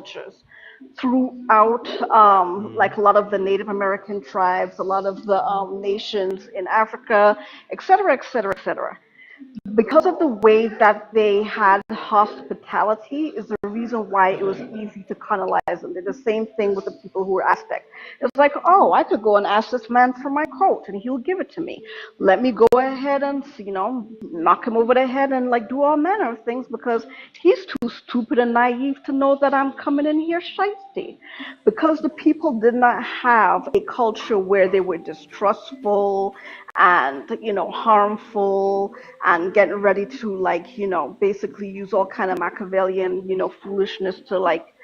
cultures throughout, like a lot of the Native American tribes, a lot of the nations in Africa, et cetera, et cetera, et cetera. Because of the way that they had hospitality is the reason why it was easy to colonize them. They're the same thing with the people who were Aztec. It's like, oh, I could go and ask this man for my coat and he'll give it to me. Let me go ahead and, knock him over the head and like do all manner of things because he's too stupid and naive to know that I'm coming in here shiesty. Because the people did not have a culture where they were distrustful and harmful and getting ready to like basically use all kind of Machiavellian foolishness to like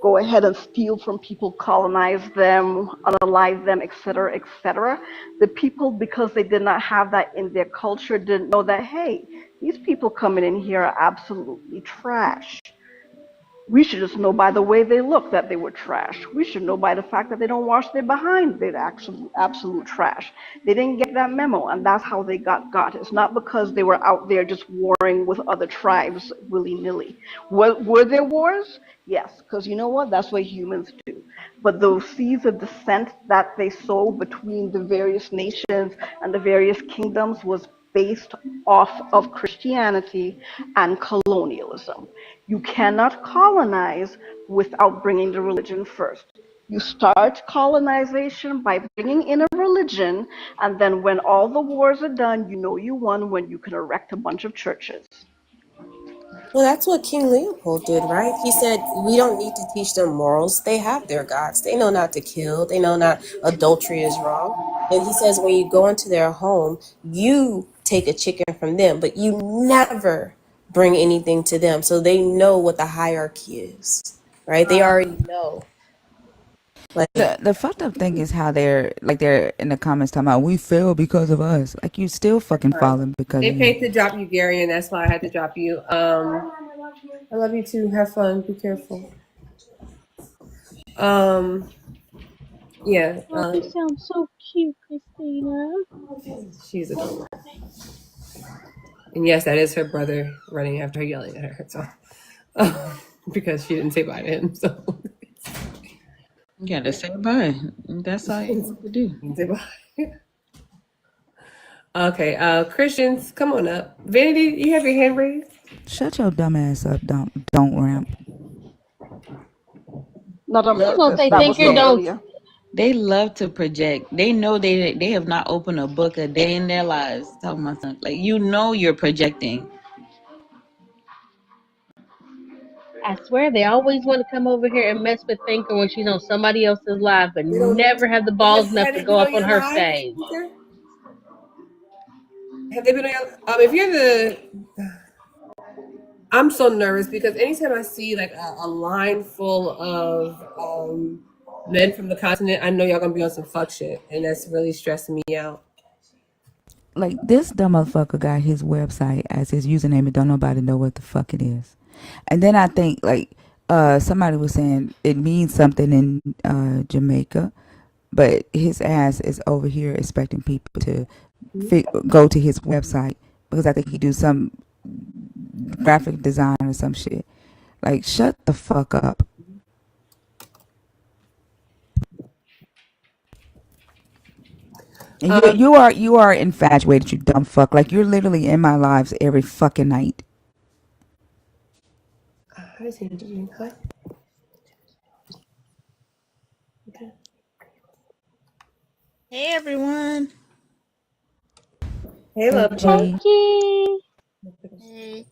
go ahead and steal from people, colonize them, unalive them, etc., etc. The people, because they did not have that in their culture, didn't know that, hey, these people coming in here are absolutely trash. We should just know by the way they look that they were trash. We should know by the fact that they don't wash their behind they're absolute trash. They didn't get that memo, and that's how they got. It's not because they were out there just warring with other tribes willy-nilly. Were there wars? Yes, because you know what? That's what humans do. But those seeds of dissent that they sowed between the various nations and the various kingdoms was based off of Christianity and colonialism. You cannot colonize without bringing the religion first. You start colonization by bringing in a religion, and then when all the wars are done, you know you won when you can erect a bunch of churches. Well, that's what King Leopold did, right? He said, we don't need to teach them morals. They have their gods. They know not to kill. They know not adultery is wrong. And he says, when you go into their home, you take a chicken from them, but you never bring anything to them. So they know what the hierarchy is, right? They already know. Like, The fucked up thing is how they're in the comments talking about we fail because of us. Like you still fucking falling because They of paid you. to drop you, Gary, and that's why I had to drop you. I love you too. Have fun. Be careful. Um, yeah. Oh, you sound so cute, Christina. She's adorable. And yes, that is her brother running after her, yelling at her. So, because she didn't say bye to him. So, You gotta say bye. That's all you have to do. say bye. Okay, Christians, come on up. Vanity, you have your hand raised? Shut your dumb ass up. Don't ramp. Not on I was gonna purpose. say, That think was your from don't. earlier. They love to project. They know they have not opened a book a day in their lives. Talking about something like you're projecting. I swear they always want to come over here and mess with Thinker when she's on somebody else's live, but They don't. never have the balls enough Have to they go been up on on your her live? stage. Have they been on your? If you're the, I'm so nervous because anytime I see like a line full of men from the continent, I know y'all gonna be on some fuck shit, and that's really stressing me out. Like this dumb motherfucker got his website as his username and don't nobody know what the fuck it is. And then I think like somebody was saying it means something in Jamaica, but his ass is over here expecting people to go to his website because I think he do some graphic design or some shit. Like shut the fuck up. And you are infatuated, you dumb fuck. Like you're literally in my lives every fucking night. Hi, Sandy. Hi. Okay. Hey everyone. Hey, Hey love. Hey, G. Key. Hey,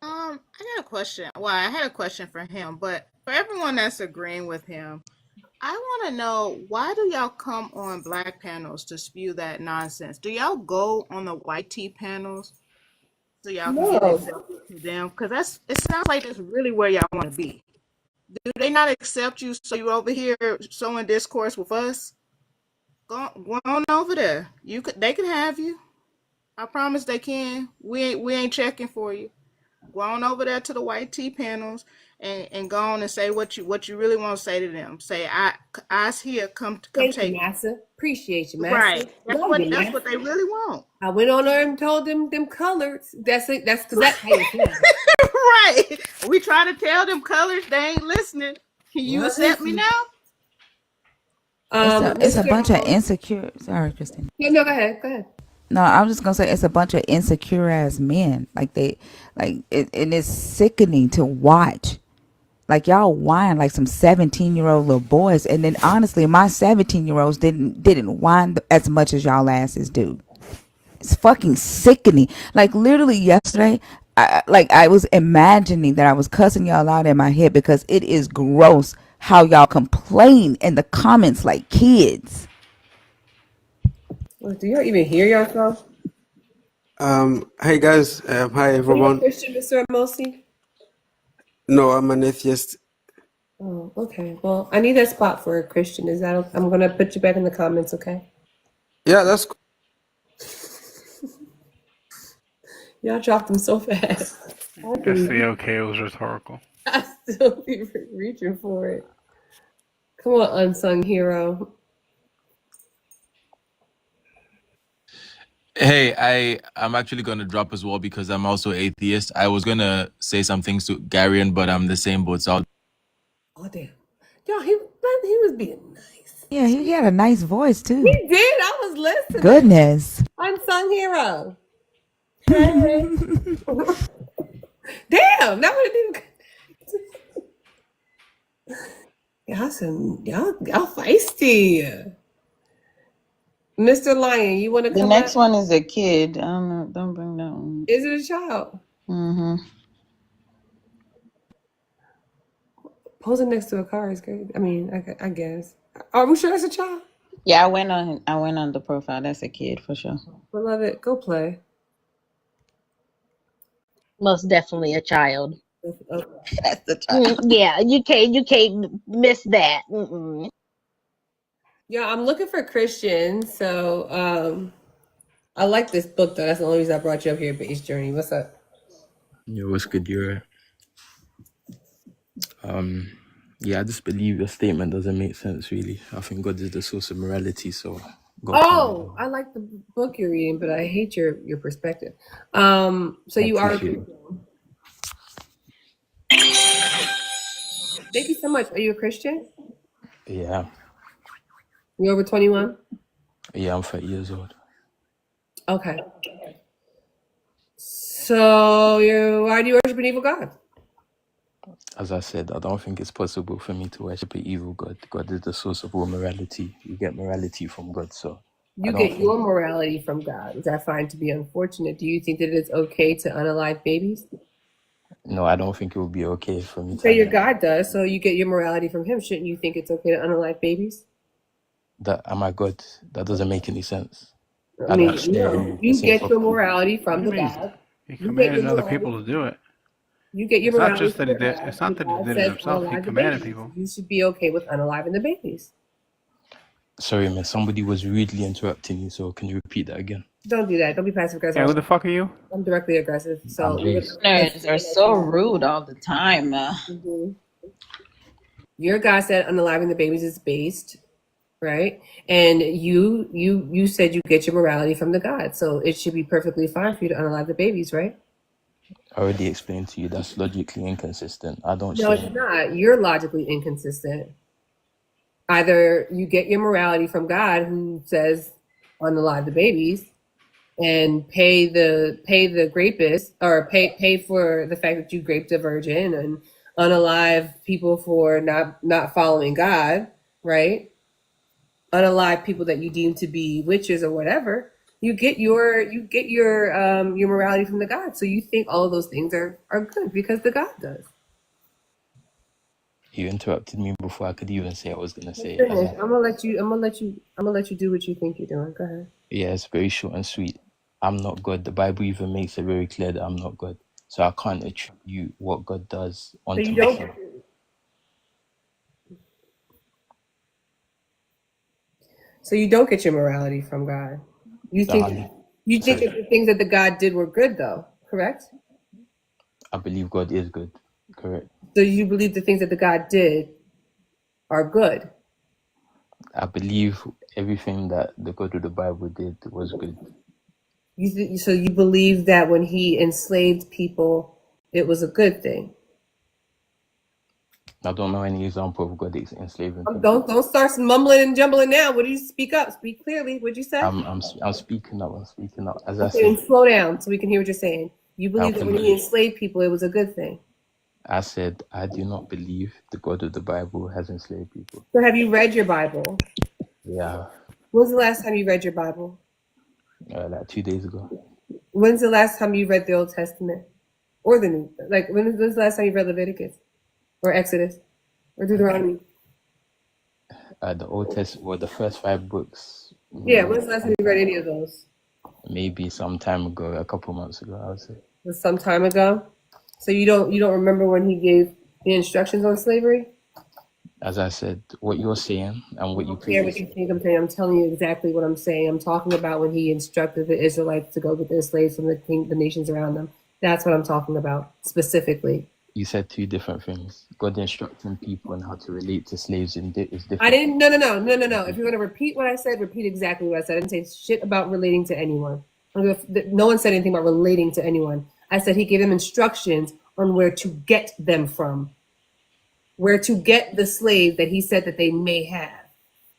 I got a question. Well, I had a question for him, but for everyone that's agreeing with him, I want to know why do y'all come on black panels to spew that nonsense? Do y'all go on the white tea panels so y'all can get No. accepted to them? Because it sounds like that's really where y'all want to be. Do they not accept you so you over here sowing discourse with us? Go on over there. They can have you. I promise they can. We ain't checking for you. Go on over there to the white tea panels and go on and say what you really want to say to them. Say, I's here, come Thank you, take me. Massa. Appreciate you, master. Right. Don't get That's mad. what they really want. I went on there and told them colors. That's it. That's because that's how you feel. Right. We try to tell them colors, they ain't listening. Can you Not accept me listening. now? It's a Mr. bunch of insecure. Sorry, Christina. No, go ahead. Go ahead. No, I was just gonna say it's a bunch of insecure ass men. Like they, like it, and it's sickening to watch. Like y'all whine like some 17-year-old little boys, and then honestly, my 17-year-olds didn't whine as much as y'all asses do. It's fucking sickening. Like literally yesterday, I was imagining that I was cussing y'all out in my head because it is gross how y'all complain in the comments like kids. Well, do you even hear yourself? Hi guys. Hi Are you a everyone. Christian, Mr. Amosi? No, I'm an atheist. Oh, okay. Well, I need that spot for a Christian. Is that okay? I'm gonna put you back in the comments, okay? Yeah, that's cool. Y'all dropped them so fast. okay, it was rhetorical. I still be reaching for it. Come on, unsung hero. Hey, I'm actually gonna drop as well because I'm also atheist. I was gonna say some things to Garion, but I'm the same boat. So Oh damn, y'all, he was being nice. Yeah, he had a nice voice too. He did. I was listening. Goodness. Unsung hero. Hey. Damn, that would have been. Y'all feisty. Mr. Lion, you want to The come next up? one is a kid. I don't know. Don't bring that one. Is it a child? Mm-hmm. Posing next to a car is great. I mean, I guess. Are we sure that's a child? Yeah, I went on the profile. That's a kid for sure. Beloved, go play. Most definitely a child. Okay. That's the child. Yeah, you can't miss that. Yeah, I'm looking for Christians. So I like this book though. That's the only reason I brought you up here, B.A.S.H Journey. What's up? yo, what's good? You're yeah. I just believe your statement doesn't make sense. Really, I think God is the source of morality. So God can't. Oh, I like the book you're reading, but I hate your perspective. So I you are a appreciate it. Christian. Thank you so much. Are you a Christian? Yeah, You over 21? yeah. I'm 30 years old. Okay. So why do you worship an evil God? As I said, I don't think it's possible for me to worship an evil God. God is the source of all morality. You get morality from God. So I You don't get your think. morality from God, which I find to be unfortunate. Do you think that it's okay to unalive babies? No, I don't think it would be okay for me You to say your analyze God does, so you get your morality from him. Shouldn't you think it's okay to unalive babies? that. Am I God? That doesn't make any sense. I I don't mean, share no. the You same get your property. morality What from do you the mean? God. He You get your commanded other morality. people to do it. You get your It's not morality just from that he the did. God, It's and the not that he God did it says himself. He unalive the commanded babies. people. You should be okay with unaliving the babies. Sorry, man. Somebody was rudely interrupting you. So can you repeat that again? Don't do that. Don't be passive Yeah, who aggressive. the fuck are you? I'm directly aggressive. I'm So Jace. Listeners are so rude all the time. Mhm. Your God said unaliving the babies is based, right? And you said you get your morality from the God. So it should be perfectly fine for you to unalive the babies, right? I already explained to you that's logically inconsistent. I don't No, share. it's not. You're logically inconsistent. Either you get your morality from God who says unalive the babies and pay the rapist or pay for the fact that you raped a virgin and unalive people for not following God, right? Unalive people that you deem to be witches or whatever. You get your morality from the God. So you think all of those things are good because the God does. You interrupted me before I could even say what I was gonna say. As Finish. I, I'm gonna let you do what you think you're doing. Go ahead. yeah, it's very short and sweet. I'm not God. The Bible even makes it very clear that I'm not God. So I can't attribute what God does So you onto don't myself. so you don't get your morality from God. You That think I, you think sorry, that the things that the God did were good though, correct? I believe God is good. Correct. So you believe the things that the God did are good. I believe everything that the God of the Bible did was good. So you believe that when he enslaved people, it was a good thing? I don't know any example of God enslaving people. Don't start mumbling and jumbling now. What do you speak up? Speak clearly. What'd you say? I'm speaking up. I'm speaking up. As I Okay, said, then slow down so we can hear what you're saying. You how believe that can when he enslaved people, it was a good thing. I said I do not believe the God of the Bible has enslaved people. So have you read your Bible? Yeah, When's the last time you read your Bible? like 2 days ago. When's the last time you read the Old Testament or the New? Like when's the last time you read Leviticus or Exodus or Deuteronomy? The Old Testament, well, the first 5 books, Yeah, when's the last time you read any of those? maybe some time ago, a couple months ago, I would say. It was some time ago. So you don't remember when he gave the instructions on slavery? As I said, what you're saying and I what you don't care what you previously think I'm saying. I'm telling you exactly what I'm saying. I'm talking about when he instructed the Israelites to go get their slaves from the nations around them. That's what I'm talking about specifically. you said two different things. God instructing people on how to relate to slaves is I different. didn't. No. If you're going to repeat what I said, repeat exactly what I said. I didn't say shit about relating to anyone. No one said anything about relating to anyone. I said he gave them instructions on where to get them from, where to get the slave that he said that they may have.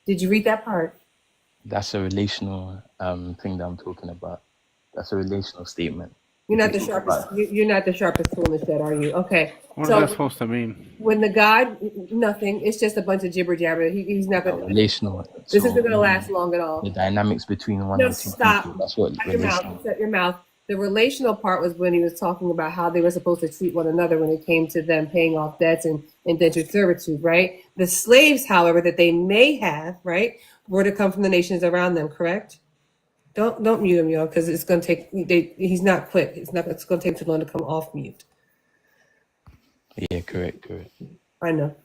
Did you read that part? That's a relational thing that I'm talking about. That's a relational statement. You're If not you the talk sharpest. about You're not the sharpest tool in the shed, are you? Okay. What is that So supposed to mean? when the God, nothing. It's just a bunch of jibber jabber. He's not going to. relational, This isn't so going to last long at the all. dynamics between one No, or two people, stop. that's what Shut your mouth. relational. Shut your mouth. The relational part was when he was talking about how they were supposed to treat one another when it came to them paying off debts and indentured servitude, right? The slaves, however, that they may have, right, were to come from the nations around them, correct? Don't mute him, y'all, because it's gonna take. He's not quick. It's not. It's gonna take too long to come off mute. Yeah, correct. I know.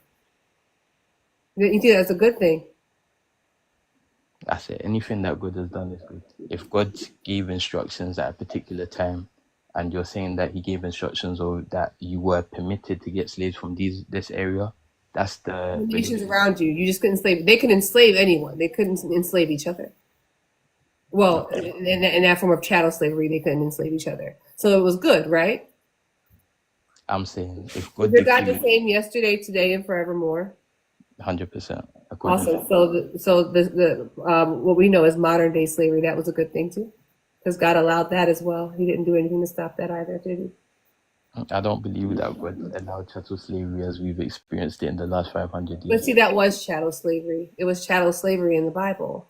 You think that's a good thing? I said anything that God has done is good. If God gave instructions at a particular time, and you're saying that He gave instructions or that you were permitted to get slaves from this area, that's The the nations relation. around you, you just couldn't enslave. They could enslave anyone. They couldn't enslave each other. Well, Okay, in that form of chattel slavery, they couldn't enslave each other. So it was good, right? I'm saying if Is God your God the decreed same yesterday, today, and forevermore? 100% according to Awesome. So what we know is modern day slavery. That was a good thing too, because God allowed that as well. He didn't do anything to stop that either, did he? I don't believe that God allowed chattel slavery as we've experienced it in the last 500 But years. see, that was chattel slavery. It was chattel slavery in the Bible,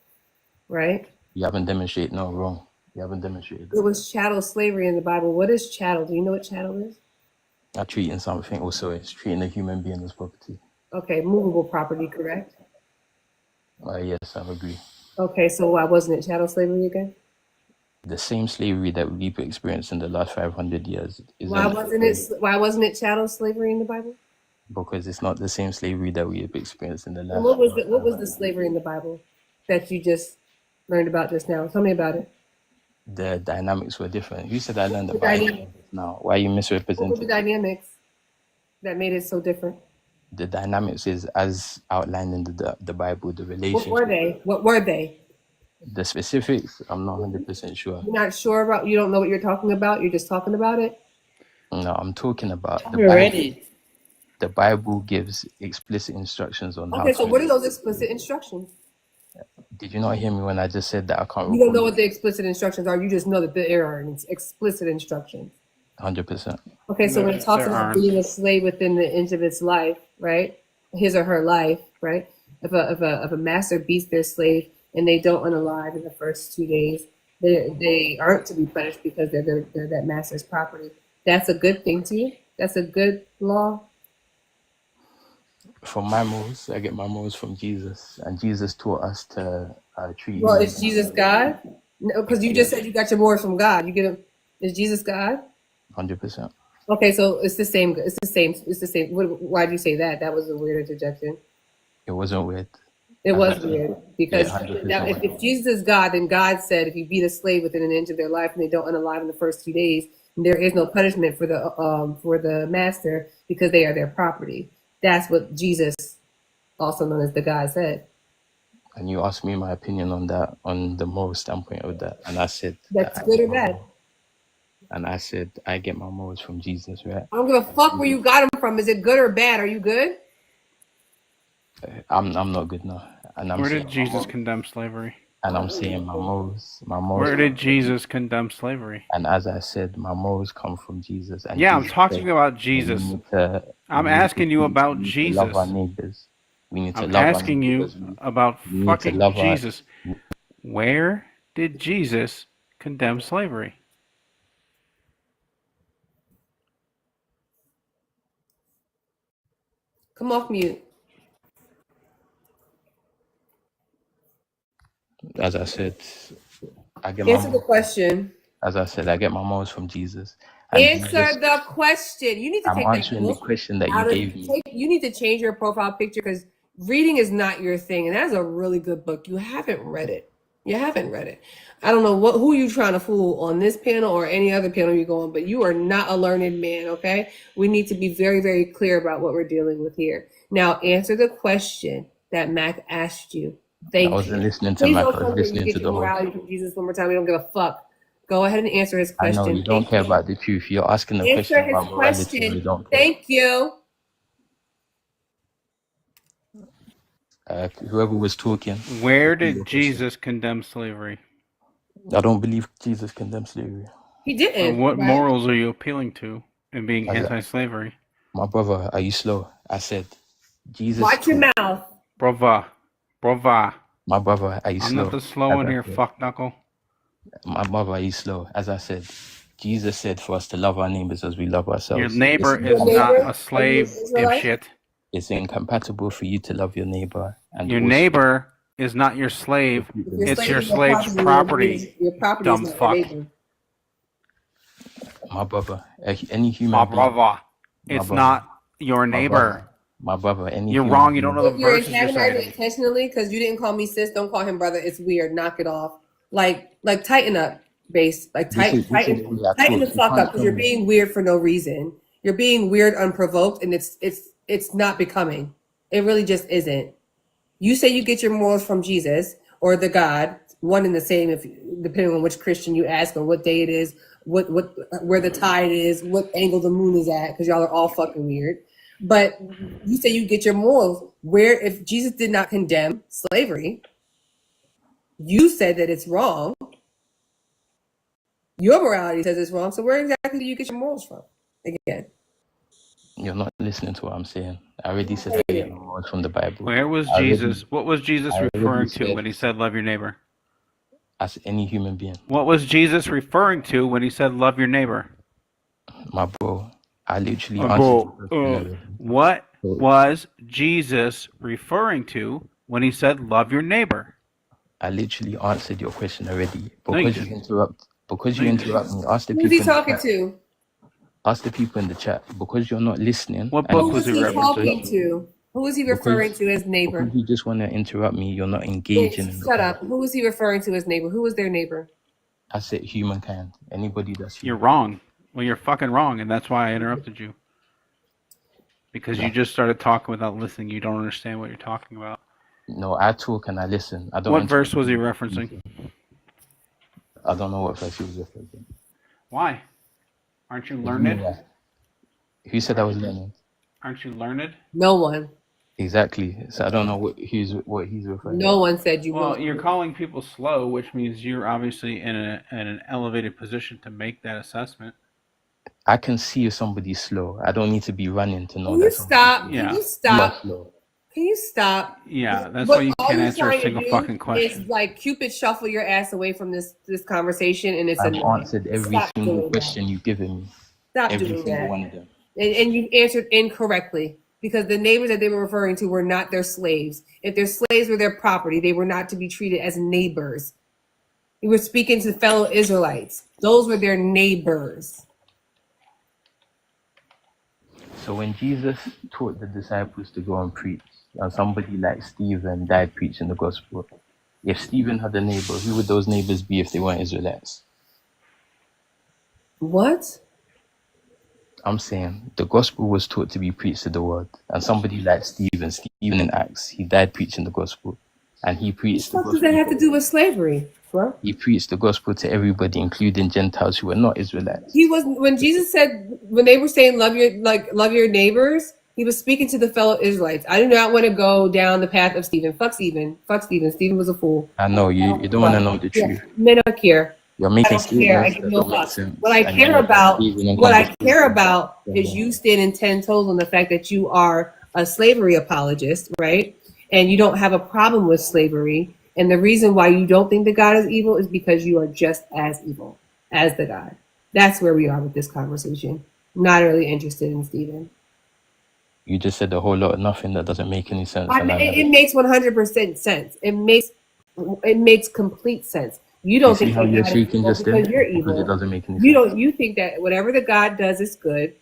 right? You haven't demonstrated no wrong. You haven't demonstrated It that. was chattel slavery in the Bible. What is chattel? Do you know what chattel is? Treating something also is treating a human being as property. Okay, movable property, correct? Yes, I agree. Okay, so why wasn't it chattel slavery again? The same slavery that we've experienced in the last 500 years Why isn't wasn't it? Why wasn't it chattel slavery in the Bible? because it's not the same slavery that we have experienced in the And last what was the 500 years. slavery in the Bible that you just learned about just now? Tell me about it. The dynamics were different. You said I learned The about dynamic. everything just now. Why are you What were the misrepresenting? dynamics that made it so different? The dynamics is as outlined in the Bible, the What were relationship. they? What were they? The specifics, I'm not 100% sure. You're not sure about. You don't know what you're talking about. You're just talking about it. No, I'm talking about the We read Bible. it. The Bible gives explicit instructions on how Okay, so to what are relate. those explicit instructions? Did you not hear me when I just said that I can't You don't recall know it? what the explicit instructions are. You just know that there are explicit instructions. 100%. Okay, so when it talks There about aren't. being a slave within the inch of its life, right? His or her life, right? If a master beats their slave and they don't unalive in the first 2 days, they aren't to be punished because they're that master's property. That's a good thing to you. That's a good law. From my morals, I get my morals from Jesus, and Jesus taught us to treat Well, human is beings Jesus God? No, because you just yes, said you got your morals from God. You get them. Is Jesus God? 100%. Okay, so it's the same. It's the same. It's the same. Why do you say that? That was a weird interjection. It wasn't weird. It As I was said, weird yeah, because now 100% if wasn't. Jesus is God, then God said if you beat a slave within an inch of their life and they don't unalive in the first 2 days, there is no punishment for the master because they are their property. That's what Jesus, also known as the God, said. And you asked me my opinion on that, on the moral standpoint of that, and I said that That's good or bad. I get my morals from Jesus, right? I don't give a And fuck where Jesus, you got them from. Is it good or bad? Are you good? I'm not good now, and I'm Where saying did my Jesus morals, condemn slavery? and I I'm don't give saying a fuck. my morals Where come did from Jesus. Jesus condemn slavery? And as I said, my morals come from Jesus, and Yeah, I'm Jesus said talking about that Jesus. we I'm need to asking you teach, about we need to love our Jesus. neighbors, we need to I'm love our asking you neighbors, about we need to fucking love our. Jesus. Where did Jesus condemn slavery? Come off mute. As I said, I get my Answer the morals. question. As I said, I get my morals from Jesus, and Jesus. Answer the question. You need to I'm take that answering the book question that you out of gave me. take. You need to change your profile picture because reading is not your thing, and that is a really good book. You haven't read it. You haven't read it. I don't know who you trying to fool on this panel or any other panel you go on, but you are not a learned man. Okay, we need to be very, very clear about what we're dealing with here. Now, answer the question that Mac asked you. I Thank wasn't you. listening to Please Mac. don't I was tell me that you listening get to your the host. morality from Jesus one more time. We don't give a fuck. Go ahead and answer his I know you question. don't Thank care you. about the truth. You're asking a Answer question his about morality, and you question. don't care. Thank you. Whoever was talking, Where repeat did your question. Jesus condemn slavery? I don't believe Jesus condemned slavery. He So didn't, what right? morals are you appealing to in being As anti-slavery? my brother, are you slow? I said Jesus Watch your taught. mouth. Brova. Brova. My brother, are you I'm not slow? the slow As one I here, said, fuck knuckle. my brother, are you slow? As I said, Jesus said for us to love our neighbors as we love Your ourselves. neighbor You a is not neighbor? a Are you an slave, Israelite? dipshit. It's incompatible for you to love your neighbor and Your also neighbor is not your slave. repeat If the your It's slave your is your neighbor. slave's property, property, your you property is dumb not your fuck. neighbor. My brother, any My human being, brother. my It's brother, not your my neyber. brother, my brother, any You're human wrong. You don't being. know the You're verses you're antagonizing citing. intentionally because you didn't call me sis. Don't call him brother. It's weird. Knock it off. Like tighten up, base. Like This is the way I tighten the talk. You fuck up can't because tell you're me. being weird for no reason. You're being weird unprovoked, and it's not becoming. It really just isn't. You say you get your morals from Jesus or the God, one and the same, if depending on which Christian you ask or what day it is, what where the tide is, what angle the moon is at, because y'all are all fucking weird. But you say you get your morals where if Jesus did not condemn slavery, you said that it's wrong. Your morality says it's wrong. So where exactly do you get your morals from? Again, You're not listening to what I'm saying. I already said I say get it. my words from the Bible. Where was I already, Jesus? What was Jesus I already referring to said when he said love your neighbor? as any human being, What was Jesus referring to when he said love your neighbor? my bro. I literally answered your Bro, question already. what So was Jesus referring to when he said love your neighbor? I literally answered your question already. No, you didn't. Because No, you you didn't. interrupt me. Ask the Who's he people in the talking chat. to? Ask the people in the chat. Because you're not listening What and book you Who was was just he he want to referencing? talking interrupt me. to? Who is he referring Because to as because neighbor? you just want to interrupt me, you're not engaging in the Shut up. conversation. Who was he referring to as neighbor? Who was their neighbor? I said humankind. Anybody that's You're human. wrong. Well, you're fucking wrong, and that's why I interrupted you. Because you That's, just started talking without listening. You don't understand what you're talking about. no, I talk and I listen. I don't What verse interrupt was he you. referencing? I don't know what verse he was referring. Why? Aren't you What do you mean learned? why? Who said I Aren't was learning? aren't you learned? No one. Exactly. So I don't know what he's referring No to. one said you were. Well, you're calling people slow, which means you're obviously in an elevated position to make that assessment. I can see if somebody's slow. I don't need to be running to know Can you that somebody's stop? slow. Can Yeah, you You are stop? slow. Can you stop? yeah. That's why What you all can't you're answer a trying to single do fucking is question. like Cupid shuffle your ass away from this conversation, and it's I've annoying. answered every Stop single doing that. question you've given me. Stop Every doing single that. one of them. And you answered incorrectly because the neighbors that they were referring to were not their slaves. If their slaves were their property, they were not to be treated as neighbors. You were speaking to fellow Israelites. Those were their neighbors. So when Jesus taught the disciples to go and preach, and somebody like Stephen died preaching the gospel, if Stephen had a neighbor, who would those neighbors be if they weren't Israelites? What? I'm saying the gospel was taught to be preached to the world, and somebody like Stephen in Acts, he died preaching the gospel. and he What preached the the fuck does that gospel have to to do with slavery? Well, he preached the gospel to everybody, including Gentiles who were not Israelites. he was when Jesus said when they were saying love your neighbors. He was speaking to the fellow Israelites. I do not want to go down the path of Stephen. Fuck Stephen. Fuck Stephen. Stephen was a fool. I know you don't want to But know the yeah, truth. men don't care. You're I making don't care. I statements give that no don't make fucks. What sense, I and you're care not about, engaging in what I care conversation. about is you standing 10 toes on the fact that you are a slavery apologist, right? And you don't have a problem with slavery. And the reason why you don't think that God is evil is because you are just as evil as the God. That's where we are with this conversation. Not really interested in Stephen. You just said a whole lot of nothing that doesn't make any sense, and I never. It makes 100% sense. It makes complete sense. You You don't see think how that you're God is shaking evil just then because you're because it evil. doesn't make any sense. You think that whatever the God does is good.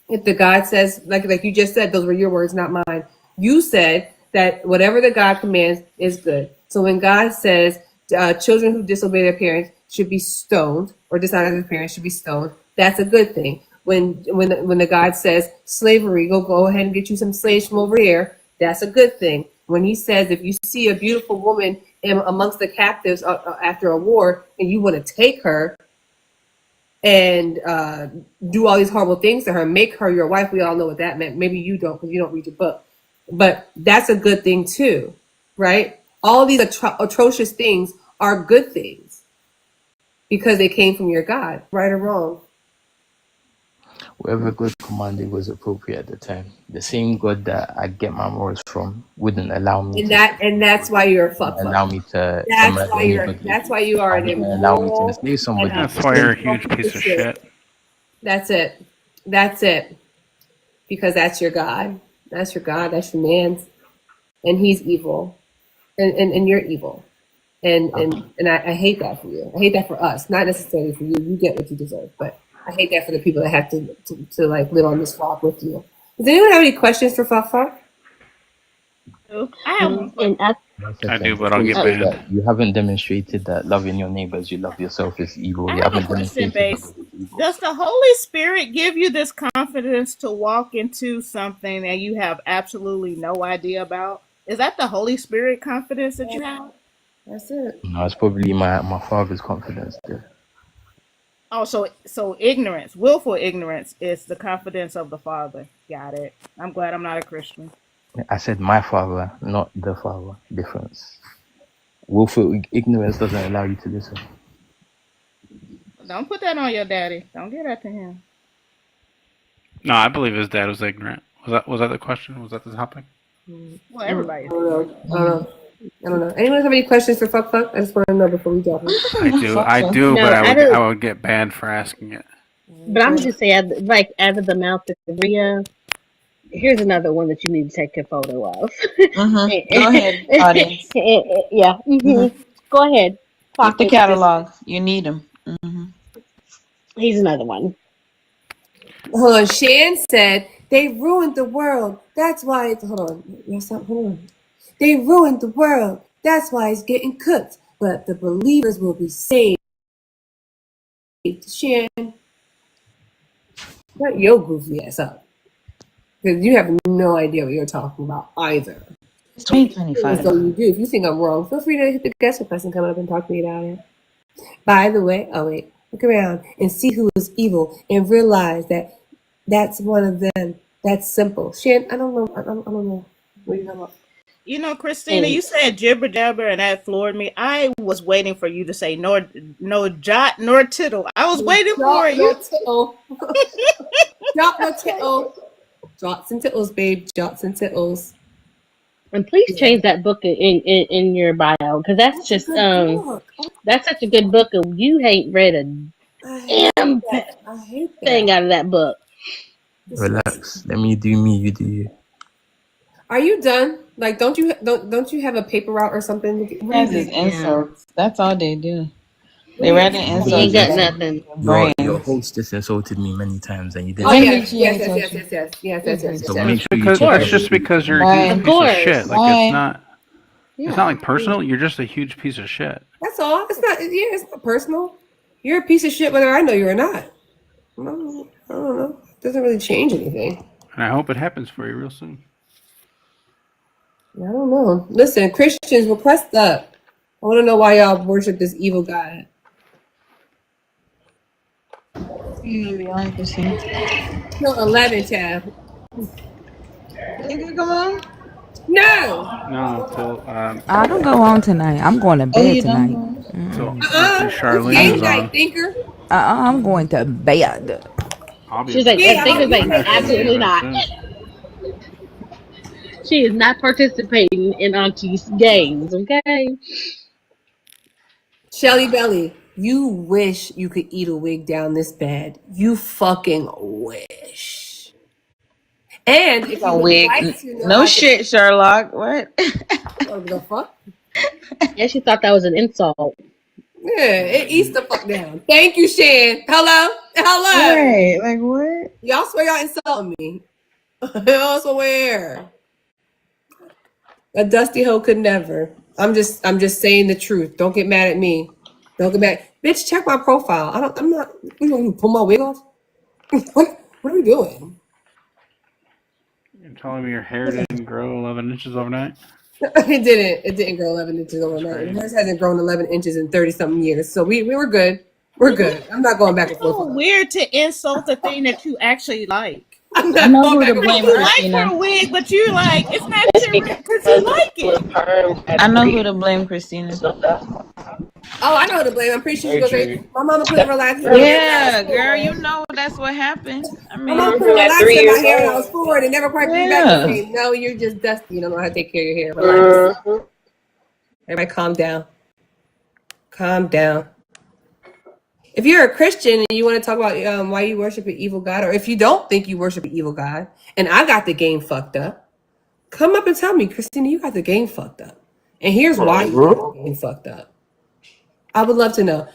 If the God says, like you just said, those were your words, not mine. You said that whatever the God commands is good. So when God says children who disobey their parents should be stoned or dishonor their parents should be stoned, that's a good thing. When the God says slavery, go ahead and get you some slaves from over here, that's a good thing. When He says if you see a beautiful woman amongst the captives after a war and you want to take her, and do all these horrible things to her, make her your wife. We all know what that meant. Maybe you don't because you don't read your book. But that's a good thing too, right? All these atrocious things are good things because they came from your God, right or wrong. Whatever God commanded was appropriate at the time. The same God that I get my morals from wouldn't allow me to steal And that's anybody, why you're a wouldn't fuck allow fuck. me to murder anybody, That's why you are and an wouldn't allow me to immoral enslave and somebody. a That's The why same you're a hateful huge piece piece of of shit. shit. That's it. That's it. Because that's your God. That's your God. That's your man's. And he's evil. And you're evil. And I hate that for you. I hate that for us, not necessarily for you. You get what you deserve, but I hate that for the people that have to like live on this walk with you. Does anyone have any questions for Fafa? I have one And question. One I do, second, but I'll before you get say banned. that, you haven't demonstrated that loving your neighbor as you love yourself is evil. I You have a haven't question, demonstrated that base. God is evil. Does the Holy Spirit give you this confidence to walk into something that you have absolutely no idea about? Is that the Holy Spirit confidence that you have? That's it. No, it's probably my father's confidence there. Oh, so ignorance, willful ignorance, is the confidence of the Father. Got it. I'm glad I'm not a Christian. I said my father, not the father. Difference. Willful ignorance doesn't allow you to listen. Don't put that on your daddy. Don't get that to him. No, I believe his dad was ignorant. Was that the question? Was that the topic? Well, I everybody's don't know. ignorant. I don't know. I don't know. Anyone have any questions for Fuck Fuck? I just want to know before we drop it. Fuck, I fuck. do, but No, I I don't. would get banned for asking it. But I'm just saying, like, out of the mouth of Korea, here's another one that you need to take a photo of. Go ahead, audience. Yeah. Go ahead. Keep Clock the it, sis. catalog. You need them. He's another one. Hold on. Shan said they ruined the world. That's why it's hold on. Yes, hold on. They ruined the world. That's why it's getting cooked. But the believers will be saved. Shan, shut your goofy ass up. Because you have no idea what you're talking about either. It's And you feel as 2025. though you do. If you think I'm wrong, feel free to hit the guest request and come up and talk to me about it. By the way, oh wait, look around and see who is evil and realize that that's one of them. That's simple. Shan, I don't know. I don't know. What are you talking about? You know, Christina, And you said jibber jabber, and that floored me. I was waiting for you to say nor no jot nor tittle. I was waiting for Drop no you. tittle. Drop no tittle. Jots and tittles, babe. Jots and tittles. please Yeah. change that book in your bio because that's That's a just good book. Oh, that's such a good book and you ain't read a I hate damn that. I hate thing that. out of that book. Relax. Let me do me. You do you. Are you done? Like, don't you have a paper route or something? What are you Has doing? his Yeah, insults. That's all they do. What They are you? write the he ain't insults got and Listen, then nothing. your brains. host just insulted me many times, and you Oh didn't When say did yes, she anything. yes, yes, insult yes, you? yes, yes, yes, yes, yes, yes, So yes. make It's sure you because Of check it's your course, just receipts because with you're me. a huge of Bye. piece of shit. course. Like it's Bye. not Yeah. like personal. You're just a huge piece of shit. That's all. It's not. Yeah, it's not personal. You're a piece of shit, whether I know you or not. I don't know. It doesn't really change anything. And I hope it happens for you real soon. I don't know. Listen, Christians, request up. I want to know why y'all worship this evil God. You gonna be on, Christina? No, 11, child. You can come on. No. No, till I don't go on tonight. I'm going to Oh, bed you don't tonight. go. hopefully It's Charlene game is night, on. thinker. I'm going to bed. I'll be She's like, Yeah, I available. think I it's hope you like, I'm make actually gonna be it. absolutely there not. soon. She is not participating in Auntie's games, okay? Shelly Belly, you wish you could eat a wig down this bad. You fucking wish. And if you A would wig. like to know No how to, shit, Sherlock. What? what the fuck? Yeah, she thought that was an insult. Yeah, it eats the fuck down. Thank you, Shan. Hello? Hello. Right. Like what? Y'all swear y'all insulting me. I swear. A dusty hoe could never. I'm just saying the truth. Don't get mad at me. Don't get mad. Bitch, check my profile. I'm not we gonna pull my wig off? What are we doing? You're telling me your hair didn't grow 11 inches overnight? It didn't. It didn't grow 11 inches That's overnight. And crazy. hers hasn't grown 11 inches in 30 something years. So we were good. We're good. I'm not going back and forth So on it. weird to insult a thing that you actually like. I'm I not know going who back to and Like forth blame, you on it. like Christina. her wig, but you're like, it's not It's your because you because like it was it. permed at I know who 3. to blame, Christina. So that's Oh, I know who to blame. I'm pretty sure she's Very gonna say true. my mama put relaxers in my hair when I was Yeah, girl, you 4. know that's what happened. I My mom mean, put at relaxers 3 in my years hair when I was old. 4 and it never quite grew back the yeah. same. No, you're just dusty. You don't know how to take care of your hair. Relax. Mm-hmm. Everybody calm down. Calm down. If you're a Christian and you want to talk about why you worship an evil God, or if you don't think you worship an evil God, and I got the game fucked up, come up and tell me, Christina, you got the game fucked up. And here's why you got the game fucked up. I would love to know.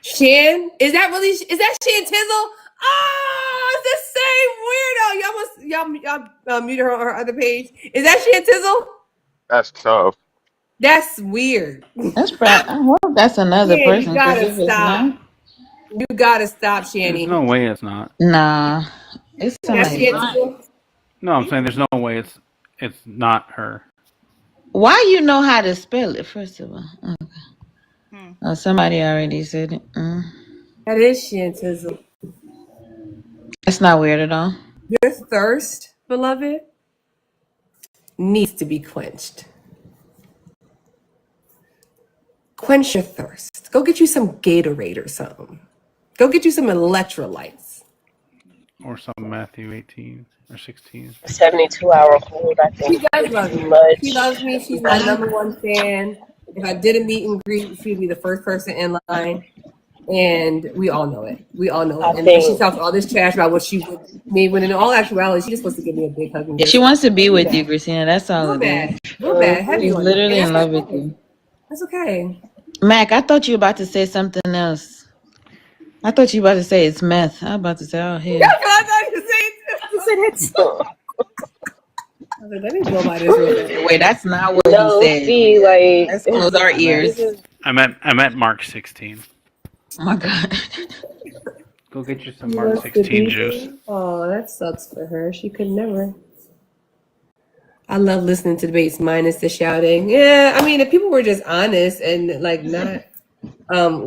Shan, is that Shan Tizzle? Oh, it's the same weirdo. Y'all muted her on her other page. Is that Shan Tizzle? That's tough. That's weird. That's probably. I hope that's another Yeah, you person. Because gotta if it's stop. not, You gotta stop, There's Shanny. no way it's not. nah, it's That's somebody. Shan Tizzle. No, I'm saying there's no way it's not her. Why you know how to spell it? First of all, Hmm. oh, somebody already said it. That is Shan Tizzle. That's not weird at all. Your thirst, beloved, needs to be quenched. Quench your thirst. Go get you some Gatorade or something. Go get you some electrolytes. Or some Matthew 18 or 16. 72-hour hold, I think, She does is love too me. She much. loves me. She's my number one fan. If I did a meet and greet, she would be the first person in line. And we all know it. We all know I it. And she think talks all this trash about what she would me when in all actuality, she just wants to give me a big hug and Yeah, she kiss. wants to be Real with you, bad. Christina. That's all Real it is. bad. Real bad. Heavy She's on it. literally And in that's love with okay. you. That's okay. Mac, I thought you were about to say something else. I thought you were about to say it's meth. I was about to say, oh hell. That's what I thought you said. I was like, let me blow by this real fast. Wait, that's not what he no, said. see, like Let's close our this ears. is I meant Mark 16. Oh my god. Go get you some She Mark wants to 16 be juice. here. Oh, that sucks for her. She could never. I love listening to debates minus the shouting. Yeah, I mean, if people were just honest and like not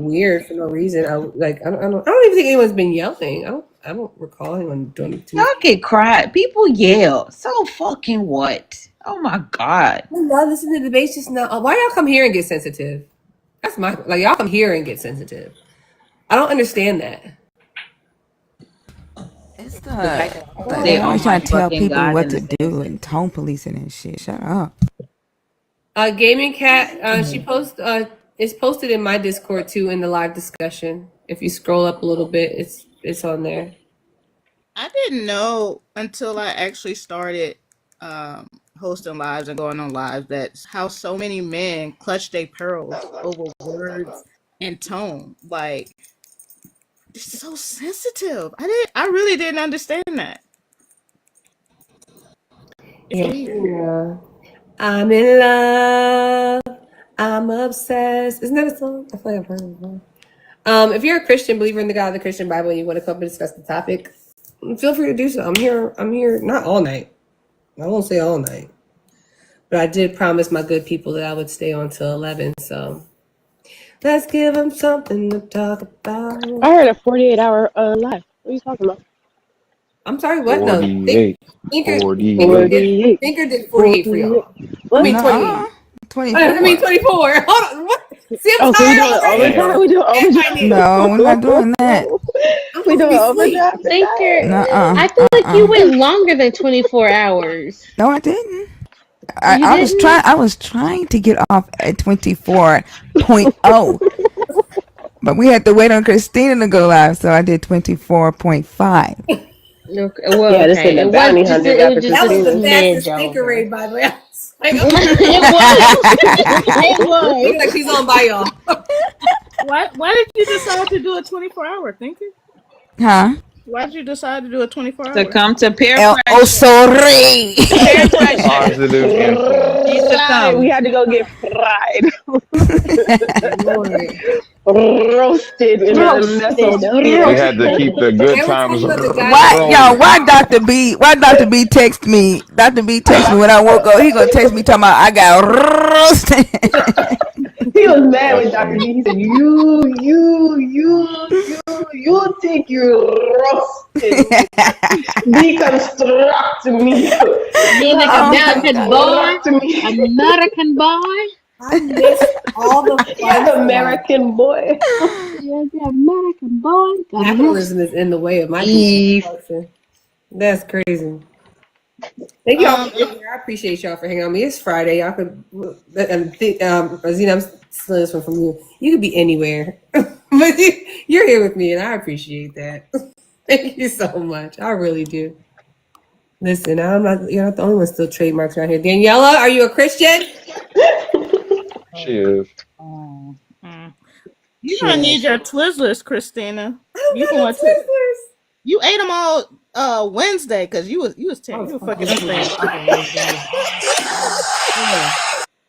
weird for no reason, I don't even think anyone's been yelling. I don't recall anyone doing too Y'all much. get cried. People yell. So fucking what? Oh my god. I love listening to debates. Just not. Why y'all come here and get sensitive? That's my like. Y'all come here and get sensitive. I don't understand that. It's Because I can they say, oh always my trying to tell fucking people god what in the to same do and sentence. tone policing and shit. Shut up. Gaming cat. She post. It's posted in my Discord too in the live discussion. If you scroll up a little bit, it's on there. I didn't know until I actually started um, hosting lives and going on lives that how so many men clutch their pearls over words and tone. Like it's so sensitive. I really didn't understand that. It's Yeah. weird. Yeah. I'm in love. I'm obsessed. Isn't that a song? I feel like I've heard it before. If you're a Christian believer in the God of the Christian Bible and you want to come and discuss the topic, feel free to do so. I'm here. Not all night. I won't say all night. But I did promise my good people that I would stay on till 11. So let's give them something to talk I about. heard a 48-hour live. What are you talking about? I'm sorry, what? No, 48. Thinker 48. did 48. Thinker did 48 for 48. y'all. I What? mean Nuh-uh. 28. I mean 24. 24. Hold on. What? See, I'm Oh, so we tired doing already. overtime? Damn. We doing And my overtime? knee. No, we're not doing that. I'm We supposed to doing be asleep. overtime Thinker, tonight? Nuh-uh. I feel like you went longer than 24 hours. No, I didn't. Oh, you I was trying. didn't? I was trying to get off at 24.0, but we had to wait on Christina to go live, so I did 24.5. Okay, well, Yeah, this okay. ain't a It was bounty just hunters it was after just That a was the Christina. smidge fastest thinker over. rate, by the way. I was like, okay. It was. It Thinking was. like she's on by y'all. Why did you decide to do a 24-hour thinking? Huh? Why did you decide to do a 24 hour? Succumb to peer El pressure. Osore. Peer pressure. Positive She influence. Fried. We succumbed. had to go get fried. Lord. Roasted in a Roasted. mesosphere. We had to Roasted. keep the good And we're times talking about the guy that Why, was y'all? rolling. Why Dr. B? Why Dr. B text me? Dr. B text me when I woke up. He gonna text me talking about I got roasted. He was mad That's with Dr. funny. B. He said, you think you roasted me. Deconstruct me. You You think have to Oh my American god. boy? deconstruct me. American boy? I missed all the fun Yeah, stuff. American boy. Yes, the American boy got Capitalism is roasted. in the way of my people Eve. function. That's crazy. Thank you all for being If here. I appreciate y'all for hanging out with me. It's Friday. Y'all could, Rosina, I'm stealing this one from you. You could be anywhere, but you're here with me, and I appreciate that. Thank you so much. I really do. Listen, I'm not. You're not the only one still trademarks around here. Daniela, are you a Christian? She is. mm, you're She gonna is. need your Twizzlers, Christina. I don't You got no going to? Twizzlers. You ate them all Wednesday because I was you were fucking fucking them Twizzlers things up up. on Wednesday. Yeah.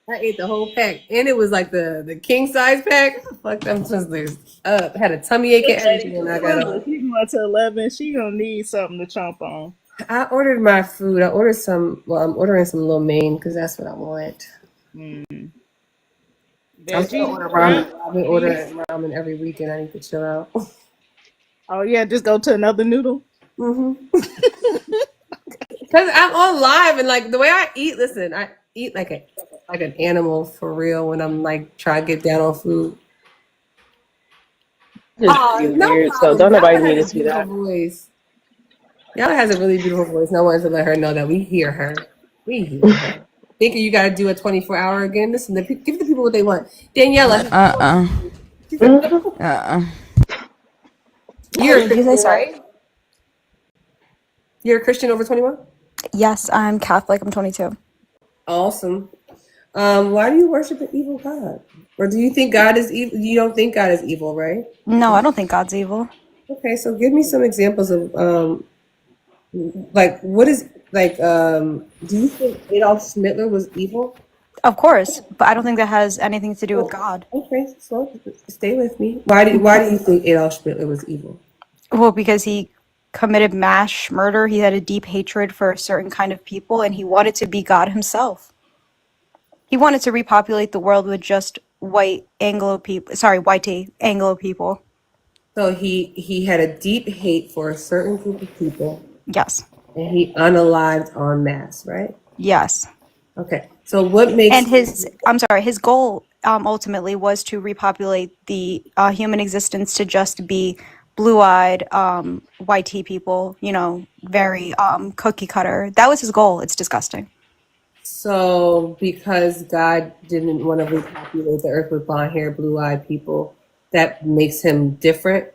I ate the whole pack, and it was like the king size pack. Fuck them Twizzlers up. Had a tummy ache and everything when I got up. She going to 11. She gonna need something to chomp on. I ordered my food. I ordered some. Well, I'm ordering some lo mein because that's what I want. Mm. I'm gonna Veggie order crab ramen. I've been meat. ordering ramen every weekend. I need to chill out. Oh yeah, just go to another noodle. Because I'm on live and like the way I eat. Listen, I eat like an animal for real when I'm like trying to get down on food. Just Oh, being no weird. So problem. don't nobody Yala need has to a see beautiful that. voice. Yala has a really beautiful voice. And I wanted to let her know that we hear her. We hear her. Thinking you got to do a 24-hour again. Listen, give the people what they want. Daniela, Uh-uh. she said, Mhm. Uh-uh. you're a Did you say Christian, sorry? right? You're a Christian over 21? Yes, I'm Catholic. I'm 22. Awesome. Why do you worship an evil God? Or do you think God is evil? You don't think God is evil, right? No, I don't think God's evil. Okay, so give me some examples of like what is like do you think Adolf Hitler was evil? Of course, but I don't think that has anything to do with Well, God. okay, so stay with me. Why do you think Adolf Hitler was evil? Well, because he committed mass murder, he had a deep hatred for a certain kind of people, and he wanted to be God himself. He wanted to repopulate the world with just white Anglo people. Sorry, whitey Anglo people. So he had a deep hate for a certain group of people Yes, and he unalived en masse, right? yes. Okay. So what makes And his goal ultimately was to repopulate the human existence to just be blue-eyed white tea people, very cookie cutter. That was his goal. It's disgusting. so because God didn't want to repopulate the earth with blonde hair, blue eyed people, that makes him different?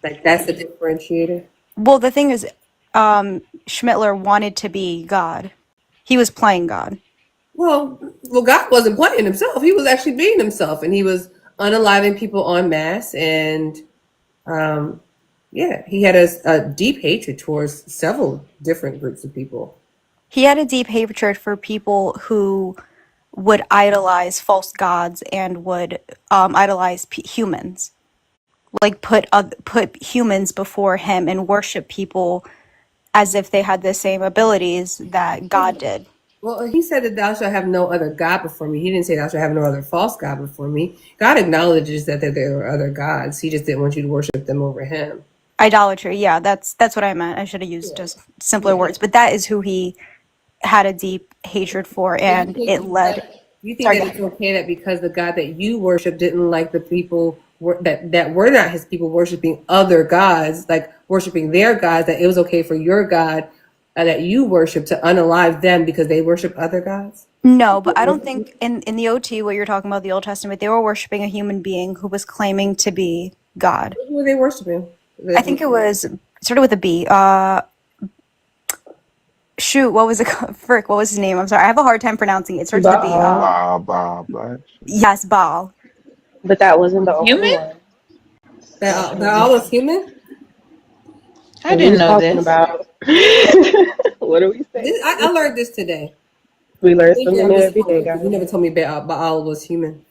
Like that's the differentiator? Well, the thing is, Schmittler wanted to be God. He was playing God. Well, God wasn't playing himself. He was actually being himself, and he was unaliving people en masse. And um, yeah, he had a deep hatred towards several different groups of people. He had a deep hatred for people who would idolize false gods and would idolize humans, like put humans before him and worship people as if they had the same abilities that God did. Well, he said that thou shalt have no other God before me. He didn't say thou shalt have no other false God before me. God acknowledges that there are other gods. He just didn't want you to worship them over him. Idolatry, yeah, that's what I meant. I should have used Yeah. just simpler Yeah. words, but that is who he had a deep hatred for, So you and think it led. you think Sorry, that go ahead. it's okay that because the God that you worship didn't like the people that were not his people worshiping other gods, like worshiping their gods, that it was okay for your God that you worship to unalive them because they worship other gods? No, but I don't think in the OT what you're talking about, the Old Testament, they were worshiping a human being who was claiming to be God. Who were they worshiping? I think it was started with a B. Shoot, what was it? Frick, what was his name? I'm sorry, I have a hard time pronouncing it. It starts with a B. Baal, B.A.A.S.H. Yes, Baal. but that wasn't the only Human? one. That all was human? I What are didn't you know talking this. about? What are we saying? I learned this today. We learn Thank you. something I'm new just every day, because you guys. never told me Baal was human.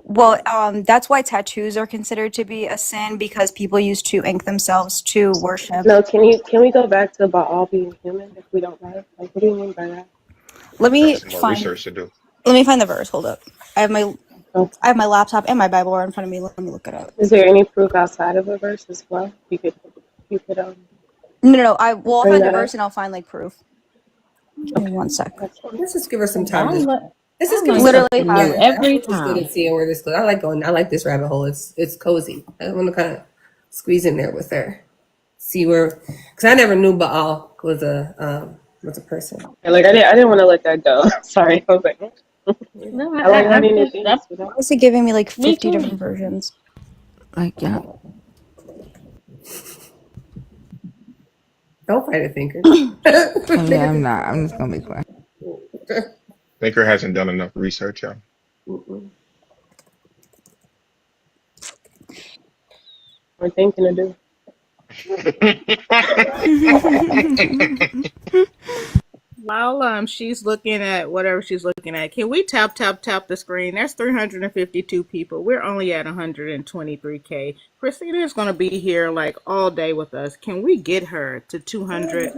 Well, that's why tattoos are considered to be a sin because people used to ink themselves to worship. No, can we go back to Baal being human if we don't know? Like, what do you mean by that? Let Got me some more find. research to do. Let me find the verse. Hold up. I have my Okay. I have my laptop and my Bible right in front of me. Let me look it up. Is there any proof outside of a verse as well? You could No, no, no. I'll bring find a that verse up. and I'll find like proof. Give me Okay, one sec. that's fine. Let's just give her some That's time fine. to. Let's I just give her learn some time Literally something to have new it. learn. I'm every interested in time. seeing where this goes. I like going. I like this rabbit hole. It's cozy. I want to kind of squeeze in there with her, see where, because I never knew Baal was a person. And like I didn't want to let that go. Sorry, I was like, Yeah. no, I like learning new things. Why is it giving me like Me 50 too. different versions? Like, yeah. Don't fight it, thinker. Oh, yeah, I'm not. I'm just gonna be quiet. Thinker hasn't done enough research, y'all. Mm-mm. We're thinking to do. While she's looking at whatever she's looking at, can we tap the screen? There's 352 people. We're only at 123K. Christina is going to be here like all day with us. Can we get her to 200?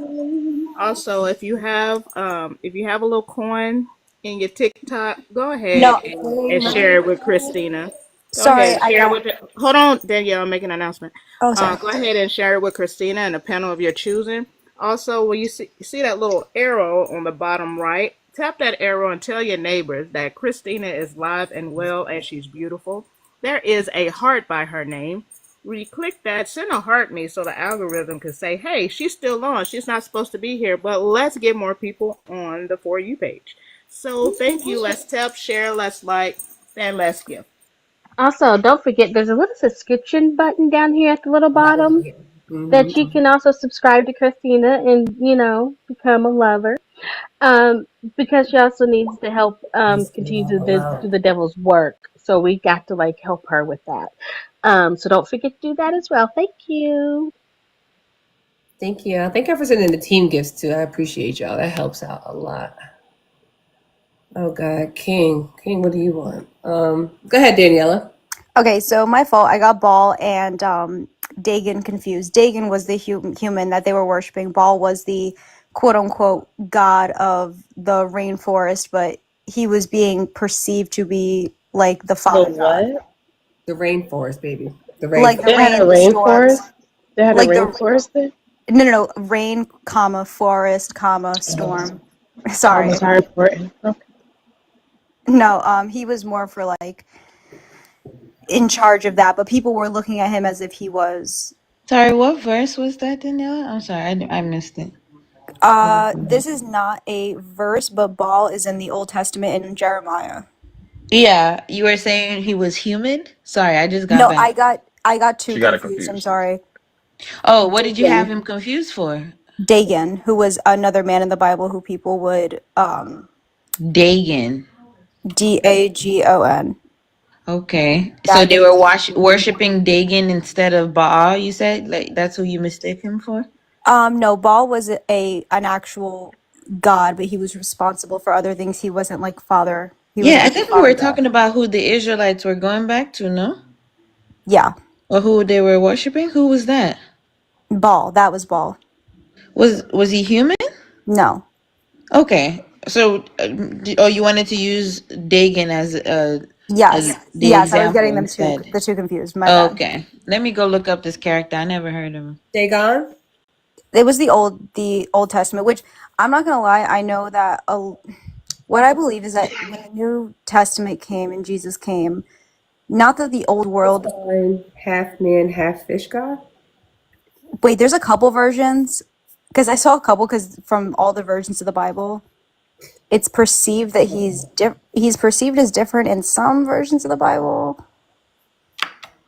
Also, if you have a little coin in your TikTok, go ahead No, and share it with Christina. Go ahead sorry, and I share it don't. with her. Hold on, Danielle, I'm making an announcement. Oh, sorry. Go ahead and share it with Christina and a panel of your choosing. Also, when you see that little arrow on the bottom right, tap that arrow and tell your neighbors that Christina is live and well and she's beautiful. There is a heart by her name. When you click that, send a heart me so the algorithm can say, hey, she's still on. She's not supposed to be here, but let's get more people on the For You page. So thank you. Let's tap, share, let's like, and let's give. Also, don't forget there's a little subscription button down here at the little bottom that you Mm-hmm. can also subscribe to Christina and become a lover. Um, because she also needs to help continue to do the devil's work. So we got to like help her with that. So don't forget to do that as well. Thank you. Thank you. Thank you for sending the team gifts too. I appreciate y'all. That helps out a lot. Oh God, King, what do you want? Go ahead, Daniela. Okay, so my fault. I got Baal and Dagon confused. Dagon was the human that they were worshiping. Baal was the quote unquote god of the rainforest, but he was being perceived to be like the The father god. what? The rainforest, baby. The Like the They rainforest. had a rain, the storms. rainforest. They had a Like the rainforest there. no, no, no, rain, comma, forest, comma, storm. Sorry. Commas are important. Okay. No, he was more for like in charge of that, but people were looking at him as if he was. Sorry, what verse was that, Daniela? I'm sorry, I missed it. This is not a verse, but Baal is in the Old Testament in Jeremiah. Yeah, you were saying he was human? Sorry, I just got No, back. I got too She got it confused. I'm confused. sorry. Oh, what did you have Dagon. him confused for? Dagon, who was another man in the Bible who people would Dagon. Dagon. Okay. So That they were is worshiping Dagon instead of Baal, you said? Like that's who you mistake him for? no, Baal was an actual god, but he was responsible for other things. He wasn't like father. He Yeah, wasn't I like the think we father were god. talking about who the Israelites were going back to, no? Yeah. Or who they were worshiping? Who was that? Ball. That was Ball. Was he human? No. Okay. So, oh, you wanted to use Dagon as Yes. the Yes. I was example getting them instead. the two confused. My bad. Okay. Let me go look up this character. I never heard of him. Dagon? It was the Old Testament, which I'm not gonna lie. I know that what I believe is that when the New Testament came and Jesus came, not that the old world. Philistine, half man, half fish god? Wait, there's a couple versions because I saw a couple because from all the versions of the Bible, it's perceived that he's perceived as different in some versions of the Bible.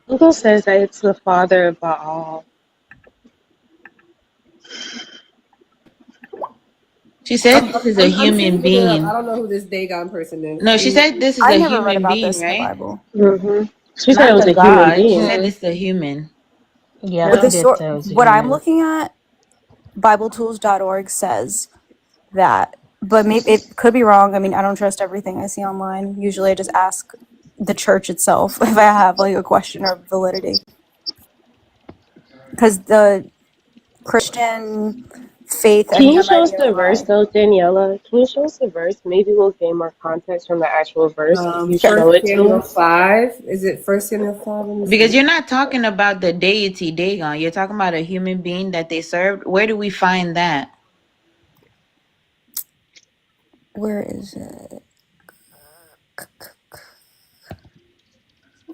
Google says that it's the father of Baal. She said this is a I'm human sitting looking it up. I being. don't know who this Dagon person is. No, she said this is I a never read human about being, this in the right? Bible. Mm-hmm. She said it Not was the a human god. She being. said it's the human. Yeah, But she Yeah. the did sort say it was a what I'm human. looking at, BibleTools.org says that, but maybe it could be wrong. I mean, I don't trust everything I see online. Usually, I just ask the church itself if I have like a question or validity, because the Christian faith, I Can mean, you I show might us be in the the verse wrong. though, Daniela? Can you show us the verse? Maybe we'll gain more context from the actual verse if you Sure. show First it to Samuel us. 5. Is it First Samuel 5? Let me Because see. you're not talking about the deity Dagon. You're talking about a human being that they served. Where do we find that? Where is it?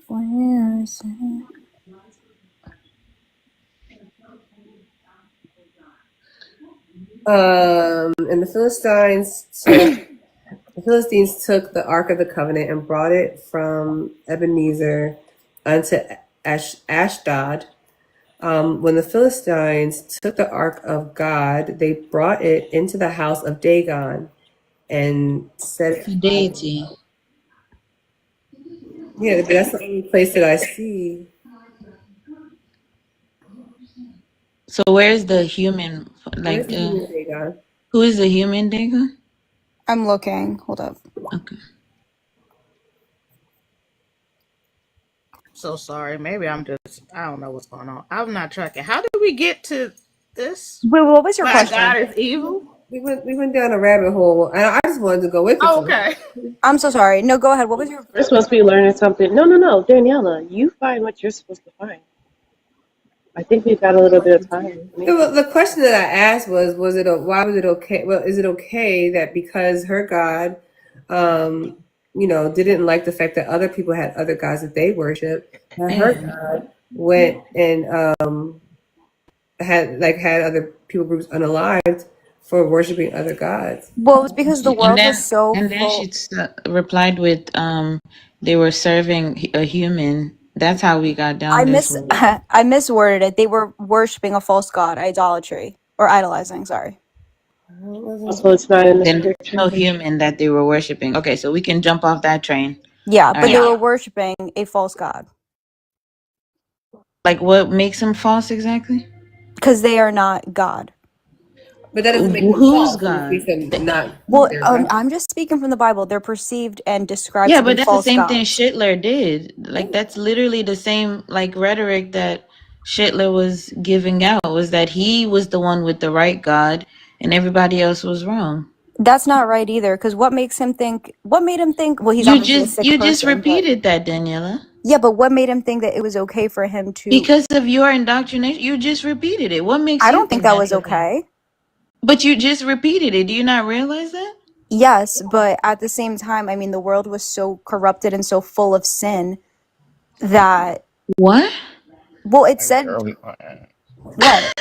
Where is it? And the Philistines took the Ark of the Covenant and brought it from Ebenezer unto Ashdod. When the Philistines took the Ark of God, they brought it into the house of Dagon and set it. The deity. Yeah, but that's the only place that I see. So where's the human? Where's Like, the human Dagon? who is the human Dagon? I'm looking. Hold up. Okay. So sorry. Maybe I don't know what's going on. I'm not tracking. How did we get to this? Wait, what was your Why God question? is evil? We went down a rabbit hole, and I just wanted to go with it. Oh, okay. I'm so sorry. No, go ahead. What was your We're supposed to be learning something. No, no, no, Daniela, you find what you're supposed to find. I think we've got a little bit of time. The question that I asked was it why was it okay? Well, is it okay that because her God, didn't like the fact that other people had other gods that they worship, that her Yeah. God went and had other people groups unalived for worshiping other gods. well, it was because the And world was then so and then full. she replied with they were serving a human. That's how we got down this road. I misworded it. They were worshiping a false god, idolatry or idolizing. Sorry. Also, it's not in the Then there's scripture. no human that they were worshiping. Okay, so we can jump off that train. Yeah, All but they right. were worshiping a false god Like what makes them false exactly? because they are not God. But that doesn't make them Who's false. It just God? makes them not Well, their God. I'm just speaking from the Bible. They're perceived and described Yeah, to be but that's the false same thing gods. Schindler did. Like that's literally the same like rhetoric that Schindler was giving out was that he was the one with the right God and everybody else was wrong. That's not right either. Because what makes him think? What made him think? Well, he's You obviously a just sick you just person, but repeated that, Daniela. yeah. But what made him think that it was okay for him to? Because of your indoctrination, you just repeated it. What makes I you don't think think that that's was okay? okay. But you just repeated it. Do you not realize that? Yes, but at the same time, I mean, the world was so corrupted and so full of sin that, What? well, it said Early, what?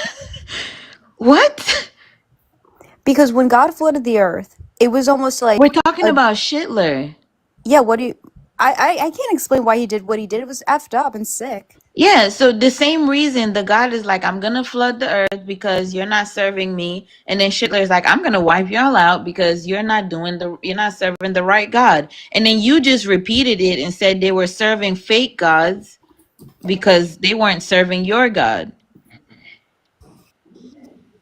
What? Because when God flooded the earth, it was almost We're like talking a, about Schindler. yeah, what do you, I can't explain why he did what he did. It was effed up and sick. Yeah, so the same reason the God is like, I'm gonna flood the earth because you're not serving me, and then Schindler is like, I'm gonna wipe y'all out because you're not serving the right God, and then you just repeated it and said they were serving fake gods because they weren't serving your God.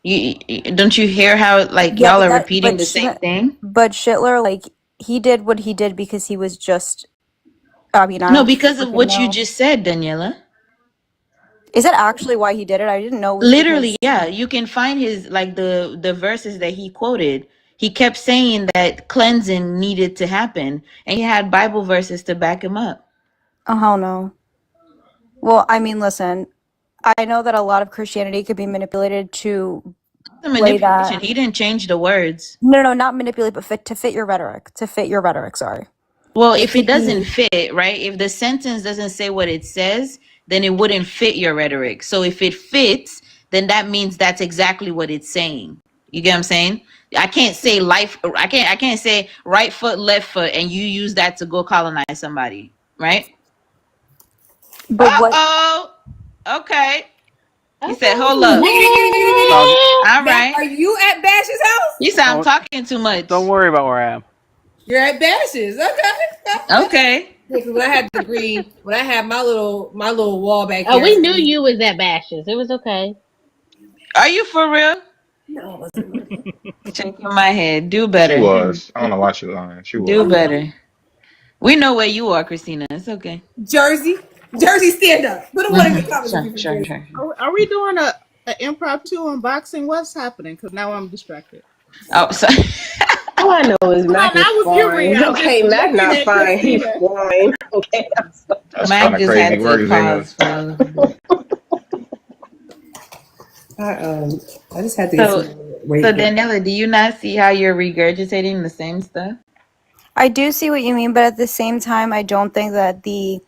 Don't you hear how like Yeah, y'all are repeating the same thing? But Schindler, like, he did what he did because he was just, I mean, I No, don't because of freaking what you know. just said, Daniela. Is that actually why he did it? I didn't know it was Literally, because. yeah. You can find his like the verses that he quoted. He kept saying that cleansing needed to happen, and he had Bible verses to back him up. Oh, hell no. Well, I mean, listen, I know that a lot of Christianity could be manipulated to The play manipulation. that. He didn't change the words. No, no, not manipulate, but to fit your rhetoric. To fit your rhetoric, sorry. Well, It if it could doesn't be. fit, right? If the sentence doesn't say what it says, then it wouldn't fit your rhetoric. So if it fits, then that means that's exactly what it's saying. You get what I'm saying? I can't say life. I can't say right foot, left foot, and you use that to go colonize somebody, right? But Uh what. oh. Okay. He said, "Hold What? up." Dog, All Matt, right. are you at Bash's house? You said I'm don't talking too much. don't worry about where I am. You're at Bash's. Okay. Okay. Yeah, 'cause when I had the green, when I had my little wall back Oh, here, we knew you was at Bashes. It was okay. Are you for real? no, I wasn't really. Shaking my head. Do She better. was. I don't know why she lying. She Do was. better. We know where you are, Christina. It's okay. Jersey, stand up. Put a one in the comments if Sure, you're from sure, Jersey. sure. Are we doing a impromptu unboxing? What's happening? Because now I'm distracted. Oh, so All I know is No, Mac is not with you, Rhea. fine. I'm just Okay, Mac looking not at fine. He's Christina. fine. Okay, I'm sorry. That's kind Mac of just crazy had to work, Zena. pause for a little bit. I um I just had to get some So, more so weight gain. Daniela, do you not see how you're regurgitating the same stuff? I do see what you mean, but at the same time, I don't think that the.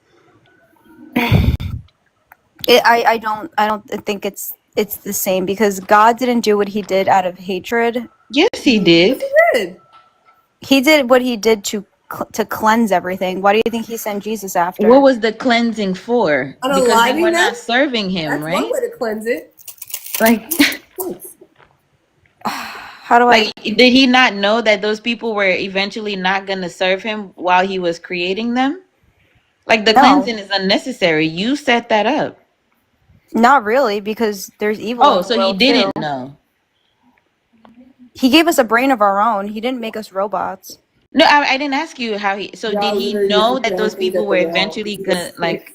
I don't think it's the same because God didn't do what he did out of hatred. Yes, he Yes, did. he did. He did what he did to cleanse everything. Why do you think he sent Jesus What after? was the cleansing for? Because they were Unaliving them. not serving him, That's one right? way to cleanse it. Like, Thanks. How do I? like, did he not know that those people were eventually not going to serve him while he was creating them? Like, the No, cleansing is unnecessary. You set that up. not really, because there's evil in Oh, the so he world too. didn't know. He gave us a brain of our own. He didn't make us robots. No, I didn't ask you how he. So did Y'all he literally just know be that throwing those things people at the were wall. eventually gonna Jesus like, Christ.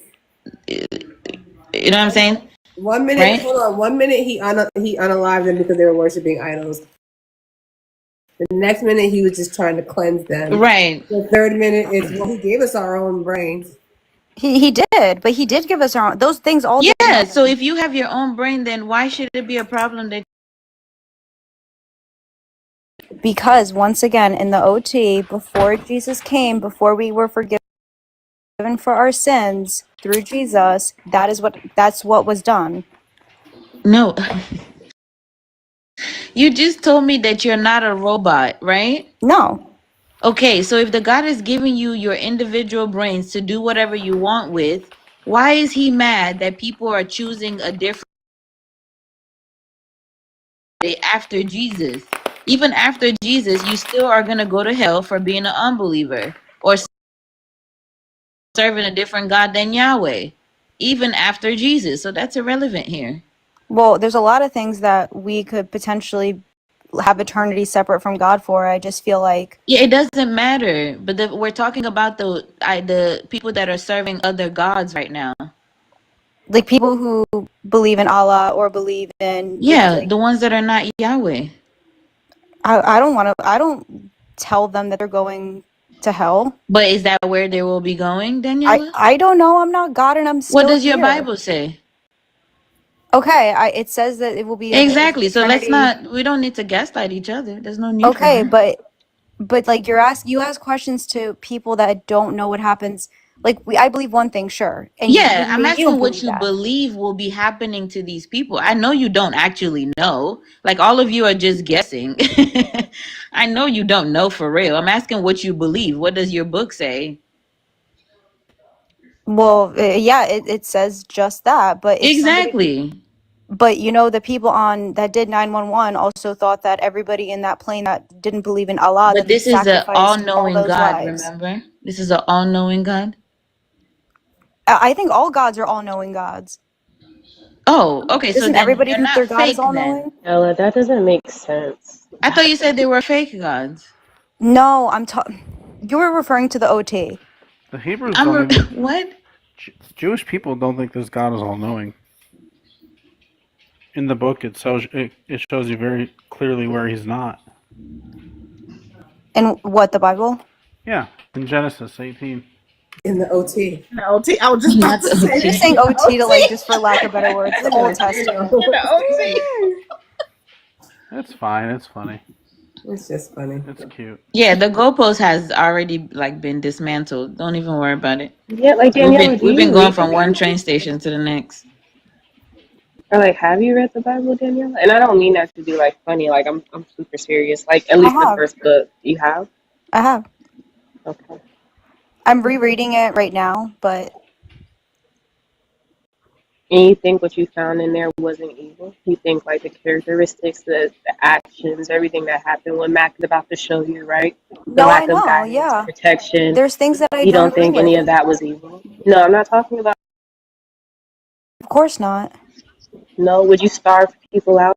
you know what I'm saying, One minute, right? hold on. 1 minute he unalived them because they were worshiping idols. The next minute he was just trying to cleanse them. Right. The third minute it's well he gave us our own brains. He did, but he did give us our own. Those things all did Yeah. So happen if you have your own brain, then why should it be a problem that? because once again in the OT, before Jesus came, before we were forgiven for our sins through Jesus, that's what was done. No, you just told me that you're not a robot, right? No. Okay. So if the God is giving you your individual brains to do whatever you want with, why is he mad that people are choosing a different way after Jesus? Even after Jesus, you still are gonna go to hell for being an unbeliever or serving a different God than Yahweh, even after Jesus. So that's irrelevant here. Well, there's a lot of things that we could potentially have eternity separate from God for. I just feel like Yeah, it doesn't matter. But we're talking about the people that are serving other gods right now. people who believe in Allah or believe in Yeah, like the ones that are not Yahweh. I don't tell them that they're going to hell. But is that where they will be going, I Daniela? I don't know. I'm not God and I'm What still does your here. Bible say? Okay, it says that it will be an Exactly. So let's eternity. not. We don't need to gaslight each other. There's no need for Okay, that. but like you ask questions to people that don't know what happens. Like I believe one thing, sure, and Yeah, I'm maybe you don't asking what believe you that. believe will be happening to these people. I know you don't actually know. Like all of you are just guessing. I know you don't know for real. I'm asking what you believe. What does your book say? Well, yeah, it says just that. But if somebody, Exactly. but the people on that did 911 also thought that everybody in that plane that didn't believe in Allah, But that they this is a sacrificed all all-knowing those God, lives. remember? This is a all-knowing God. I think all gods are all-knowing gods. Oh, okay. So Doesn't then everybody they're think not their God is fake then. all-knowing? Ella, that doesn't make sense. I thought you said they were fake gods. No, you were referring to the OT. The Hebrews I'm don't even. what? Jewish people don't think this God is all knowing. In the book, it shows you very clearly where he's not. And what, the Bible? Yeah, in Genesis 18. In the OT. No, I was just about Not to the say She's OT. saying that. OT to, like, OT. just for lack of better words, the I Old know, Testament. In the OT. It's fine. It's funny. It's just funny. It's cute. Yeah, the goalpost has already like been dismantled. Don't even worry about it. Yeah, like We've Daniela, been do we've you been going read the from one Bible? train station to the next. Or like, have you read the Bible, Daniela? And I don't mean that to be like funny. Like, I'm super serious. Like, at I least the have. first book you have. I have. Okay. I'm rereading it right now, but And you think what you found in there wasn't evil? You think like the characteristics, the actions, everything that happened, what Mac is about to show you, right? The no, I lack of know. guidance, Yeah. protection. There's things that I You don't don't agree think any with. of that was evil? No, I'm not talking about. Of course not. No, would you starve people out?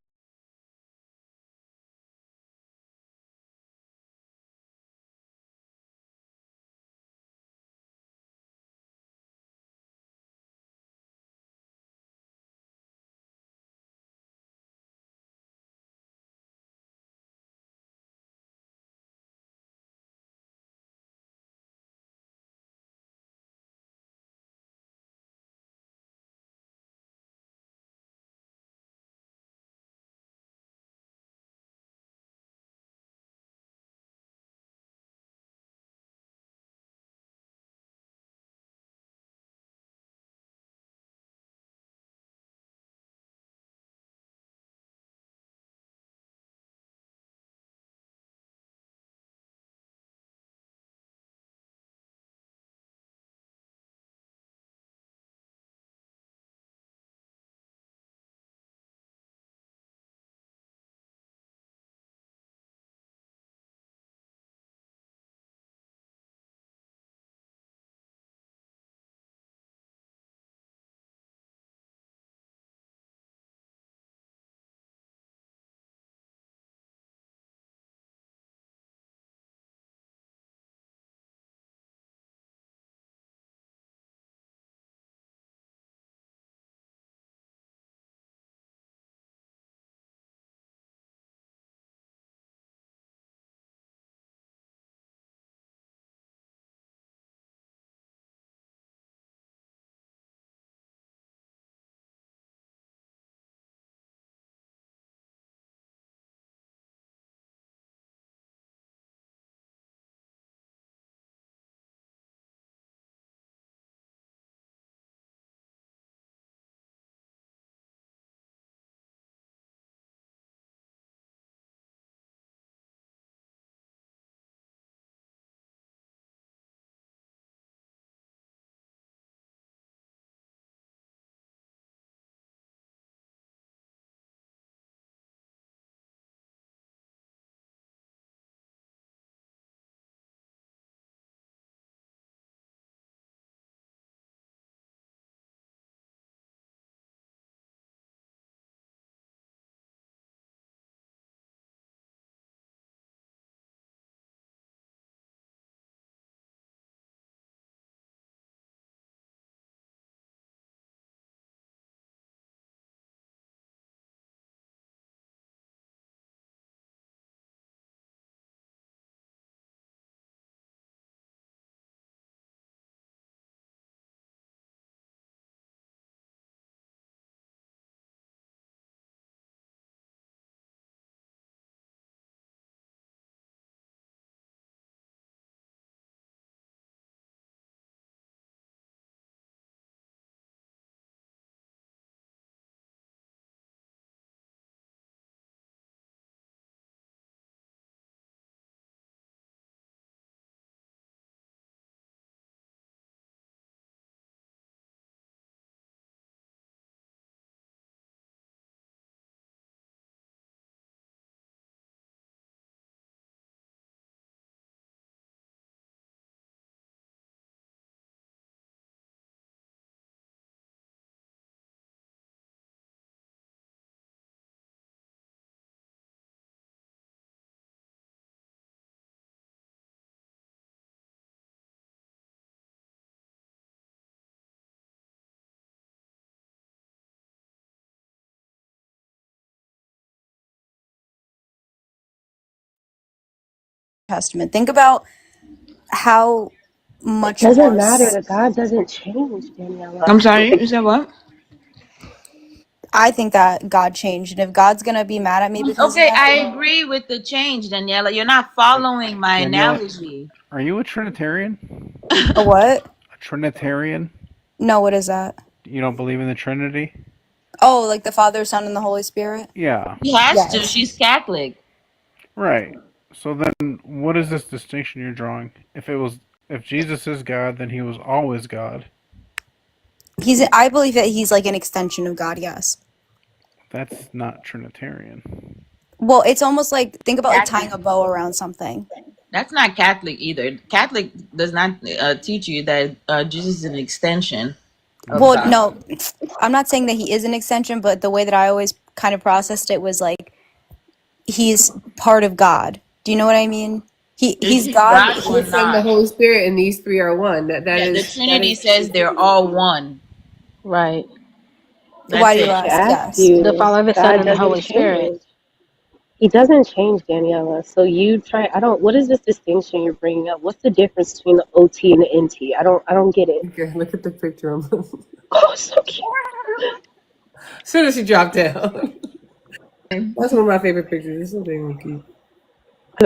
Testament. Think about how It much doesn't more. matter. The God doesn't change, Daniela. I'm sorry, Like, you said what? I think that God changed, and if God's gonna be mad at me because of Okay, that, I then agree with the change, Daniela. You're not following my Daniela, analogy. are you a Trinitarian? a what? A Trinitarian? No, what is that? You don't believe in the Trinity? Oh, like the Father, Son, and the Holy Spirit? Yeah. She has to. Yes. She's Catholic. Right. So then, what is this distinction you're drawing? If Jesus is God, then he was always God. I believe that he's like an extension of God, yes. That's not Trinitarian. Well, it's almost like think about like tying Catholic. a bow around something. That's not Catholic either. Catholic does not teach you that Jesus is an extension of Well, Mm-hmm. God. no, I'm not saying that he is an extension, but the way that I always kind of processed it was like he's part of God. Do you know what I mean? Is He's he God. God The or He, Son, the not? Holy Spirit, and these three are one. That Yeah, the is that Trinity is says they're all one. Right. why That's do you it. I ask? asked Yes. The you, Father, the Son, God and the doesn't Holy Spirit. change. He doesn't change, Daniela. So you try. I don't. What is this distinction you're bringing up? What's the difference between the OT and the NT? I don't get it. okay. Look at the picture of him. Oh, so cute. As soon as she dropped down. That's one of my favorite pictures. It's something cute.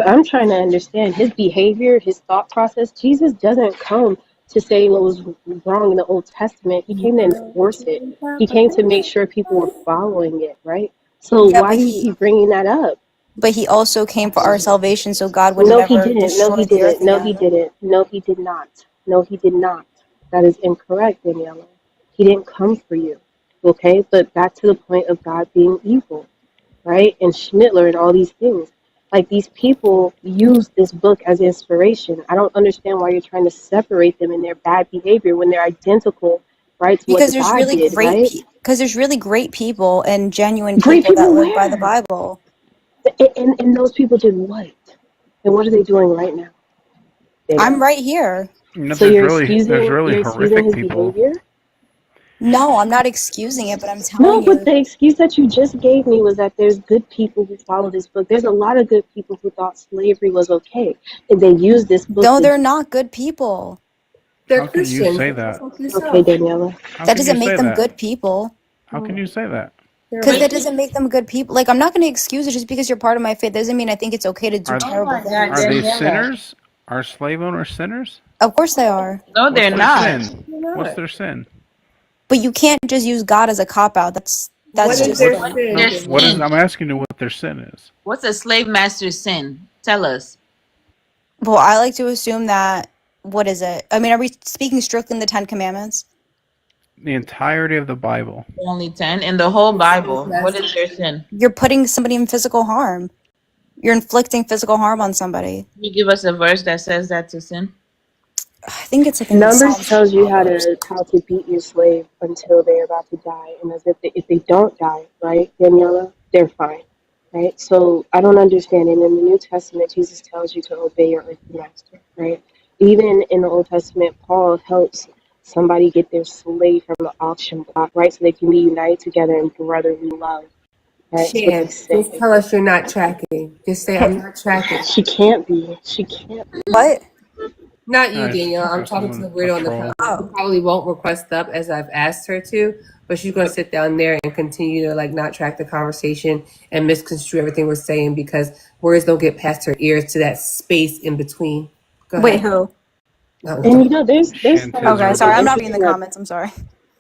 I'm trying to understand his behavior, his thought process. Jesus doesn't come to say what was wrong in the Old Testament. He came to enforce it. He came to make sure people were following it, right? So Yeah, why do you keep bringing that up? but he also came for our salvation, so God would No, he never didn't. No, destroy he the earth didn't. No, he again. didn't. No, he did not. No, he did not. That is incorrect, Daniela. He didn't come for you. Okay? But back to the point of God being evil, right? And Schmittler and all these things. Like these people use this book as inspiration. I don't understand why you're trying to separate them in their bad behavior when they're identical, right, to what Because the there's God really did, great right? because there's really great people and genuine Great people that people live by the where? Bible. And those people did what? And what are they doing right now, I'm Daniela? right here. You know, So there's really you're excusing horrific his people. behavior? No, I'm not excusing it, but I'm No, telling but you. the excuse that you just gave me was that there's good people who follow this book. There's a lot of good people who thought slavery was okay, and they used this book No, to. they're not good people. They're How can you Christians. say But just that? like Okay, yourself. Daniela. How That can you doesn't make say them that? good people. How can you say that? They're Because But that right. doesn't make them good people. Like, I'm not going to excuse it just because you're part of my faith. Doesn't mean I think it's okay to do Are oh terrible my God, are things. they Daniela. sinners? Are slave owners sinners? Of course they are. No, What's they're their not. sin? They're What's not. their sin? But you can't just use God as a cop out. What That's No, is just their what's like, What's sin, their no, what is? Daniela? sin? I'm asking you what their sin is. What's a slave master's sin? Tell us. well, I like to assume that, what is it? I mean, are we speaking strictly in the Ten Commandments? The entirety of the Bible. Only 10 in the whole The slave Bible. What is master. their sin? You're putting somebody in physical harm. You're inflicting physical harm on somebody. Can you give us a verse that says that's a sin? I think it's like in Numbers Psalms or tells you Proverbs. how to beat your slave until they're about to die, and as if they don't die, right, Daniela, they're fine, right? So I don't understand. And in the New Testament, Jesus tells you to obey your earthly master, right? Even in the Old Testament, Paul helps somebody get their slave from the auction block, right, so they can be united together in brotherly love, right? That's what they Chance. Just say. tell us you're not tracking. Just say I'm not tracking. She can't be. She can't be. What? Not you, Guys, Danielle. I'm this talking to isn't the a weirdo in the troll. comments. She Oh. probably won't request up as I've asked her to, but she's going to sit down there and continue to like not track the conversation and misconstrue everything we're saying because words don't get past her ears to that space in between. Go Wait, ahead. who? And No. you know, there's Okay, Shantiz sorry, an I'm rebel. not reading the interesting comments. I'm sorry.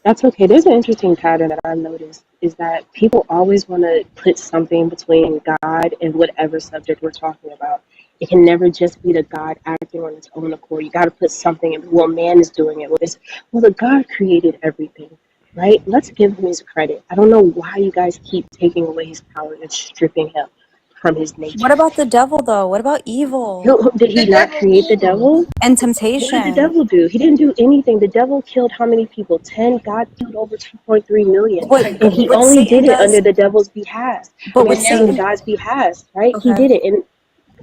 that's okay. There's an interesting pattern that I've noticed is that people always want to put something between God and whatever subject we're talking about. It can never just be the God acting on its own accord. You got to put something in. Well, man is doing it. Well, the God created everything, right? Let's give him his credit. I don't know why you guys keep taking away his power and stripping him from his What nature. about the devil, though? What about evil Did he The not devil create the evil. devil? and What did the temptation? devil do? He didn't do anything. The devil killed how many people? 10. God killed over 2.3 million. What And he what only Satan did it under does? the devil's behest. I But mean, what excuse me, Daniela, Satan? God's behest, right? He Okay. did it. And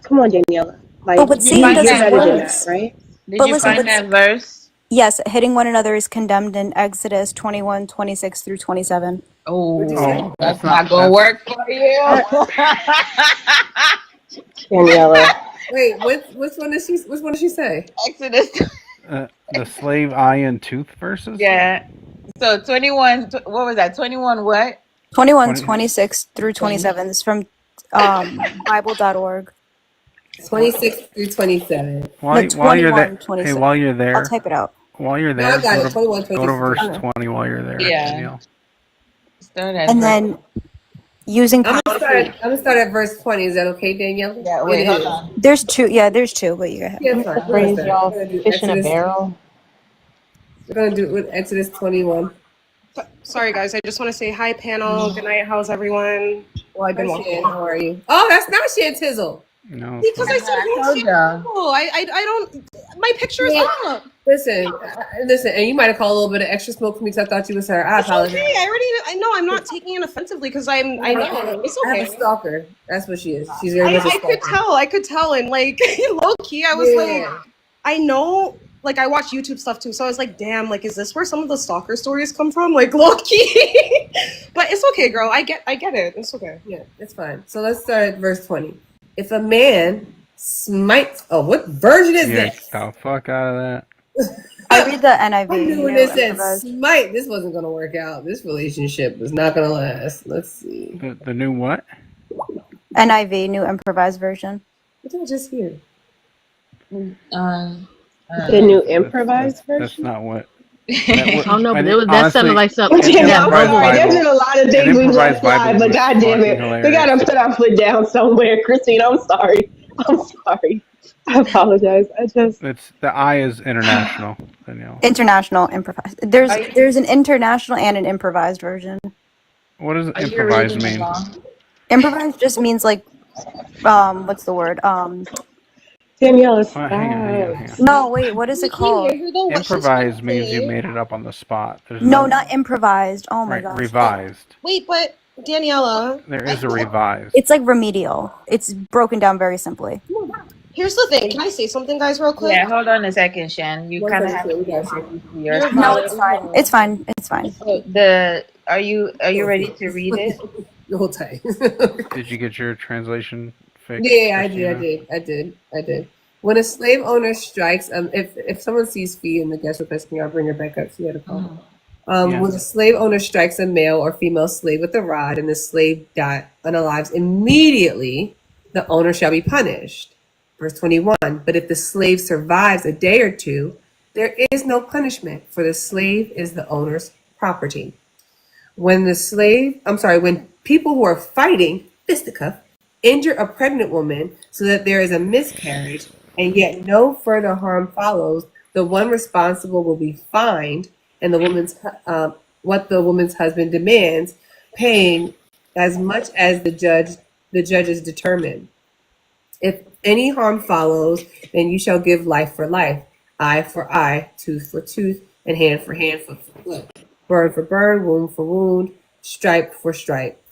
come on, Daniela. But Like, what did you Satan find you're does is that better than that, verse? worse. right? Did But you listen, find but that verse? yes, hitting one another is condemned in Exodus 21:26 through 27. What'd you Oh, say? Oh, that's that's not not gonna that's work for you. Uh, Daniela. Wait, which one did she? Which one did she say? Exodus. The slave eye and tooth verses. Yeah. So 21. What was that? 21. What? 21, 20. 26 through 27. This is from Bible.org. 26 through 27. No, While you're there, 21, hey, 26. while you're I'll there, type it out. No, I got it. 21, go to 26 through verse 27. Okay. 20 while you're there, Yeah. Danielle. Start at And verse. then using I'm policy. gonna start at verse 20. Is that okay, Danielle? Yeah. It Wait. Hold is. on. There's two. Yeah, there's two, but you go ahead. Yeah, it's fine. We're gonna Praise start. y'all. We're gonna do Fish in a Exodus. barrel. We're gonna do it with Exodus 21. Sorry, guys. I just want to say hi, panel. Good night. How's everyone? Well, I've Hi, been walking. Shan. How are you? Oh, that's not Shan Tizzle. No, Because I said I who's told y'all. people. I don't. My picture is Yeah. up. Listen, listen, and you might have called a little bit of extra smoke for me because I thought you was her. I It's okay. apologize. I know. I'm not taking it offensively because I know it's I have a okay. stalker. That's what she is. She's very much a I stalker. could tell. I could tell, and like low key, I was like, I know. Like I watch YouTube stuff too, so I was like, damn. Like, is this where some of the stalker stories come from? Like low key. But it's okay, girl. I get it. It's okay. Yeah, it's fine. So let's start at verse 20. If a man smites, oh, what version is yeah, this? get the fuck out of that. I read the NIV. I knew when New it said Improvised. smite, this wasn't going to work out. This relationship was not going to last. Let's see. The new what? NIV, New Improvised Version. What did I just hear? The new improvised That's version. not what. I don't know, I but think, that sounded honestly, like something. an Yeah, I'm improvised sorry. There's been a Bible. lot of An things we've let improvised fly, Bible but was goddamn fucking it, we hilarious. gotta put our foot down somewhere, Christine. I'm sorry. I'm sorry. I apologize. I just It's the I is international, Danielle. International Improvised. There's an international and an improvised version. What does Are you improvise reading mean? along? Improvised just means like what's the word? Daniela, Hang on, hang on, stop. hang on. No, wait, what is We it can't hear called? her though. What she's trying Improvise to means you say. made it up on the spot. There's No, no not improvised. Oh my right gosh. revised. Wait, but Daniela. There is a revised. It's like remedial. It's broken down very simply. Here's the thing. Can I say something, guys, real quick? Yeah. Hold on a second, Shan. You One kind of second, have so to we be got you. attentive to your You're No, screen. it's fine. It's fine. It's fine. So are you ready to read it? Hold tight. Did you get your translation fixed? Yeah, I Christina? did. When a slave owner strikes, if someone sees Fee in the guest request, can y'all bring her back up? She had a call. Yeah. When a slave owner strikes a male or female slave with a rod and the slave unalives immediately, the owner shall be punished. Verse 21, but if the slave survives a day or two, there is no punishment, for the slave is the owner's property. When people who are fighting fisticuff injure a pregnant woman so that there is a miscarriage and yet no further harm follows, the one responsible will be fined, and what the woman's husband demands, paying as much as the judges determine. If any harm follows, then you shall give life for life, eye for eye, tooth for tooth, and hand for hand, foot for foot, burn for burn, wound for wound, stripe for stripe.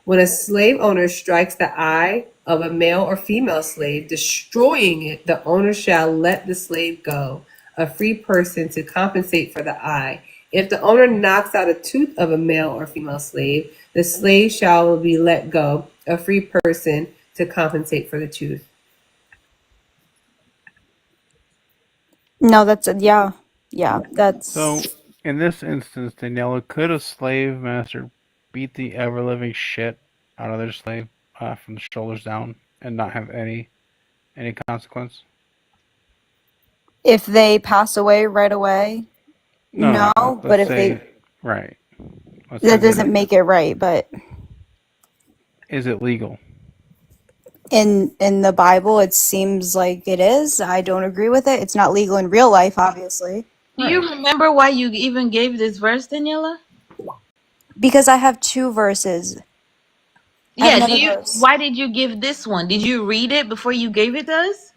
When a slave owner strikes the eye of a male or female slave, destroying it, the owner shall let the slave go, a free person, to compensate for the eye. If the owner knocks out a tooth of a male or female slave, the slave shall be let go, a free person, to compensate for the tooth. No, that's yeah. That's So, in this instance, Daniela, could a slave master beat the ever living shit out of their slave from the shoulders down and not have any consequence? if they pass away right away. No, Let's but if say, right. Let's say that they doesn't make it right, but is it legal? in the Bible it seems like it is. I don't agree with it. It's not legal in real life, obviously. Do you remember why you even gave this verse, Daniela? Because I have two verses. I have Yeah. another verse. Why did you give this one? Did you read it before you gave it to us?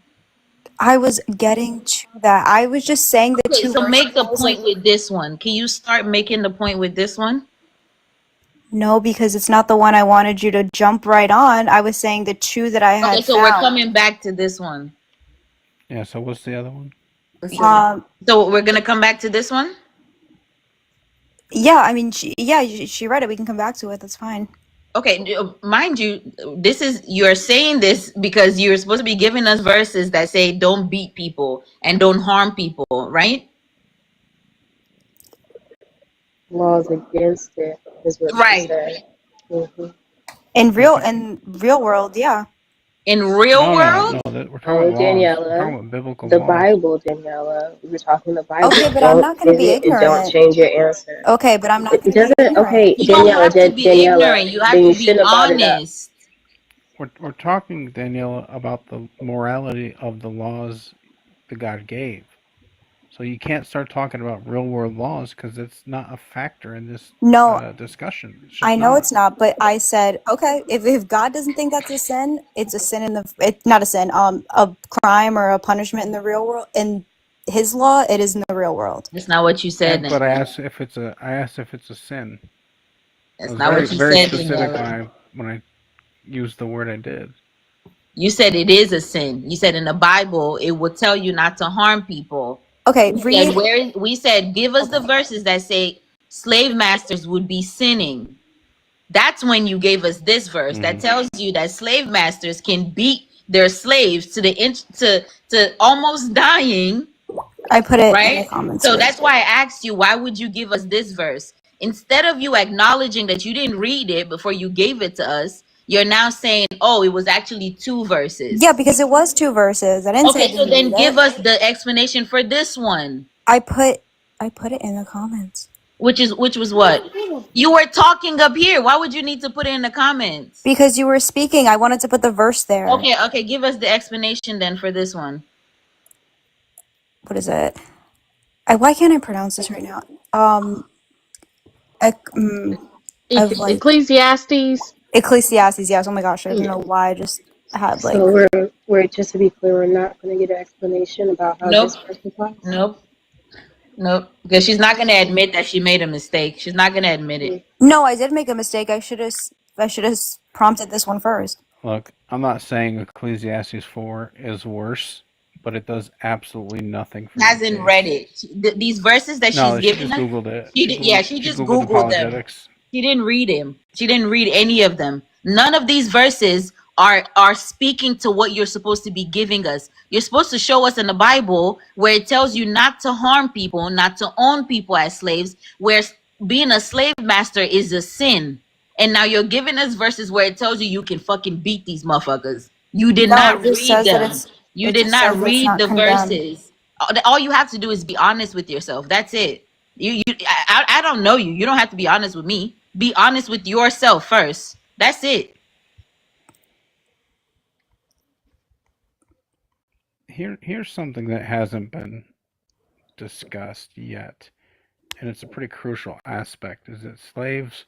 I was getting to that. I was just saying the Okay, two so verses. make the I was point like, with this one. Can you start making the point with this one? no, because it's not the one I wanted you to jump right on. I was saying the two that I had Okay, so found. we're coming back to this one. Yeah, so what's the other one? So we're gonna come back to this one? Yeah, I mean, she read it. We can come back to it. That's fine. Okay, mind you, you're saying this because you're supposed to be giving us verses that say don't beat people and don't harm people, right? Laws against it is what she Right. said. Hmm. In real world, yeah. In real No. world? We're talking about Oh, laws. We're talking Daniela, about biblical the laws. Bible, Daniela. We were talking the Okay, Bible. but I'm Don't not going to be pivot and don't ignorant. change your answer. Okay, but I'm not It going to be doesn't. ignorant. Okay, You don't Daniela, have to be Daniela. ignorant. You have Then to you be shouldn't have brought it up. honest. We're talking, Daniela, about the morality of the laws that God gave. So you can't start talking about real world laws because it's not a factor in this No, discussion. It's I just know not. it's not, but I said, okay, if God doesn't think that's a sin, it's a sin in it's not a sin, a crime or a punishment in the real world. In his law, it is in the real world. That's not what you said, But I Daniela. asked if it's a. I asked if it's a sin. I That's was not very what you very said, specific Daniela. when I used the word I did. You said it is a sin. You said in the Bible it will tell you not to harm people. Okay, We said read. give us the Okay, verses that say slave masters would be sinning. That's when you gave us this verse that Hmm. tells you that slave masters can beat their slaves to the inch to almost dying, I put it in the right? comments So here. that's why I asked you, why would you give us this verse? Instead of you acknowledging that you didn't read it before you gave it to us, you're now saying, oh, it was actually two Yeah, verses. because it was two verses. I didn't say I Okay, so didn't read then give it. us the explanation for this one. I put I put it in the comments Which was what? You were talking up here. Why would you need to put it in the comments? because you were speaking. I wanted to put the verse there. Okay, give us the explanation then for this one. What is it? Why can't I pronounce this right now? Ec- mm, of like Ecclesiastes. Ecclesiastes. Yes. Oh my gosh, I don't Yeah. know why I just had like. So we're just to be clear, we're not going to get an explanation about how Nope. this verse applies. Nope. Nope. Because she's not gonna admit that she made a mistake. She's not gonna admit it. No, I did make a mistake. I should have prompted this one first. Look, I'm not saying Ecclesiastes 4 is worse, but it does absolutely nothing for your Hasn't read case. it. These verses that she's No, she giving just us, Googled it. She she just Googled Googled them. apologetics. She didn't read him. She didn't read any of them. None of these verses are speaking to what you're supposed to be giving us. You're supposed to show us in the Bible where it tells you not to harm people, not to own people as slaves, where being a slave master is a sin. And now you're giving us verses where it tells you you can fucking beat these motherfuckers. You did No, not it just read says that them. You it did just not says it's read not the condemned. verses. All you have to do is be honest with yourself. That's it. I don't know you. You don't have to be honest with me. Be honest with yourself first. That's it. Here's something that hasn't been discussed yet, and it's a pretty crucial aspect, is that slaves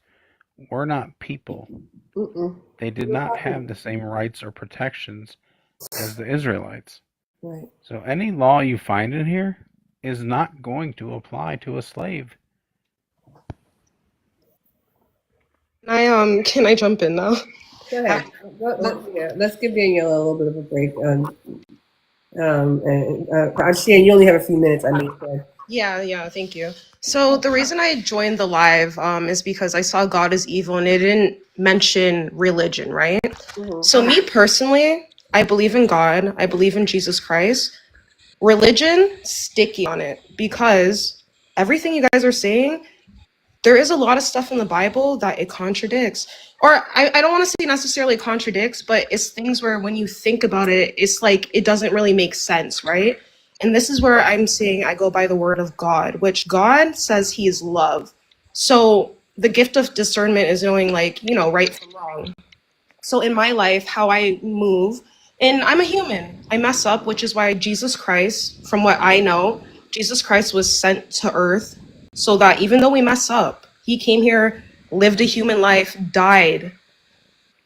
were not people. Mm-mm. They did not have the same rights or protections as the Israelites. Right. So any law you find in here is not going to apply to a slave. Can I jump in now? Go ahead. Let's give Daniela a little bit of a break. I'm seeing you only have a few minutes. I mean, Yeah, thank you. So the reason I joined the live is because I saw God is evil and it didn't mention religion, right? mhm. So me personally, I believe in God, I believe in Jesus Christ. Religion, sticky on it because everything you guys are saying, there is a lot of stuff in the Bible that it contradicts. Or I don't want to say necessarily contradicts, but it's things where when you think about it, it's like it doesn't really make sense, right? And this is where I'm saying I go by the word of God, which God says he is love. So the gift of discernment is knowing, like, right from wrong. So in my life, how I move, and I'm a human, I mess up, which is why Jesus Christ, from what I know, Jesus Christ was sent to earth so that even though we mess up, he came here, lived a human life, died.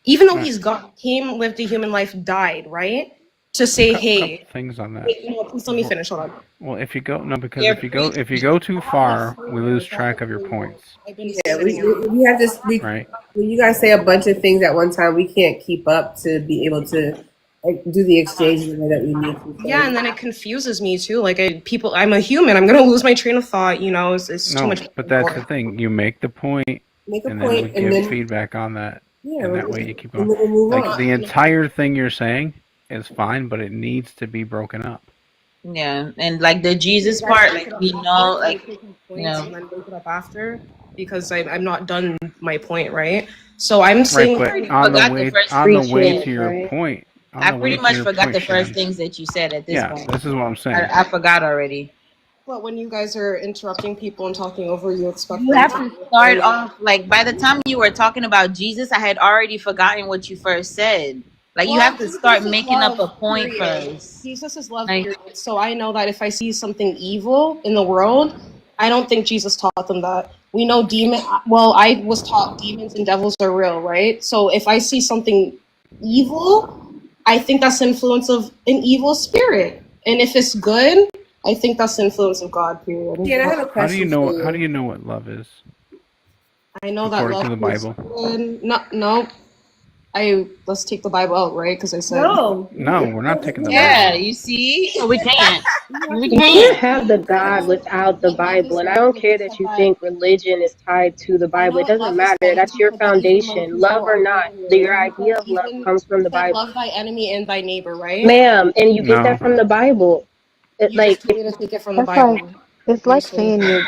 Even though All right, he's God, came, lived a human life, died, right? To say, couple hey, things on that. wait, no, please let me finish. Hold on. Well, if you go no, because You're if you preaching. go too far, we lose track of your points, I've been Yeah, sitting in. we have this. right? When you guys say a bunch of things at one time, we can't keep up to be able to like, do the exchange the way that we need to. Yeah, So and then it confuses me too. Like, I'm a human. I'm gonna lose my train of thought. It's too much No, back but and that's forth. the thing. You make the point, make a and then we point, and give then feedback on that. Yeah, and we'll that way just you keep going. we'll move Like on. the entire thing you're saying is fine, but it needs to be broken up. Yeah, and like the Can you Jesus guys part, break like it up we after? know, Can you like take some you points know. and then break it up after? Because I'm not done my point, right? So I'm Right, I saying, but already on the forgot the way first on things the you way Preaching, to said. your right? point, on I the way pretty to much your forgot point, the first Shan. things that you said at this Yeah, point. this is what I'm saying. I forgot already. but when you guys are interrupting people and talking over, you expect You them have to to let start me. off like by the time you were talking about Jesus, I had already forgotten what you first said. Like you Well, have to start Jesus is making up love, a point period. first. Jesus is love, Like period. So I know that if I see something evil in the world, I don't think Jesus taught them that. We know demon. Well, I was taught demons and devils are real, right? So if I see something evil, I think that's the influence of an evil spirit. And if it's good, I think that's the influence of God, period. Jan, I have a question for How do you. you know what love is I know that according love to the is Bible? good. No, no. Let's take the Bible out, right? Because I said No, No, we're not taking the Bible yeah, out. you see? No, we can't. you have We to You go can't can't. have the I God know without the what love Bible. is, And I right? don't Because care it that said you that think religion is tied to the I Bible. know It what doesn't love is, matter. right? That's Because it your said that even when foundation. Love people or are not, doing your it, he said idea of love even comes from it the said Bible. love thy enemy and thy neighbor, right? Ma'am, and you get that No. from the Bible. It, You just like, told me to take it from the That's like Bible. it's You like saying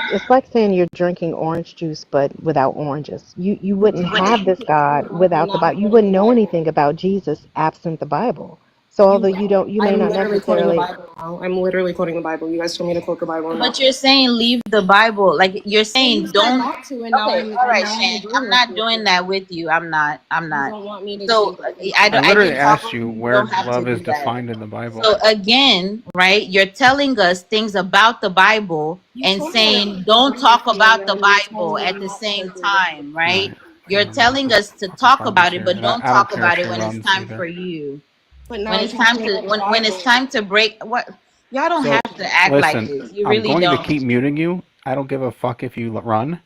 saying you're drinking orange juice but without oranges. You wouldn't What have this God you're without the not Bible. You quoting the wouldn't know Bible. anything about Jesus absent the Bible. So although you may I'm not literally quoting the necessarily. Bible now. I'm literally quoting the Bible. You guys told me to quote the Bible now. but you're saying leave the Bible. Like you're Well, you saying said don't not to, and now okay, I'm all and right, now I'm Shan. agreeing I'm with not you. doing that with you. I'm not. I'm You not. don't want me to So do I I literally didn't talk asked over you you. You where don't have to love is do that. defined in the Bible. So again, right? You're telling us things about the Bible You and told me that I saying could don't agree with talk you, and about now the you're telling Bible me at the not to same agree with time, All right? right. You're telling us to Fucking talk fun this about it, here, but and don't I don't talk care if about she it when it's runs time either. for you. But now When I'm it's time talking to about the when it's Bible. time to break what y'all don't So, have to act like listen, this. You I'm really going to don't. keep muting you. I don't give a fuck if you run.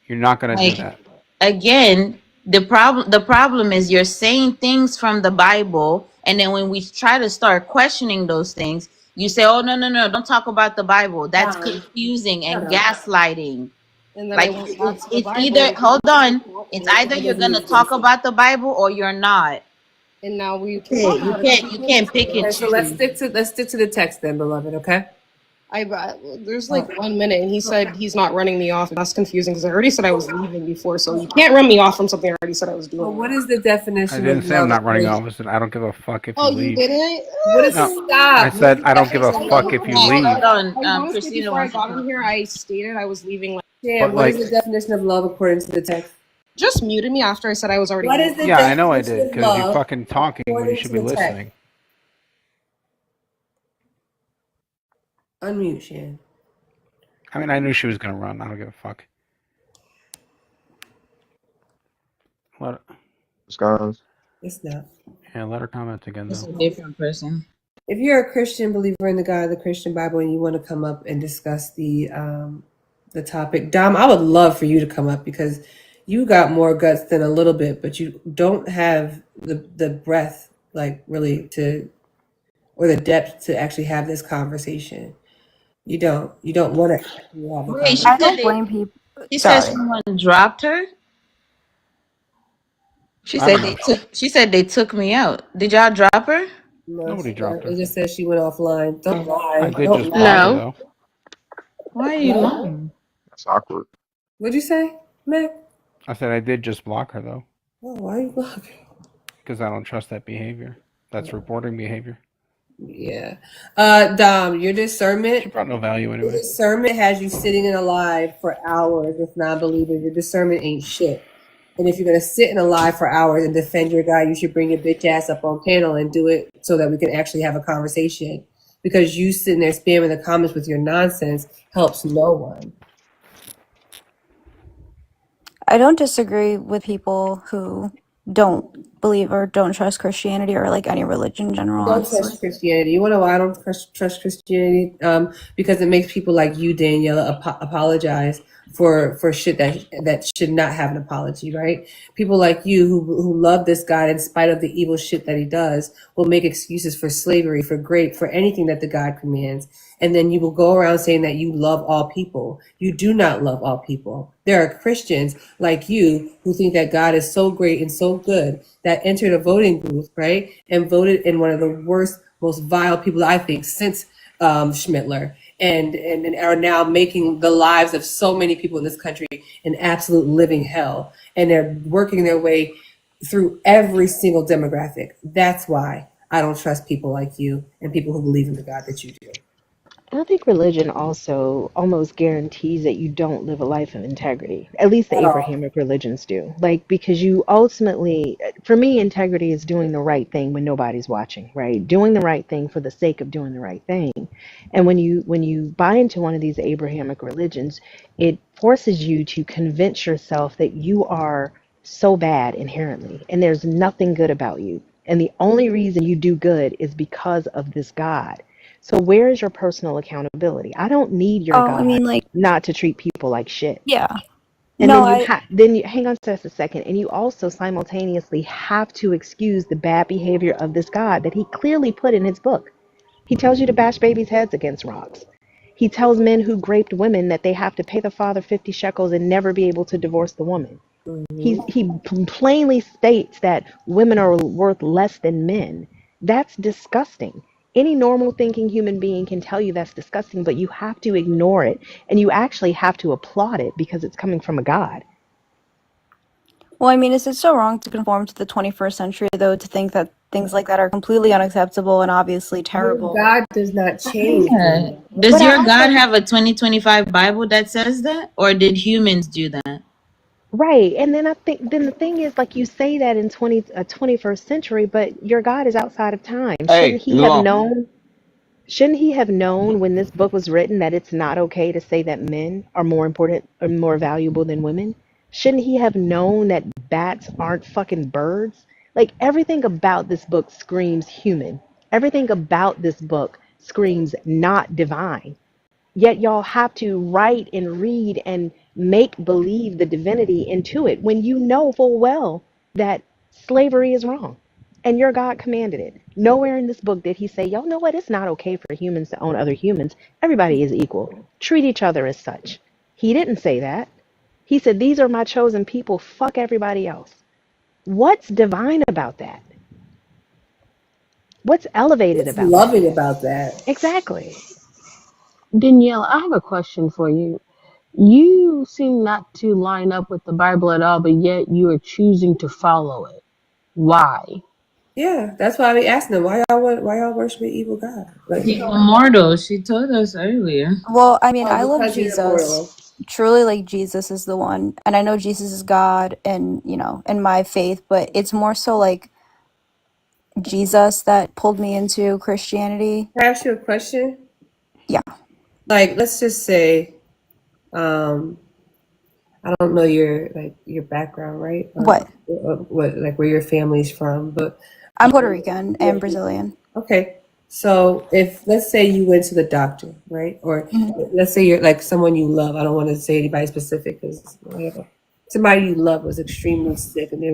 You're not gonna do Like that. again, the problem is you're saying things from the Bible, and then when we try to start questioning those things, you say, "Oh no, don't talk about the Bible." That's Dom, confusing shut and up. gaslighting. And then I Like went back to the it's Bible either and hold told you to on, quote it's me, either That you're doesn't gonna make talk sense. about the Bible or you're not. and now we can Okay, talk you about it because can't you you told me can't pick to. and Okay, so let's choose. stick to the text then, beloved. Okay. There's like 1 minute, and he said he's not running me off, and that's confusing because I already said I was leaving before, so you can't run me off from something I already said I was So, doing. what Right? is the I definition didn't of say I'm love not running according to? off. I said I don't give a fuck if Oh, you you leave. didn't? What is No, I stop? What is said the I don't give a definition of love fuck if you according to? Hold leave. on, Honestly, Christina before I wants to got talk. on here, I stated I was leaving. Like, Jan, But what is the like, definition of love according to the text? just muted me after I said I was already What is leaving. the yeah, I know I definition did of because you love fucking talking when you according should to be the text? listening. Unmute, Shan. I mean, I knew she was gonna run. I don't give a fuck. Let Scars. It's not. let her comment again It's though. a different person. If you're a Christian believer in the God of the Christian Bible and you want to come up and discuss the topic, Dom, I would love for you to come up because you got more guts than a little bit, but you don't have the breadth, like really to, or the depth to actually have this conversation. You don't. You don't want to actually have the Wait, I conversation. don't blame people. she said Sorry. someone dropped her. She I said don't they know. took. She said they took me out. Did y'all drop her? No, Nobody dropped it her. just says she went offline. Don't I lie. did Don't just block her lie. No. though Why are you What? lying? That's awkward. What'd you say, Mac? I said I did just block her though Oh, why are you blocking? because I don't trust that behavior. That's reporting behavior. Yeah. Dom, She brought no value your anyway. discernment has you sitting in a lie for hours with non-believers. Your discernment ain't shit. And if you're gonna sit in a lie for hours and defend your guy, you should bring your bitch ass up on panel and do it so that we can actually have a conversation. Because you sitting there spamming the comments with your nonsense helps no one. I don't disagree with people who don't believe or don't trust Christianity or like any religion in general, Don't honestly. trust Christianity. You want to know why I don't trust Christianity? Because it makes people like you, Daniela, apologize for shit that should not have an apology, right? People like you who love this God in spite of the evil shit that he does will make excuses for slavery, for rape, for anything that the God commands. And then you will go around saying that you love all people. You do not love all people. There are Christians like you who think that God is so great and so good that entered a voting booth, right, and voted in one of the worst, most vile people I think since Schmittler, and are now making the lives of so many people in this country an absolute living hell. And they're working their way through every single demographic. That's why I don't trust people like you and people who believe in the God that you do. I think religion also almost guarantees that you don't live a life of integrity. At least the At all. Abrahamic religions do. Like, because you ultimately, for me, integrity is doing the right thing when nobody's watching, right? Doing the right thing for the sake of doing the right thing. And when you buy into one of these Abrahamic religions, it forces you to convince yourself that you are so bad inherently and there's nothing good about you. And the only reason you do good is because of this God. So where is your personal accountability? I don't need your Oh, I God mean, like, not to treat people like shit. yeah. And No, then you hang on just a second, and you also simultaneously have to excuse the bad behavior of this God that he clearly put in his book. He tells you to bash babies' heads against rocks. He tells men who raped women that they have to pay the father 50 shekels and never be able to divorce the woman. He plainly states that women are worth less than men. That's disgusting. Any normal thinking human being can tell you that's disgusting, but you have to ignore it and you actually have to applaud it because it's coming from a God. well, I mean, is it so wrong to conform to the 21st century, though, to think that things like that are completely unacceptable and obviously Your terrible? God does not change. Yeah. Does But I your God also, have a 2025 Bible that says that? Or did humans do that? right, and then I think then the thing is like you say that in 21st century, but your God is outside of time. Hey, Shouldn't he have known when this book was written that it's not okay to say that men are more important or more valuable than women? Shouldn't he have known that bats aren't fucking birds? Like everything about this book screams human. Everything about this book screams not divine. Yet y'all have to write and read and make believe the divinity into it when you know full well that slavery is wrong and your God commanded it. Nowhere in this book did he say, y'all know what? It's not okay for humans to own other humans. Everybody is equal. Treat each other as such. He didn't say that. He said, these are my chosen people. Fuck everybody else. What's divine about that? What's elevated What's about that? loving about that? Exactly. Danielle, I have a question for you. You seem not to line up with the Bible at all, but yet you are choosing to follow it. Why? Yeah, that's why we asked them why y'all worship an evil God? Like, He's immortal. She told us earlier. Well, I mean, oh, I love because you're Jesus. immortal. Truly, like, Jesus is the one. And I know Jesus is God and, in my faith, but it's more so like Jesus that pulled me into Christianity. Can I ask you a question? Yeah. Like, let's just say, I don't know your background, right? What? Or what like where your family's from, but I'm Puerto Rican yeah. and Brazilian. Okay. So if let's say you went to the doctor, right? Or Mhm. let's say you're like someone you love. I don't want to say anybody specific because whatever. Somebody you love was extremely sick and they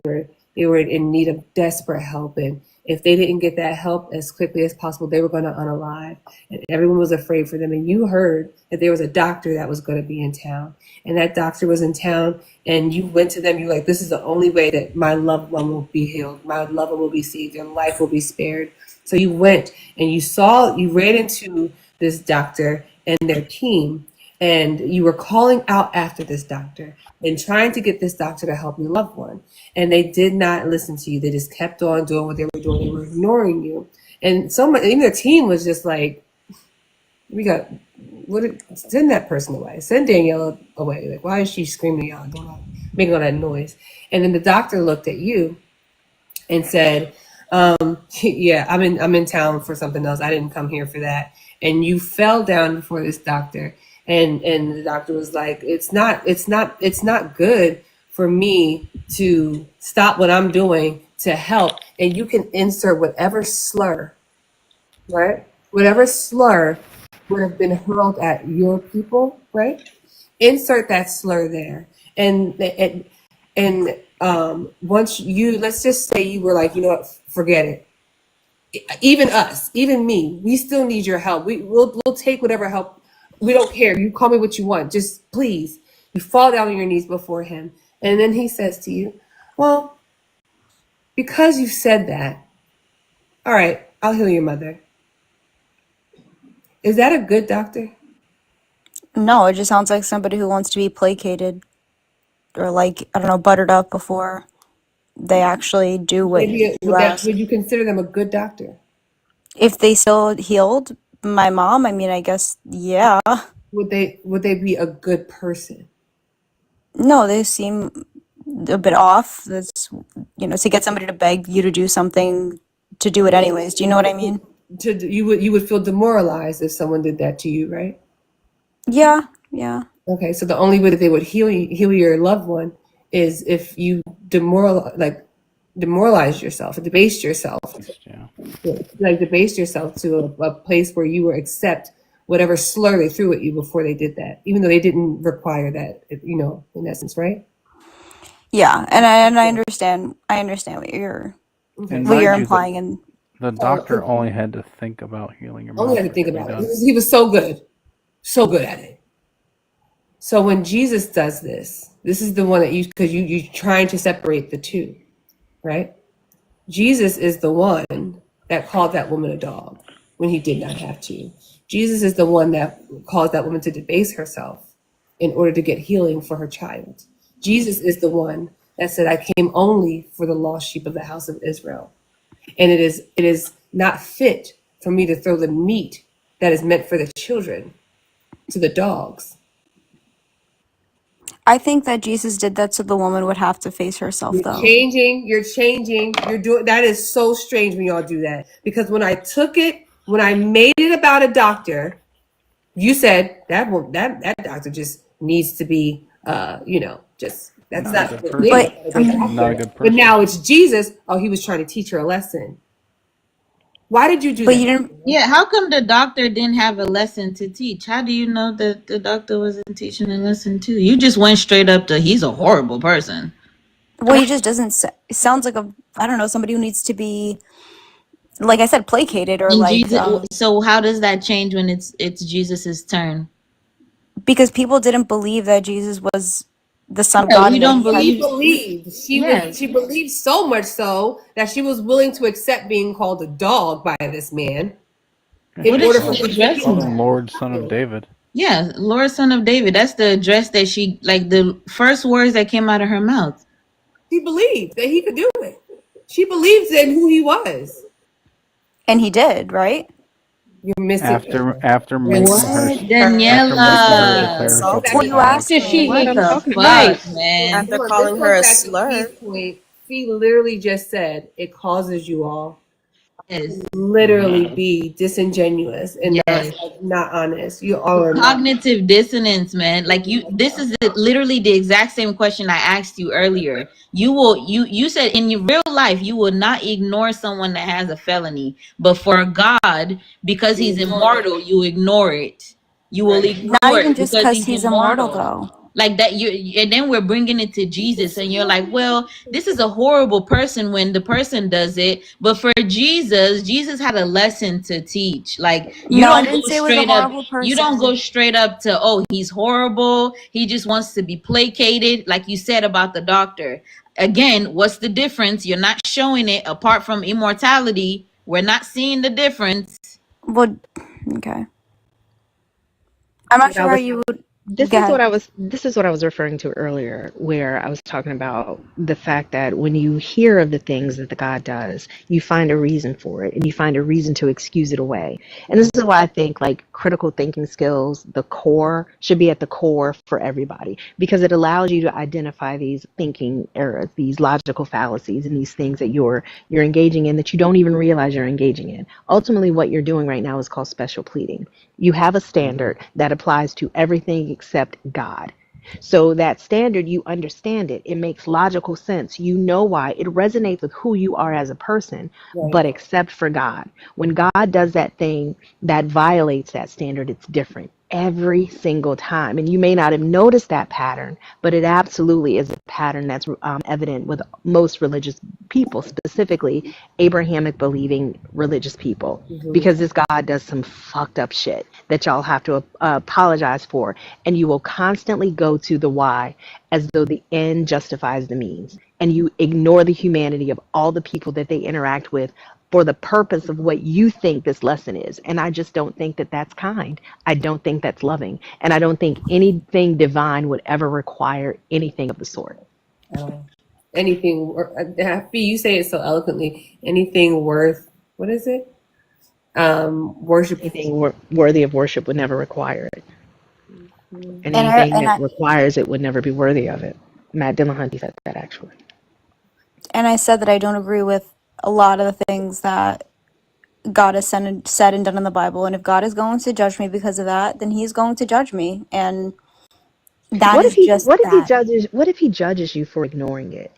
were in need of desperate help, and if they didn't get that help as quickly as possible, they were going to unalive, and everyone was afraid for them. And you heard that there was a doctor that was going to be in town, and that doctor was in town, and you went to them. You're like, this is the only way that my loved one will be healed, my loved one will be saved, their life will be spared. So you went and you ran into this doctor and their team, and you were calling out after this doctor and trying to get this doctor to help your loved one. And they did not listen to you. They just kept on doing what they were doing. They were ignoring you. And so much, even the team was just like, we got, send that person away. Send Daniela away. Like, why is she screaming out, making all that noise? And then the doctor looked at you and said, yeah, I'm in town for something else. I didn't come here for that. And you fell down before this doctor, and the doctor was like, it's not good for me to stop what I'm doing to help, and you can insert whatever slur, right? Whatever slur would have been hurled at your people, right? Insert that slur there, and once you, let's just say you were like, you know what, forget it. Even us, even me, we still need your help. We'll take whatever help. We don't care. You call me what you want. Just please. You fall down on your knees before him. And then he says to you, well, because you said that, all right, I'll heal your mother. Is that a good doctor? No, it just sounds like somebody who wants to be placated or like, I don't know, buttered up before they actually do what you ask. Would you consider them a good doctor? If they still healed my mom, I mean, I guess, yeah. Would they be a good person? No, they seem a bit off. That's, to get somebody to beg you to do something, to do it anyways. Do you know what I mean? You would feel demoralized if someone did that to you, right? Yeah, yeah. Okay, so the only way that they would heal your loved one is if you demoralize yourself, debase yourself, Yeah. debase yourself to a place where you will accept whatever slur they threw at you before they did that, even though they didn't require that, in essence, right? Yeah, and I understand. I understand Okay, And what you're mind you, implying, and the doctor only had to think about healing your only mom had to for it think to be about it. done. He was so good at it. So when Jesus does this is the one that because you're trying to separate the two, right? Jesus is the one that called that woman a dog when he did not have to. Jesus is the one that caused that woman to debase herself in order to get healing for her child. Jesus is the one that said, I came only for the lost sheep of the house of Israel. And it is not fit for me to throw the meat that is meant for the children to the dogs. I think that Jesus did that so the woman would have to face herself, though. You're changing, you're doing that is so strange when y'all do that. Because when I made it about a doctor, you said that doctor just needs to be just that's Not a not good what it person. But is, a good Not a doctor. good But person. now it's Jesus. Oh, he was trying to teach her a lesson. Why did you do but you that? didn't. Yeah, how come the doctor didn't have a lesson to teach? How do you know that the doctor wasn't teaching a lesson too? You just went straight up to he's a horrible person. Well, he just doesn't. It sounds like a. I don't know, somebody who needs to be, like I said, placated or And like Jesus, so how does that change when it's Jesus's turn? because people didn't believe that Jesus was the Son of Yeah, God we and that don't he had. She believe. believed. Yeah, She believed so much so that she was willing to accept being called a dog by this man Yeah, in what she did order she for called him to address heal called him? him her. Lord, Son of David. Yeah, Lord, Son of David. That's the address that she like. The first words that came out of her mouth. She believed that he could do it. She believed in who he was. And he did, right? You're missing. After That's making her What, after making her Daniela? declare this is herself Well, a actually you dog. asked Did she me. What eat? I'm the talking to you. fuck, right. man? After This calling her goes a back to slur. E's point. She literally just said it causes you all Yes, Hmm. literally be disingenuous and yes. not honest. You all are not. Cognitive dissonance, man. Like you, this is literally the exact same question I asked you earlier. You said in your real life you will not ignore someone that has a felony, but for God, because You he's ignore it. immortal, you ignore it. You will Right. Not ignore even it just because because he's he's immortal, immortal. though. Like that, and then we're bringing it to Jesus, and you're like, well, this is a horrible person when the person does it, but for Jesus had a lesson to teach. Like you No, I don't go didn't say it was a straight up horrible you don't go person. straight up to, oh, he's horrible, he just wants to be placated, like you said about the doctor. Again, what's the difference? You're not showing it. Apart from immortality, we're not seeing the difference. Well, okay. I'm not What I sure how was you would. This Go is ahead. what I was referring to earlier, where I was talking about the fact that when you hear of the things that the God does, you find a reason for it and you find a reason to excuse it away. And this is why I think like critical thinking skills, the core should be at the core for everybody because it allows you to identify these thinking errors, these logical fallacies, and these things that you're engaging in that you don't even realize you're engaging in. Ultimately, what you're doing right now is called special pleading. You have a standard that applies to everything except God. So that standard, you understand it. It makes logical sense. You know why. It resonates with who you are as a person, Right. but except for God. When God does that thing that violates that standard, it's different every single time. And you may not have noticed that pattern, but it absolutely is a pattern that's evident with most religious people, specifically Abrahamic believing religious people, Hmm. because this God does some fucked up shit that y'all have to apologize for. And you will constantly go to the why as though the end justifies the means. And you ignore the humanity of all the people that they interact with for the purpose of what you think this lesson is. And I just don't think that that's kind. I don't think that's loving. And I don't think anything divine would ever require anything of the sort. Anything, Happy, you say it so eloquently. Anything worth, what is it? Worship. Anything worthy of worship would never require it. And And I anything and that I requires it would never be worthy of it. Matt Dillahunty said that actually. and I said that I don't agree with a lot of the things that God has said and done in the Bible. And if God is going to judge me because of that, then He's going to judge me, and that What if is he just that. judges you for ignoring it?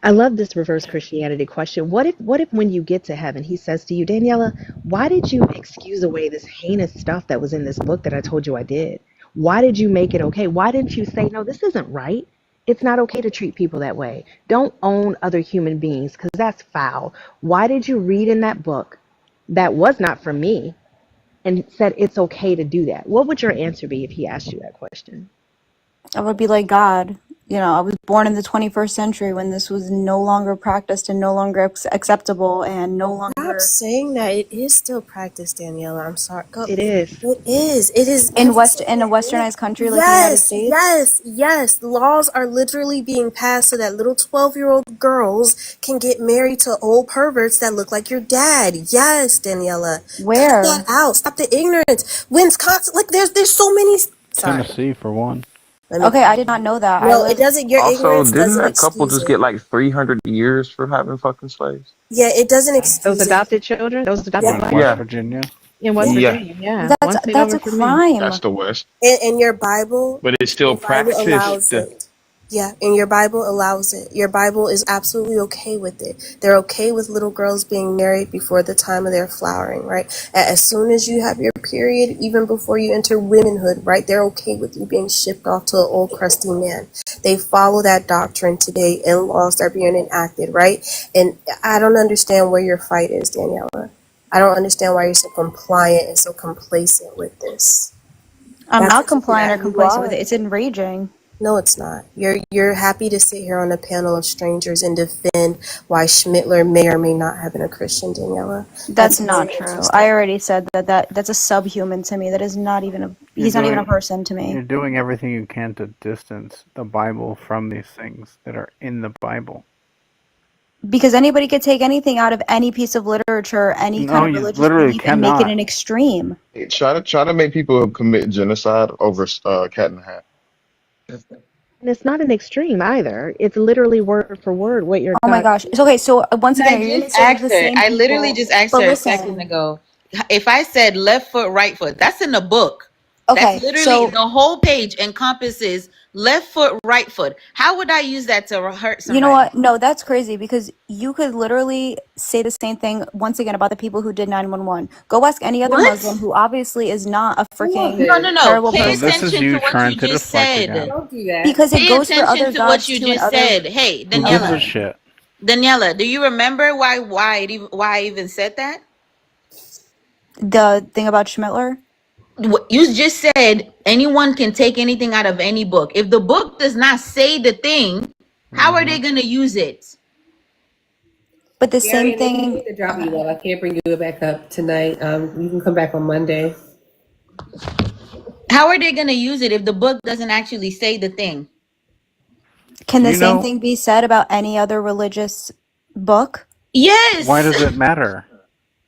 I love this reverse Christianity question. What if when you get to heaven, he says to you, Daniela, why did you excuse away this heinous stuff that was in this book that I told you I did? Why did you make it okay? Why didn't you say, no, this isn't right? It's not okay to treat people that way. Don't own other human beings because that's foul. Why did you read in that book that was not from me and said it's okay to do that? What would your answer be if he asked you that question? I would be like, God, I was born in the 21st century when this was no longer practiced and no longer acceptable and no Stop longer saying that. It is still practice, Daniela. I'm sorry. Go. It is. It is. It is in every in a single day. westernized country like the United Yes, States. yes, yes. Laws are literally being passed so that little 12-year-old girls can get married to old perverts that look like your dad. Yes, Daniela. Cut that Where? out. Stop the ignorance. Wisconsin, like there's so many. Sorry. Tennessee for one. Let me. Okay, I did not know that. I No, it live. doesn't. Your Also, ignorance didn't doesn't that couple excuse just it. get like 300 years for having fucking slaves? Yeah, it doesn't Those excuse it. adopted children, those adopted Yeah. Out of West minors Yeah, Virginia. in West Yeah. yeah. Virginia, yeah, one state That's over a from me. That's crime. the West. And But it's still your Bible practiced. allows it. Yeah, and your Bible allows it. Your Bible is absolutely okay with it. They're okay with little girls being married before the time of their flowering, right? As soon as you have your period, even before you enter womanhood, right? They're okay with you being shipped off to an old crusty man. They follow that doctrine today in laws that are being enacted, right? And I don't understand where your fight is, Daniela. I don't understand why you're so compliant and so complacent with this. I'm That's not what compliant or you complacent with are. it. It's enraging. No, it's not. You're happy to sit here on a panel of strangers and defend why Schmittler may or may not have been a Christian, Daniela. That's That's very not true. I interesting. already said that's a subhuman to me. That is not even a. You're He's not even a doing person to you're me. doing everything you can to distance the Bible from these things that are in the Bible. Because anybody could take anything out of any piece of literature, any kind No, of you religious literally belief, and make it cannot. an extreme. Try to make people commit genocide over Cat in the Hat. And it's not an extreme either. It's literally word for word what your Oh my God. gosh. So, okay, so once again, I are you gonna just say that asked the her. same I literally people? just asked But her a second listen, ago. If I said left foot, right foot, that's in the book. That's okay, literally so the whole page encompasses left foot, right foot. How would I use that to hurt you know somebody? what? No, that's crazy because you could literally say the same thing once again about the people who did 911. Go ask any other What? Muslim who obviously is not a I love freaking No, no, it. no. terrible So Pay this person is attention you to what trying you to just deflect said. again. Don't do that. because it Pay goes for attention other to what gods you too and just other. said. Hey, Who gives a Daniela. shit? Daniela, do you remember why I even said that? The thing about Schmittler. You just said anyone can take anything out of any book. If the book does not say the thing, how are Hmm. they going to use it? But the same Darian, you thing. need to drop Okay. me love. I can't bring you back up tonight. You can come back on Monday. How are they going to use it if the book doesn't actually say the thing? Can Do the you same know thing be said about any other religious book? why Yes. does it matter?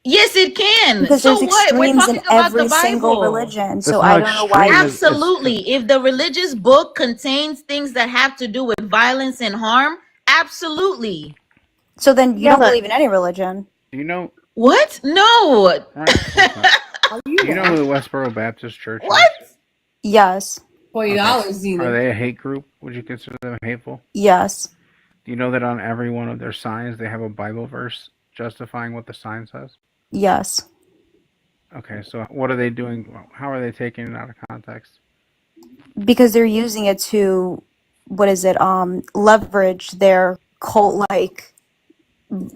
Yes, it can. Because there's So what? We're extremes in talking about the every single Bible. religion. So It's I not don't know why. extreme. It's Absolutely. If the religious book contains things that have to do with violence and harm, absolutely. So then you don't Daniela, believe in any religion. do you know What? No. right, okay. Are Do you you know who mad? the Westboro Baptist Church is? What? Yes. $20, Are Zena. they a hate group? Would you consider them hateful? Yes. Do you know that on every one of their signs they have a Bible verse justifying what the sign says? Yes. Okay, so what are they doing? How are they taking it out of context? Because they're using it to, what is it, leverage their cult like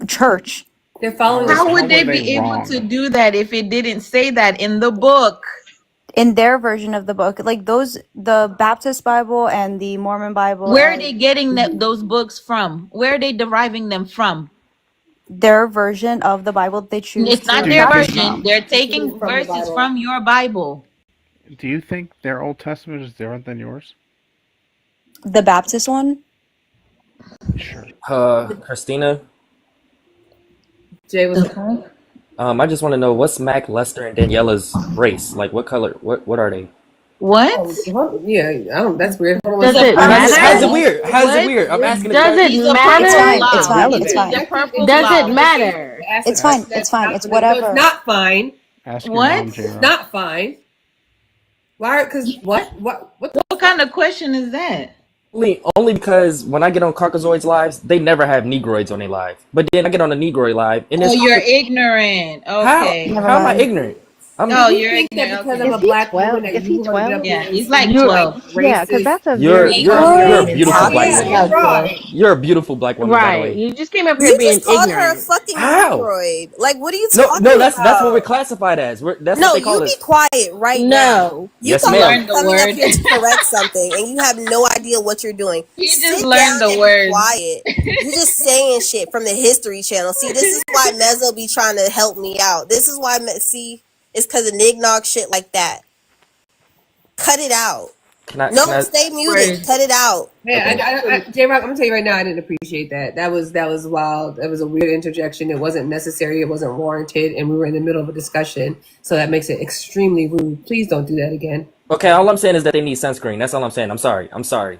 church. They're following a How How would were they they be able to wrong? do that if it didn't say that in the book? In their version of the book, like those, the Baptist Bible and the Mormon Bible Where are they and getting those books from? Where are they deriving them from? their version of the Bible they choose It's not to their practice version. from. They're This is taking from the verses Bible. from your Bible. Do you think their Old Testament is different than yours? The Baptist one? Sure. Christina, Jay, what's The up? fuck? I just want to know what's Mac, Lester, and Daniela's race? Like, what color? What are they? What? Yeah, I don't. That's weird. Hold on one Does He's a it second. How's purple it? How's it matter? sloth. weird? How's it What? weird? I'm asking a Does question. it He's a It's purple matter? fine. It's sloth. fine. Okay. It's Listen, He's fine. a let me purple listen. Does it sloth. matter? Ask the It's question fine. that's It's fine. It's happening. No, it's whatever. not fine. Ask your What? mom, J It's Rock. not fine. Why? Because what? What the What fuck? kind of question is that? Only because when I get on Caucasoids lives, they never have Negroids on their live. But then I get on the Negroid live, and Oh, it's you're Caucasoid. ignorant. How? Okay. Never How am I mind. ignorant? Do Oh, I'm. you you're think that ignorant. because I'm Okay. a Is he black 12? woman that Is he you want to get 12? up here Yeah, and he's speak like You like 12. Yeah, because racist? that's a You're very you're odd you're a boy, beautiful Oh mentality. black yeah, woman. you're child wrong. out. You're a beautiful black woman, by the Right. way. You just came up here You just being called her a ignorant. fucking How? Negroid. Like, what are you No, no, talking that's what we're about? classified as. That's what No, they you call be us. quiet right now. No. You Yes, He thought we ma'am. were learned the coming up word. here to correct something, and you have no idea what you're doing. He just Sit learned down the and be word. quiet. You just saying shit from the History Channel. See, this is why Mezzo be trying to help me out. This is why, see, it's because of Nignog shit like that. Cut it out. Can I? No, Can I? stay muted. Cut Words. it out. Yeah, Okay. J Rock, I'm gonna tell you right now, I didn't appreciate that. That was wild. That was a weird interjection. It wasn't necessary. It wasn't warranted, and we were in the middle of a discussion, so that makes it extremely rude. Please don't do that again. Okay. All I'm saying is that they need sunscreen. That's all I'm saying. I'm sorry. I'm sorry.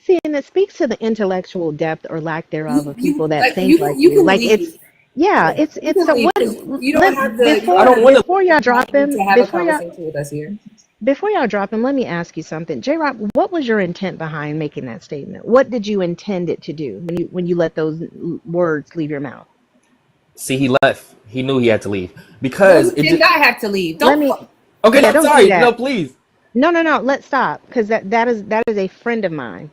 See, and it speaks to the intellectual depth or lack thereof of You people that like think like you you. can Like leave. yeah, Yeah, you it's can so leave what? because you don't have Let the you I don't don't have want the to. before y'all drop capacity him, to have a conversation with us here. before y'all drop him, let me ask you something. J Rock, what was your intent behind making that statement? What did you intend it to do when you let those words leave your mouth? See, he left. He knew he had to leave No, because he it did just. not have to leave. Let Don't. me Okay, yeah, I'm don't do sorry. No, that. please. No, no, no. Let's stop because that is a friend of mine.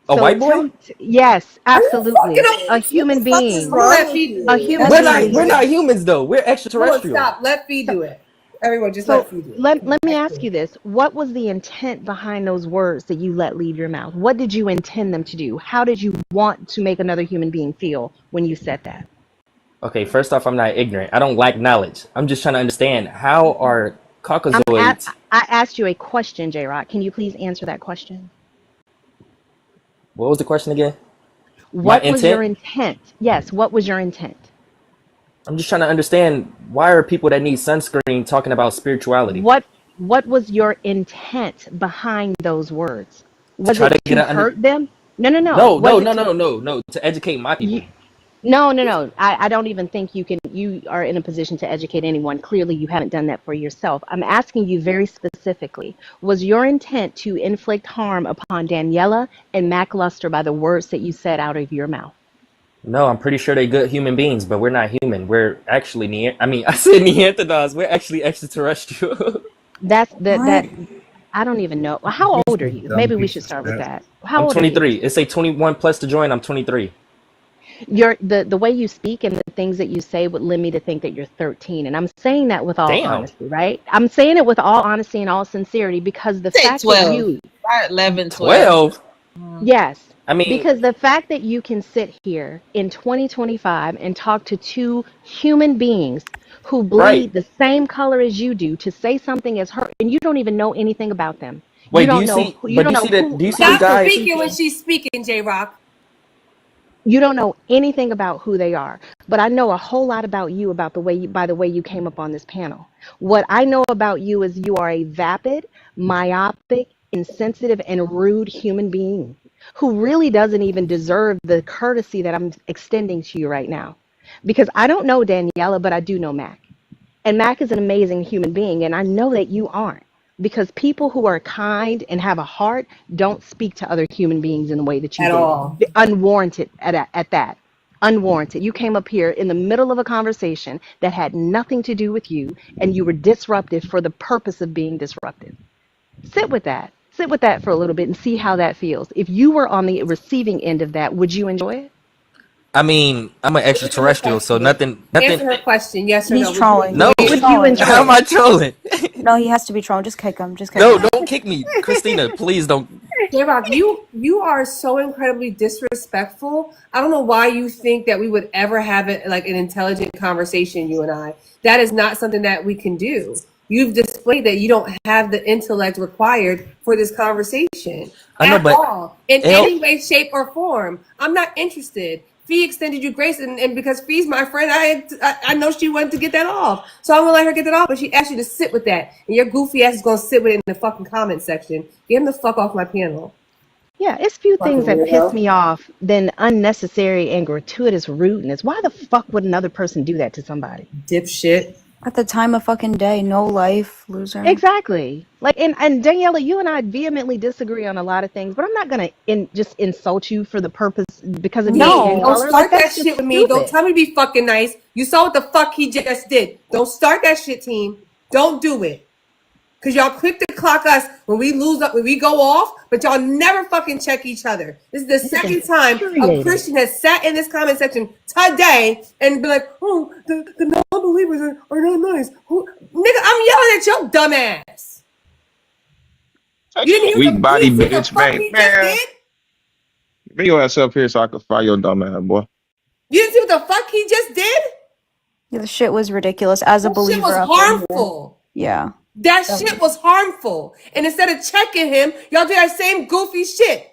A So white tell boy? me, yes, Are you fucking absolutely, a okay? What the human fuck is being, I'm gonna wrong let with Fee. a you? human That's We're being. not weird. humans though. We're No, extraterrestrial. stop. Let Fee So do it. Everyone, just so let Fee do it. let me Thank ask you. you this: what was the intent behind those words that you let leave your mouth? What did you intend them to do? How did you want to make another human being feel when you said that? Okay, first off, I'm not ignorant. I don't lack knowledge. I'm just trying to understand how are Caucasoids. I asked you a question, J. Rock. Can you please answer that question? What was the question again? My What was your intent? intent? Yes, what was your intent? I'm just trying to understand why are people that need sunscreen talking about spirituality? What what was your intent behind those words? To Was try it to get to an under. hurt them? No, no, no. No, no, Was it no, to no, no, no. To educate my you? people. No, no, no. I don't even think you are in a position to educate anyone. Clearly, you haven't done that for yourself. I'm asking you very specifically, was your intent to inflict harm upon Daniela and Mac Luster by the words that you said out of your mouth? No, I'm pretty sure they're good human beings, but we're not human. We're actually I mean, I said Neanderthals. We're actually extraterrestrial. That's What? that I don't even know. Well, how old are you? Dumb Maybe we piece should of start with shit. that. How I'm old are you? 23. It say 21 plus to join. I'm 23. The way you speak and the things that you say would lead me to think that you're 13, and I'm saying that with all Damn. honesty, right? I'm saying it with all honesty and all sincerity because the Say fact that 12. you, Start 11, 12. 12. yes, I mean, because the fact that you can sit here in 2025 and talk to two human beings who right. bleed the same color as you do to say something as hurt, and you don't even know anything about them. You Wait, do don't you know see? who, you But don't do you know see that? who Do you see the Stop who they're guy? speaking when speaking. she's speaking, J Rock. You don't know anything about who they are, but I know a whole lot about you about the way by the way you came up on this panel. What I know about you is you are a vapid, myopic, insensitive, and rude human being who really doesn't even deserve the courtesy that I'm extending to you right now. Because I don't know Daniela, but I do know Mac. And Mac is an amazing human being, and I know that you aren't. because people who are kind and have a heart don't speak to other human beings in the way that you At did. all. Unwarranted at that. Unwarranted. You came up here in the middle of a conversation that had nothing to do with you, and you were disruptive for the purpose of being disruptive. Sit with that. Sit with that for a little bit and see how that feels. If you were on the receiving end of that, would you enjoy it? I mean, I'm an Answer her extraterrestrial, so question. nothing. Answer her question. Yes or He's no? Would you trolling. No, enjoy He's it? Would you trolling. how enjoy am it? I trolling? No, he has to be trolling. Just kick him. Just kick No, him. don't kick me, Christina. Please don't. J-Rock, you are so incredibly disrespectful. I don't know why you think that we would ever have it like an intelligent conversation, you and I. That is not something that we can do. You've displayed that you don't have the intellect required for this conversation I know, at but all, in L. any way, shape, or form. I'm not interested. Fee extended you grace, and because Fee's my friend, I know she wanted to get that off. So I'm gonna let her get that off, but she asked you to sit with that. And your goofy ass is gonna sit with it in the fucking comment section. Get him the fuck off my panel. Yeah, it's few Fucking things that piss weirdo. me off than unnecessary and gratuitous rudeness. Why the fuck would another person do that to somebody? Dipshit. At the time of fucking day, no life, loser. Exactly. Like, and Daniela, you and I vehemently disagree on a lot of things, but I'm not gonna just insult you for the purpose because of your Fee, skin don't No. color. Like, start that that's just shit with me. Don't stupid. tell me to be fucking nice. You saw what the fuck he just did. Don't start that shit, team. Don't do it. Cause y'all quick to clock us when we lose up, when we go off, but y'all never fucking check each other. This is the It is second time a infuriating. Christian has sat in this comment section today and be like, oh, the non-believers are not nice. Nigga, I'm yelling at your dumb ass. You Such didn't a hear weak you body didn't see what bitch, the fuck man. he just Man, did? bring your ass up here so I can fire your dumb ass, boy. You didn't see what the fuck he just did? Yeah, the shit was ridiculous. As a That shit was believer up in here. harmful. Yeah. That shit was harmful. And instead of checking him, y'all do that same goofy shit.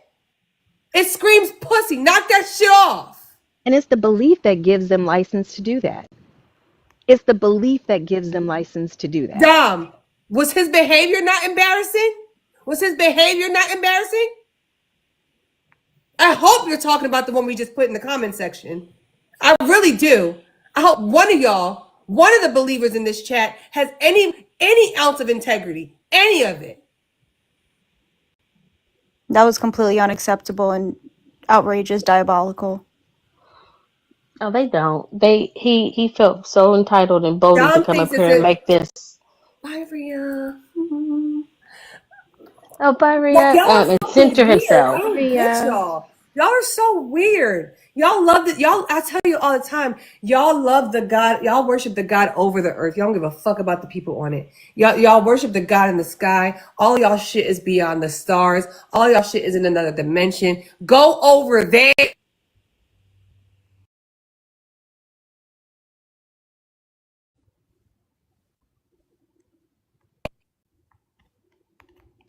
It screams pussy. Knock that shit off. And it's the belief that gives them license to do that. It's the belief that gives them license to do that. Dom, was his behavior not embarrassing? Was his behavior not embarrassing? I hope you're talking about the one we just put in the comment section. I really do. I hope one of y'all, one of the believers in this chat, has any ounce of integrity. Any of it. That was completely unacceptable and outrageous, diabolical. Oh, they don't. He felt so entitled and bold to Dom come thinks up it's here and a make this. Byria. Oh, Like Byria, y'all are and fucking center weird. I himself. don't get Maria, y'all. Y'all are so weird. Y'all love it. Y'all, I tell you all the time, y'all love the God, y'all worship the God over the earth. Y'all don't give a fuck about the people on it. Y'all worship the God in the sky. All y'all shit is beyond the stars. All y'all shit is in another dimension. Go over there.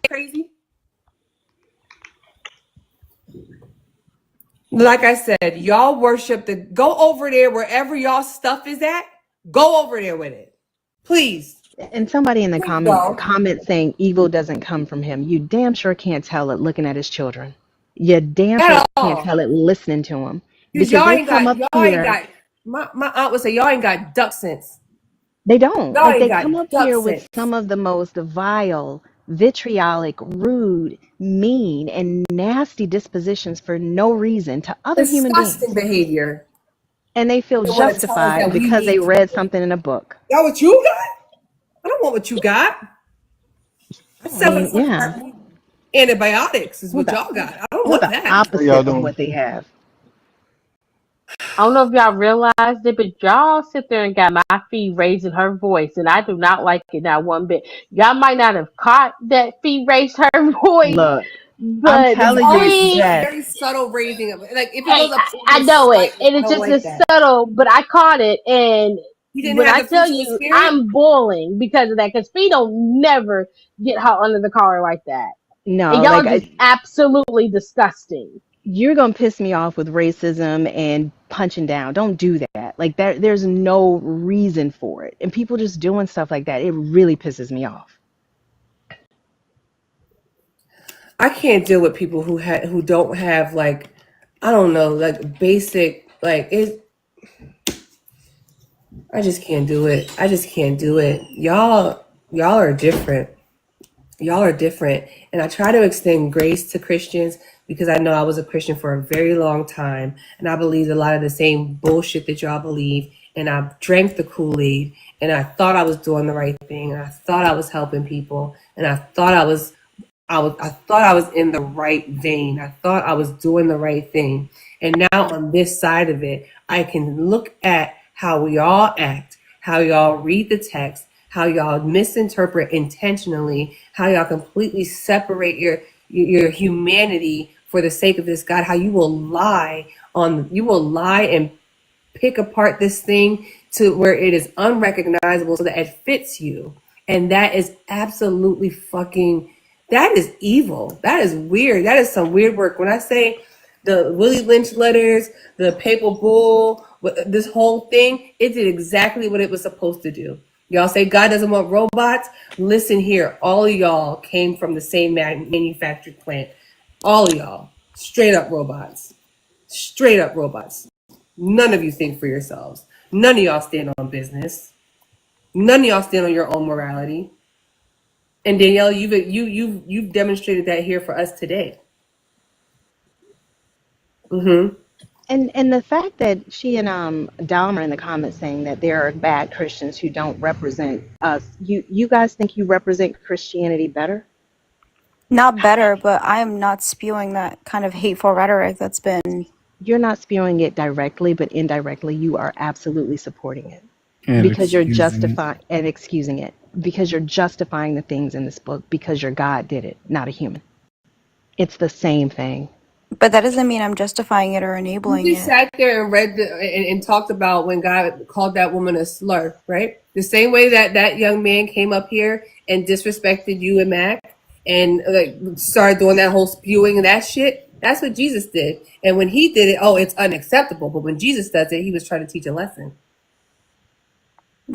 Crazy. Like I said, y'all worship go over there wherever y'all stuff is at. Go over there with it. Please. and somebody in the Please comment go. comment saying evil doesn't come from him. You damn sure can't tell it looking at his children. You damn sure At can't all. tell it listening to him Because because they come up y'all ain't here. got my aunt would say y'all ain't got duck sense. They don't. Y'all Like, ain't they come got up duck here with sense. some of the most vile, vitriolic, rude, mean, and nasty dispositions for no reason to other human Disgusting beings. behavior. And they feel They want to tell us justified that we because they need read something in a book. y'all what you got? I don't want what you got. I I mean, suffer yeah. antibiotics is I want what the, y'all got. I don't I want want the that. How y'all opposite of doing? what they have. I don't know if y'all realized it, but y'all sit there and got my fee raising her voice, and I do not like it not one bit. Y'all might not have caught that fee raised her voice, Look, I'm but It's telling you, always fee, a Jess. very subtle raising of like if it hey, goes up I even know it, slightly, and I it's don't just like as that. subtle, but I caught it, and You didn't when have I the fruits tell of the you, spirit? I'm boiling because of that, because fee don't never get hot under the collar like that, and No, y'all like, are just absolutely disgusting. you're gonna piss me off with racism and punching down. Don't do that. Like, there's no reason for it, and people just doing stuff like that. It really pisses me off. I can't deal with people who don't have like I don't know, like basic like it I just can't do it. I just can't do it. Y'all are different. Y'all are different. And I try to extend grace to Christians because I know I was a Christian for a very long time. And I believed a lot of the same bullshit that y'all believe. And I drank the Kool-Aid and I thought I was doing the right thing. And I thought I was helping people. And I thought I was in the right vein. I thought I was doing the right thing. And now on this side of it, I can look at how we all act, how y'all read the text, how y'all misinterpret intentionally, how y'all completely separate your humanity for the sake of this God, how you will lie and pick apart this thing to where it is unrecognizable so that it fits you. And that is absolutely fucking, that is evil. That is weird. That is some weird work. When I say the Willie Lynch letters, the papal bull, this whole thing, it did exactly what it was supposed to do. Y'all say God doesn't want robots? Listen here. All of y'all came from the same manufactured plant. All of y'all. Straight up robots. Straight up robots. None of you think for yourselves. None of y'all stand on business. None of y'all stand on your own morality. And Danielle, you've demonstrated that here for us today. Mm-hmm. And the fact that she and Dahmer in the comments saying that there are bad Christians who don't represent us, you guys think you represent Christianity better? Not better, but I am not spewing that kind of hateful rhetoric that's been. You're not spewing it directly, but indirectly, you are absolutely supporting it And because you're excusing it. justifying and excusing it because you're justifying the things in this book because your God did it, not a human. It's the same thing. But that doesn't mean I'm justifying it or You enabling just it. sat there and read and talked about when God called that woman a slur, right? The same way that that young man came up here and disrespected you and Mac and like started doing that whole spewing and that shit. That's what Jesus did. And when he did it, oh, it's unacceptable. But when Jesus does it, he was trying to teach a lesson.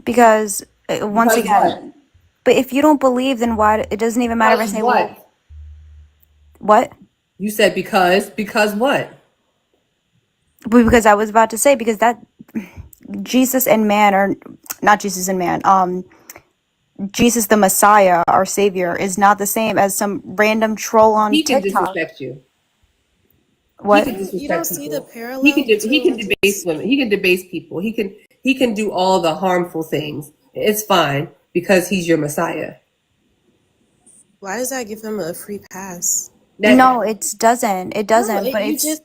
Because, once Because what? again, but if you don't believe, then why? It doesn't even matter if I Because say, well, what? what? You said because what? Because I was about to say, because that Jesus and man, or not Jesus and man, Jesus the Messiah, our Savior, is not the same as some random troll on He can TikTok. disrespect you. He What? can You don't disrespect see the people. He parallel can he between can what you debase women. He can debase people. He can do all the harmful things. It's fine because he's your Messiah. why does that give him a free pass? That No, it doesn't. It No, doesn't. But you it's just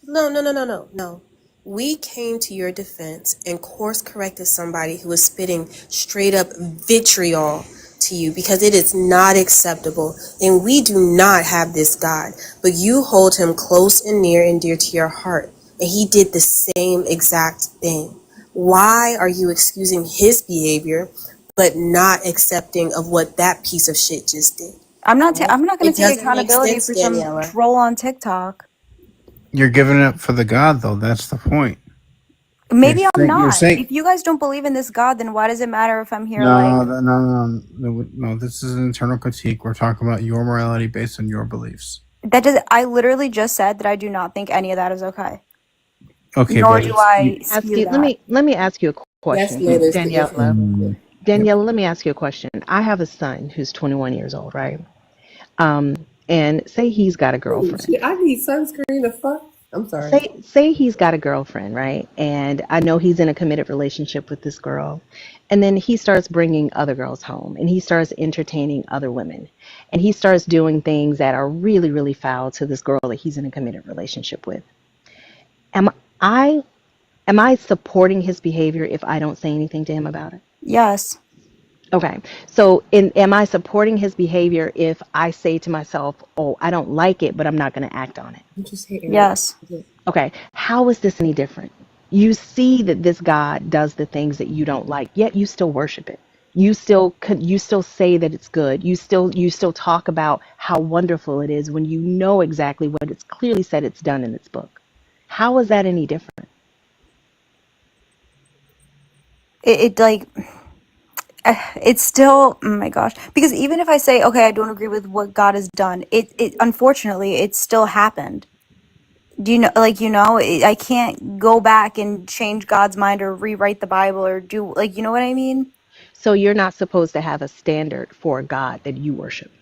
no. We came to your defense and course corrected somebody who was spitting straight up vitriol to you because it is not acceptable. And we do not have this God, but you hold him close and near and dear to your heart. And he did the same exact thing. Why are you excusing his behavior but not accepting of what that piece of shit just did? I'm not. I'm not going It to take doesn't make accountability sense, for some Daniela. troll on TikTok. You're giving it for the God, though. That's the point. Maybe I'm You're not. saying If you guys don't believe in this God, then why does it matter if I'm here? no, Like no. This is an internal critique. We're talking about your morality based on your beliefs. that does. I literally just said that I do not think any of that is okay. Okay, Nor but do it's I you. Ask spew you. that. Let me ask you a that's question, Lotus the Daniela. influencer. Yep. Daniela, let me ask you a question. I have a son who's 21 years old, right? Um, and say he's got a Ooh, girlfriend. shit, I need sunscreen. The fuck? I'm sorry. Say he's got a girlfriend, right? And I know he's in a committed relationship with this girl. And then he starts bringing other girls home and he starts entertaining other women. And he starts doing things that are really, really foul to this girl that he's in a committed relationship with. Am I am I supporting his behavior if I don't say anything to him about it? Yes. Okay. So am I supporting his behavior if I say to myself, "Oh, I don't like it, but I'm not going to act on it." I'm just hating it. Yes. Okay, how is this any different? You see that this God does the things that you don't like, yet you still worship it. You still say that it's good. You still talk about how wonderful it is when you know exactly what it's clearly said it's done in its book. How is that any different? It like it's still, oh my gosh, because even if I say, okay, I don't agree with what God has done, it unfortunately it still happened. Do you know, like, I can't go back and change God's mind or rewrite the Bible or do, like, you know what I mean? So you're not supposed to have a standard for a God that you worship.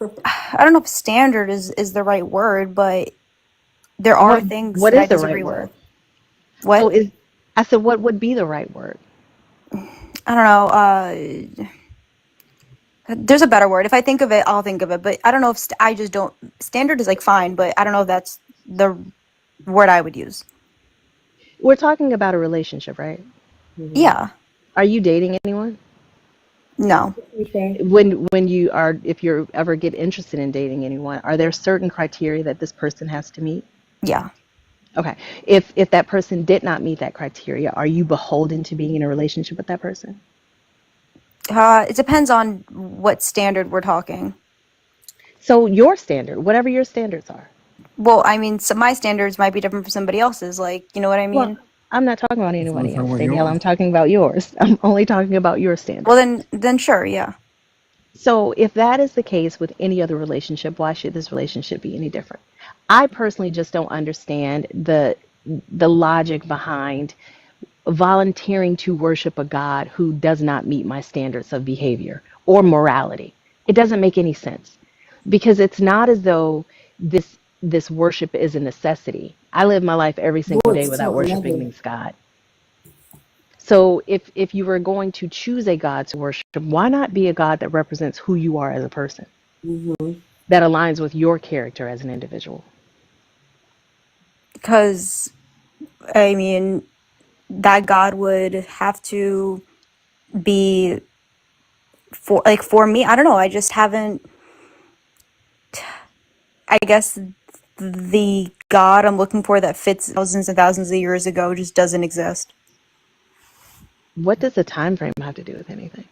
I don't know if standard is the right word, but there are What things what that I is the right disagree word? with. Oh, What? is I said what would be the right word? I don't know. There's a better word. If I think of it, I'll think of it. But I don't know if I just don't. Standard is like fine, but I don't know if that's the word I would use. We're talking about a relationship, right? Mm-hmm. Yeah. Are you dating anyone? No. Okay. When you are, if you ever get interested in dating anyone, are there certain criteria that this person has to meet? Yeah. Okay. If that person did not meet that criteria, are you beholden to being in a relationship with that person? It depends on what standard we're talking. So your standard, whatever your standards are. Well, I mean, so my standards might be different from somebody else's. Like, you know what I Well, mean? I'm not talking about That's not anybody else, what Danielle. yours. I'm talking about yours. I'm only talking about your Well, standards. then sure, yeah. So if that is the case with any other relationship, why should this relationship be any different? I personally just don't understand the logic behind volunteering to worship a God who does not meet my standards of behavior or morality. It doesn't make any sense because it's not as though this worship is a necessity. I live my life every Boy, single day it's without till worshiping 11. this God. So if you were going to choose a God to worship, why not be a God that represents who you are as a person, Mm-hmm. that aligns with your character as an individual? Because, I mean, that God would have to be for me. I don't know. I just haven't, I guess the God I'm looking for that fits thousands and thousands of years ago just doesn't exist. What does the time frame have to do with anything?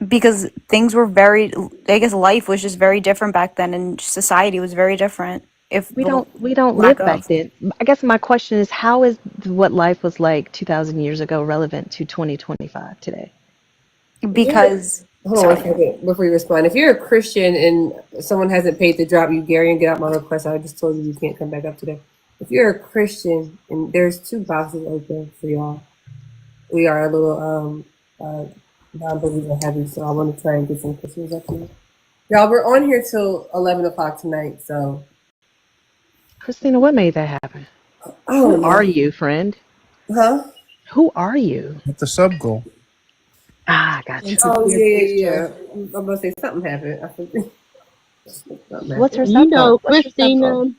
Because things were very, I guess life was just very different back then and society was very different. If, well, We don't lack live back of. then. I guess my question is, how is what life was like 2,000 years ago relevant to 2025 today? If you're, Because, hold on one sorry. second before you respond. If you're a Christian and someone hasn't paid to drop you, Gary, and get out my request, I just told you you can't come back up today. If you're a Christian and there's two boxes open for y'all, we are a little non-believer heavy, so I want to try and get some Christians up here. Y'all, we're on here till 11 o'clock tonight, so Christina, what made that happen? I Who don't are know, you, friend? huh? Who are you? Let the sub go. Ah, gotcha. Oh yeah. I'm about to say something happened. I think something What's her happened. You sub know, goal? What's your sub goal? Christina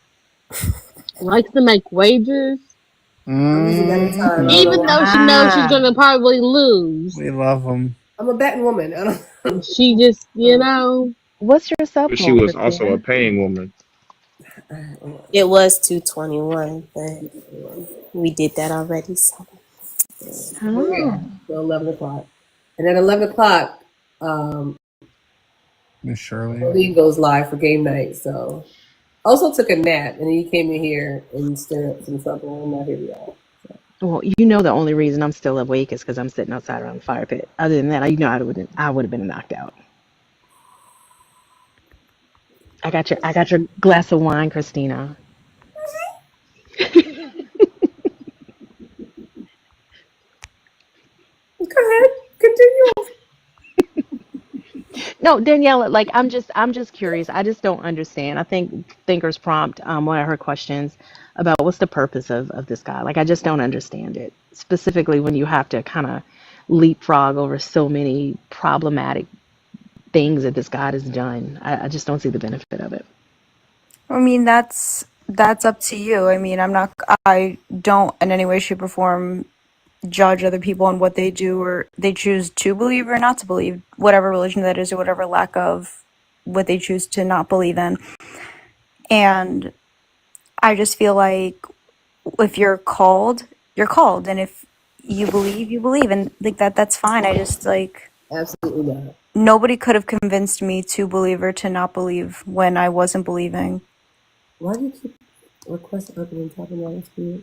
likes to make wagers, I'm usually better time. I don't know even Mm-hmm. though why. she knows she's Ah, gonna probably lose. We love them. I'm a betting woman. I She just, don't. what's your sub But she goal, was also a Christina? paying woman. It was 221, but we did that already. So Where we Oh, at? So 11 o'clock, and at 11 o'clock, Miss Shirley. League goes live for game night. So also took a nap, and then he came in here and stirred up some trouble, and now here we are. well, you know the only reason I'm still awake is because I'm sitting outside around the fire pit. Other than that, I would have been knocked out. I got your glass of wine, Christina. Go ahead, continue. No, Daniela, like I'm just curious. I just don't understand. I think Thinker's Prompt, one of her questions about what's the purpose of this guy. Like I just don't understand it. Specifically when you have to kind of leapfrog over so many problematic things that this God has done. I just don't see the benefit of it. I mean, that's up to you. I mean, I don't in any way, shape, or form judge other people on what they do or they choose to believe or not to believe, whatever religion that is or whatever lack of what they choose to not believe in. And I just feel like if you're called, you're called. And if you believe, you believe. And like that's fine. I just like Absolutely not. nobody could have convinced me to believe or to not believe when I wasn't believing. Why do you keep requesting up and talking about this?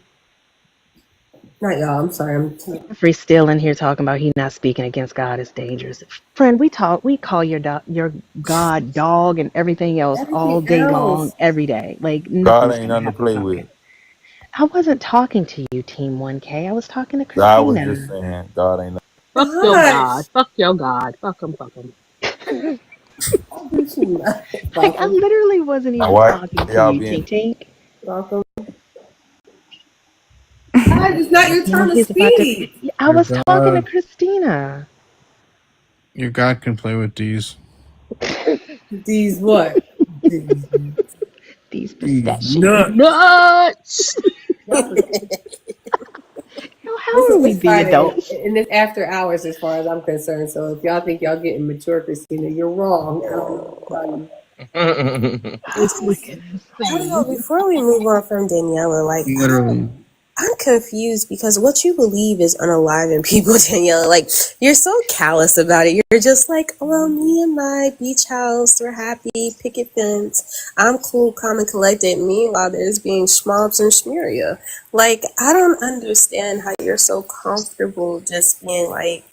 Not y'all. I'm sorry. Jeffrey's still in here talking about he not speaking against God is dangerous. Friend, we call your God dog and everything else all Everything day long, else. every day. Like God nothing's ain't gonna nothing to happen play about with. it. I wasn't talking to you, Team 1K. I was talking to I was just Christina. saying, God ain't Fuck your Gosh, God. Fuck your God. Fuck him. Fuck him. I do too much. Like I Welcome. literally wasn't Now, even why talking to y'all you, being? Tink Tink. Welcome. God, it's not your Now turn to he's about to. speak. I Your was talking to God, Christina. your God can play with D's. These what? These These These pistachio nuts. nuts. nuts. Yo, how are we It's the Friday adults? and it's after hours as far as I'm concerned. So if y'all think y'all getting mature, Christina, you're wrong. I don't know what to tell you. Oh It's my just goodness. I don't know. Before we move on from Daniela, like Literally. I'm confused because what you believe is unaliving people, Daniela. Like you're so callous about it. You're just like, well, me and my beach house, we're happy, picket fence. I'm cool, calm, and collected. Meanwhile, there's being schmobs and schmeria. Like I don't understand how you're so comfortable just being like,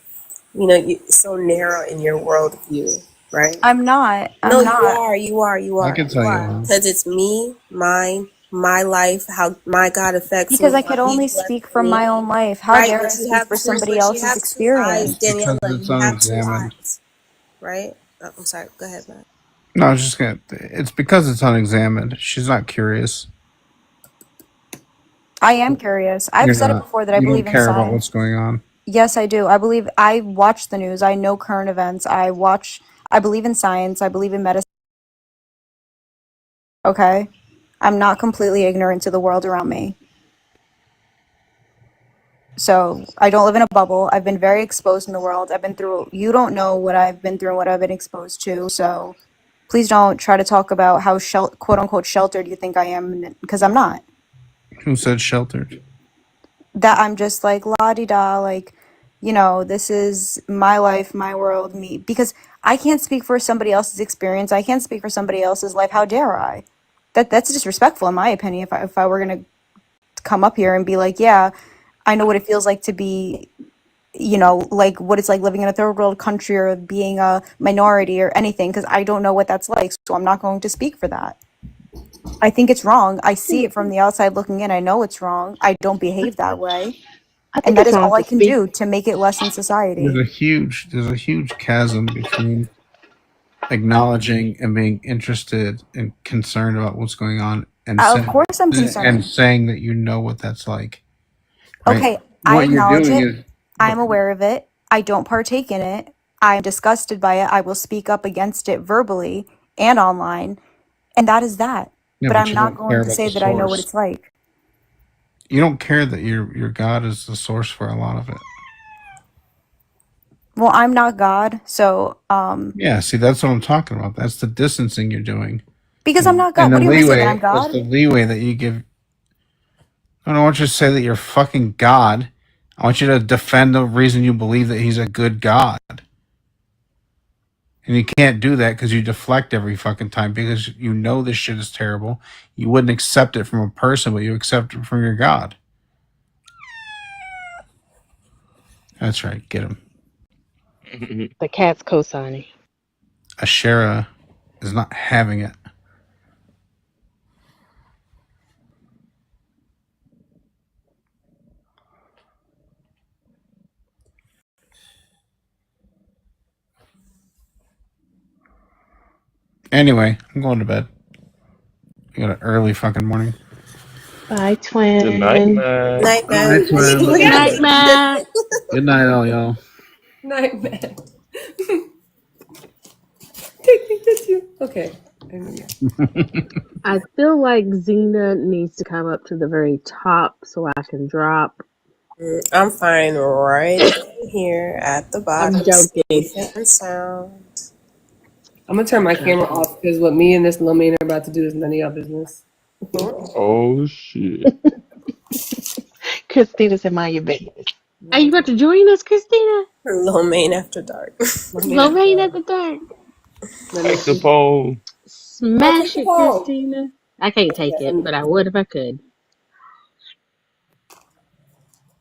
you so narrow in your worldview, right? I'm not. No, I'm you not. are. You are. You I are. can You tell you are. are. Because it's me, mine, my life, how my God affects Because me, I how could He only blesses speak from me. my own life. How Right, dare but I you speak have for two. somebody But you else's have two eyes, experience? Because Daniela. it's You have two unexamined. eyes. Right. Oh, I'm sorry. Go ahead, Matt. No, I was just gonna. It's because it's unexamined. She's not curious. I am curious. I've You're said it not. before that I You don't believe in care about what's science. going on. Yes, I do. I watch the news. I know current events. I believe in science. I believe in medicine. Okay. I'm not completely ignorant to the world around me. So I don't live in a bubble. I've been very exposed in the world. You don't know what I've been through and what I've been exposed to. So please don't try to talk about how quote unquote sheltered you think I am, because I'm not. Who said sheltered? That I'm just like la di da, like, this is my life, my world, me. Because I can't speak for somebody else's experience. I can't speak for somebody else's life. How dare I? That's disrespectful in my opinion. If I were gonna come up here and be like, yeah, I know what it feels like to be, like what it's like living in a third world country or being a minority or anything, because I don't know what that's like. So I'm not going to speak for that. I think it's wrong. I see it from the outside looking in. I know it's wrong. I don't behave that way. I And think that it's is wrong all I to can speak. do to make it less in society. There's a huge chasm between acknowledging and being interested and concerned about what's going on and Of saying course I'm and concerned. saying that you know what that's like, right? Okay, I What you're acknowledge doing it. is, I'm aware of it. I don't partake in it. I'm disgusted by it. I will speak up against it verbally and online. And that is that. yeah, But but I'm you not don't care going to about say the that I know what source. it's like. You don't care that your God is the source for a lot of it. Well, I'm not God, so Yeah, see, that's what I'm talking about. That's the distancing you're doing, because I'm and not God. the What do you want me to say, that I'm leeway. That's God? the leeway that you give. I don't want you to say that you're fucking God. I want you to defend the reason you believe that He's a good God. And you can't do that because you deflect every fucking time because you know this shit is terrible. You wouldn't accept it from a person, but you accept it from your God. That's right. Get him. The cat's co-signing. Ashera is not having it. Anyway, I'm going to bed. I got an early fucking morning. Bye, Good night, twin. man. Night, Good night, man. twin. Love Look you at Night, guys. it. Matt. Good night, all y'all. Nightmare. Take me with you. Okay. I feel like Xena needs to come up to the very top so I can drop. I'm fine right here at the I'm bottom, joking. safe and sound. I'm gonna turn my I'm camera joking. off because what me and this little man are about to do is none of your business. Oh shit. Christina said, mind your business. Are you about to join us, Christina? Low main after dark. Little man at the Lorraine at door. the dark. Let me Take the see. poll. Oh, take Smash the it, phone. Christina. I can't Okay, take it, I'm, but I would if I could.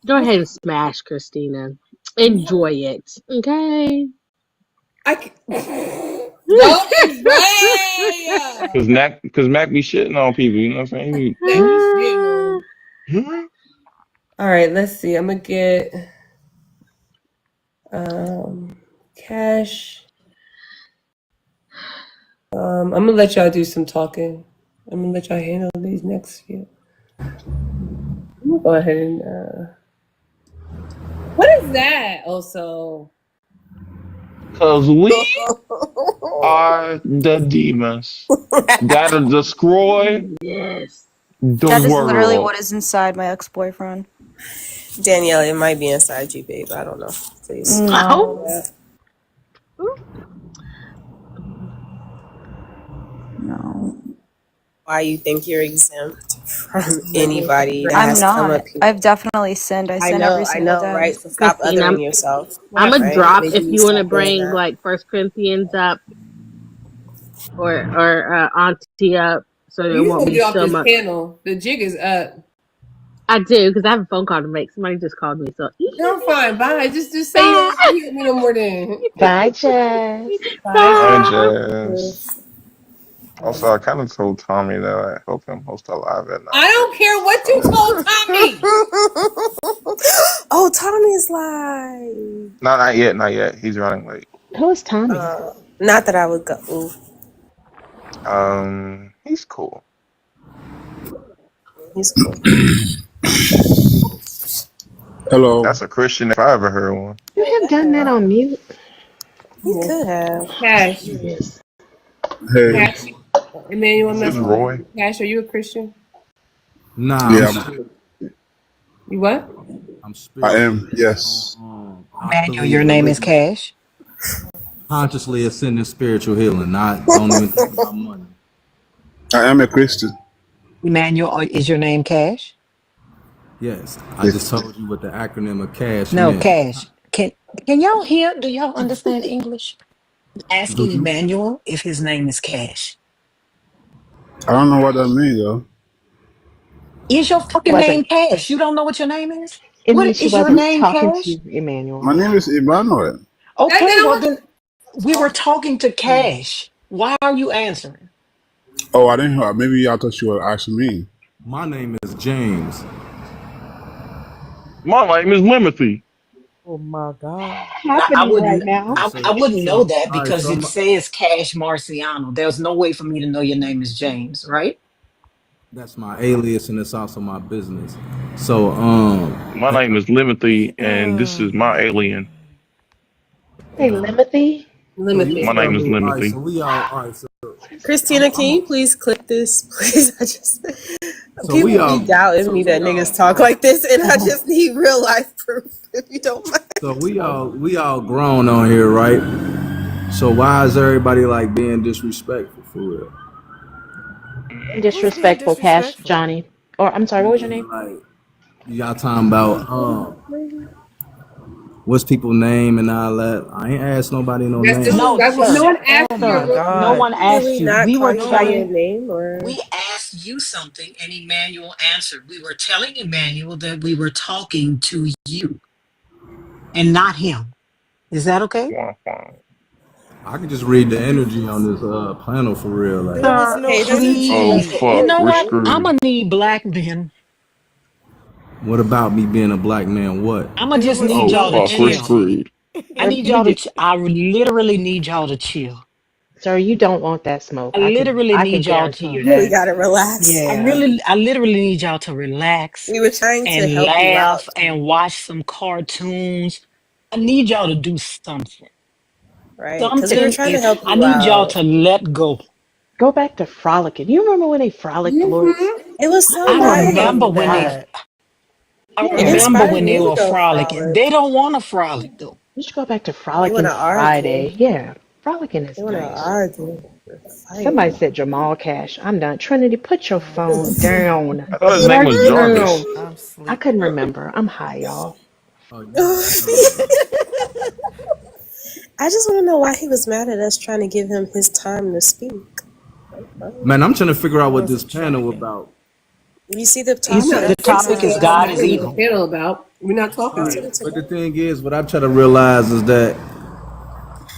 Go ahead and smash, Christina. Enjoy it. Okay? I can, don't Ray. Cause Mac be shitting on people, you know what I'm saying? That he's getting on. Hmm? All right, let's see. I'm gonna get um cash. I'm gonna let y'all do some talking. I'm gonna let y'all handle these next few. I'm gonna go ahead and what is that? Also, Cause we are the demons that'll destroy Yes. the That is literally world. what is inside my ex-boyfriend. Danielle, it might be inside you, babe. I don't know. Please. No. Oh. No. Why you think you're exempt from no, anybody that I'm has to come not. up here? I've definitely sinned. I sin every I single know, day. right? So stop Christina, othering yourself, I'm what? gonna right? drop Maybe if you you want to stop doing bring that. like First Corinthians up or Auntie up, so there You won't supposed to be get off so this much. panel. The jig is up. I do because I have a phone call to make. Somebody just called me, so No, I'm fine. Bye. Just say you bye, don't want to hear me no more. Then Bye, Jess. bye. Hi, bye. Jazz. Also, I kind of told Tommy that I help him host a live at I 9:30. don't care what you So, told Tommy. Oh, Tommy's live. no, not yet, not yet. He's running late. Who is Tommy? Not that I would go. Ooh, He's cool. he's cool. Hello. That's a Christian if I ever heard one. You have done that on mute? He Yeah. could have. Cash, Yes. Hey. Cash, Emmanuel. I'm Is not this talking to Roy? you. Cash, are you a Christian? Nah, Yeah, You what? I'm I spiritually am. Yes. I Emmanuel, your believe name is religion Cash. consciously ascending spiritual healing. Not don't even think about money. I am a Christian. Emmanuel, is your name Cash? Yes, I just Yes. told you what the acronym of CASH No, meant. Cash. Can y'all hear? Do y'all understand English? Do Asking you? Emmanuel if his name is Cash. I don't know what that means though. Is your fucking name Wasn't. Cash? You don't know what your name is? It What means she is your wasn't name, talking to Cash? you, Emmanuel. My name is Emmanuel. That Okay, well down? then we were talking to Cash. Why are you answering? Oh, I didn't hear. Maybe I thought you were asking me. My name is James. My name is Limothy. Oh my God. But I Happening right wouldn't now. Yeah, I wouldn't know that all right, because it says Cash Marciano. There's no way for me to know your name is James, right? that's my alias and it's also my business. So My name is Limothy, and this is my alien. Hey, Limothy. so you My Limited. tell name is me, all right, Limothy. so we all right, so I'm Christina, can I'm you please clip this? Please, I just so we people be all doubting so me we that all niggas talk like this, and I just need real life proof. If you don't mind. so we all grown on here, right? So why is everybody like being disrespectful for real? Disrespectful, Cash Johnny. Or, I'm sorry, what was your name? Like y'all talking about what's people name and all that. I ain't asked nobody no That's this name. is No, that's what no sir. one Oh asked you. my Sir. No god. one Did asked we you. not We call were you by your telling, name, or we asked you something, and Emmanuel answered. We were telling Emmanuel that we were talking to you and not him. Is that okay? I can just read the energy on this panel for real. Like, There was Sir, no hey, doesn't T Oh have please. the You fuck, know we're what? energy? I'm screwed. going to need black men. what about me being a black man? What? I'm going to there just was need Oh y'all no to fuck, we're chill. energy. screwed. I Sir, need you y'all to, do, I literally need y'all to chill. sir, you don't want that smoke. I literally I can need y'all guarantee to, you Really that. gotta relax. Yeah. I literally need y'all to relax We were trying to and help you out, laugh and Tommy, watch some cartoons. I need y'all to do something. right? Because we were Something trying to is, help I you need y'all out. to let go. Go back to frolicking. You remember when they frolicked, Lord? Mm-hmm. It was so I Frolic nice. remember was when they, that. I It Yeah. remember inspired when they me to were go frolicking. frolic. They don't want to frolic though. You should go back to They want frolicking to argue. Friday. Yeah. Frolicking They is want to nice. argue. Fight. Somebody said Jamal Cash. I'm done. Trinity, put your phone down. I thought his Put name her was down. Jarvis. I'm I sleep. couldn't remember. I'm high, y'all. Oh, I just want to know why he was mad at us trying to give him his time to speak. man, I'm trying to figure I out what this wasn't panel trying. about. You see the I'm It's not. the topic? I'm It topic not. is says I'm God not is sure what the evil. panel about. We're not All talking to right, to you. the but the topic. thing is, what I'm trying to realize is that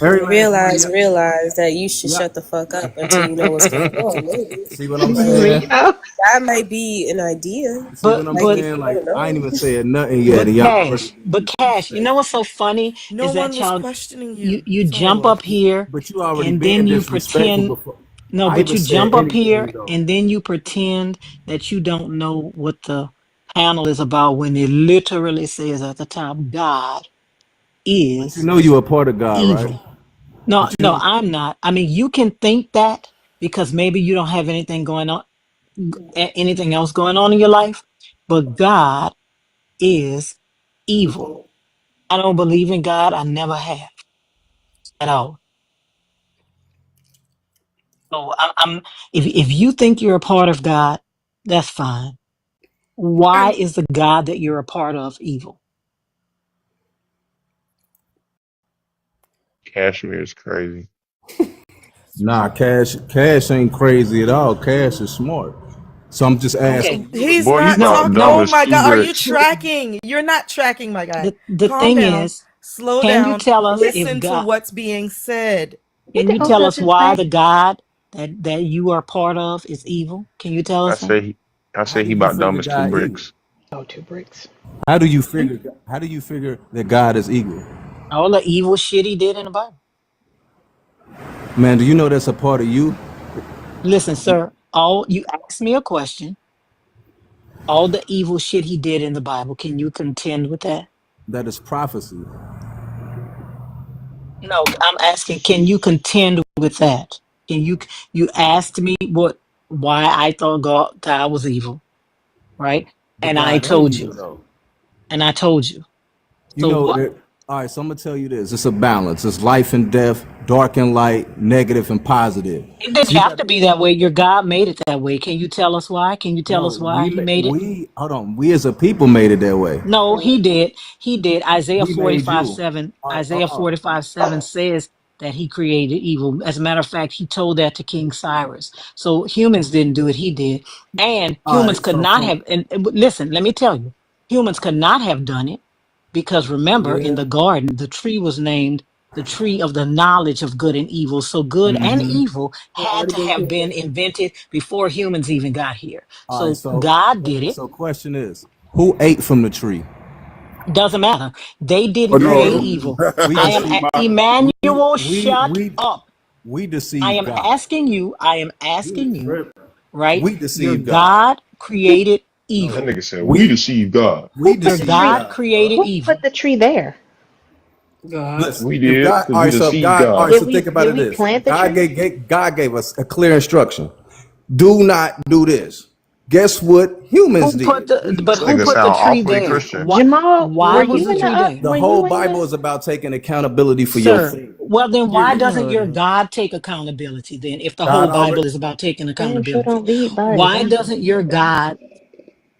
every last one of y'all, Realize that you should yeah, shut the fuck up until you know what's going on. Maybe see what I'm saying? Mia. that might be an idea. See what But I'm Like but if saying? you Like, don't I ain't know. even said nothing yet, and y'all already but cash, you know what's so funny No is one that was y'all questioning you you. you Sorry, jump Lord. up here but you already and being then you disrespectful pretend before. No, I but even you said jump up anything here though. and then you pretend that you don't know what the panel is about when it literally says at the top, God But you is know you are part of God, right? evil. No, But no, you I'm not. I mean, you can think that because maybe you don't have anything going on, anything else going on in your life, but God is evil. I don't believe in God. I never have at all. So if you think you're a part of God, that's fine. Why I'm is the God that you're a part of evil? Cashmere is crazy. nah, Cash ain't crazy at all. Cash is smart. So I'm just Okay, asking you. He's Boy, you not no, about talking. dumb Oh no. as my two God, are you bricks. tracking? You're not tracking, my guy. The Calm thing down, is, slow can you down, tell us if listen to God? what's being said. What Can the you hell tell does us it why say? the God that you are part of is evil? Can you tell I us that? say he, I How say do he you about dumb figure as two God evil? bricks. Oh, two bricks. How do you figure that God is evil? All the evil shit he did in the Bible. Man, do you know that's a part of you? Listen, sir. All you asked me a question. All the evil shit he did in the Bible. Can you contend with that? That is prophecy. No, I'm asking, can you contend with that? Can you asked me why I thought God was evil, right? But And I God ain't told evil you. though. And I told you. You So know what? that. All right, so I'm gonna tell you this. It's a balance. It's life and death, dark and light, negative and positive. It didn't You have got to be that way. Your God made it that way. Can you tell us why? Can you tell us no. why he made it? We hold on. We as a people made it that way. No, he did. He did. Isaiah He made 45 you. 7. All right. Isaiah 45 7 says that he created evil. As a matter of fact, he told that to King Cyrus. So humans didn't do it. He did. And All humans right. could So not from have. And listen, let me tell you, humans could not have done it because remember, in yeah. the garden, the tree was named the tree of the knowledge of good and evil. So good and evil had Already to been have killed. been invented before humans even got here. All right. So God did it. So question is, who ate from the tree? Doesn't matter. They Oh didn't create no. evil. We I am deceive our Emmanuel. Shut we up. we I deceive am God. asking you. I am You asking you. trip. Right? We Your deceive God. God created That No. evil. nigga said, we We deceive God. we Who put Your the deceive tree? God God. created Who put evil. the tree there? God. Listen, We if did, God, because all we right, so deceived God, all God. right, so think about Did it we this. plant the tree? God gave us a clear instruction. Do not do this. Guess what humans did? We This Who nigga put the sound tree awfully there? Christian. Jamal, Why was the tree there? the were whole you in Bible the is about taking accountability for your Sir, sin. well then why Period. doesn't No, it your ain't. God take accountability then if the whole God already Bible is about taking damn sure accountability? don't read by the Why Bible? doesn't your God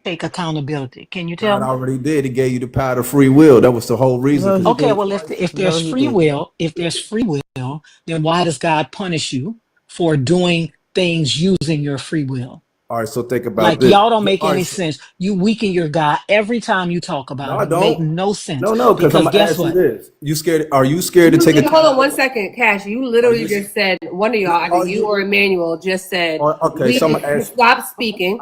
take accountability? Can you tell God me? already did. He gave you the power of free will. That was the whole reason. No, Because he Okay, did. well, if No, there's he free didn't. will, if there's free will, then why does God punish you for doing things using your free will? all right, so think about Like this. y'all don't make All right, any sense. You weaken your God every time you talk no, about I him. Make don't. no sense No, because I'm because gonna guess ask you what? this. You scared? Are you scared to take You hold on one accountability? second, Cash. You Are literally you? just said one of y'all, either Are you you? or Emmanuel, just said Okay, we so I'm gonna ask. stop speaking.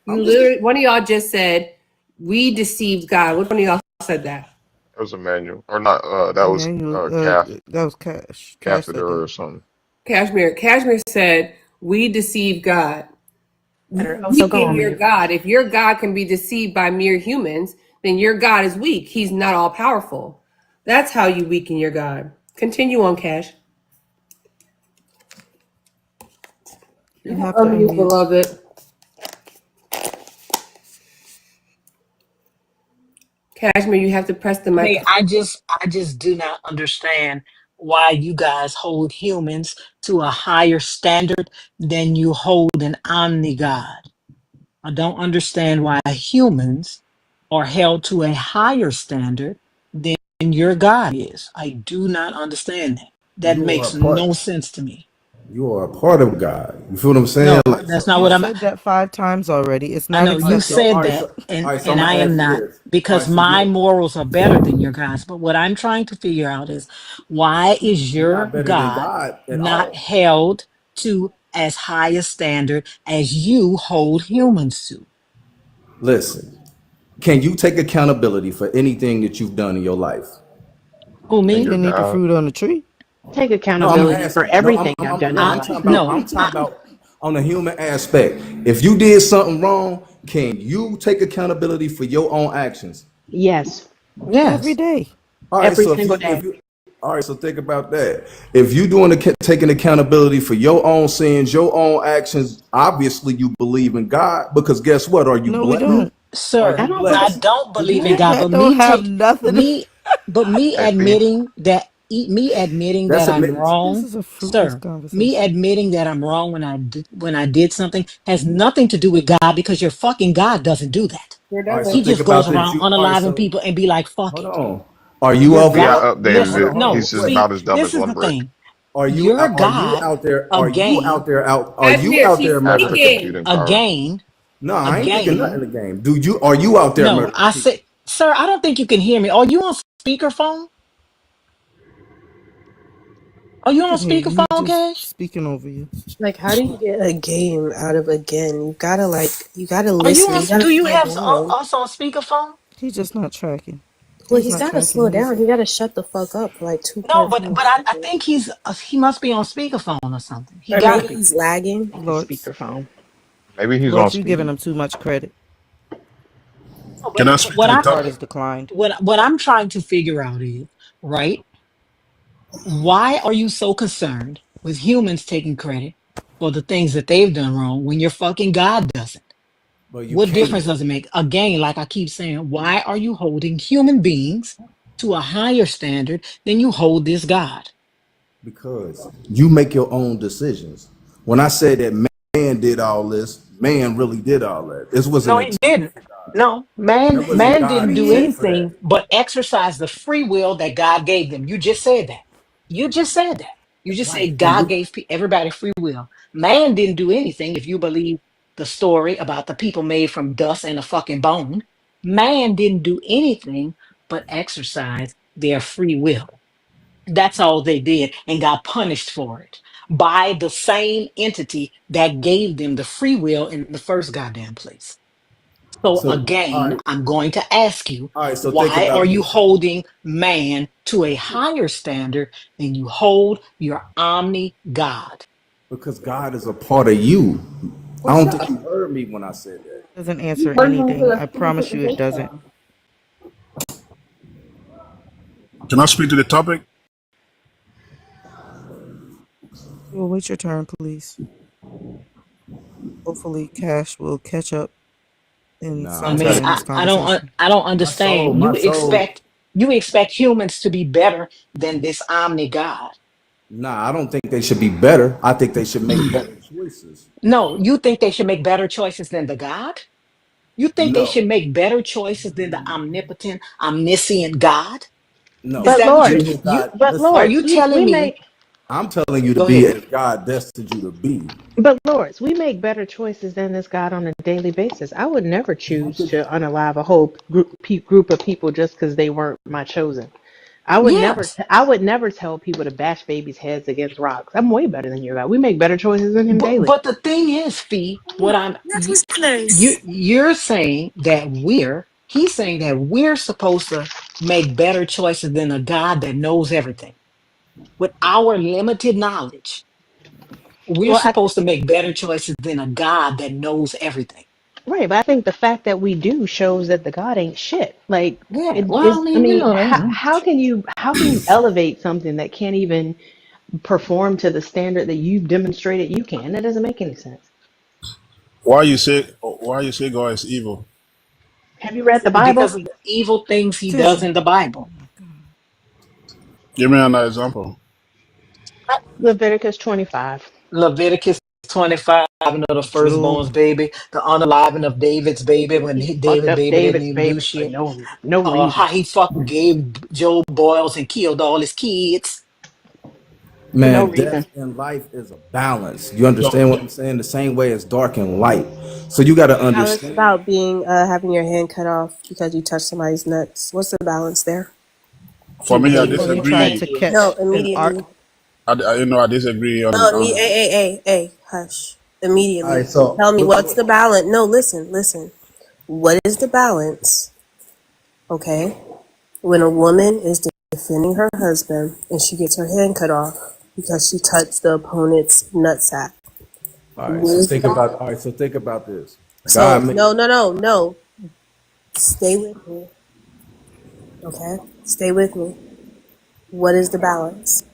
You I'm just. literally one of y'all just said we deceived God. Which one of y'all said that? That was Emmanuel. Or not, that was Emmanuel, that was Cash. Cash said Catheter that. or something. Cashmere. Cashmere said we deceived God. Better. You Also, go weaken on your mute. God. If your God can be deceived by mere humans, then your God is weak. He's not all powerful. That's how you weaken your God. Continue on, Cash. You You can have to unmute, unmute. beloved. Cashmere, you have to press the I mean, microphone. I just do not understand why you guys hold humans to a higher standard than you hold an omni God. I don't understand why humans are held to a higher standard than your God is. I do not understand that. That You are a makes part. no sense to me. You are a part of God. You feel what I'm saying? No, Like that's so. not All You what right. I'm. said that 5 times already. It's I not know All you right. So said acceptable. all right. that, So all right. So and I'm I gonna am ask you not this. All because right. So my you morals are better than your guys. But what I'm trying to figure out is why is you're not your better than God God at not all. held to as high a standard as you hold humans to? Listen. Can you take accountability for anything that you've done in your life? Who And You me? your didn't eat the God. fruit on the tree. Take No, I'm accountability for asking. No, everything I've done in no. my I'm life. talking about. No, I'm talking about. on the human aspect. If you did something wrong, can you take accountability for your own actions? Yes, Every Yes. day. All right, every so single if day. you all right, so think about that. If you taking accountability for your own sins, your own actions, obviously you believe in God because guess what? Are you No, we blessed? don't. Are I Sir, you don't I believe. blessed? don't Do you believe in have God, That don't have nothing to but me Hey, Fee. admitting that's that I'm admitting? This wrong, is a fruitless sir. Me conversation. admitting that I'm wrong when I did something has nothing to do with God because your fucking God doesn't do that. Sure All right, doesn't. so He think just goes about this. around You all right, unaliving so people and be like, fuck hold it. on. Are you Your out He there? God, got Hold updated listen, it. on, hold on. no, He's just Wait. see, about as dumb as this is one the brick. thing. Your God, again, Are you out there After murdering people? computing power. again, No, I ain't thinking nothing again. in the game. Are you out there No, murdering I people? said, sir, I don't think you can hear me. Are you on speakerphone? Are you We on can hear you. He speakerphone, just Cash? speaking over you. Like, how do you get a game out of a game? You gotta Are you listen. on? You gotta Do you slow have down. us on speakerphone? He's just not tracking. Well, He's he's not gotta tracking. slow He's down. He gotta shut the fuck up for like No, 2.5 I seconds. think he must be on speakerphone or something. He Or gotta maybe be. he's lagging. The Lords. speakerphone. Maybe he's on Lords, you giving speed. him too much credit. No, Can I but speak to the His heart topic? is declined. what I'm trying to figure out is right. Why are you so concerned with humans taking credit for the things that they've done wrong when your fucking God doesn't? But you What can't difference does it make? Again, like I keep saying, why are you holding human beings to a higher standard than you hold this God? because you make your own decisions. When I say that man did all this, man really did all that. This was an No, he attempt. didn't. No, That wasn't man didn't God do intent for anything that. but exercise the free will that God gave them. You just said that. You just said that. You just Right. said And God gave everybody free will. Man didn't do anything if you believe the story about the people made from dust and a fucking bone. Man didn't do anything but exercise their free will. That's all they did and got punished for it by the same entity that gave them the free will in the first goddamn place. So so again, I'm going to ask you, all right, so think why are about you this. holding man to a higher standard than you hold your omni God? Because God is a part of you. I What's don't think up? you heard me when I said that. Doesn't answer anything. I promise you it doesn't. Can I speak to the topic? We'll wait your turn, please. Hopefully, Cash will catch up in Nah, I I'm some mean, time in telling this you. conversation. I don't My soul, understand. my soul. You expect humans to be better than this omni God. Nah, I don't think they should be better. I think they should make better choices. No, you think they should make better choices than the God? You think they No, should make better choices than the omnipotent, omniscient God? Is no. But that what Lords, Being you God, but listen, are Lords, you we telling me? make I'm telling you to Go be ahead. as God destined you to be. but Lords, we make better choices than this God on a daily basis. I would never How choose could to unalive a whole group of people just because they weren't my chosen. Yes. I would never tell people to bash babies' heads against rocks. I'm way better than your God. We make better choices than him daily. But the thing is, Fee, you're saying that he's saying that we're supposed to make better choices than a God that knows everything. With our limited knowledge, we're Well, supposed to make better choices than a God that knows everything. right, but I think the fact that we do shows that the God ain't shit. Like Yeah. it Well, I is. I mean, mean, that- how can you elevate something that can't even perform to the standard that you've demonstrated you can? That doesn't make any sense. Why you say God is evil? Have you read the because Bible? of the evil things he does Attention. in the Bible. Give me an example. Leviticus 25. Leviticus 25, of the Job. firstborn's baby, the unaliving of David's baby when He fucked David up baby didn't David's even do baby for shit. no reason. How he fucking gave Job boils and killed all his kids. For no Man, reason. death and life is a balance. You understand what I'm saying? The same way as dark and light. So you got to Balance understand. about being having your hand cut off because you touched somebody's nuts. What's the balance there? For me, I Thank Well, he you. tried disagree. Thank to you. No, catch an immediately. arc. I disagree on No, on. hey, hush. All right, Immediately. so Tell me what's the balance. No, listen. What is the balance? Okay, when a woman is defending her husband and she gets her hand cut off because she touched the opponent's nutsack. All right, What so is the think about balance? all right, so think about this. So God made no, no, no, no. Stay with me, okay? Stay with me. What is the balance?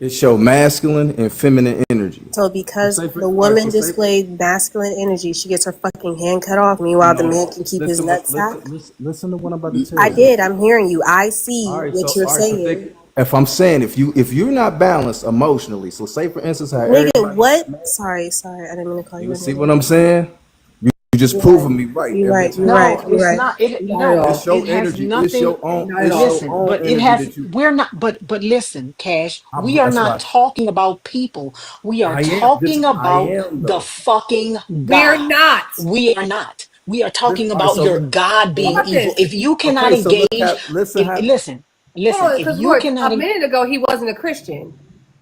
it show masculine and feminine energy. So So because say for the all right, woman so say displayed masculine energy, she gets her fucking hand cut off. Meanwhile, the no, man can keep his listen nut what sack. listen to what I'm about to tell I you. did. I'm hearing you. I All see right, what so you're all right, so think saying. if I'm saying if you're not balanced emotionally, so say for instance how Nigga, everybody what? Sorry, sorry. I didn't mean to call you you a see nigga. what I'm saying? You just You're right. proving me right You're every right. You're time. right. No, You're it's right. not. It Not at no, all. It's it your has energy. nothing. Not at It's all. your Listen, own but it energy has. that you. We're not. But listen, Cash. We are That's not why talking about people. We are I am. This talking I about am the though. fucking We're God. not. We are not. We are talking All right, about so your God How being about evil. this? If you cannot okay, so look engage, how listen if how listen, Hold listen. on, If because you Lord, cannot, a minute ago he wasn't a Christian.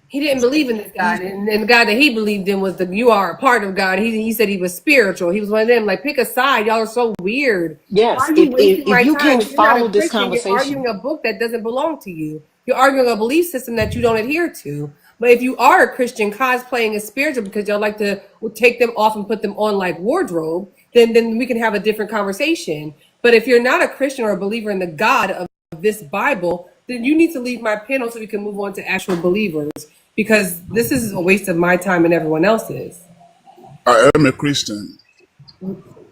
He didn't believe in this God, and the God that he believed in was the you are a part of God. He said he was spiritual. He was one of them. Like pick a side. Y'all are so weird. Why yes. are If you if, wasting if my you time? can If you're not a follow this Christian, you're conversation, arguing a book that doesn't belong to you. You're arguing a belief system that you don't adhere to. But if you are a Christian cosplaying as spiritual because y'all like to take them off and put them on like wardrobe, then we can have a different conversation. But if you're not a Christian or a believer in the God of this Bible, then you need to leave my panel so we can move on to actual believers because this is a waste of my time and everyone else's. I am a Christian.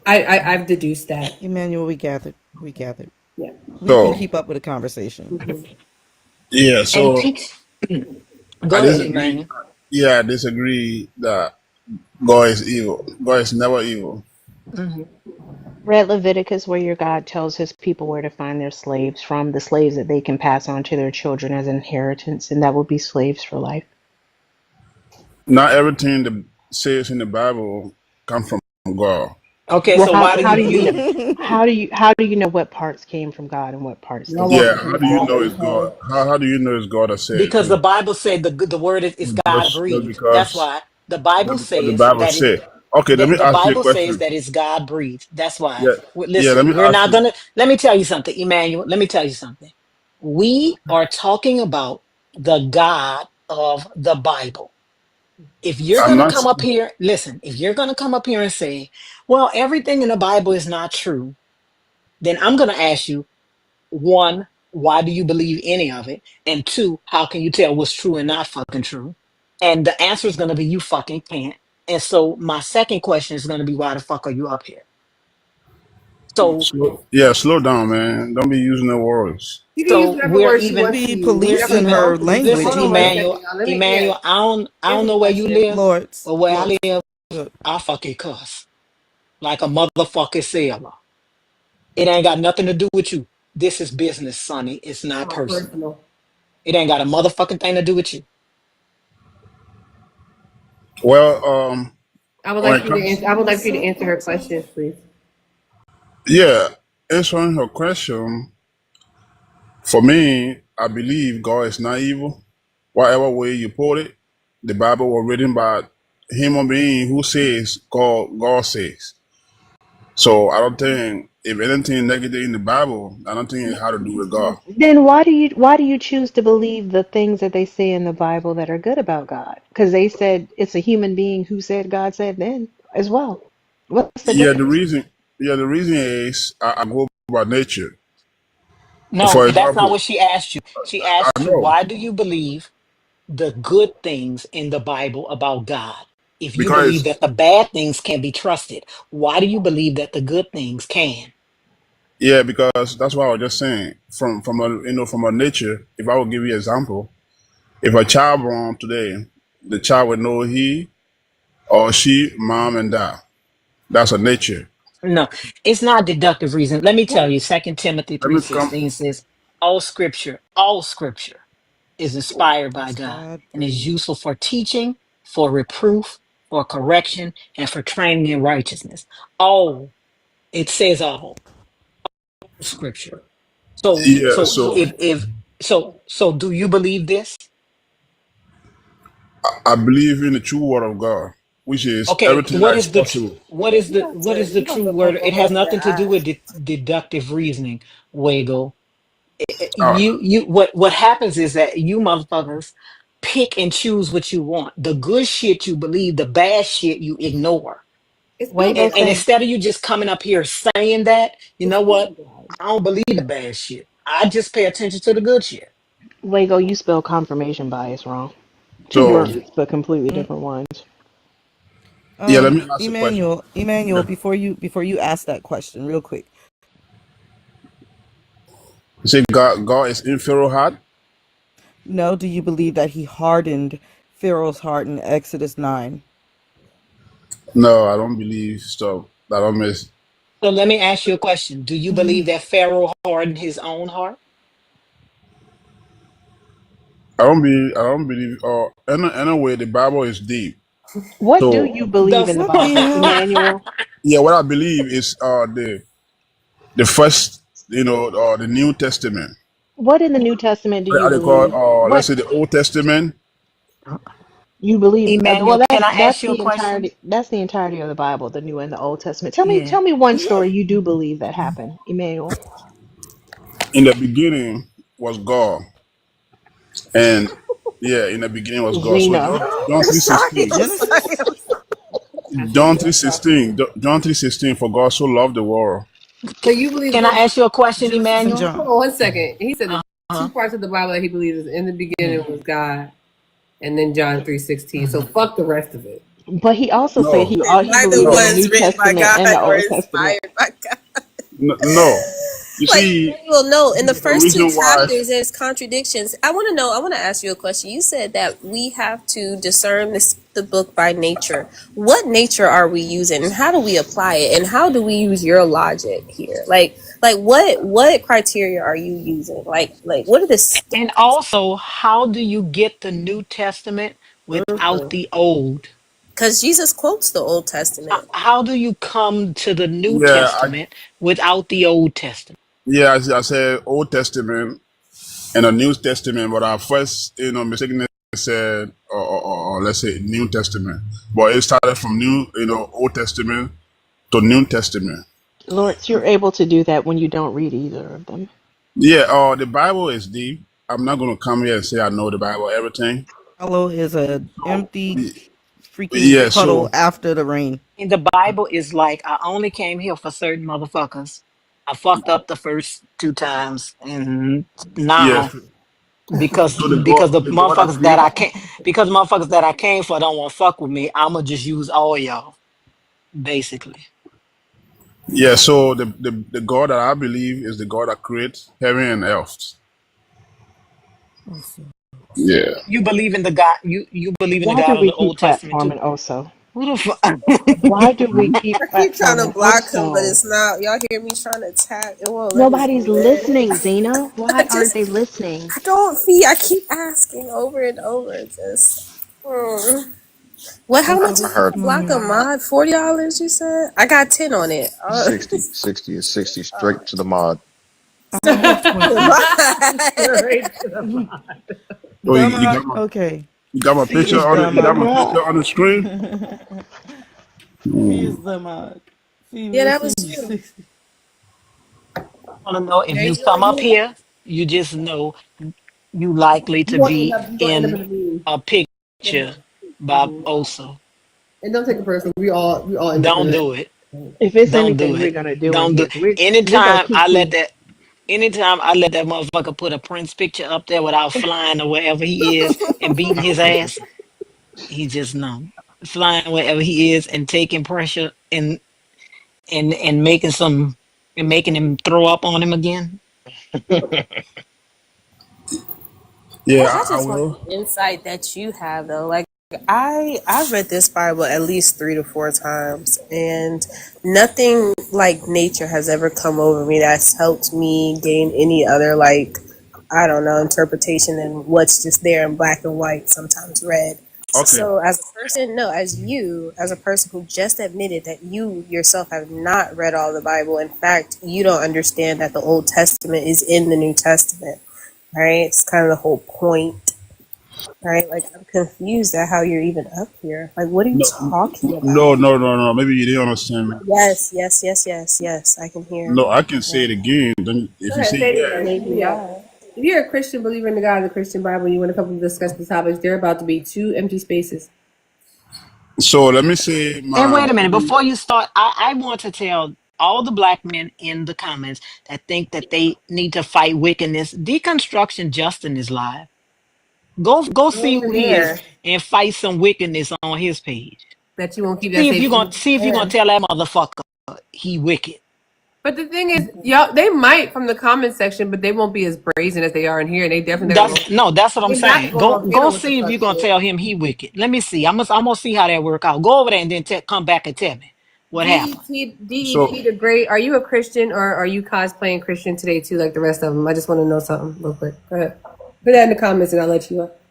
I've deduced that. Emmanuel, we gathered. We gathered. Yeah. We can So keep up with the conversation. yeah, and so teach. I Go ahead, disagree. Emmanuel. Yeah, I disagree that God is evil. God is never evil. Hmm. Read Leviticus where your God tells his people where to find their slaves from, the slaves that they can pass on to their children as inheritance, and that will be slaves for life. Not everything that says in the Bible comes from God. Okay, Well, so why do how you do you know? believe? How do you know what parts came from God and what parts Y'all didn't? want Yeah, to how come do you back know and it's God? How do you know it's God that said it? Because the Bible said the word is God Just breathed. That's because why the Bible just because the says Bible that it. said. Okay, let me The ask you a Bible says question. that it's God breathed. That's why. Yeah, yeah. Let Listen, me we're ask not you. gonna. Let me tell you something, Emmanuel. Let me tell you something. We are talking about the God of the Bible. If you're I'm gonna not. come up here, listen. If you're gonna come up here and say, "Well, everything in the Bible is not true," then I'm gonna ask you one, why do you believe any of it? And two, how can you tell what's true and not fucking true? And the answer is going to be you fucking can't. And so my second question is going to be why the fuck are you up here? So Yeah, slow down, man. Don't be using the words. You can use so whatever we're words you even want to Be use. we're Whatever policing even her floats. listen, Hold language, on one Emma. Emmanuel, second, y'all. Let me, yeah. Emmanuel, I don't Answer the know where you question. live, Lords, but where I Lords. live, Look, I fucking cuss like a motherfucking sailor. It ain't got nothing to do with you. This is business, Sonny. It's not My personal. personal. It ain't got a motherfucking thing to do with you. Well, I would when like it for you to comes, answer. I would like for you to answer her questions, please. yeah, answering her question, for me, I believe God is not evil. Whatever way you put it, the Bible was written by human being who says God says. So I don't think if anything negative in the Bible, I don't think it had to do with God. Then why do you choose to believe the things that they say in the Bible that are good about God? Because they said it's a human being who said God said then as well. What's the Yeah, difference? the reason is I go by nature. No, For that's not example, what she asked you. She I asked you, know why do you believe the good things in the Bible about God? If you believe because that the bad things can be trusted, why do you believe that the good things can? yeah, because that's what I was just saying. From a from a nature, if I would give you an example, if a child born today, the child would know he or she, mom and dad. That's a nature. No, it's not deductive reason. Let me tell you, Second Timothy Let me come. 3:16 says, all scripture is inspired by it's God God and is breathed. useful for teaching, for reproof, for correction, and for training in righteousness. All, it says all scripture. So, Yeah, so so so do you believe this? I believe in the true word of God, which is Okay, everything that is possible. what is the true word? It has nothing to do with deductive reasoning, Wago. Uh, You what happens is that you motherfuckers pick and choose what you want. The good shit you believe, the bad shit you ignore. It's built Wago in And God. say, instead of you just coming up here saying that, you It's know built what? in God. I don't believe the bad shit. I just pay attention to the good shit. Wago, you spell confirmation bias wrong. Two So words, but completely Mm, different ones. yeah, let me ask a question. Emmanuel, Yeah. before you ask that question, real quick. You say God is in Pharaoh's heart? No, do you believe that he hardened Pharaoh's heart in Exodus 9? No, I don't believe so. I don't miss. So let me ask you a question. Do you believe that Pharaoh hardened his own heart? I don't believe. Anyway, the Bible is deep. What do So you believe The in the What the Bible, hell? Emmanuel? yeah, what I believe is the first, the New Testament. What in the New Testament do you What they call believe? let's What say the Old Testament. you believe? Well, Emmanuel, can I that's ask you a the question? entirety. That's the entirety of the Bible, the New and the Old Testament. Yeah. Tell me one story you do believe that happened, Emmanuel. In the beginning was God, and yeah, in the beginning was God. So Gina. John I'm three sorry. sixteen. I'm sorry. Genesis? That's what John Joe three talking sixteen. about. John 3:16. For God so loved the world. So you believe Can I this? ask you a question, Genesis and Emmanuel? John. Hold on 1 second. He said the Uh-huh. two parts of the Bible that he believes is in the beginning Mhm. was God, and then John 3:16. So fuck the rest of it. But he also said No, he Neither believed in the no, New was written by Testament God and the or Old Testament. inspired by God. no. You Like see, Emmanuel, no. In the the first two reason why. chapters, there's contradictions. I want to know. I want to ask you a question. You said that we have to discern the book by nature. What nature are we using, and how do we apply it, and how do we use your logic here? Like what criteria are you using? Like what are the And steps? also, how do you get the New Testament without the Old? Because Jesus quotes the Old Testament. How do you come to the New Yeah, Testament without the Old Testament? I said Old Testament and the New Testament, but I first, mistakenly said, or let's say New Testament, but it started from Old Testament to New Testament. Lawrence, you're able to do that when you don't read either of them. Yeah, the Bible is deep. I'm not gonna come here and say I know the Bible everything. Hollow is a So empty freaking yeah, puddle so after the rain. And the Bible is like, I only came here for certain motherfuckers. I fucked up the first two times, and yeah, now because so the because the God that motherfuckers that created. I came for don't want to fuck with me, I'ma just use all y'all basically. Yeah, so the God that I believe is the God that creates heaven and earth. Also. Yeah. You believe in the God you believe in the Why do God of we the keep Old Testament too. platforming Oso? Who the fuck? Why do we keep I keep trying to platforming block him, but Oso? it's not. Y'all hear me trying to tap? It won't let me Nobody's do it. listening, Zena. I Why aren't just, they listening? I don't see. I keep asking over and over. Just, what? How Also much I is this it is heard to block a morning. mod? $40? You said. I got 10 on it. 60 is 60 straight to the mod. I have 20. Straight to the bottom. Oh, Okay. you got my C picture is on the it. You got my mod. picture on the screen. C Mm. is the mod. C Yeah, will that send was you you. 60. I want to know if Yeah, you come up here, you just know you likely to be you gonna end up in in the meeting. a picture by Oso. And don't take it personal. We all end up in Don't it. do it. If it's Don't do anything we're it. gonna do in Don't do. here, we're gonna Anytime I let kiki. that, anytime I let that motherfucker put a Prince picture up there without flying to wherever he is and beating his ass, he just know flying wherever he is and taking pressure and making some and making him throw up on him again. Yeah, I I just want will. the insight that you have though. Like I've read this Bible at least 3 to 4 times, and nothing like nature has ever come over me that's helped me gain any other like I don't know interpretation than what's just there in black and white, sometimes red. Okay. So as a person, no, as you, as a person who just admitted that you yourself have not read all the Bible, in fact, you don't understand that the Old Testament is in the New Testament, right? It's kind of the whole point, right? Like I'm confused at how you're even up here. Like, what are you No, talking no, about? no, no, no. Maybe you didn't understand me. Yes, yes, yes, yes, yes. I can hear. No, I can say Yeah. it again. Then Go if you ahead, say say it yeah, again. Maybe Yeah. not. If you're a Christian believer in the God of the Christian Bible, and you want to come and discuss the topics, there are about to be 2 empty spaces. So let me say And my wait a minute, before you start, I want to tell all the black men in the comments that think that they need to fight wickedness. Deconstruction Justin is live. Go Go see over who he is there. and fight some wickedness on his page. Bet you won't keep that same See if you're gonna energy. tell that motherfucker he wicked. But the thing is, y'all, they might from the comment section, but they won't be as brazen as they are in here. And they definitely not That's no, that's what I'm they're not saying. going Go off handle with the see if fuck you're gonna shit. tell him he wicked. Let me see. I'm gonna see how that work out. Go over there and then come back and tell me what happened. so DET the Great. Are you a Christian or are you cosplaying Christian today too, like the rest of them? I just want to know something real quick. Go ahead. Put that in the comments and I'll let you up.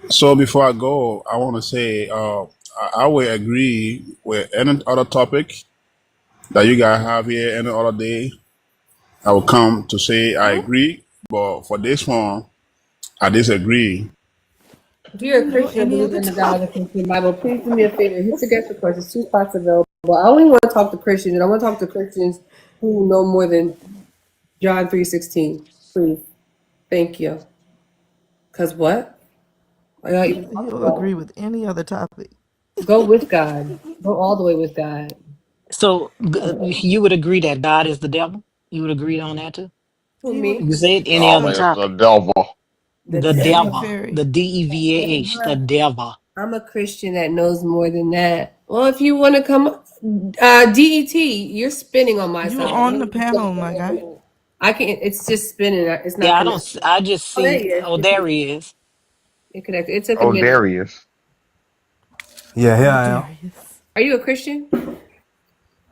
so before I go, I want to say I will agree with any other topic that you guys have here any other day. I will come to say I agree, but for this one, I disagree. If Do you're you a know Christian and any believe other in the God of the topic? Christian Bible, please do me a favor. Hit the guest request. There's 2 spots available. I only want to talk to Christians, and I want to talk to Christians who know more than John 3:16. Please. Thank you. Cause what? Are y'all even talking He'll about? agree with any other topic. Go with God. Go all the way with God. So you would agree that God is the devil? You would agree on that too? Who He would. me? You said any So other Dollar is the topic? devil. The The sweet devil, devil. fairy. the DEVAH, the devil. I'm a Christian that knows more than that. Well, if you want to come, DET, you're spinning on my You're side. on the panel, my guy. I can't. It's just spinning. It's not Yeah, I connected. don't. I just Oh, there see. he is. Oh, there he is. It connected. It took a Oh, minute. Darius. Yeah, here Oh, I am. Darius. Are you a Christian?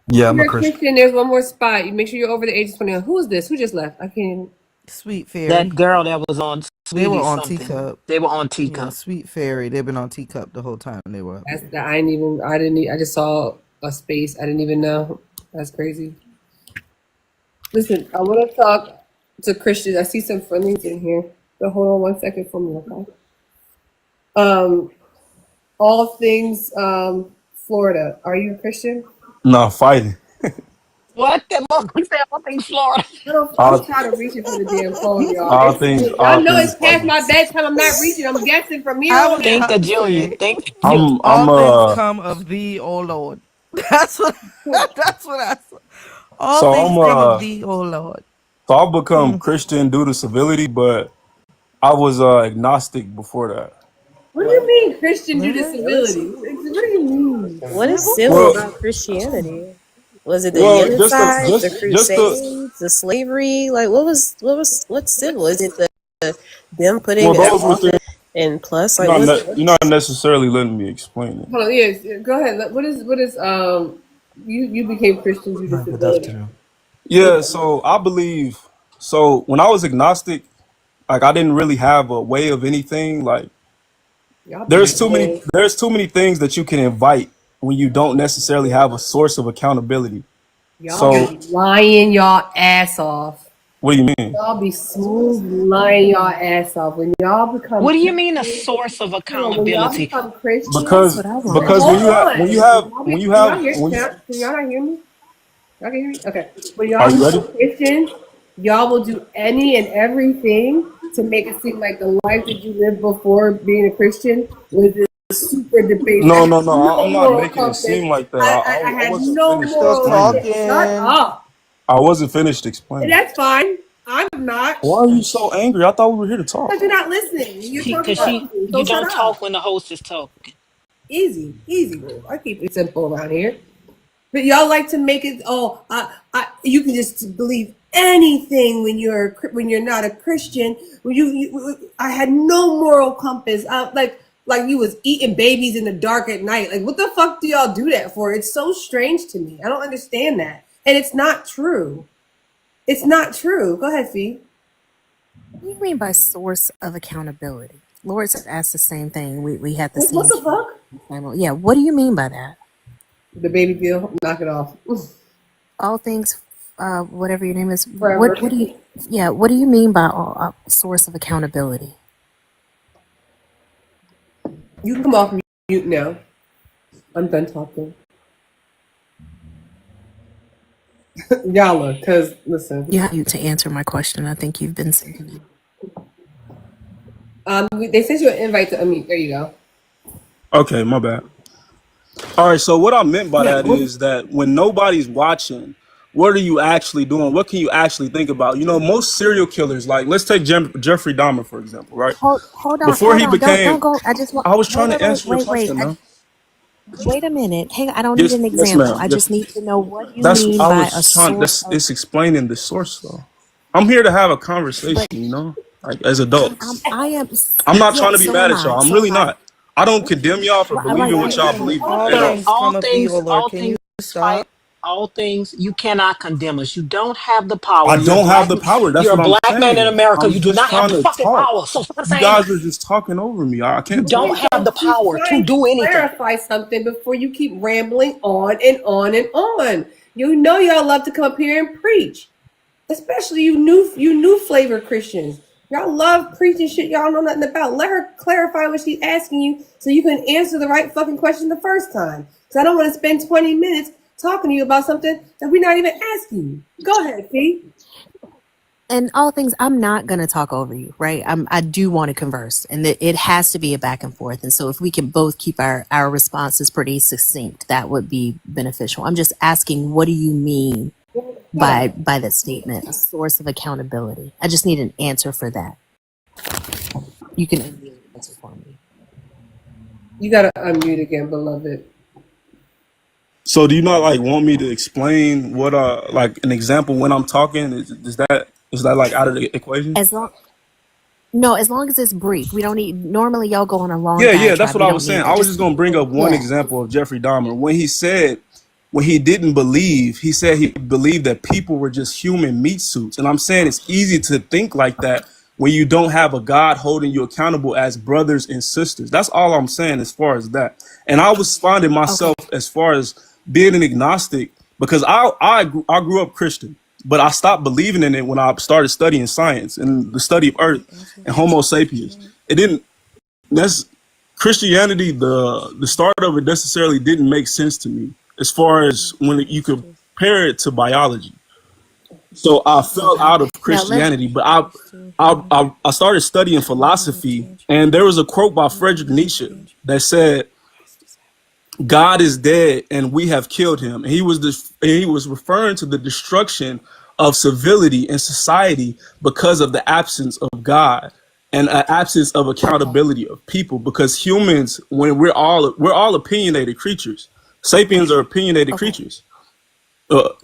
Yeah, If I'm a you're a Christian. Christian, there's one more spot. You make sure you're over the age of 21. Who is this? Who just left? I can't even. Sweet That fairy. girl that was on They were Sweetie on something. teacup. They were on Yeah, Teacup. sweet fairy. They've been on teacup the whole time they were up That's here. that. I didn't even. I didn't. I just saw a space. I didn't even know. That's crazy. Listen, I want to talk to Christians. I see some friendlies in here. So hold on 1 second for me, okay? Um, all things Florida. Are you a Christian? No, fighting. What that motherfucker said? I think Florida. I'm All, tired of reaching for the damn phone, y'all. all things, Y'all all know things it's past fighting. my bedtime. I'm not reaching. I'm guessing from here I on was Think out. of about to Junior. say, Think of Junior. I'm all things come of thee, O Lord. That's what. That's what I said. All so things I'm come of thee, O Lord. so I've become Mm. Christian due to civility, but I was agnostic before that. What do you What? mean Christian due to What? It was. civility? What do you mean? What is Civil? civil Well, about Christianity? Was it the well, just the genocides, the just the crusades, the slavery? Like what's civil? Is it them well, putting those us were things. in plus? You're Like not what? you're not necessarily letting me explain it. Hold on, yes, go ahead. What is you became Christian due to Hi, good civility. afternoon. What Yeah, so I believe so when I was agnostic, like I didn't really have a way of anything. Like y'all be lying. there's too many things that you can invite when you don't necessarily have a source of accountability. Y'all So be lying y'all ass off. what do you mean? Y'all be smooth lying y'all ass off. When y'all become What do you mean a Christians, source of hold on, when y'all accountability? become Christians, That's Because what I want to because know. hold on. when you Can y'all have hear? when you, Can y'all not hear me? Y'all can hear me? Okay. When are y'all you ready? become Christians, y'all will do any and everything to make it seem like the life that you lived before being a Christian was this super debased. I No, had no, no. no I'm not moral making it compass. seem like that. I I had wasn't no finished Still moral explaining. shit. Shut talking. up. I wasn't finished And explaining. that's fine. I'm not. Why are you so angry? I thought we were here to Because talk. you're not listening. You're talking Because over me. So you shut don't talk up. when the host is talking. Easy. Easy move. I keep it simple around here. But y'all like to make it. Oh, you can just believe anything when you're not a Christian. I had no moral compass. Like you was eating babies in the dark at night. Like what the fuck do y'all do that for? It's so strange to me. I don't understand that, and it's not true. It's not true. Go ahead, Fee. What do you mean by source of accountability? Lord asked the same thing. We had the What same. the fuck? Yeah. What do you mean by that? The baby deal. Knock it off. All things, whatever your name is. Forever. What do you? Yeah. What do you mean by source of accountability? You can come off mute now. I'm done talking. Yalla, because listen, Yeah, you to answer my question. I think you've been saying. they sent you an invite to unmute. There you go. Okay, my bad. All right, so what I meant by Yeah. that is that when nobody's watching, what are you actually doing? What can you actually think about? You know, most serial killers, like let's take Jeffrey Dahmer for example, right? Hold on, Before hold he on. Don't became, go. I just want. I was Wait, trying wait, to wait, answer your wait, wait. question, man. Wait a minute. Hang on. I don't need Yes, an yes, example. ma'am. I Yes, just need to know what you that's mean I by a was trying. source That's of. it's explaining the source, though. I'm here to have a But conversation, you know, like as I'm adults. I am. I'm not Yeah. trying to be So mad am at I. y'all. I'm So really am I. not. I don't condemn y'all for Right. believing I what get y'all that. believe in All at all. things come All of evil, things, Lord. all Can you things, stop? all things. You cannot condemn us. You don't have the power. I don't have the power. That's You're a what I'm black man in saying. America. I'm You do just not have trying the to fucking talk. power. So stop You saying guys are just talking over me. I you can't don't talk. Okay, have so the she's power to trying to do anything. clarify something before you keep rambling on and on and on. You know y'all love to come up here and preach, especially you new flavor Christians. Y'all love preaching shit y'all know nothing about. Let her clarify what she's asking you so you can answer the right fucking question the first time. Because I don't want to spend 20 minutes talking to you about something that we're not even asking you. Go ahead, Fee. And all things, I'm not going to talk over you, right? I do want to converse, and it has to be a back and forth. And so, if we can both keep our responses pretty succinct, that would be beneficial. I'm just asking, what do you mean by that statement? A source of accountability. I just need an answer for that. You can answer for me. You gotta unmute again, beloved. So do you not like want me to explain what like an example when I'm talking? Is that like out of the equation? As long No, as long as it's brief. We don't need. Normally, y'all go on a long Yeah, yeah, that's diatribe. what We I don't was saying. need I that. was Just just keep gonna it bring brief. up one Yeah. example of Jeffrey Dahmer. When he said when he didn't believe, he said he believed that people were just human meat suits. And I'm saying it's easy to think like that when you don't have a God holding you accountable as brothers and sisters. That's all I'm saying as far as that. And I was finding myself Okay. as far as being an agnostic because I grew up Christian, but I stopped believing in it when I started studying science and the study of Earth and Homo sapiens. It didn't. That's Christianity. The start of it necessarily didn't make sense to me as far as when you compare it to biology. So I fell Okay. out of Now let. Christianity, but I started studying philosophy, and there was a quote by Friedrich Nietzsche that said, God is dead and we have killed him. And he was referring to the destruction of civility in society because of the absence of God and an absence of Okay. accountability of people. Because humans, when we're all opinionated creatures, sapiens are opinionated Okay. creatures.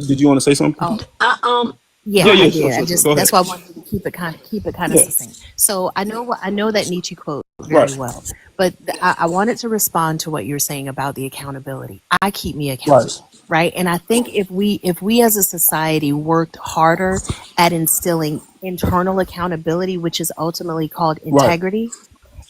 Did you want to say something? Oh, I, um, Yeah, yeah, I yeah, sure, did. I sure, sure. just Go that's ahead. why I wanted to keep it kind of Yeah, succinct. So I know that Nietzsche quote very right, well, but I wanted to respond to what you're saying about the accountability. I keep me right, accountable, right? And I think if we as a society worked harder at instilling internal accountability, which is ultimately called right. integrity,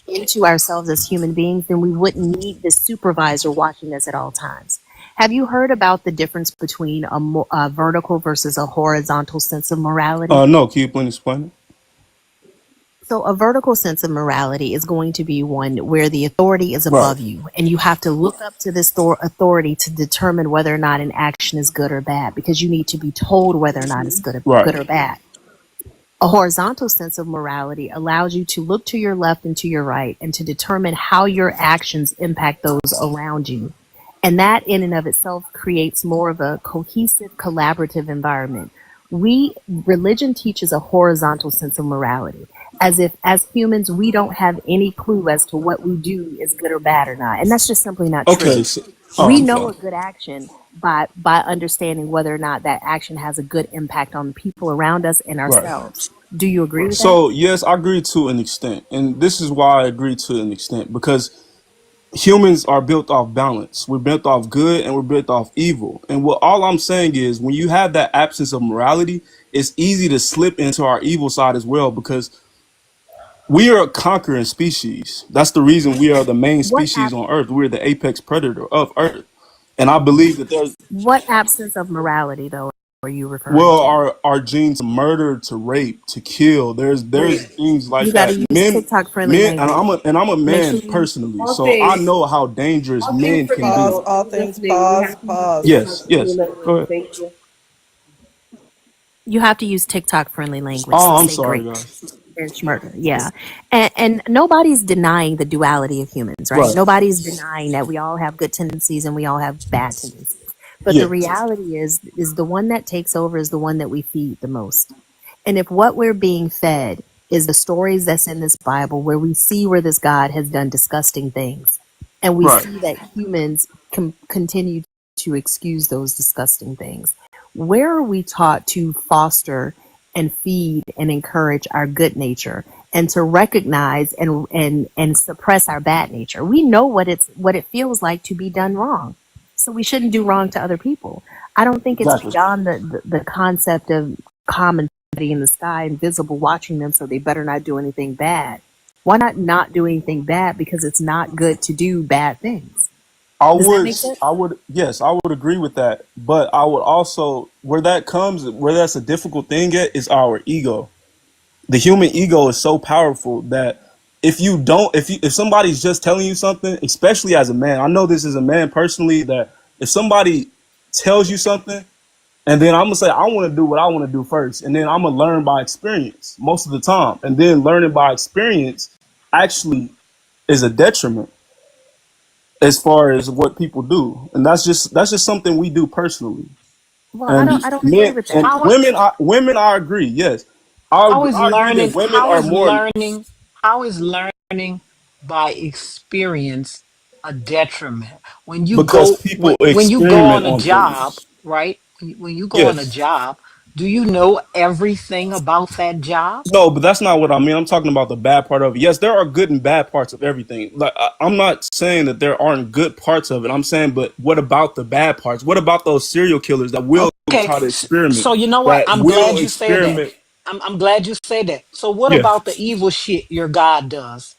into ourselves as human beings, then we wouldn't need this supervisor watching us at all times. Have you heard about the difference between a vertical versus a horizontal sense of morality? No, can you please explain it? So, a vertical sense of morality is going to be one where the authority is Right, above you, and you have to look up to this authority to determine whether or not an action is good or bad, because you need to be told whether or not it's good right. or bad. A horizontal sense of morality allows you to look to your left and to your right and to determine how your actions impact those around you. And that, in and of itself, creates more of a cohesive, collaborative environment. Religion teaches a horizontal sense of morality, as if as humans, we don't have any clue as to what we do is good or bad or not. And that's just simply not Okay, true. so, oh, We I'm know sorry. a good action by understanding whether or not that action has a good impact on the people around us and Right. ourselves. Do you agree with that? So yes, I agree to an extent, and this is why I agree to an extent because humans are built off balance. We're built off good and we're built off evil. And what all I'm saying is, when you have that absence of morality, it's easy to slip into our evil side as well because we are a conquering species. That's the reason we are the main What species ab- on Earth. We're the apex predator of Earth, and I believe that there's what absence of morality though are you referring well, to? our genes to murder, to rape, to kill. There's things like You got to that. use TikTok friendly Men, and language. I'm a Make man sure you personally, All so I things, know how dangerous all things men for can the be. Pause. people All things. listening. We Pause. have to use Pause. TikTok Yes, friendly yes. Go language. ahead. Thank you. You have to use TikTok friendly language, so Oh, I'm say sorry, great. guys. Bench murder, yeah. And nobody's denying the duality of humans, right? Right. Nobody's denying that we all have good tendencies and we all have bad tendencies. But the Yeah. reality is the one that takes over is the one that we feed the most. And if what we're being fed is the stories that's in this Bible, where we see where this God has done disgusting things, and we Right. see that humans continue to excuse those disgusting things, where are we taught to foster and feed and encourage our good nature and to recognize and suppress our bad nature? We know what it feels like to be done wrong. So we shouldn't do wrong to other people. I don't think it's Exactly. beyond the concept of common in the sky invisible watching them, so they better not do anything bad. Why not do anything bad? Because it's not good to do bad things. I Does that would, make sense? yes, I would agree with that. But I would also, where that's a difficult thing at, is our ego. The human ego is so powerful that if somebody's just telling you something, especially as a man, I know this as a man personally, that if somebody tells you something, and then I'm gonna say I want to do what I want to do first, and then I'm gonna learn by experience most of the time, and then learning by experience actually is a detriment as far as what people do, and that's just something we do personally. Well, And I don't agree men with and that. How women, I agree. Yes, how is I agree that learning women are more how is learning by experience a detriment? When you because go people when you go experiment on a on job, things. right? When you go on a Yes. job, do you know everything about that job? No, but that's not what I mean. I'm talking about the bad part of it. Yes, there are good and bad parts of everything. Like I'm not saying that there aren't good parts of it. I'm saying, but what about the bad parts? What about those serial killers that will Okay, try to experiment? so you know what? That I'm will glad you said that. experiment. I'm glad you said that. So what Yeah. about the evil shit your God does?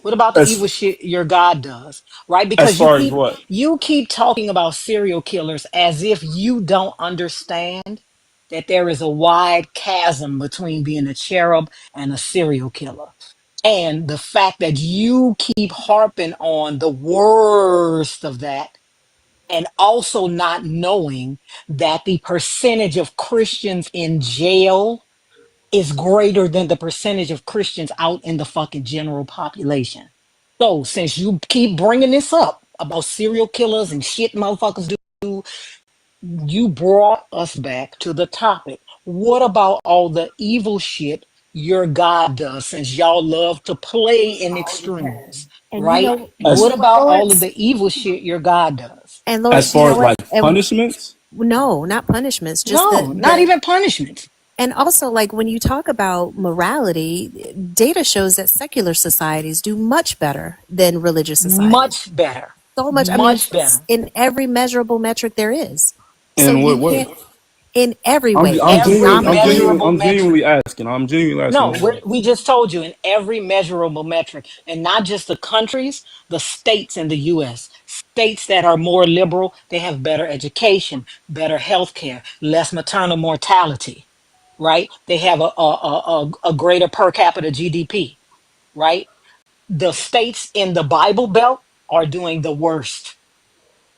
What about the As evil shit your God does? Right? as Because far as what? you keep talking about serial killers as if you don't understand that there is a wide chasm between being a cherub and a serial killer. And the fact that you keep harping on the worst of that and also not knowing that the percentage of Christians in jail is greater than the percentage of Christians out in the fucking general population. So, since you keep bringing this up about serial killers and shit motherfuckers do, you brought us back to the topic. What about all the evil shit your God does, since y'all love to play in extremes, And right? you As What know what, about all of Lawrence? the evil shit your God does? And as Lawrence, you far know as what? like And punishments? no, not punishments, just No, not the even punishments. and also, like, when you talk about morality, data shows that secular societies do much better than religious societies. Much better. So much, I mean, Much better. in every measurable metric there is. So In you what way? can't, in every I'm way, I'm genuinely I'm genuinely economically. Measurable I'm metric. genuinely asking. I'm genuinely asking. No, What way? we just told you in every measurable metric, and not just the countries, the states in the US. States that are more liberal, they have better education, better health care, less maternal mortality, right? They have a greater per capita GDP, right? The states in the Bible Belt are doing the worst.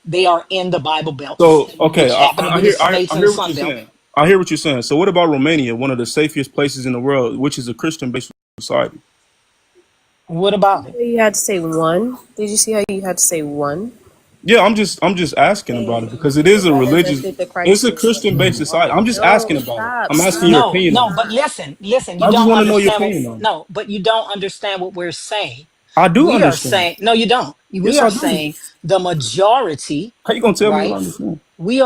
They are in the Bible Belt, So okay, which happen to be the states I in the hear what you're Sun Belt. saying. I hear what you're saying. So what about Romania, one of the safest places in the world, which is a Christian-based society? What about it? Yeah, Yeah, I'm just asking about it because it is a religious, it's a Christian-based society. I'm just asking about it. I'm asking your No, opinion no, on but it. listen, you I just don't want to know your understand what, opinion on it. no, but you don't understand what we're saying. I do We are understand. saying, no, you don't. We Yes, are I do. saying the majority, How you gonna tell me what I right? understand? We,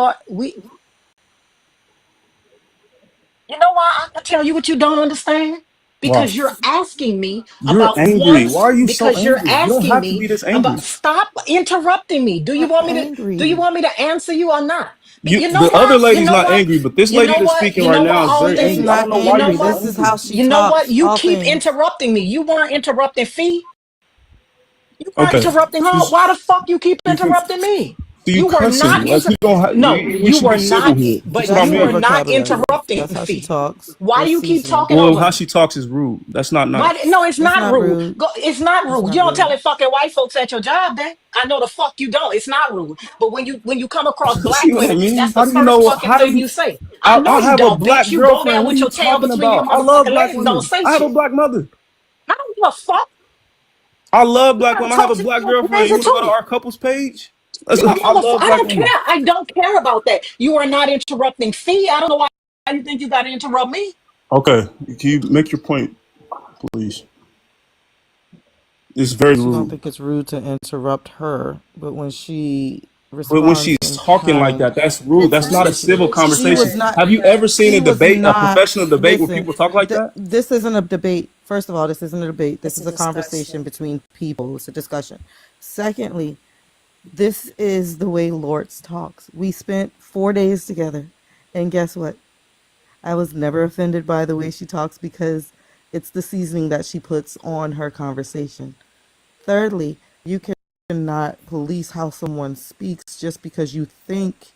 you know why I can tell you what you don't understand? Why? Because you're asking me You're about angry. one, Why are you so because you're angry? You don't asking have to me be this about, angry. stop interrupting me. Do you want me to answer you or not? You know The other why? You lady's know not what? angry, but this You lady know that's what? speaking You right know what? now is All very this, She's angry. I not don't know you why know angry. you're so what? This is angry. how she You know what? talks. You All keep things. interrupting me. You weren't interrupting Fee. You weren't Okay, interrupting her. she's Why the fuck you keep she's interrupting me? So you You were cussing. not Like inter. we don't have, No, we you should be were civil not. here. That's what But I That's you her were mean. not vocabulary. interrupting. That's how she Fee. talks. Why It's you keep seasonal. talking Well, over how her? she talks is rude. That's not Why? nice. No, it's That's not not rude. rude. Go, it's not That's rude. You not don't tell rude. it fucking white folks at your job that. I know the fuck you don't. It's not rude. But when you come across black See what I women, mean? that's the How do you first know? fucking How do thing you? you say. I know I you have a don't, bitch. black You go girlfriend. down What are with you your tail talking between your about? I love motherfucking black legs and don't women. say I have a shit. black mother. I don't give a fuck. I love You black gotta women. I have talk a to black me girlfriend. You crazy want to go to too. our couples page? You I motherfucker, love I black don't care. women. I don't care about that. You are not interrupting Fee. I don't know why you think you gotta interrupt me. Okay, can you make your point, please? It's very She don't rude. think it's rude to interrupt her, but when she But when she's responds in talking like kind, that, that's rude. It's That's not not a she civil rude. It's she conversation. was not. not. Have you Yeah. ever seen She a was debate, a not. professional debate where Listen, people talk like that? this isn't a debate. First of all, this isn't a debate. This It's a is a conversation discussion. between people. It's a discussion. Secondly, this is the way Lords talks. We spent 4 days together, and guess what? I was never offended by the way she talks because it's the seasoning that she puts on her conversation. Thirdly, you cannot police how someone speaks just because you think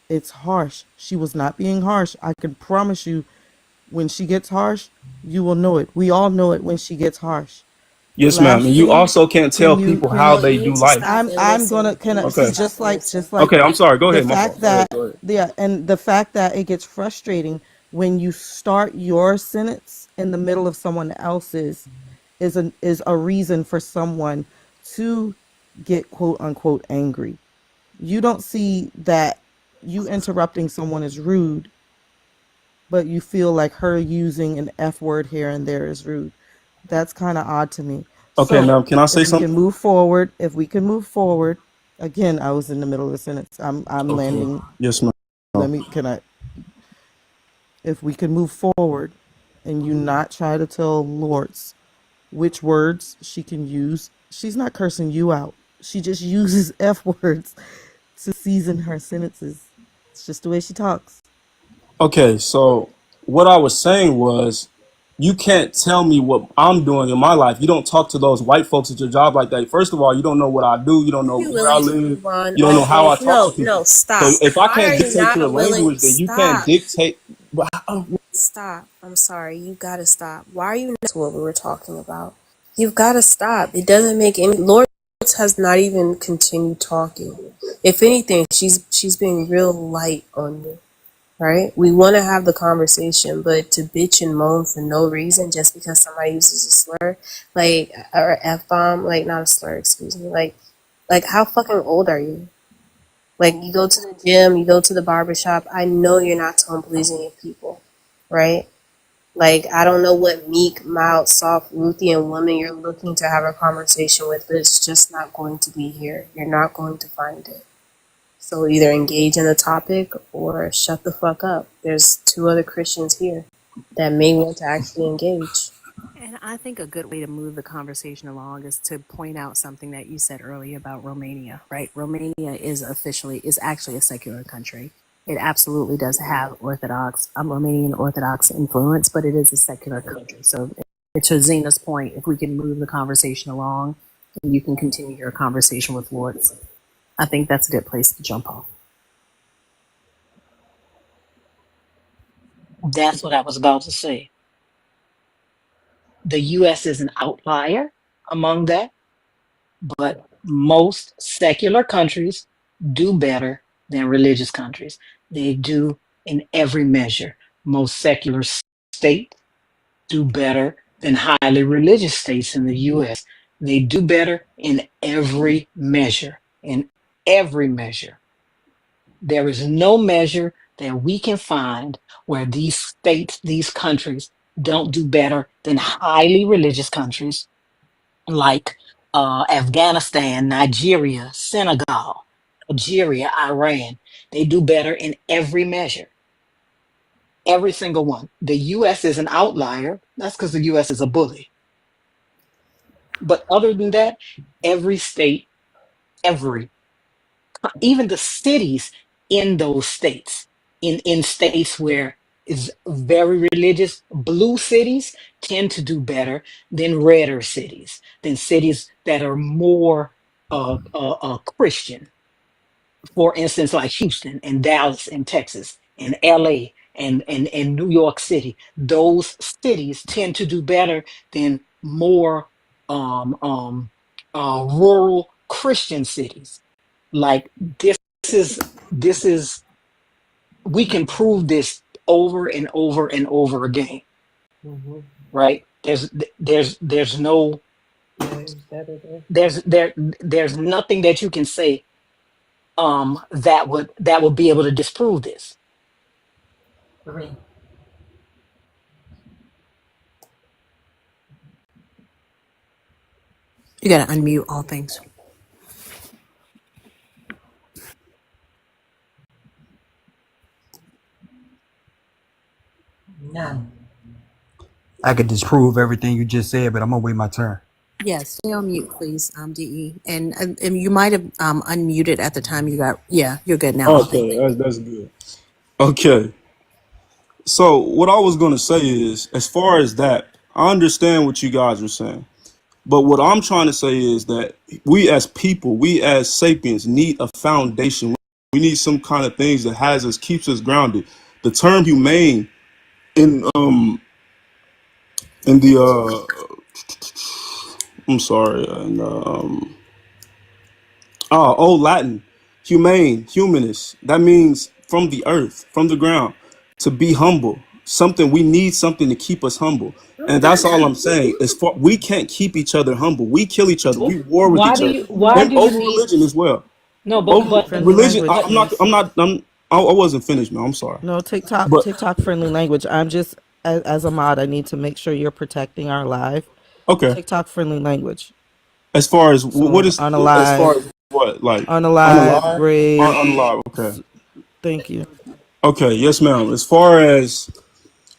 it's harsh. She was not being harsh. I can promise you, when she gets harsh, you will know it. We all know it when she gets harsh. The Yes, ma'am. last And you thing, also can't tell people You how know, they you do need to life. stop and I'm listen. gonna You can I need to see, Okay. stop and listen. just like Okay. I'm sorry. Go the ahead. My fact fault. Go ahead. that Go ahead. yeah, and the fact that it gets frustrating when you start your sentence in the middle of someone else's is a reason for someone to get quote unquote angry. You don't see that you interrupting someone is rude, but you feel like her using an F word here and there is rude. That's kind of odd to me. Okay. So, Now, can I if say we can something? move forward, again, I was in the middle of the sentence. I'm Okay. landing. Yes, ma'am. Let me, can I, if we can move forward and you not try to tell Lords which words she can use, she's not cursing you out. She just uses F words to season her sentences. It's just the way she talks. Okay. So what I was saying was, you can't tell me what I'm doing in my life. You don't talk to those white folks at your job like that. First of all, you don't know what I do. You don't Are know you where I willing to live. move on? You don't know how I talk to No, no, people. stop. So if I Why are can't you dictate your not willing? language, then you can't Stop. dictate. Stop. I'm sorry. You gotta stop. Why are you not to what we were talking about? You've gotta stop. It doesn't make any. Lord has not even continued talking. If anything, she's being real light on you. Right? We want to have the conversation, but to bitch and moan for no reason just because somebody uses a slur, like or f bomb, like not a slur, excuse me, like how fucking old are you? Like you go to the gym, you go to the barber shop. I know you're not tone pleasing your people, right? Like I don't know what meek, mild, soft, Ruthian woman you're looking to have a conversation with, but it's just not going to be here. You're not going to find it. So either engage in the topic or shut the fuck up. There's two other Christians here that may want to actually engage. And I think a good way to move the conversation along is to point out something that you said earlier about Romania, right? Romania is actually a secular country. It absolutely does have Orthodox, Romanian Orthodox influence, but it is a secular country. So to Zena's point, if we can move the conversation along and you can continue your conversation with Lords, I think that's a good place to jump off. That's what I was about to say. The US is an outlier among that, but most secular countries do better than religious countries. They do in every measure. Most secular states do better than highly religious states in the US. They do better in every measure. In every measure. There is no measure that we can find where these states, these countries don't do better than highly religious countries like Afghanistan, Nigeria, Senegal, Algeria, Iran. They do better in every measure, every single one. The US is an outlier. That's because the US is a bully. But other than that, every state, every even the cities in those states, in states where is very religious, blue cities tend to do better than redder cities, than cities that are more Christian. For instance, like Houston and Dallas and Texas and LA and New York City, those cities tend to do better than more um, um, rural Christian cities. Like this is we can prove this over and over and over again, Mm-hmm. right? There's no Yeah, is that it? there's nothing that you can say that would be able to disprove this. You gotta unmute all things. I could disprove everything you just said, but I'm gonna wait my turn. Yes, stay on mute, please, DE. And you might have unmuted at the time you got. Yeah, you're good now. All things. Okay, that's good. Okay, so what I was gonna say is, as far as that, I understand what you guys are saying, but what I'm trying to say is that we as people, we as sapiens, need a foundation. We need some kind of things that has us, keeps us grounded. The term humane in the I'm sorry, in old Latin, humane, humanist. That means from the earth, from the ground, to be humble. Something we need something to keep us humble, and that's all I'm saying. As far we can't keep each other humble, we kill each other, we war with Why each do other, you why and do you over need religion as well. no Over Friendly religion, language, but I'm not. please. I'm not. I wasn't finished, man. I'm sorry, No, TikTok, but TikTok friendly language. I'm just, as a mod, I need to make sure you're protecting our live. okay. TikTok friendly language. As far as what So is, as far unalive, as what, like unalive, unalive, grave. unalive. Okay, Thank you. okay, yes, ma'am. As far as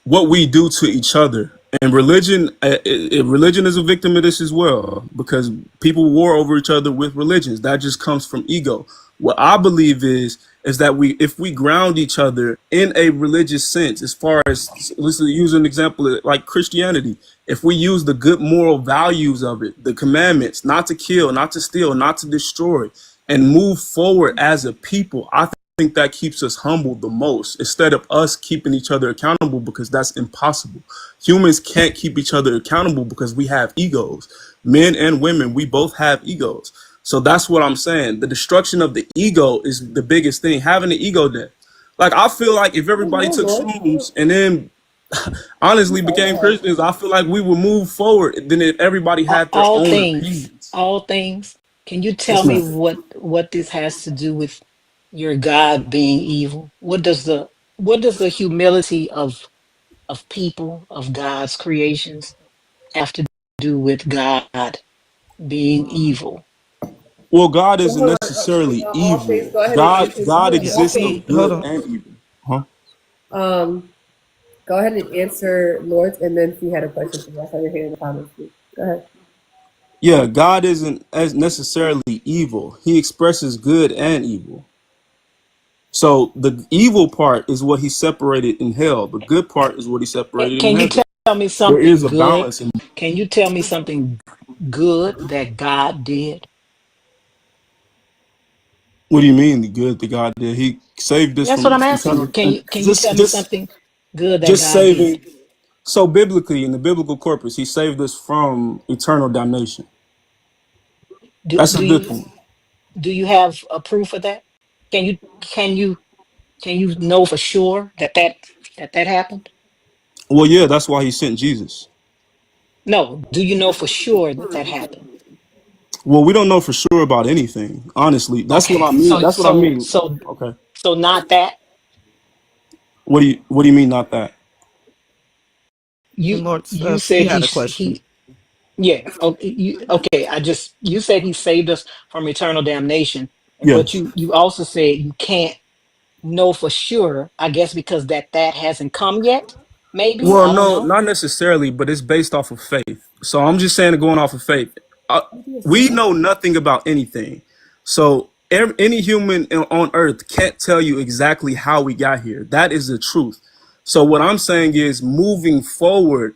what we do to each other. And religion, religion is a victim of this as well, because people war over each other with religions. That just comes from ego. What I believe is that if we ground each other in a religious sense, as far as let's use an example like Christianity, if we use the good moral values of it, the commandments, not to kill, not to steal, not to destroy, and move forward as a people, I think that keeps us humble the most instead of us keeping each other accountable, because that's impossible. Humans can't keep each other accountable because we have egos. Men and women, we both have egos. So that's what I'm saying. The destruction of the ego is the biggest thing. Having an ego death. Like I feel like if everybody took shrooms and then honestly became Christians, I feel like we would move forward. Then if everybody had their all own things, opinions. all things. Can you tell Yes, me ma'am. what this has to do with your God being evil? What does the humility of people of God's creations have to do with God being evil? Well, God So isn't hold on. necessarily All things. evil. Go ahead and answer. God Yeah, All exists things. see, of hold good on. and evil. Huh? Go ahead and answer Lord's, and then she had a question for you. I saw your hand in the comments. Too. Go ahead. Yeah, God isn't as necessarily evil. He expresses good and evil. So the evil part is what he separated in hell. The good part is what he separated in Can you heaven. tell me There is something a good? balance in. Can you tell me something good that God did? What do you mean the good that God did? He saved us That's what from I'm asking you. eternal, Can you tell me something good that just God did? saving. So biblically, in the biblical corpus, he saved us from eternal damnation. Do That's a do good you thing. do you have a proof of that? Can you know for sure that happened? Well, yeah, that's why he sent Jesus. No, do you know for sure that happened? Well, we don't know for sure about anything, honestly. That's what Okay, I mean. so That's what I so mean. so Okay. so not that What do you mean not that? you And Lord, you she said had a question. he yeah okay you said he saved us from eternal damnation, but Yes. you also said you can't know for sure, I guess because that hasn't come yet. Maybe Well, I don't no, know. not necessarily, but it's based off of faith. So I'm just saying, going off of faith. Uh, we know nothing about anything. So any human on earth can't tell you exactly how we got here. That is the truth. So what I'm saying is, moving forward,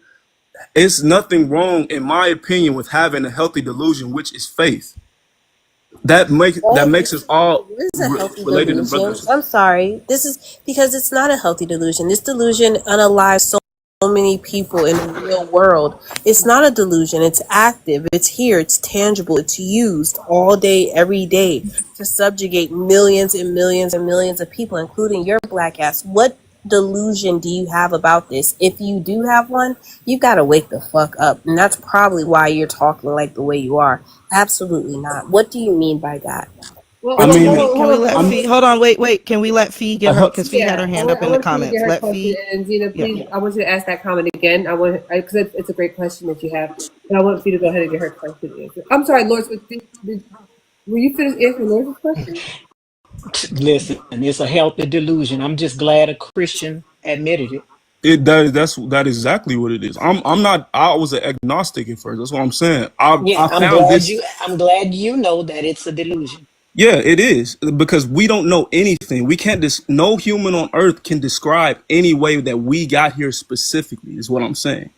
it's nothing wrong, in my opinion, with having a healthy delusion, which is faith. that makes us all What is a healthy related in delusion? brothers. I'm sorry. This is because it's not a healthy delusion. This delusion unalives so many people in the real world. It's not a delusion. It's active. It's here. It's tangible. It's used all day, every day to subjugate millions and millions and millions of people, including your black ass. What delusion do you have about this? If you do have one, you got to wake the fuck up. And that's probably why you're talking like the way you are. Absolutely not. What do you mean by that? Well, I It's hold, can mean, we hold, can hold we on. I let want, I'm Fee hold on, wait. Can we let Fee get her uh, because Fee had yeah, her hand up I in the want you to get comments. her Let question, Fee and Zena, yeah. please, I want you to ask that comment again. Because it's a great question that you have, but I want you to go ahead and get her question answered. I'm sorry, Lord, were you finished answering Lord's question? Listen, it's a healthy delusion. I'm just glad a Christian admitted it. that is exactly what it is. I'm not. I was an agnostic at first. That's what I'm saying. Yeah, I found this. I'm glad you know that it's a delusion. Yeah, it is because we don't know anything. We can't. No human on earth can describe any way that we got here specifically. Is what I'm saying.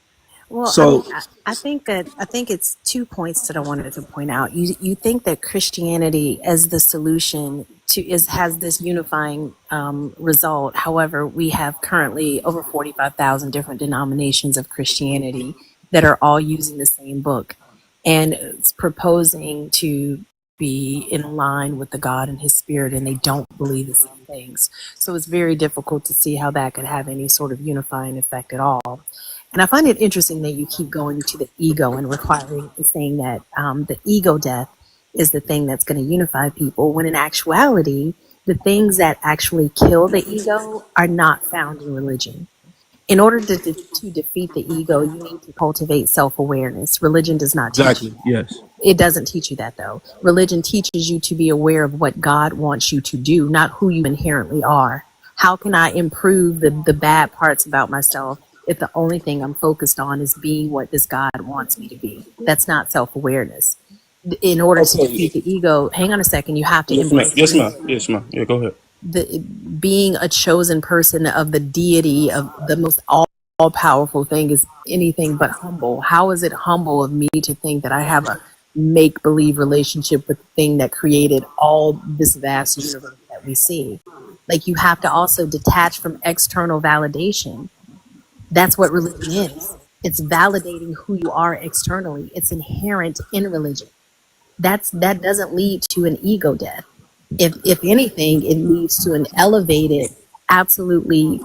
Well, I mean, So I think it's 2 points that I wanted to point out. You think that Christianity as the solution to is has this unifying result. However, we have currently over 45,000 different denominations of Christianity that are all using the same book, and it's proposing to be in line with the God and His Spirit, and they don't believe the same things. So it's very difficult to see how that could have any sort of unifying effect at all. And I find it interesting that you keep going to the ego and requiring and saying that the ego death is the thing that's going to unify people, when in actuality, the things that actually kill the ego are not found in religion. In order to defeat the ego, you need to cultivate self awareness. Religion does not teach you exactly, that. yes. It doesn't teach you that, though. Religion teaches you to be aware of what God wants you to do, not who you inherently are. How can I improve the bad parts about myself if the only thing I'm focused on is being what this God wants me to be? That's not self awareness. In order to Okay. defeat the ego, hang on a second, you have to Yes, ma'am. embrace Yes, ma'am. humility. Yes, ma'am. Yeah, go ahead. The being a chosen person of the deity of the most all powerful thing is anything but humble. How is it humble of me to think that I have a make believe relationship with the thing that created all this vast universe that we see? Like, you have to also detach from external validation. That's what religion is. It's validating who you are externally. It's inherent in religion. That doesn't lead to an ego death. If anything, it leads to an elevated, absolutely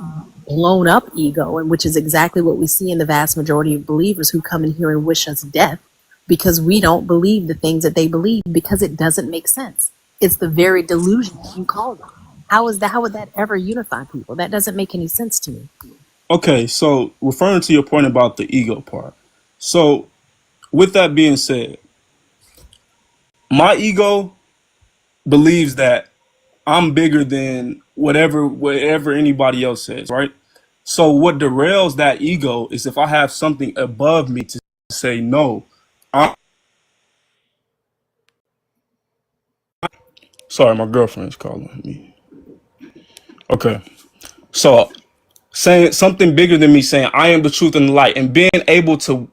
blown up ego, and which is exactly what we see in the vast majority of believers who come in here and wish us death because we don't believe the things that they believe because it doesn't make sense. It's the very delusion that you call them. How would that ever unify people? That doesn't make any sense to me. Okay, so referring to your point about the ego part. So with that being said, my ego believes that I'm bigger than whatever anybody else says, right? So what derails that ego is if I have something above me to say no. I'm sorry, my girlfriend's calling me. Okay. So saying something bigger than me, saying I am the truth and the light, and being able to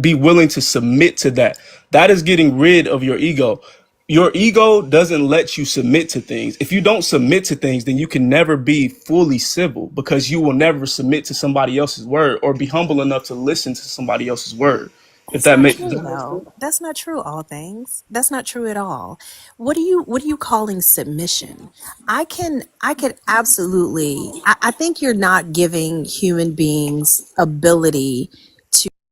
be willing to submit to that, that is getting rid of your ego. Your ego doesn't let you submit to things. If you don't submit to things, then you can never be fully civil because you will never submit to somebody else's word or be humble enough to listen to somebody else's word. If That's that not makes true, though. That's not true, all things. That's not true at all. What are you calling submission? I could absolutely I think you're not giving human beings ability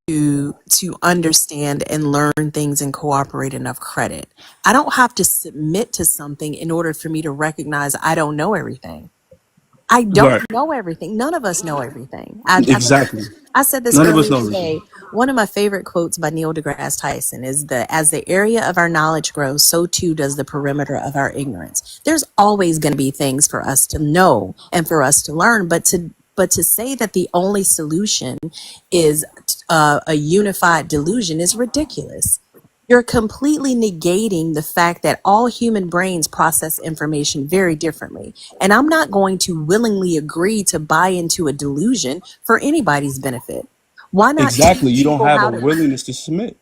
to understand and learn things and cooperate enough credit. I don't have to submit to something in order for me to recognize I don't know everything. I don't right. know everything. None of us know everything. I think Exactly. I said this None of us earlier know this. today. One of my favorite quotes by Neil deGrasse Tyson is as the area of our knowledge grows, so too does the perimeter of our ignorance. There's always going to be things for us to know and for us to learn, but to say that the only solution is a unified delusion is ridiculous. You're completely negating the fact that all human brains process information very differently. And I'm not going to willingly agree to buy into a delusion for anybody's benefit. Why not Exactly. teach You don't people have a how to? willingness to submit.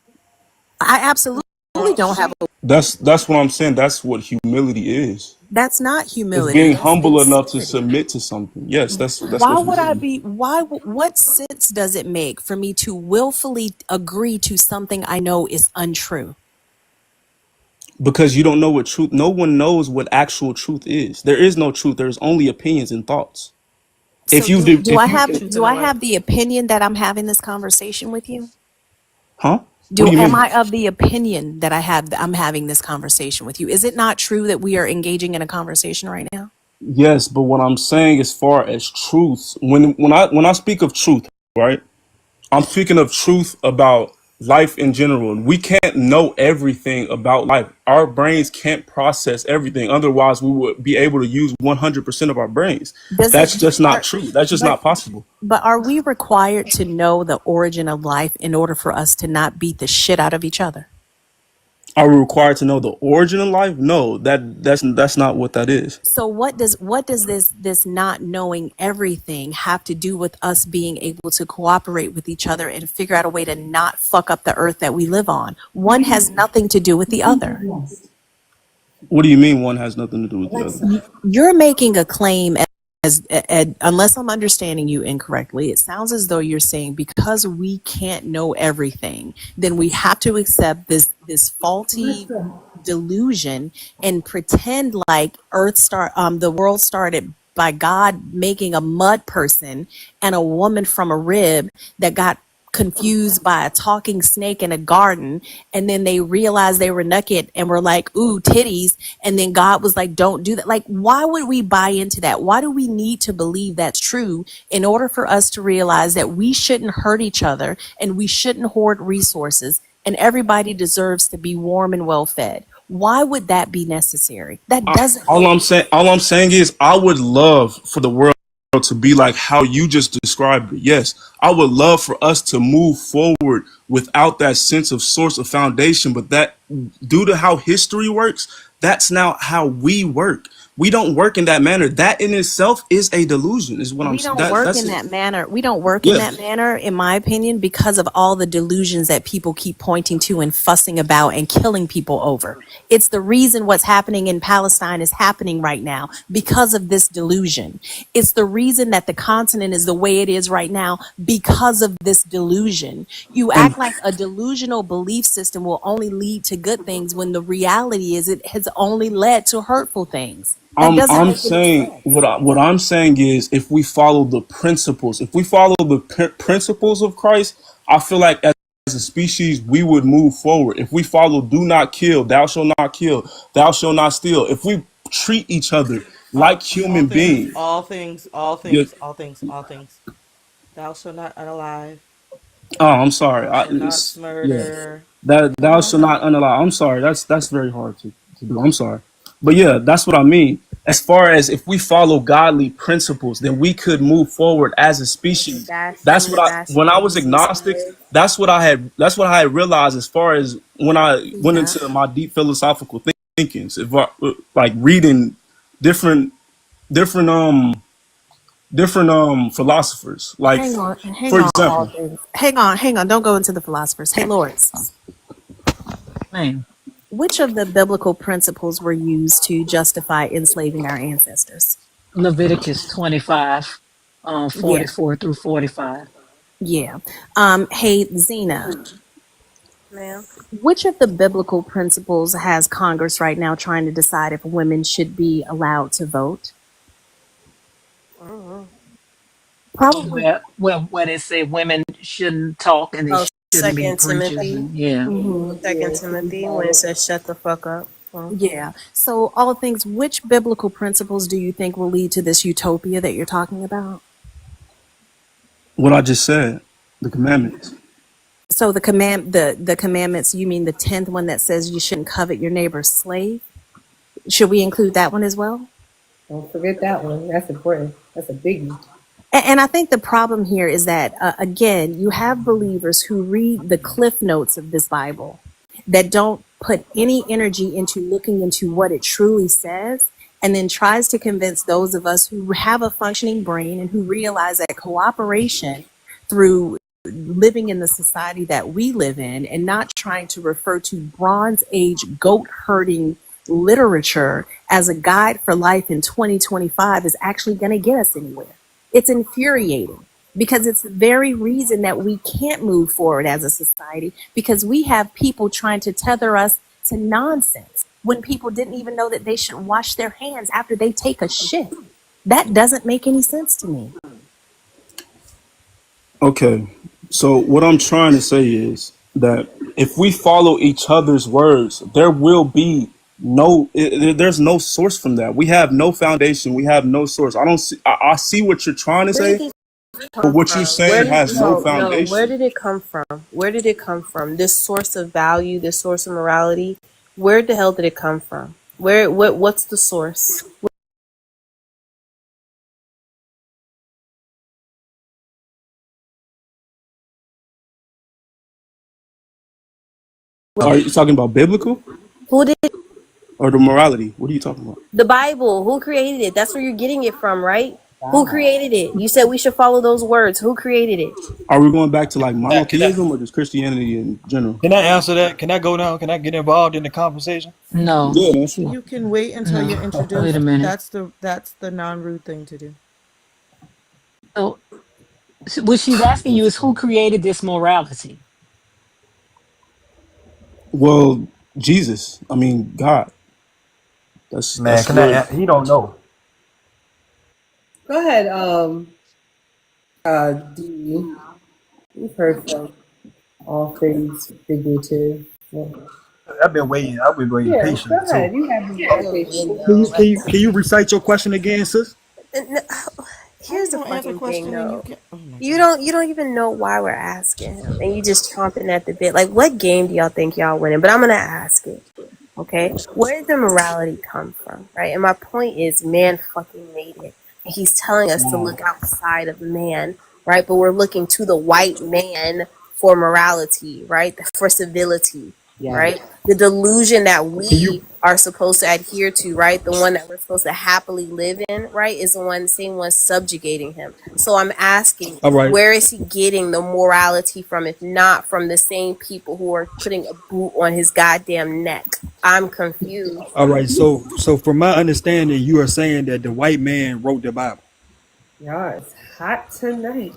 I absolutely really don't have a. That's what I'm saying. That's what humility is. That's not It's humility. being That's humble enough to insanity. submit to something. Yes, that's Why what would I humility is. be? Why? What sense does it make for me to willfully agree to something I know is untrue? Because you don't know what truth. No one knows what actual truth is. There is no truth. There's only opinions and thoughts. So do If I you, have the opinion that I'm having this conversation with you? huh? What do you Am mean? I of the opinion that I'm having this conversation with you? Is it not true that we are engaging in a conversation right now? Yes, but what I'm saying as far as truth, when I speak of truth, right? I'm speaking of truth about life in general. We can't know everything about life. Our brains can't process everything. Otherwise, we would be able to use 100% of our brains. Does it That's just not are, true. That's just but not possible. but are we required to know the origin of life in order for us to not beat the shit out of each other? Are we required to know the origin of life? No, that's not what that is. So what does this not knowing everything have to do with us being able to cooperate with each other and figure out a way to not fuck up the earth that we live on? One has nothing to do with the other. What do you mean one has nothing to do with the other? You're making a claim unless I'm understanding you incorrectly, it sounds as though you're saying because we can't know everything, then we have to accept this faulty delusion and pretend like the world started by God making a mud person and a woman from a rib that got confused by a talking snake in a garden, and then they realized they were naked and were like, ooh, titties, and then God was like, don't do that. Like, why would we buy into that? Why do we need to believe that's true in order for us to realize that we shouldn't hurt each other and we shouldn't hoard resources and everybody deserves to be warm and well fed? Why would that be necessary? That doesn't make All I'm saying is I would love for the world to be like how you just described it. Yes, I would love for us to move forward without that sense of source of foundation, but that due to how history works, that's now how we work. We don't work in that manner. That in itself is a delusion. Is what I'm we saying. don't work That's in it. that manner. We don't work in Yeah. that manner, in my opinion, because of all the delusions that people keep pointing to and fussing about and killing people over. It's the reason what's happening in Palestine is happening right now because of this delusion. It's the reason that the continent is the way it is right now because of this delusion. You And act like a delusional belief system will only lead to good things when the reality is it has only led to hurtful things. That doesn't I'm make any saying sense. what I'm saying is if we follow the principles, if we follow the principles of Christ, I feel like as a species we would move forward. If we follow "Do not kill," "Thou shalt not kill," "Thou shalt not steal," if we treat each other like All human things, beings, all things, all yeah. things, all things, all things. Thou shalt not unalive. Oh, I'm sorry. Thou shalt not Yeah. murder. That No, thou no, shalt no. not unallow. I'm sorry. That's very hard to do. I'm sorry. But yeah, that's what I mean. As far as if we follow godly principles, then we could move forward as a species. That's what I when I was agnostic, that's what I had realized as far as when I went Yeah. into my deep philosophical thinkings. If I, like reading different different philosophers. Like Hang for on, all example, things. Hang on. Don't go into the philosophers. Hey, Lords, Man, which of the biblical principles were used to justify enslaving our ancestors? Leviticus 25, Yeah, 44 through 45. yeah. Hey, Zena, Ma'am. which of the biblical principles has Congress right now trying to decide if women should be allowed to vote? Mhm. Probably. Where they say women shouldn't talk and they Oh, shouldn't be Second preachers, Timothy. and yeah. Second Timothy, when it says shut the fuck up. Mhm. Yeah. So, all things, which biblical principles do you think will lead to this utopia that you're talking about? what I just said, the commandments. So the commandments, you mean the 10th one that says you shouldn't covet your neighbor's slave? Should we include that one as well? Don't forget that one. That's important. That's a biggie. And I think the problem here is that, again, you have believers who read the cliff notes of this Bible that don't put any energy into looking into what it truly says, and then tries to convince those of us who have a functioning brain and who realize that cooperation through living in the society that we live in and not trying to refer to Bronze Age goat herding literature as a guide for life in 2025 is actually going to get us anywhere. It's infuriating because it's the very reason that we can't move forward as a society because we have people trying to tether us to nonsense when people didn't even know that they should wash their hands after they take a shit. That doesn't make any sense to me. Okay. So what I'm trying to say is that if we follow each other's words, there will be there's no source from that. We have no foundation. We have no source. I don't see. I see what you're trying to Where did say, this but come what you're from? Where saying did has no no, where foundation. did it come from? Where did it come from? This source of value, this source of morality, where the hell did it come from? What's the source? Are you talking about biblical Who did or the morality? What are you talking about? the Bible? Who created it? That's where you're getting it from, right? Who created it? You said we should follow those words. Who created it? Are we going back to like Can I monotheism or just Christianity in general? can I answer that? Can I go now? Can I get involved in the conversation? No, Yeah, that's it. You can wait until no. you're Wait a introduced. minute. That's the non-rude thing to do. So, what she's asking you is who created this morality? Well, Jesus. I mean, God. Man, That's can where. I? He don't know. Go ahead, D. We've heard from all things figurative. Well, I've been waiting. I've been waiting yeah, go patiently too. ahead. You have been very Yo, patient. yo, Can you recite your question again, sis? no, How here's you the gonna answer a fucking thing question and you though. can't? Oh my You god. don't you don't even know why we're asking him, and you just chomping at the bit. Like, what game do y'all think y'all winning? But I'm gonna ask it. Okay, where did the morality come from, right? And my point is, man fucking made it. And he's telling us to look outside of man, right? But we're looking to the white man for morality, right? For civility, Yeah. right? The delusion that Can we you? are supposed to adhere to, right? The one that we're supposed to happily live in, right? Is the one, same one subjugating him. So I'm asking, All right. where is he getting the morality from, if not from the same people who are putting a boot on his goddamn neck? I'm confused. All right. So from my understanding, you are saying that the white man wrote the Bible. Yeah, it's hot tonight.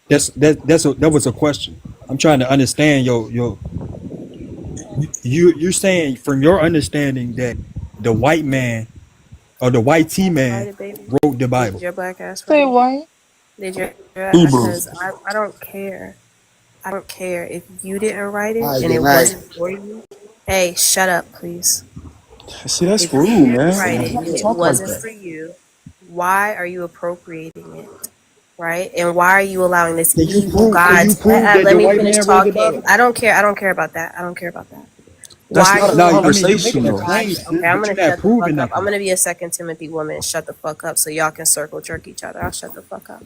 That was a question. I'm trying to understand your you're saying from your understanding that the white man or the white T man Write it, baby. wrote the Did Bible. your black ass Say write it? what? Did your Hebrew. because I don't care. I don't care if you didn't write it Hi, and good it night. wasn't for you. Hey, shut up, please. See, that's If you rude, didn't man. write Why it you and gotta it talk like wasn't that? for you, why are you appropriating it? Right? And why are you allowing this evil Can God you to prove that let the me white finish man wrote the talking? Bible? I don't care. I don't care about that. I don't care about that. That's Why are not a you No, I mean allowing you're this conversation, making a though. God? claim, sis, Okay, I'm but gonna you're not shut the fuck proving up. I'm nothing. gonna be a second Timothy woman and shut the fuck up so y'all can circle jerk each other. I'll shut the fuck up.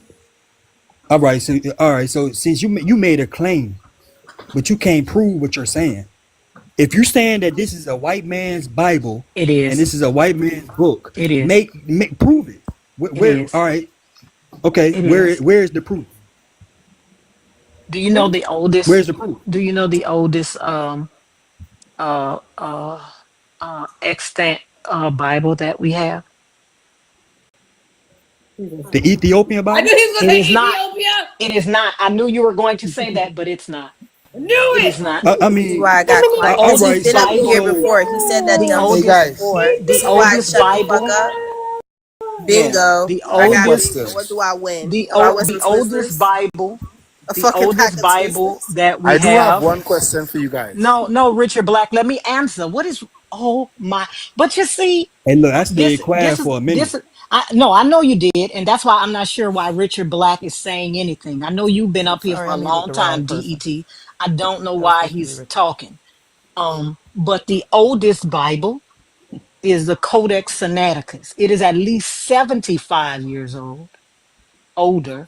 All right. So since you made a claim, but you can't prove what you're saying. If you're saying that this is a white man's Bible It and is. this is a white man's book, It is. make prove it. It is. All right, okay, It is. where's the proof? Do you know the oldest? Where's the proof? Do you know the oldest uh extant Bible that we have? The Ethiopian I Bible? knew he was It gonna is say not. Ethiopia. It is not. I knew you were going to say that, but it's not. I knew It is it. not. I This is mean, why I got The quiet because he's all right. oldest been up in So here Bible, so before. He said that the dumb Hey shit guys, oldest, before. This the is why I oldest shut the fuck Bible, up. man, Bingo. the I one got oldest, bingo. question. What do I win? Do I win the some oldest Twizzlers? Bible, A the fucking pack oldest of Bible Twizzlers? that we I do have have. one question for you guys. No, no, Richard Black. Let me answer. What is? Oh my! But you see, hey, look, I stayed this, quiet for a this minute. is. I no, I know you did, and that's why I'm not sure why Richard Black is saying anything. I know you've been up here Sorry, for I a muted long the wrong time, person. Det. I don't know That was why supposed to be he's Richard. talking. But the oldest Bible is the Codex Sinaiticus. It is at least 75 years old, older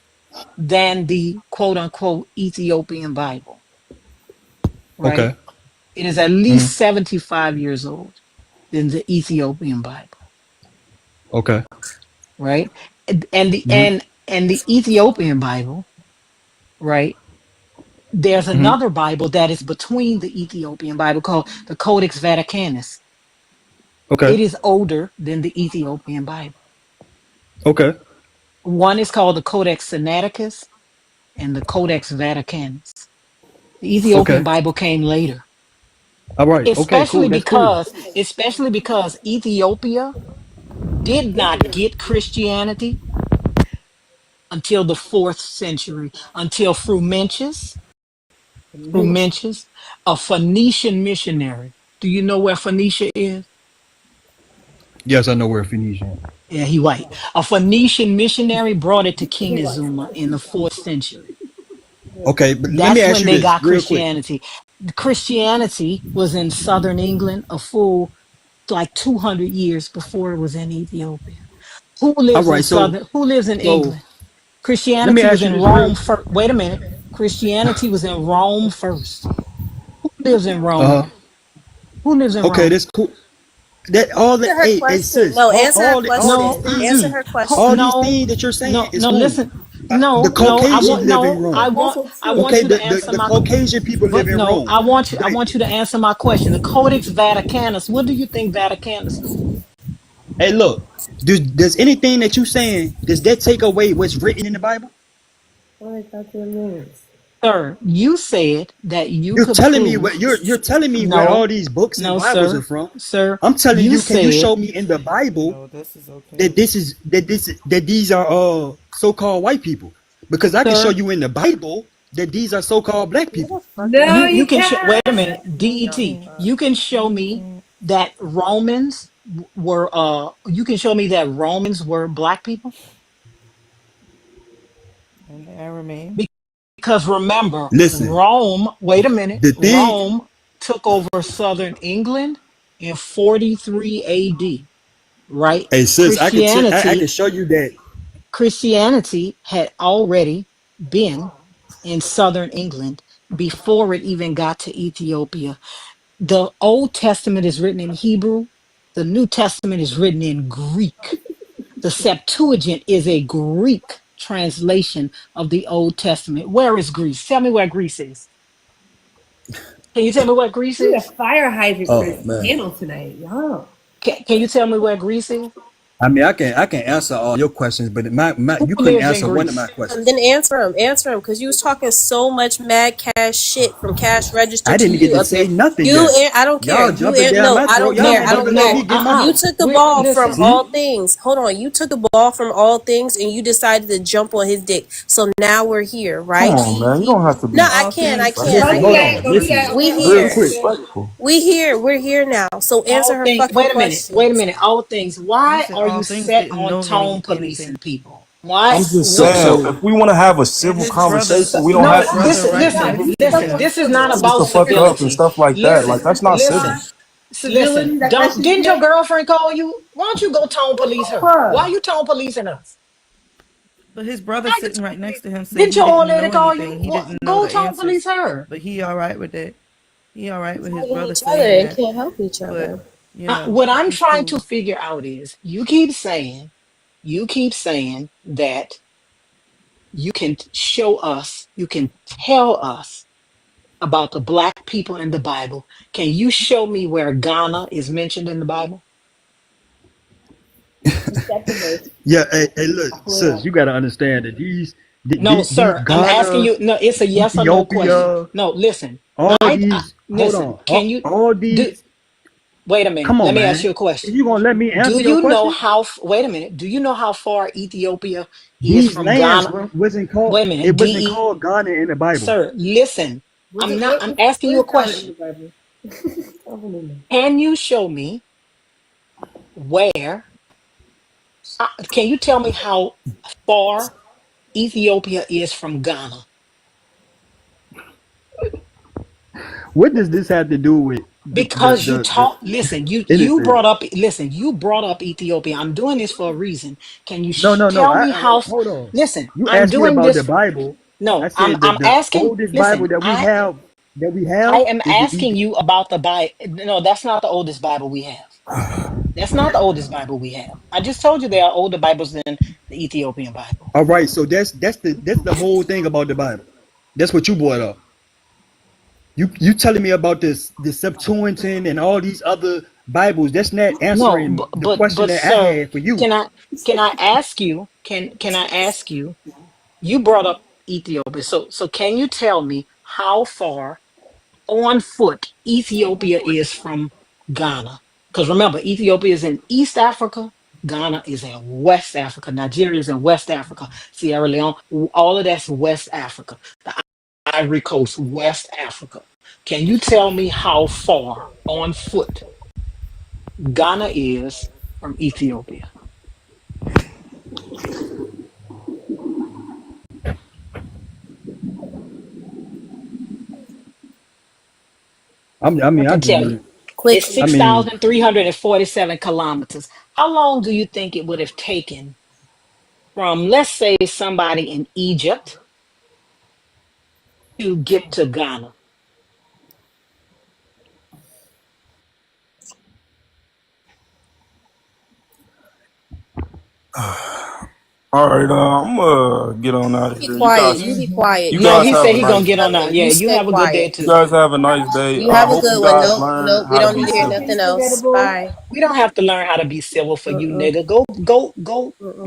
than the quote unquote Ethiopian Bible, right? Okay. It is at Mm, least 75 years old than the Ethiopian Bible, okay. right? And the Mm, and the Ethiopian Bible, right? There's Hmm. another Bible that is between the Ethiopian Bible called the Codex Vaticanus. Okay. It is older than the Ethiopian Bible. Okay. One is called the Codex Sinaiticus and the Codex Vaticanus. The Ethiopian Okay. Bible came later, All right. Okay. Cool. especially That's cool. because especially because Ethiopia did not get Christianity until the 4th century, until Frumentius, a Phoenician missionary. Do you know where Phoenicia is? Yes, I know where Phoenician. Yeah, he white. A Phoenician missionary brought it to King Azuma in the 4th century. Okay, but let me That's ask when you they this got real quick. Christianity. Christianity was in southern England a full like 200 years before it was in Ethiopia. All right. So Who lives in so England? let me Christianity was ask you in this real. Rome first. Wait a minute. Christianity was in Rome first. Who lives in Uh Rome? huh. Who lives in Okay, Rome? that's cool. That all the Answer her question. sis, No, answer her all question. these No, things, Answer mm-mm. her all question. these No, things that you're saying is no, cool. listen. The No, I Caucasian want, live in Rome. I want Okay, you to answer the my, Caucasian people live but in no, Rome. I But want you to answer my question. The Codex Vaticanus, what do you think Vaticanus is? hey, look, does anything that you saying does that take away what's written in the Bible? What that means? Sir, you said that you You're could telling me what prove. you're telling me where all No, these books and no, Bibles are sir. from. Sir, I'm telling you you, can you said, show me in the Bible No, this is okay. that that these are so-called white people? Because I can show sir, you in the Bible that these are so-called black Where people. the fuck is you can wait a minute, No, you DET. can't. You can show You me can't. that Romans were you can show me that Romans were black people? And the Aramean. Because remember, Listen, Rome, wait a minute, the thing, Rome took over southern England in 43 AD, right? hey sis, I can Christianity, show you that. Christianity had already been in southern England before it even got to Ethiopia. The Old Testament is written in Hebrew, the New Testament is written in Greek. The Septuagint is a Greek translation of the Old Testament. Where is Greece? Tell me where Greece is. Can you tell me where Greece Need a is? fire hydrant for Oh this man. panel tonight, y'all. Can you tell me where Greece is? I mean, I can answer all your questions, but my Who you couldn't lives in answer one of my Greece? questions. Then answer him, because you was talking so much mad cash shit from cash register I to didn't get you to up here. say nothing yet. I don't care. Y'all You jumping down no, my I throat. don't Y'all care. not I No, even don't let care. me no, get mine. You took the We're ball from listen. See? all things. Hold on. You took the ball from all things, and you decided to jump on his dick. So now we're here, Come right? on, man. You don't have to No, be I All can. I things like can. this. I Don't Listen, do hold can. that. on. Don't do Listen, that. We Okay, real here. quick. Disrespectful. We here. We're here now. So answer All her things. fucking Wait a question. minute. All things. you Why said are all you things set didn't on know tone policing anything. people? Why? I'm just What? saying, So if we want to have a And civil his brother conversation, we don't and No, his have to be brother right sensitive. next to him. This is not Shut about the fuck up and civility. stuff like that. Like, Listen, that's not civil. listen, listen. Civility, that's Don't what she didn't your said. girlfriend call you? Why don't you go tone police her? Why Huh. you tone policing us? But his brother Why you sitting right next to him say Didn't he your old didn't lady know call you? anything. He didn't know Go the tone police answers. her. But he all right with that. He all right with his Fighting brother each other saying and that. can't help each But, other. you know, What I'm he's trying to cool. figure out is you keep saying that you can show us, you can tell us about the black people in the Bible. Can you show me where Ghana is mentioned in the Bible? Just check the verse. yeah, hey, look, I'll pull it sis, up. you gotta understand that No, these sir. I'm asking Ghana, you. No, it's a yes or no question. Ethiopia, No, listen. all these. Hold Listen. on, Can you all do? these. Wait a minute. Come on, Let me ask man. you a Is question. you gonna let me Do answer your you know question? how? Wait a minute. Do you know how far Ethiopia is These from lands Ghana? wasn't called. Wait a minute. It wasn't De, called Ghana in the Bible. sir. Listen. Where's I'm it? not. Where, I'm asking you a where's Ghana in question. the Bible? I don't know. Can you show me where? Can you tell me how far Ethiopia is from Ghana? What does this have to do with Because you the talk, listen, anything? you brought up Ethiopia. I'm doing this for a reason. Can you No. tell me how Hold on. listen, You I'm asked me doing about the this. Bible. I No, said I'm the asking, oldest Bible listen, that we I have am is the asking you about the Bible. No, that's not the oldest Bible we have. That's not the oldest Bible we have. I just told you there are older Bibles than the Ethiopian Bible. All right, so that's the whole thing about the Bible. That's what you brought up. You telling me about this Septuagint and all these other Bibles. That's not No, answering the question but that I sir, had for you. can I ask you? Can I ask you? You brought up Ethiopia, so can you tell me how far on foot Ethiopia is from Ghana? Because remember, Ethiopia is in East Africa, Ghana is in West Africa, Nigeria is in West Africa, Sierra Leone, all of that's West Africa. The Ivory Coast, West Africa. Can you tell me how far on foot Ghana is from Ethiopia? I I mean, I can just tell you. want Quick. It's to. I mean, 6,347 kilometers. How long do you think it would have taken from, let's say, somebody in Egypt to get to Ghana? All right, I'm get on out of Be here. quiet. You be quiet. You You No, don't guys he need have said a he to gonna nice get on day. that. nothing. Yeah, You you stay have a good day quiet. You too. guys have a nice day. You I have a hope you good one. guys Nope, learn nope. We how to don't be need to hear civil. nothing else. Bye. We don't have to learn how to be civil for you, nigga.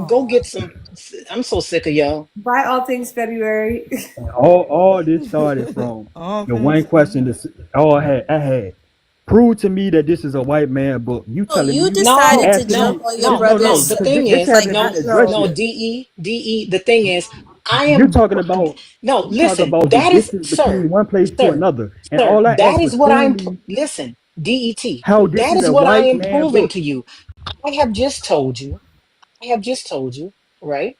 Go get some. I'm so sick of y'all. Buy all things February. all this started from All the things one question February. that I had. Prove to me that this is a white man book. You No, telling me you you decided No, to asking jump me? no, on your no, no. brother's. The Because thing this is, haven't been no, addressed no, yet. de. The thing is, I You am. talking about No, you talking listen. about the That is, distance sir, between one place to sir, another, and sir. all I That asked was is what prove I'm. me Listen, det. how this That is is a what I white am man proving book. to you. I have just told you. I have just told you, right?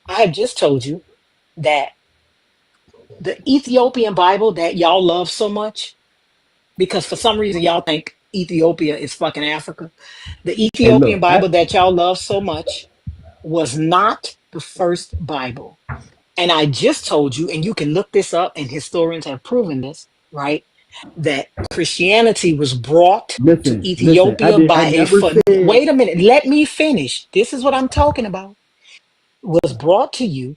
I have just told you that the Ethiopian Bible that y'all love so much, because for some reason y'all think Ethiopia is fucking Africa. The Hey, Ethiopian look, Bible that y'all love so much was not the first Bible. And I just told you, and you can look this up, and historians have proven this, right? That Christianity was brought to listen. Ethiopia I by never said. wait a minute, let me finish. This is what I'm talking about. Was brought to you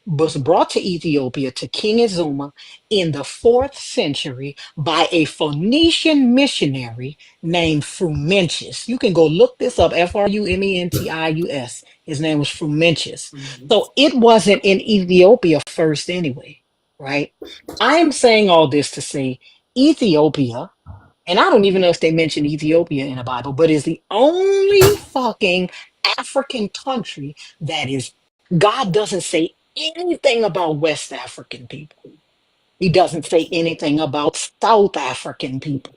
was brought to Ethiopia to King Azuma in the 4th century by a Phoenician missionary named Frumentius. You can go look this up, Frumentius. His name was Frumentius. So it wasn't in Ethiopia first anyway, right? I am saying all this to say Ethiopia, and I don't even know if they mention Ethiopia in the Bible, but is the only fucking African country that is, God doesn't say anything about West African people. He doesn't say anything about South African people.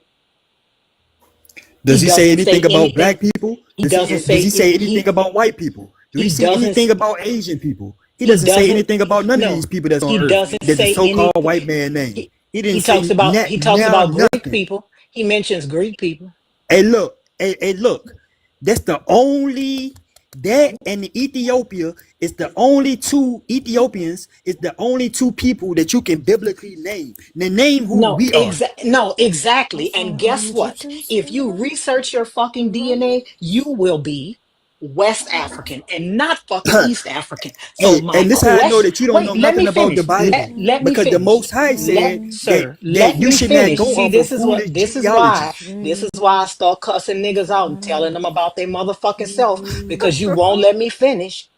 He Does he say doesn't say anything about anything. black people? He doesn't Does say he it. say anything about white people? Do he He say doesn't anything about Asian people? He he doesn't say doesn't anything about none of these no. people that's on He earth doesn't that the say so-called anything. white man name. He, He he didn't talks say about Greek nothing. people. He mentions Greek people. Look. That's the only that and the Ethiopia is the only two Ethiopians is the only two people that you can biblically name. Now name who we are. No, exactly. And Also, the guess what? Egyptians If were you white. research your fucking The DNA, you Romans. will be West African and not fucking East African. So Hey, my and this how I know question, that you don't know wait, let nothing me about the finish. Bible. Let me Because the finish. Most High said that Let you me should not finish. go See, off of foolish genealogy. this is why I start cussing niggas out and telling them about their motherfucking self because you won't let me finish.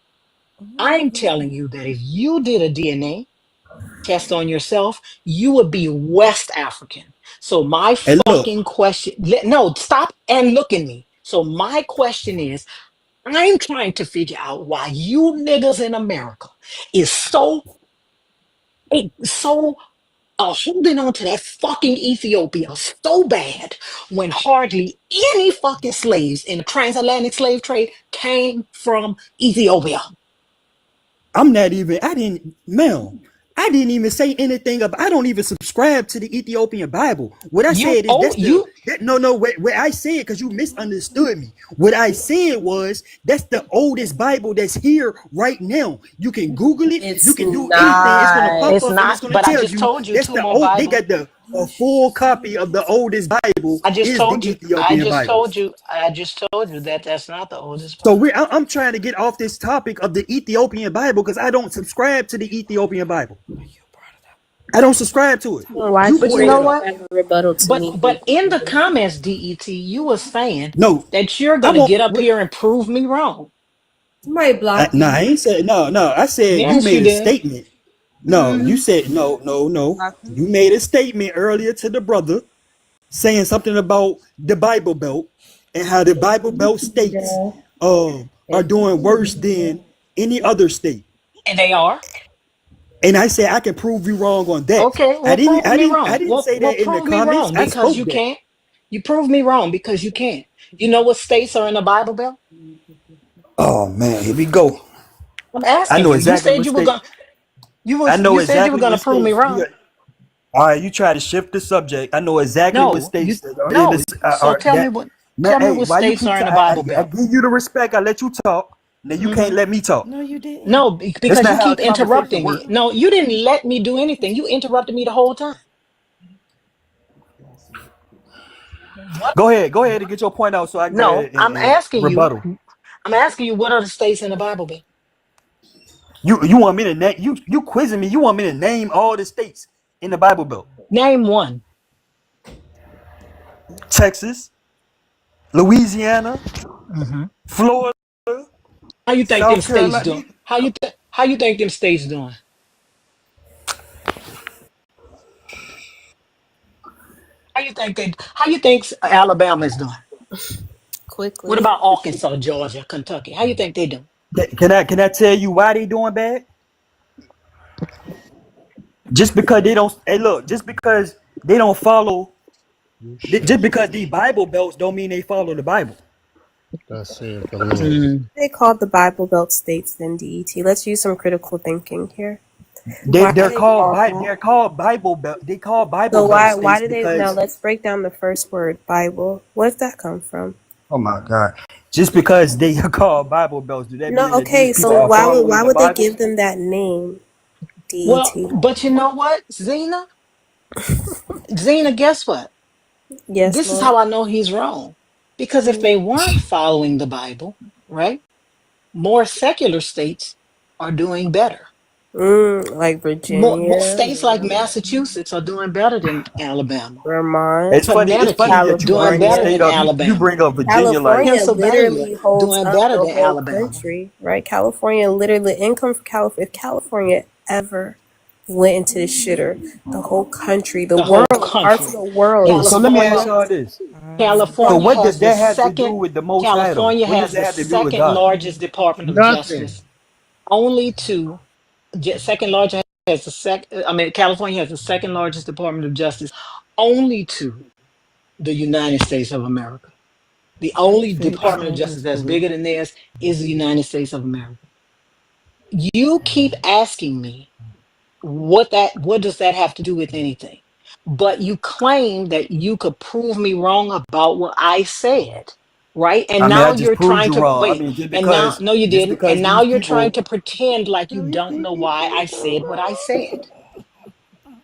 I'm telling you that if you did a DNA test on yourself, you would be West African. So my And look, fucking question, no, stop and look at me. So my question is, I'm trying to figure out why you niggas in America is so holding on to that fucking Ethiopia so bad when hardly any fucking slaves in the transatlantic slave trade came from Ethiopia. I didn't, Mel, I didn't even say anything about, I don't even subscribe to the Ethiopian Bible. What I You said is oh you no, what I said, because you misunderstood me. What I said was, that's the oldest Bible that's here right now. You can Google it, you It's can do anything, it's going to not. pop It's up and not, it's going to but I tell just you, told you that's two the more old, they Bible. got the, A full copy of the oldest Bible is the Ethiopian Bible. I just told you that that's not the oldest So Bible. I'm trying to get off this topic of the Ethiopian Bible because I don't subscribe to the Ethiopian Bible. I don't subscribe to it. Well, why You do you But you brought bring know that up up. what? as a rebuttal to me? But in the comments, DET, you were saying No, that you're I gonna won't. get up here and prove me wrong. Somebody blocked No, you. I ain't said no, no. I said you Yes, you made a did. statement. No, you Hmm. said no, no, no. You made a statement earlier to the brother saying something about the Bible Belt and how the Bible Belt states are doing worse than any other state. And they are. And I said I can prove you wrong on that. Okay, I well, didn't, prove I me didn't, I wrong. didn't say Well, that in the prove me comments. wrong I because spoke you that. can't. You prove me wrong because you can't. You know what states are in the Bible Belt? Oh man, here we go. I'm I asking know you. You exactly said what you were state. gonna. I know You said you were exactly gonna what prove me states. wrong. All right, you try to shift the subject. I know exactly what No, states you that are in no. this So are tell me that. what. Man, Tell me hey, what why you states keep? are in the Bible I Belt. give you the respect. I let you talk. Now you can't Hmm. let me talk. No, you didn't. No, That's because not you how a keep conversation interrupting works. me. No, you didn't let me do anything. You interrupted me the whole time. What? Go ahead and get your point out so I can go No, ahead and rebuttal. I'm asking you. What are the states in the Bible Belt? You want me to name you quizzing me? You want me to name all the states in the Bible Belt? Name one. Texas, Louisiana, Hmm. Florida, How you think them South states Carolina. doing? How you think them states doing? How you think Alabama is doing? What Quickly. about Arkansas, Georgia, Kentucky? How you think they doing? Can I tell you why they doing bad? Just because they don't. Hey, look. Just because they don't follow. Just because these Bible belts don't mean they follow the Bible. Thus saith the Lord. Mm. They called the Bible Belt states then DET. Let's use some critical thinking here. They Why do they call that? They're called Bible belt. They call Bible So belt why states do they now because let's break down the first word, Bible. Where did that come from? oh my God. Just because they are called Bible belts, do that No, mean that these okay, people so are following why the would they Bible? give them that name, Well, DET? but you know what, Zena? Zena, guess what? Yes, This is Lord. how I know he's wrong. Because if they weren't following the Bible, right, more secular states are doing better. Like More Virginia, states like Massachusetts are doing better than Alabama. Vermont, It's Connecticut funny that you doing bring the better California. state than up. You Alabama. bring up Virginia like California Pennsylvania literally holds doing up better the than whole Alabama. country, right? California literally, income for California, if California ever went into the shitter, the whole country, the The whole world, parts of country. the world so is let me ask California, y'all this. So California what does has the that have to do second. with the most high though? California What does has that the have to do with second God? largest Department of Nothing. Justice. Only to second largest has the second. I mean, California has the second largest Department of Justice, only to the United States of America. The only Fake Department of smuggler's Justice that's booty. bigger than theirs is the United States of America. You keep asking me what does that have to do with anything? But you claim that you could prove me wrong about what I said, right? And I mean, I now just you're proved trying you to wrong. I wait. mean, And now no you just didn't. And because now these you're trying people to pretend like you No, you don't know why I said what I said.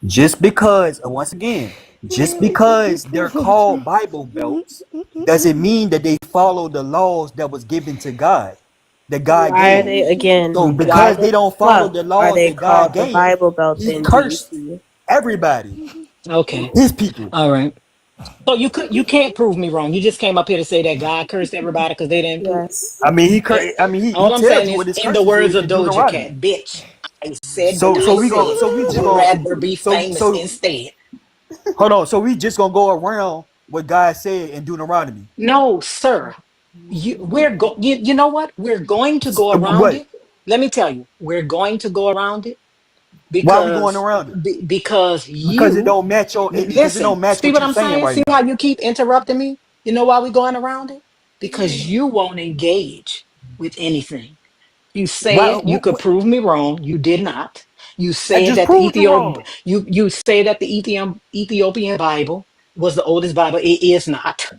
just because once again, just because they're called Bible belts doesn't mean that they follow the laws that was given to God, that God why are gave. they again? So Why because the they don't follow fuck the are laws they that God called the gave, Bible Belt he then, cursed DEC? everybody, Okay. his people. All right. So you can't prove me wrong. You just came up here to say that God cursed everybody because they didn't prove. Yes. I mean, Okay. he All I'm tells saying you is, what his in the curses words is of in Doja Deuteronomy. Cat, bitch, I said what I said. So we just I'd gonna rather be famous instead. hold on. So we just gonna go around what God said in Deuteronomy. No, sir. You know what? We're going to go around What? it. Let me tell you, we're going to go around it Why are we going because around it? because Because it you don't match your because it listen. don't match See what what you're I'm saying saying? right See now. how you keep interrupting me? You know why we're going around it? Because you won't engage with anything. You Why? said you could prove me wrong. You did not. You I said just that the proved you wrong. You say that the Ethiopian Bible was the oldest Bible. It is not.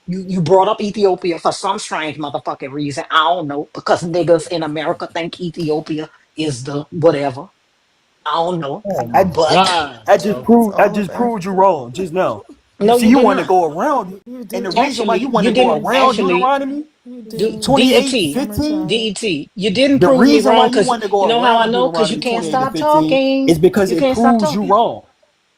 You brought up Ethiopia for some strange motherfucking reason. I don't know, because niggas in America think Ethiopia is the whatever. I don't know, Oh I, my but God, bro. It's I all of just proved you Africa. wrong just now. You no, see, you you did want to not. go around it, You and the did. reason why you Actually, want you to go didn't. around Actually, Deuteronomy You Det. did. 28 Det. I'm a 15, child. Det. You didn't the prove me reason why wrong you because want to you go know how I around know? Because you Deuteronomy can't 28 and stop 15 talking. is because You it can't stop proves you talking. wrong.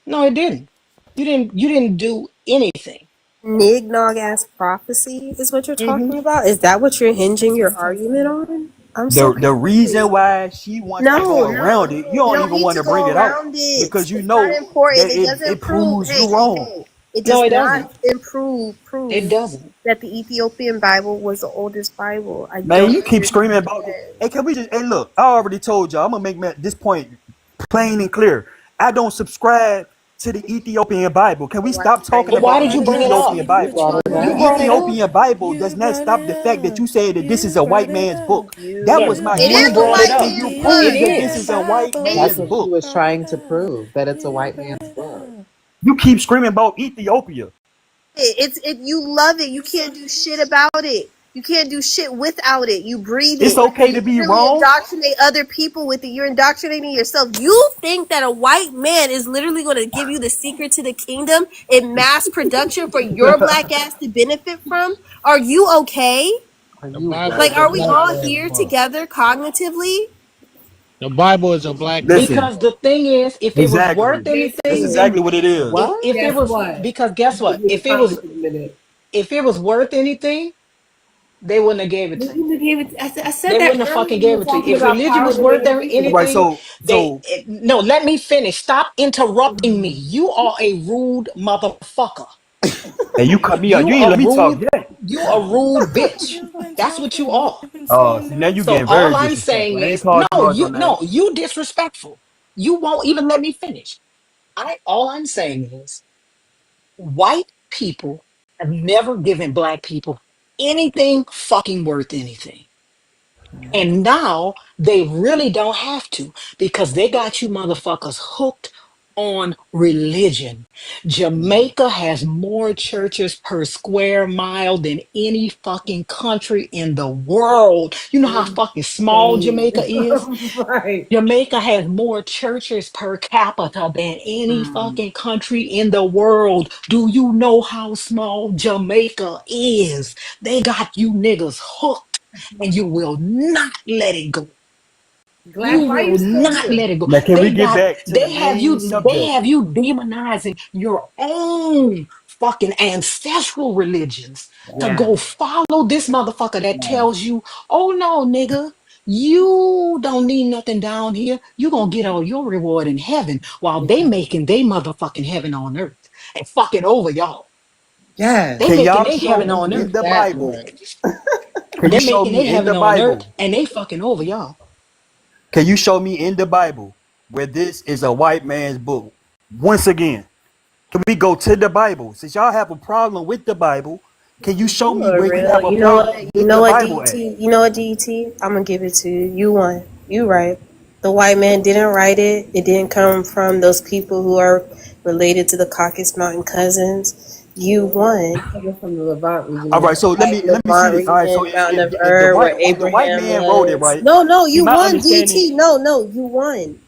No, it didn't. You didn't. You didn't do anything. Nignog ass prophecy is what you're Hmm. talking about? Is that what you're hinging That's what your I'm talking argument about. on? I'm so The confused. reason why she wants to No, go no, around it, you you don't don't even need want to to bring go it out around it. because you It's not know important. that It doesn't it prove. proves you Hey, hey, wrong. hey. It No, does it not doesn't. It prove doesn't. that the Ethiopian Bible was the oldest Bible. I Man, don't you keep screaming understand. about it. Hey, can we just, hey, look, I already told y'all, I'm going to this point plain and clear. I don't subscribe to the Ethiopian Bible. Can we So why you stop bringing talking But it You why about did the brought you it bring it up. up? Ethiopian See, You Bible? brought you it The You up. brought it brought it up. up. Ethiopian Bible does You not brought stop it the fact that up. you say that this is You a brought white it man's up. book. That Sir, was You my It brought you is it a point. brought up. it white Can up. you man's It prove book. that Ethiopian this is is. a white Bible. That's man's what she book? was Brought it trying to up. prove, that it's a You white brought man's it book. up. You keep screaming about Ethiopia. You love it. You can't do shit about it. You can't do shit without it. You breathe It's it. okay to You be literally wrong. indoctrinate other people with it. You're indoctrinating yourself. You think that a white man is literally going to give you the secret to the kingdom in mass production for your black ass to benefit from? Are you okay? Are The you Bible Like, is a are we black right? all man's here book. together cognitively? The Bible is a black man's Listen, Because the book. thing is, if it was worth exactly. That's anything, exactly then what it is. What? if it Guess was what? because guess Give what? me the time for a minute. If it was worth anything, they wouldn't have gave it You to you. wouldn't have gave it. I said They that wouldn't have earlier fucking when we gave were it to you. talking If about religion power was to make worth All right, decisions. anything, so no. Let me finish. Stop interrupting me. You are a rude motherfucker. and you cut me out. You You ain't a let me talk rude. yet. You a rude bitch. You've been That's what you talking. are. You've been Oh, saying see now you this. So getting all very I'm disrespectful. saying I ain't is, called you out on that. no, you disrespectful. You won't even let me finish. I all I'm saying is white people have never given black people anything fucking worth anything. And now they really don't have to because they got you motherfuckers hooked on religion. Jamaica has more churches per square mile than any fucking country in the world. You know how fucking small Insane. Jamaica is? Right. Jamaica has more churches per capita than any fucking country in the world. Do you know how small Jamaica is? They got you niggas hooked and you will not let it go. You Glad. Why are you will still not here? let it go. Now can we get back to the main They subject? have you demonizing your own fucking ancestral religions to Yeah. go follow this motherfucker that tells you, oh no, nigga, you don't need nothing down here. You gonna get all your reward in heaven while they making they motherfucking heaven on earth and fucking over y'all. They Yes. Can making y'all they show heaven me on in earth. the That Bible? part. Can you They're show making they me in heaven the on earth Bible? and they fucking over y'all. Can you show me in the Bible where this is a white man's book? Once again, can we go to the Bible? Since y'all have a problem with the Bible, can you show You me are where you have real. a You know problem what? You with know the what, Bible at? DET? You know what, DET? I'm gonna give it to you. You won. You right. The white man didn't write it. It didn't come from those people who are related to the Caucasus Mountain cousins. You won. Coming from the Levant region All of right, so let me see Levant this. All right, so region, Mountain of if the Ur, where white Abraham man wrote it, was. right? No, no, See, you my won, understanding. DT. No, no, you won.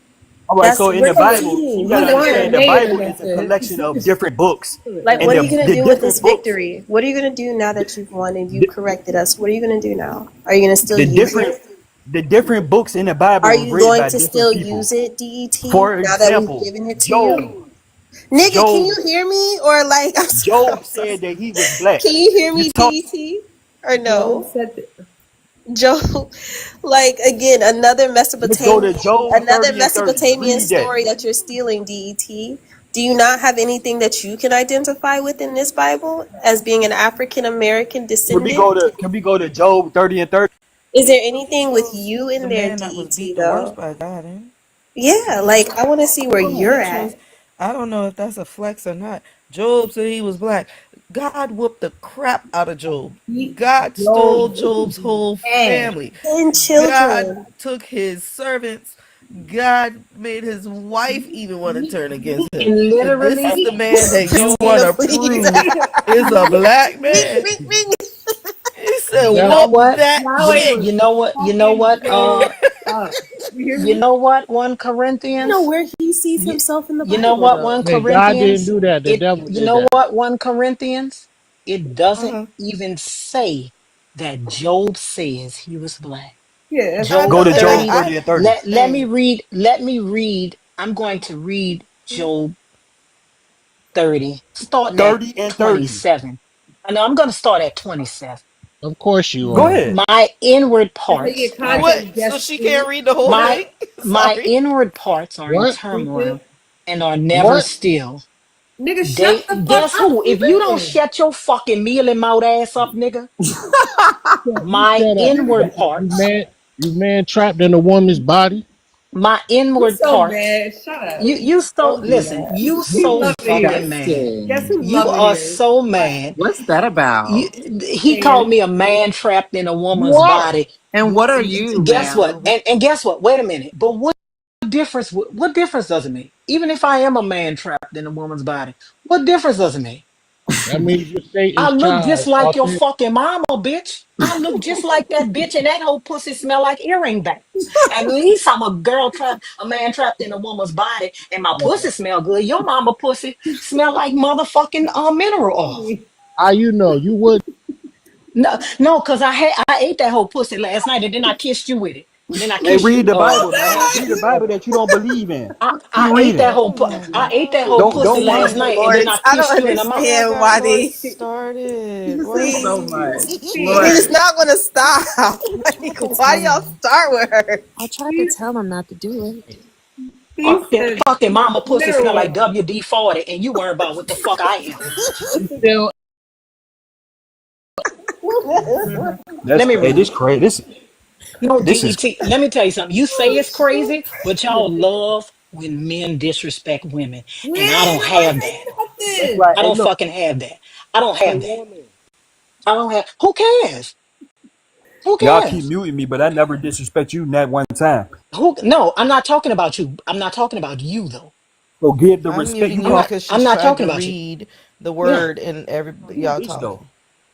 All right, That's so in we're the Bible, see, you conceding. got You to not the understand the won. Aramaic Bible is a method. collection of different books, Like, and what are you gonna the do with this different books, victory? What are you gonna do now that you've won and you the, corrected us? What are you gonna do now? Are you gonna still the use different it? the different books in the Bible Are were you written going by to different still people. use it, DET, For now that we've example, given it to Job. you? Nigga, can you Job hear me? Or like, I'm sorry, I'm Job sorry. said that he was black. Can you hear You me, talk. DET? Or Job no? said that. Joe, like again, Let's go to Job Another 30 and 30. Mesopotamian Read that. story that you're stealing, DET. Do you not have anything that you can identify with in this Bible as being an African American descendant? Can we go to Job 30 and 30? Is there anything with Shows you in the there, man that was DET, beat the worst though? by God, ain't Yeah, like I want to see where it? you're It shows. at. I don't know if that's a flex or not. Job said he was black. God whooped the crap out of Job. God stole Job. Job's whole Hey. family. And God children. took his servants. God made his wife even want to turn against him. And And this is literally, the man that you want Christina, to please. prove is a black Ring, man. ring, ring. He said, you Yep. know whoop what? that Yahweh chick. was You know what? You know fucking what? Job up. hear You me? know what? 1 I know Corinthians. where he sees You, himself in the you know Bible, what? 1 though. Hey, God didn't Corinthians. do that. The It. devil You did know that. what? 1 Corinthians. It doesn't Uh-huh. even say that Job says he was black. Yeah, that's Job Go to Job 30. 30 and 30. Let me Hey, read. Let me read. I'm going to read Job 30. Start at 30 and 30. 27. I know I'm going to start at 27. Of course you Go are. ahead. My inward if they parts get are what? context, So yes, she can't please. read the whole my thing? my Sorry. inward parts are in What? turmoil Stupid. and are never What? still. Nigga, shut They the fuck guess up who? for If you don't real. shut your fucking mealy mouth ass up, nigga, You my shut up. inward You parts, man, you man trapped in a woman's body. my You inward so parts. mad. Shut up. You so Don't do listen. that. You He so love it here. fucking mad. Guess Disgusting. who You love it are here? so What? mad. What's that You, about? he called And me a man trapped in a woman's What? body. And what are you, Guess what? ma'am? And guess what? Wait a minute. But what difference does it make? Even if I am a man trapped in a woman's body, what difference does it make? That means you're I Satan's look just child. like your Authentic. fucking mama, bitch. I look just like that bitch, and that whole pussy smell like earring bangs. At least I'm a a man trapped in a woman's body, and my pussy smell good. Your mama pussy smell like motherfucking mineral oil. How you know? You would. No, no, cause I ate that whole pussy last night, and then I kissed you with it, and then I Hey, kissed read you. the Bible, man. What Read the the Bible that you don't believe in. I Keep ate reading. that Oh my I ate that whole God. pussy Don't last whine. night, and then I Lawrence, I don't kissed you in the understand mouth. Y'all got why Lord they. started. This is What? so much. It's Lord. not gonna stop. I Like, tried to why tell y'all him. start with her? I tried to he, tell him not to do it. he said Fucking mama pussy smell mineral like oil. WD-40, and you worry about what the fuck I am. You still Let That's me hey, read this it. crazy. No, This is DET. Let me tell you something. You say it's crazy, but y'all love when men disrespect women, We and I ain't don't nobody have say that. that's nothing. like I hey don't look, fucking have that. I don't a have that. woman. I don't have. Who cares? Who Y'all keep cares? muting me, but I never disrespect you not one time. Who? No, I'm not talking about you. I'm not talking about you though. So give the I'm respect muting you you I'm call not. because I'm she's not trying talking to about you. read the Yeah. word and every you a y'all bitch though. talking.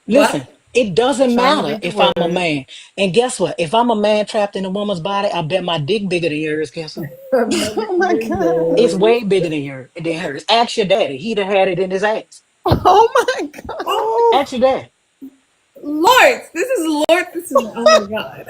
What? Listen. It She's doesn't trying to matter read the if I'm a word. man. And guess what? If I'm a man trapped in a woman's body, I bet my dick bigger than yours. Guess what? I'm never Oh my even god. It's know. way bigger than hers. Ask your daddy. He'd have had it in his ass. Oh my god. Oh, Ask your dad. Lord, this is Lord. This is oh my god.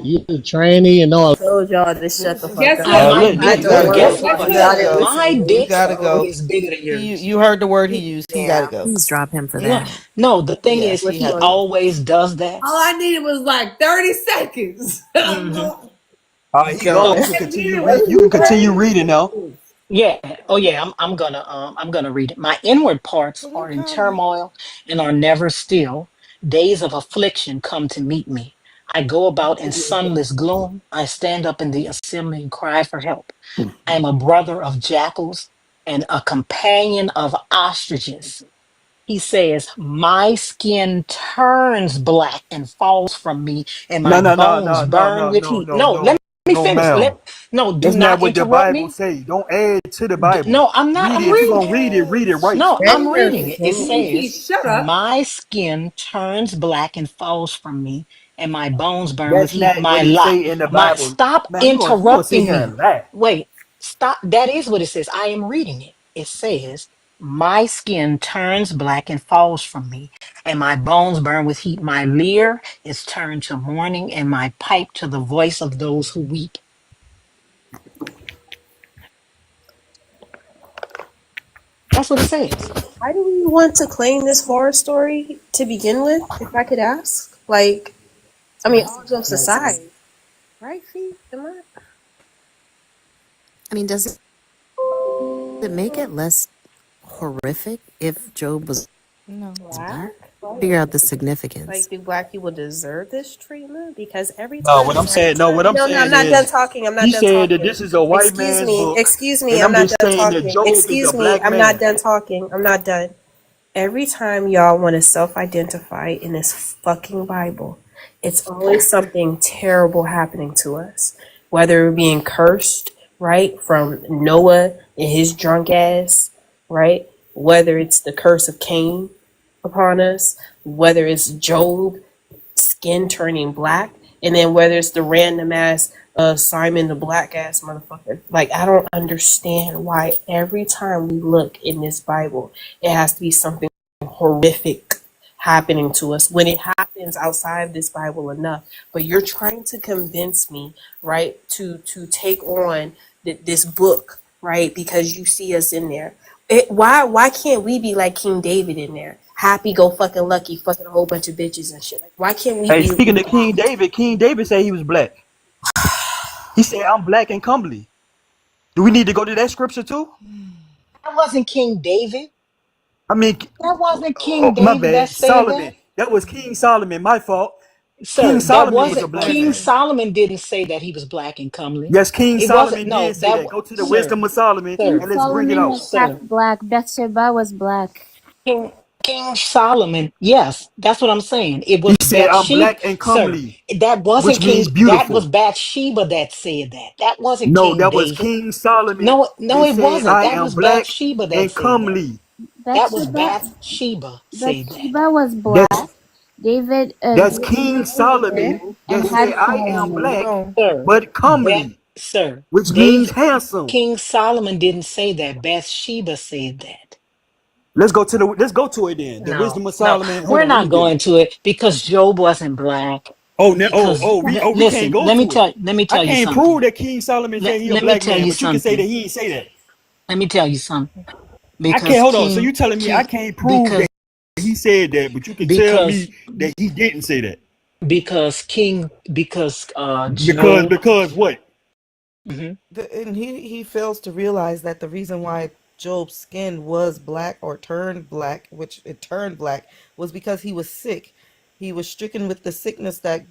you the trainee and all. Told y'all to shut the fuck Guess up. I what? might Look, I be, look, had to but look, warn guess look. you. Guess what? You what? gotta But Guess listen my to You me. dick gotta go. is bigger than yours. You heard the word he He, used. He gotta yeah. go. Please drop him for No, that. no. The thing Yeah, is, What he you he had to want? go. always does that. all I needed was like 30 seconds. I'm Hmm going. All right, he Go. gone. So You All can I continue needed was read. You can continue 30 reading now. seconds. yeah, oh yeah. I'm gonna read it. My inward parts Who you are in calling? turmoil and are never still. Days of affliction come to meet me. I go about in sunless gloom. I stand up in the assembly and cry for help. I am a brother of jackals and a companion of ostriches. He says, my skin turns black and falls from me, and my No, no, no, bones no, no, burn no, with no, heat. no, No, no, let me no, finish. ma'am. No, do That's not not what the interrupt Bible me. say. Don't add to the Bible. No, I'm not. Read I'm it. If you're reading gonna it. read it right. No, I'm reading Damn. it. It DT, says, shut up. my skin turns black and falls from me, and my bones burn with That's heat. not what My it lot. say in the My Bible. stop Man, you gonna sit interrupting here me. and lie. Wait, stop. That is what it says. I am reading it. It says, my skin turns black and falls from me, and my bones burn with heat. My lyre is turned to mourning, and my pipe to the voice of those who weep. That's what it says. Why do we want to claim this horror story to begin with, if I could ask? Like, I mean, all jokes aside, right, Fee? Am I I mean, does it make it less horrific if Job was No. black? black? Figure out the significance. Like, do black people deserve this treatment? Because No, what I'm saying, no, what I'm no, I'm saying not done is talking. I'm not he done said that talking. this is a white man's book, Excuse me. and I'm I'm not just done saying that talking. Job is a Excuse me. black I'm not man. done talking. I'm not done. Every time y'all want to self-identify in this fucking Bible, it's always something terrible happening to us. Whether we're being cursed, right, from Noah and his drunk ass, right? Whether it's the curse of Cain upon us, whether it's Job skin turning black. And then whether it's the random ass Simon the black ass motherfucker, like I don't understand why every time we look in this Bible, it has to be something horrific happening to us when it happens outside of this Bible enough. But you're trying to convince me, right, to take on this book, right, because you see us in there. Why can't we be like King David in there? Happy go fucking lucky, fucking a whole bunch of bitches and shit. Like why can't we Hey, be speaking of King David said he was black. He said, I'm black and comely. Do we need to go to that scripture too? That wasn't King David. I mean, That wasn't oh, King my David that bad. said that. Solomon. That was King Solomon. My fault. King Sir, that Solomon was a wasn't black King man. Solomon didn't say that he was black and comely. Yes, King It wasn't Solomon no, did say that that. was Go to the sir, wisdom of Solomon King sir, and let's bring it Solomon out. was half sir. black. Bathsheba was black. King King Solomon, yes, that's what I'm saying. It He was said, I'm Bathsheba, black and sir. comely, That which wasn't means that was beautiful. Bathsheba that said that. That wasn't No, King that was David. King Solomon No, no, that it said, wasn't. I That am was black Bathsheba that and said that. comely. That was Bathsheba, Bathsheba said that. Bathsheba was black. That's David, that's David King was fair Solomon and that had said, I am Solomon. black no. Sir, but Beth, comely, sir, which means David, handsome. King Solomon didn't say that. Bathsheba said that. Let's go to it then. The No, wisdom of no, Solomon. Hold we're on, let me not get it. going to it because Job wasn't black. Oh, no, Because we can't listen, go to it. let me I tell you can't something. prove that King Solomon said he a Let me black tell man, you but you can say that something. he ain't say that. Let me tell you something. I can't Because hold on. So you telling me I can't prove because that he said that, but you can tell because me that he didn't say that. because Because Job. because what? Mhm. And he fails to realize that the reason why Job's skin was black or turned black, which it turned black, was because he was sick. He was stricken with the sickness that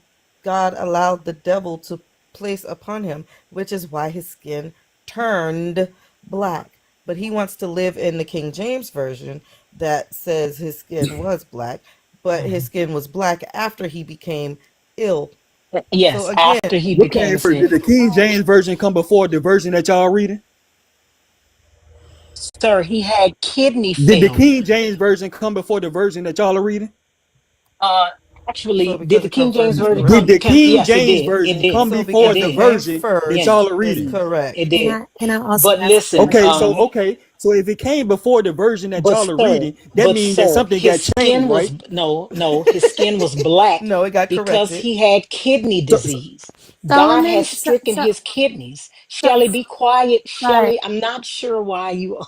God allowed the devil to place upon him, which is why his skin turned black. But he wants to live in the King James version that says his skin was black, but his Mhm. skin was black after he became ill. So Yes, again, after he What came became first? sick. Did the King James version come before the version that y'all reading? Sir, he had kidney Did the failure. King James version come before the version that y'all are reading? Uh, so actually, did because the it King comes James first, it's version Did correct. come? the King Yes, it James did. It version did. come So It before because the it did. came version that Yes, first y'all are is reading? it correct. did. Can I also But ask a listen, Okay, so question? if it came before the version that but y'all are sir, reading, that means that something his got changed, skin was right? no, his skin was black No, it got because corrected. he had kidney So disease. God has Solomon, stricken his kidneys. so, Shelley, be quiet. sorry. Shelley, I'm not sure why you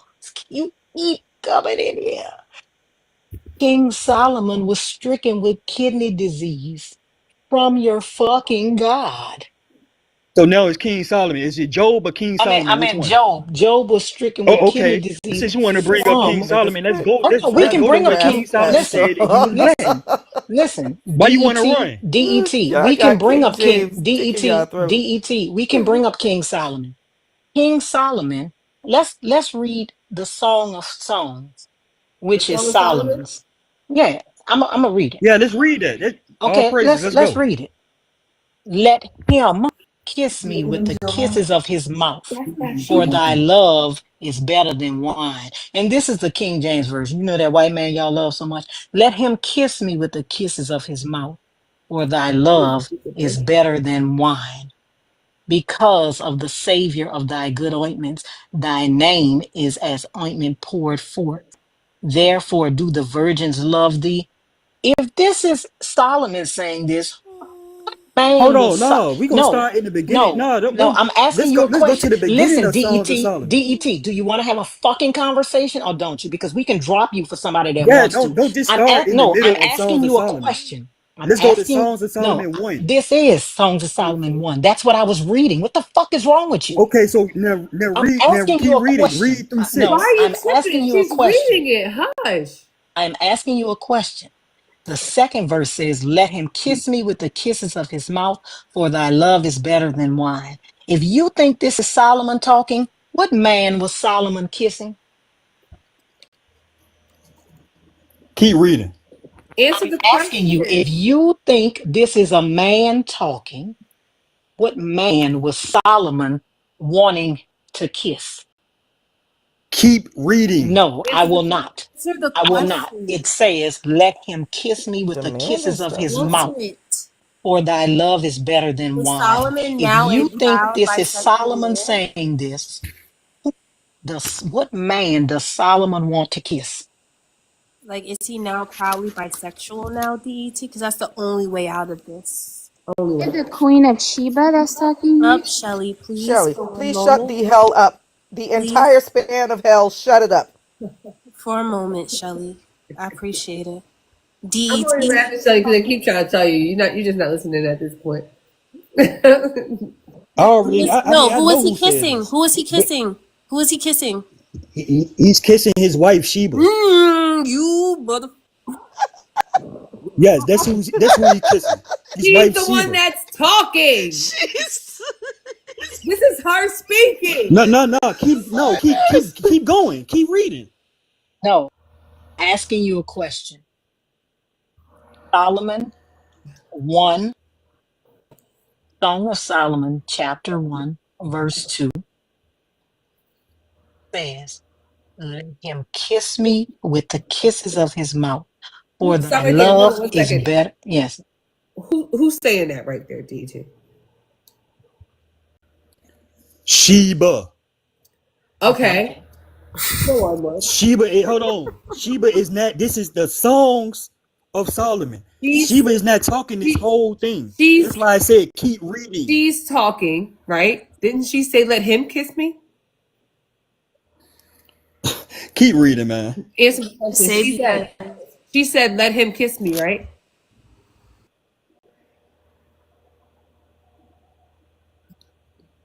keep coming in here. King Solomon was stricken with kidney disease from your fucking God. so now it's King Solomon. Is it Job or King I Solomon? Which mean one? Job. Job was stricken with Oh, kidney okay. disease Since you want to bring up King from. Solomon, let's go. Oh no, we Let's can go to bring what up Fast, King King. Solomon fast Listen, said in human flesh. listen, listen. Why you want to Det, run? det. Y'all We can got bring King up King James Det, sticking y'all throat. det. We can bring up King Solomon. King Solomon. Let's read the Song of Songs, The which is Song of Solomon? Solomon's. Yeah, I'm gonna read it. Yeah, let's read that. All Okay, praises. Let's let's go. read it. Let him kiss me with the kisses of his mouth, That's for Bathsheba. thy love is better than wine. And this is the King James Version. You know that white man y'all love so much. Let him kiss me with the kisses of his mouth, for thy love is better than wine. Because of the Savior of thy good ointments, thy name is as ointment poured forth. Therefore do the virgins love thee. If this is Solomon saying this, Hold man on, was no, we gonna no, start in the beginning. no, No, no. I'm asking let's you go. a Let's go to question. the beginning Listen, of Songs of Det, Solomon. do you want to have a fucking conversation or don't you? Because we can drop you for somebody that Yeah, wants to. don't just start in the No, I'm middle of asking Songs of you a Solomon. question. I'm Let's go to asking. Songs of No, Solomon 1. this is Songs of Solomon 1. That's what I was reading. What the fuck is wrong with you? Okay, so I'm now asking you keep a reading. question. Read through Why are 6. you I'm asking tripping? you a She's question. reading it. Hush. I'm asking you a question. The second verse says, let him kiss me with the kisses of his mouth, for thy love is better than wine. If you think this is Solomon talking, what man was Solomon kissing? Keep reading. Answer I'm the asking you, question. if you think this is a man talking, what man was Solomon wanting to kiss? Keep reading. No, I Answer the will not. answer the I will not. question. It says, let him kiss me with the Demanding kisses of stuff his now. mouth, Answer it. for thy love is better than Is wine. Solomon If now a you think proud this is bisexual Solomon man? saying this, what man does Solomon want to kiss? Like, is he now proudly bisexual now, DET? Because that's the only way out of this. Only Is way. it the Queen of Sheba that's talking here? Up, Shelly, please, Shelly, for one please shut moment. the hell up. The Please, entire span of hell, shut it up. for a moment, Shelly. I appreciate it. I'm only DET. laughing so because they keep trying to tell you you're just not listening at this point. I already, I mean, No, I who is know he who said kissing? this. Who is he kissing? Who is he kissing? He's kissing his wife Sheba. You mother. Yes, that's who he's kissing. His He's wife the one Sheba. that's talking. Jeez. This is her speaking. No, no, no. Keep going. Keep reading. No, asking you a question. Solomon 1, Song of Solomon, chapter 1, verse 2 says, let him kiss me with the kisses of his mouth, for thy Stop right there. Hold on love one is second. better. Yes. Who's saying that right there, DJ? Sheba. Okay. Go on, Lord. Sheba. Hold on. Sheba is not. This is the songs of Solomon. She's Sheba is not talking this she, whole thing. she's That's why I said keep reading. she's talking, right? Didn't she say let him kiss me? Keep reading, man. Answer the question. Say because She said let him kiss me, right?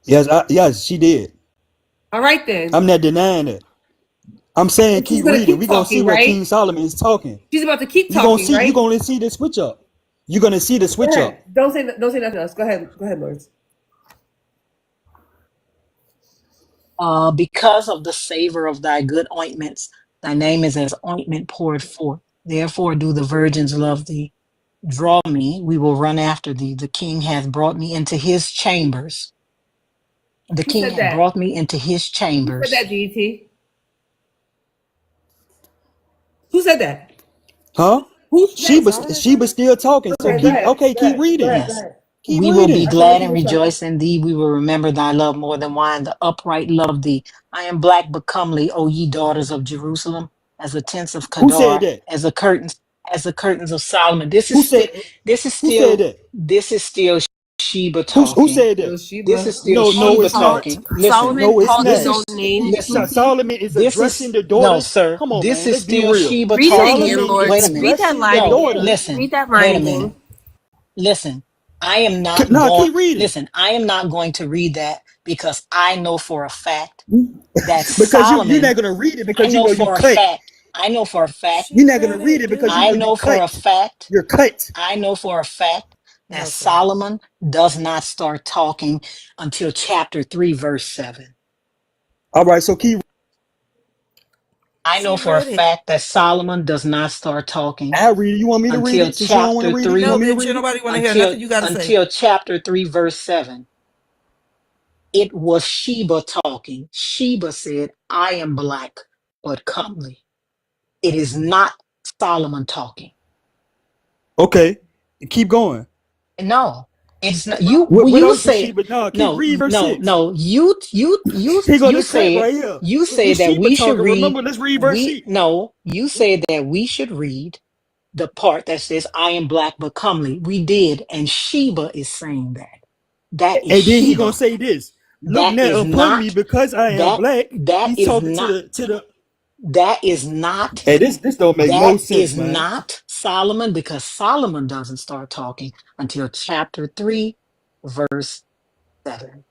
Yes, she did. All right then. I'm not denying it. I'm saying And she's keep gonna reading. keep We're gonna see talking, what right? King Solomon is talking. She's about to keep You're gonna talking, see. You're right? gonna see the switch up. You're gonna see the Go switch ahead. up. Don't say nothing else. Go ahead. Go ahead, Lawrence. Because of the savor of thy good ointments, thy name is as ointment poured forth. Therefore do the virgins love thee. Draw me, we will run after thee. The king hath brought me into his chambers. The Who king said hath that? brought me into his Who said chambers. that, DT? Who said that? Huh? Who said Sheba still talking. So okay, go keep ahead. okay. Go Keep ahead. Go ahead. reading. Go Yes. ahead. Keep We will be reading. I thought glad you and were talking. rejoice in thee. We will remember thy love more than wine. The upright love thee. I am black but comely, O ye daughters of Jerusalem, as the tents of Who said Kedar, that? as the curtains of Solomon. This is Who said? this is Who said still that? this is still Sheba Who talking. said that? This Yosheba. is still No, no, Sheba it's not. talking. Listen, Solomon No, it's called this his not. own is name, listen. DT. Solomon is This addressing is the no, daughters. sir. Come on, This man. is Let's be still real. Sheba Read it talking. again, Solomon is Wait a Lords. minute. Read that addressing the line No, again. daughters. Read listen. that line Wait a again. minute. Listen. I am not No, going. keep reading. Listen. I am not going to read that because I know for a fact that Because you're not Solomon. gonna read it I because know you for a cut. fact. I know for a fact. She You're not gonna read read it, it because I you know dude. for a cut. fact. You're cut. I know for a fact that Okay. Solomon does not start talking until chapter 3, verse 7. All right, so keep. I know She for a read it. fact that Solomon does not start talking I read it. You want me to read until it? Since you don't want to chapter read it, you No, want 3, me to bitch, ain't read it? nobody want to hear nothing you got to say. until chapter 3, verse 7. It was Sheba talking. Sheba said, I am black, but comely. It is not Solomon talking. Okay, keep going. No, it's not you. What You else did say she? But no, keep no, reading verse no, 6. no. You Here go you the cut said right here. you say This that Sheba we should talking. read. Remember, let's read verse We 6. no. You said that we should read the part that says, "I am black but comely." We did, and Sheba is saying that. That is And then he gonna Sheba. say this. Look That now is upon me not because I am that. black. That He's is talking not. to the. That is not. Hey, this don't make no That sense, is man. not Solomon because Solomon doesn't start talking until chapter 3, verse 7.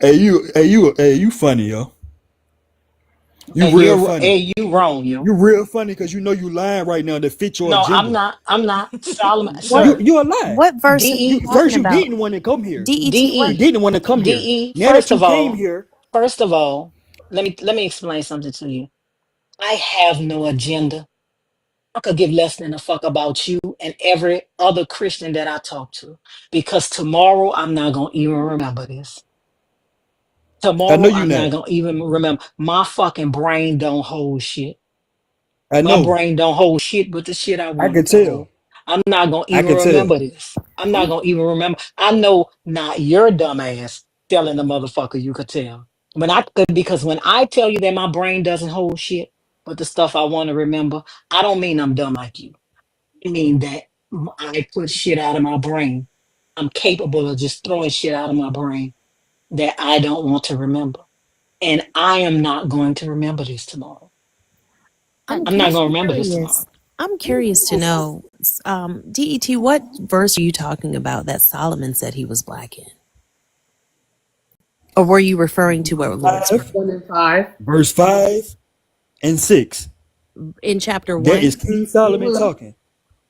Hey, you funny, yo. You And real funny. you wrong, you. You real funny because you know you lying right now to fit your No, I'm agenda. not. I'm not. Solomon, What You sir. you a lie. what verse are you You DE, talking first you about? didn't want to come here. DET You what? DE, didn't want to come here. DE. Now that you came here, First of all, let me explain something to you. I have no agenda. I could give less than a fuck about you and every other Christian that I talk to. Because tomorrow I'm not gonna even remember this. I know Tomorrow you I'm not not. gonna even remember. My fucking brain don't hold shit. I My know. brain don't hold shit but the shit I I want it could to hold. tell. I'm not gonna I even could tell. remember this. I'm not gonna even remember. I know not your dumb ass telling the motherfucker you could tell. Because when I tell you that my brain doesn't hold shit but the stuff I want to remember, I don't mean I'm dumb like you. I mean that I put shit out of my brain. I'm capable of just throwing shit out of my brain that I don't want to remember. And I am not going to remember this tomorrow. I'm not I'm going to remember this tomorrow. curious. I'm curious to know, Det, what verse are you talking about that Solomon said he was black in, or were you referring to what Lord's were 5, 1 and 5. verse 5 and 6. in chapter That is one? King Solomon Mhm. talking.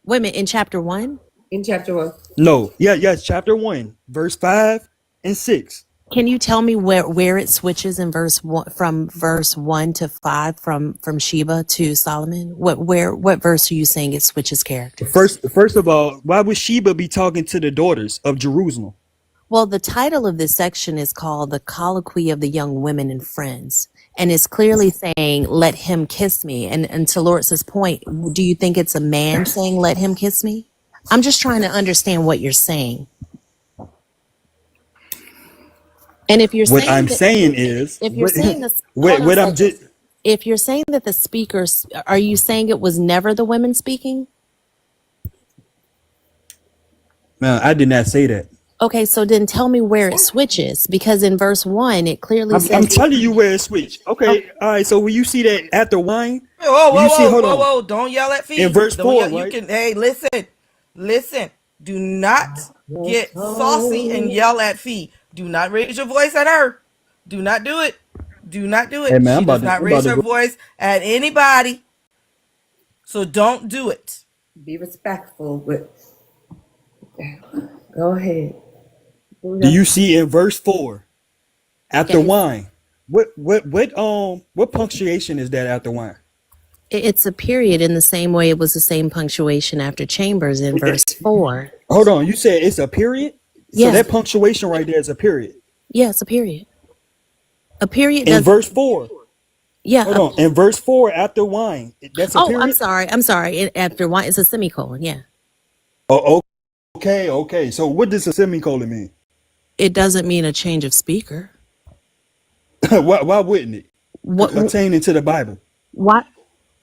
Wait a minute, in chapter one? In chapter 1. No, yes, chapter 1, verse 5 and 6. Can you tell me where it switches in verse one, from verse 1 to 5, from Sheba to Solomon? What verse are you saying it switches characters? First of all, why would Sheba be talking to the daughters of Jerusalem? Well, the title of this section is called "The Colloquy of the Young Women and Friends," and it's clearly saying, "Let him kiss me." And to Lortz's point, do you think it's a man saying, "Let him kiss me"? I'm just trying to understand what you're saying. And if you're What saying I'm that, saying is, if you're saying this, hold on a what I'm second. just, If you're saying that the speakers, are you saying it was never the women speaking? man, I did not say that. Okay, so then tell me where it switches, because in verse 1 it clearly I'm says, telling you where it switched. okay, Okay, all right. So when you see that after wine, Whoa, when whoa, you see, whoa, hold whoa, on, whoa! Don't yell at in Fee. verse Don't four, yell. You right? can. Hey, listen, listen. Do not get saucy and yell at Fee. Do not raise your voice at her. Do not do it. Do not do Hey it. man, She does not I'm about raise to her go. voice at anybody. So don't do it. Be respectful, but go ahead. Do Buddha. you see in verse 4 after Yes, wine? What punctuation is that after wine? it's a period in the same way it was the same punctuation after Chambers in verse 4. Hold on, you said it's a period, so Yeah, that punctuation right there is a period. yeah, it's a period. A period In doesn't, verse 4, yeah. hold on, in verse 4 after wine, that's a Oh, I'm period. sorry. I'm sorry. After one, it's a semicolon. Yeah. Oh, okay. So what does a semicolon mean? It doesn't mean a change of speaker. Why wouldn't it? What, Pertaining to the Bible. why?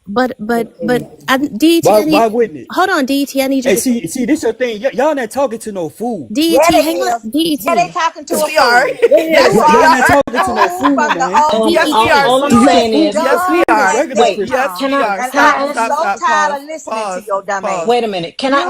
But, DT, I Why need, wouldn't it? hold on, DT, I need you Hey, to, see, this your thing. Y'all not talking to no fool. DT, Yeah, they hang on, is. Yeah, they DT, talking to Yes, a we are. fool. Yes, You we Y'all are not are. a talking to no fool fool, from the man. DT, oldest Yes, we to are, the All I'm sweetie. newest. saying You is, Yes, we dumb are. as Regular they wait, Christian. Yes, come. can we I, are. And can I Stop, I am ask, stop, so stop. tired Pause, of listening to pause, your dumb ass. pause. wait a minute, You can is I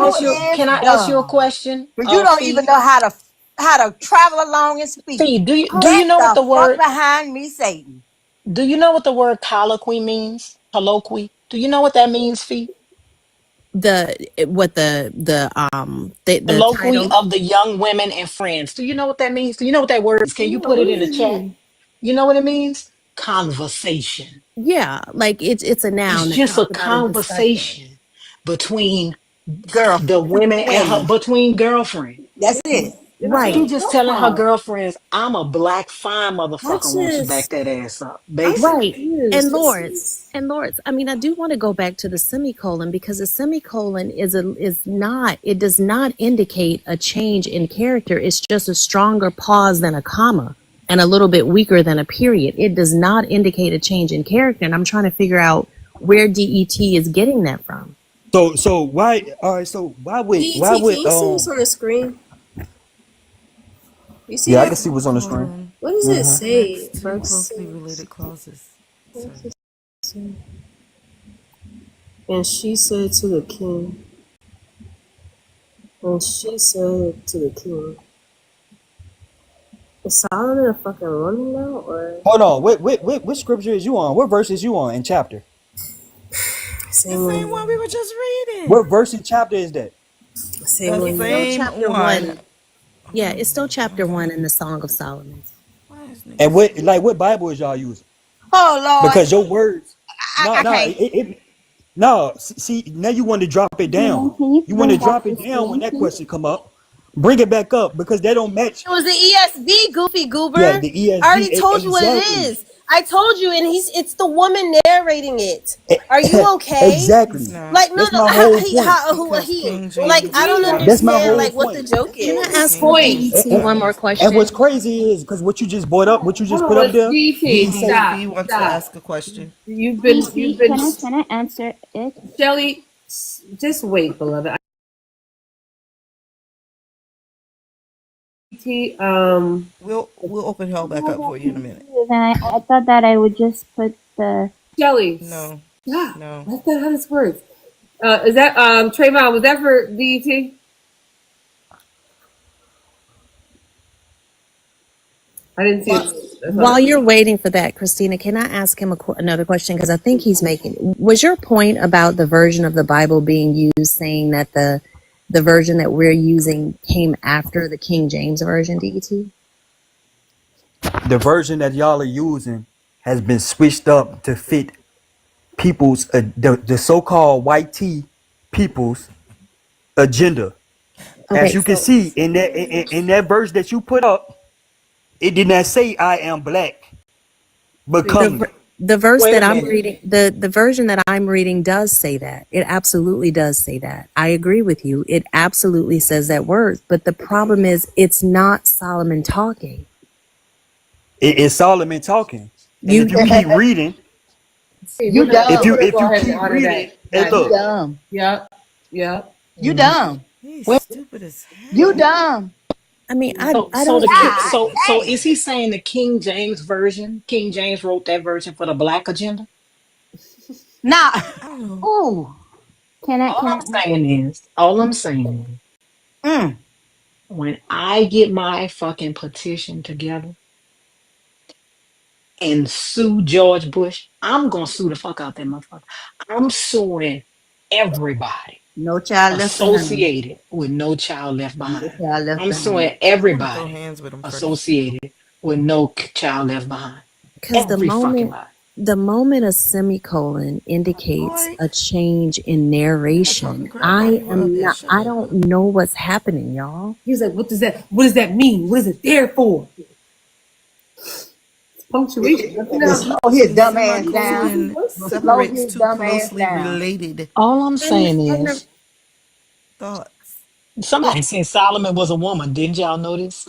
ask you a dumb. question? But you don't even Fee, know how to travel along and speak. Fee, do Get you know what the the fuck word, behind me, Satan. do you know what the word colloquy means? Colloquy. Do you know what that means, Fee? the Colloquy title. of the young women and friends. Do you know what that means? Do you know what that word is? Can you No, put what it does in the it chat? mean? You know what it means? Conversation. Yeah, like it's a It's noun that just a talks about a discussion. conversation between the Girlfriend. women and her Women. between girlfriends. That's it. And that's what She Right, I'm just talking telling her about. girlfriends, I'm a black fine I motherfucker, won't you back just, that ass up, I'm basically. right. And confused. This Lords, is, and Lords. I mean, I do want to go back to the semicolon, because a semicolon is not, it does not indicate a change in character. It's just a stronger pause than a comma and a little bit weaker than a period. It does not indicate a change in character. And I'm trying to figure out where DET is getting that from. So why? All right. So DET, can you see what's on the screen? You see Yeah, I can that? see what's on the Hold screen. on. What does it Hmm. say? Next to Verse closely 6. related clauses. Sorry. And she said to the king, and she said to the king, is Solomon a fucking woman now, or Hold on. What scripture is you on? What verse is you on in chapter? The same same one? one we were just reading. What verse and chapter is that? Same The It's one. still same chapter one. one. Hold Yeah, it's still on. One chapter one second. in the Song of Solomon. Why is nigga And so what Bible is y'all using? Oh Lord. Because your words, I can't. no. See, now you want to drop it down. Can you You bring want to it back drop to the it down when screen, that please? question come up. Bring it back up because they don't match. It was the ESV, Goofy Yeah, Goober. the I already ESV told you what it exactly. is. I told you, and it's the woman narrating it. Are you okay? He's Exactly. not, Like, no, That's no, my whole point. who because he? King Like, James I don't got That's my understand whole like what the point. joke Can I is. ask King BET James one more And what's question? crazy is because what you just brought up, what you just Hold put on, up let's there, BET. didn't say. Stop, DT wants to stop. ask a question. You've DT, been can I answer it? Shelly. Just wait, beloved. BT. We'll open hell back No, up for that's you in a minute. confused. And I thought that I would just put the. Shelly. No, Stop. no. That's not how this works. Is that Trayvon? Was that for BET? I didn't see While, it. That's while all. you're waiting for that, Christina, can I ask him another question? Because I think he's making. Was your point about the version of the Bible being used, saying that the version that we're using came after the King James version? Det. The version that y'all are using has been switched up to fit people's the so-called white tea people's agenda. As Okay, you can so see in that verse that you put up, it did not say I am black, but See, the come me. the verse Wait that a I'm minute. reading, the version that I'm reading does say that. It absolutely does say that. I agree with you. It absolutely says that word. But the problem is, it's not Solomon talking. It's Solomon talking. And if You you keep reading, see, You if we're you dumb. gonna if go you ahead and keep honor reading, and that. You look, dumb. Yep, yep. You Mhm. dumb. He's Well, stupid as You hell. dumb. I mean, so I so don't the king, God so damn. is he saying the King James version? King James wrote that version for the black agenda. Nah. I don't know. Ooh. Can I? All Can I'm saying is, all I'm saying is, Mm. when I get my fucking petition together and sue George Bush, I'm gonna sue the fuck out that motherfucker. I'm suing everybody No child left behind. associated with No Child Left No Behind. child left I'm behind. suing I want to throw everybody hands with him first. associated with No Child Left Behind. because Every fucking body. the moment a semicolon indicates Boy, a change in you talking narration, crap while you up here. Shut I up. don't know what's happening, y'all. He was like, What does that mean? What is it there for? Punctuation. That's To not. slow his A dumb ass down. semicolon To slow separates his two dumb ass closely down. related All I'm And saying and the is, thoughts. somebody said Solomon was a woman. Didn't y'all notice?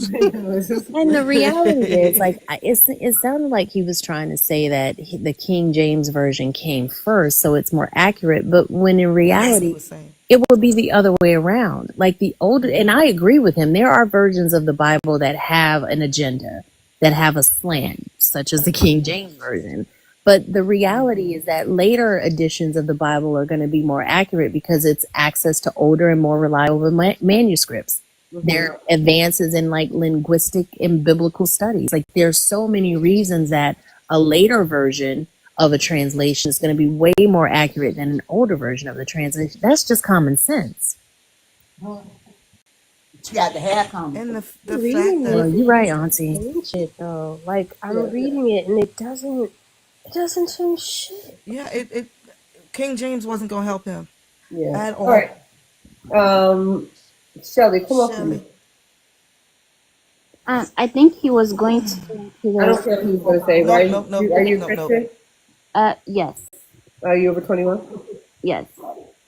And the reality is, like, it sounded like he was trying to say that the King James version came first, so it's more accurate. But when in That's what he reality, was saying. it would be the other way around. Like the older, and I agree with him. There are versions of the Bible that have an agenda, that have a slant, such as the King James version. But the reality is that later editions of the Bible are going to be more accurate because it's access to older and more reliable manuscripts. Mhm. There are advances in like linguistic and biblical studies. Like there's so many reasons that a later version of a translation is going to be way more accurate than an older version of the translation. That's just common sense. She got the hair comb. And the fact Reading that it Well, you're makes right, it Auntie. change it though. Like I'm Yeah, reading it and it doesn't change shit. yeah, it King James wasn't gonna help him yeah. at All all. right. Shelly, come off of me. Shelly. I think he was going to go into I the don't care what he's gonna say. Why Nope, nope, nope, are nope, you a nope, nope. Christian? Yes, Are you over 21? yes.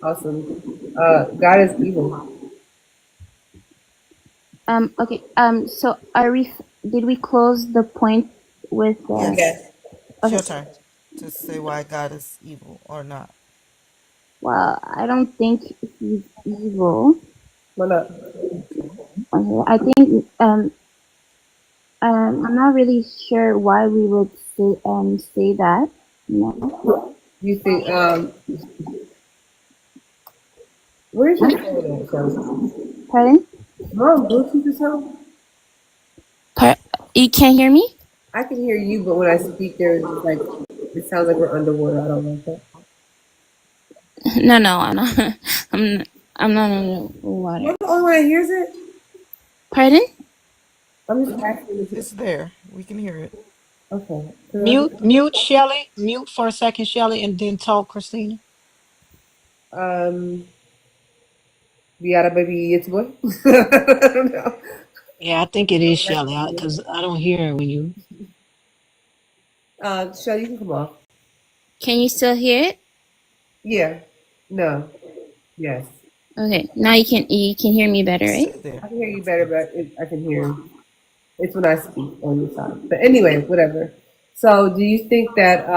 Awesome. God is evil. Okay. So did we close the point with? Yes. Yes. It's Okay. your turn to say why God is evil or not. Well, I don't think he's evil. Why not? Okay. Okay. I think I'm not really sure why we would say that. No. You think where's your phone at, Shelly? Pardon? Mom, Bluetooth or something? You can't hear me? I can hear you, but when I speak, there's like it sounds like we're underwater. I don't like that. No, no, I'm not. I'm not, I'm not in the Am water. I the only one that hears it? Pardon? I'm just asking. It's there. We can hear it. Okay. Mute Shelly. Mute for a second, Shelly, and then talk, Christina. Um, Viada baby, it's boy. I don't know. Yeah, I think it is Shelly, because I don't hear her when you. Shell, you can come off. Can you still hear it? Yeah. No. Yes. Okay, now you can hear me better, right? Sit there. I can hear you better, but I can hear. It's when I speak on your side. But anyway, whatever. So, do you think that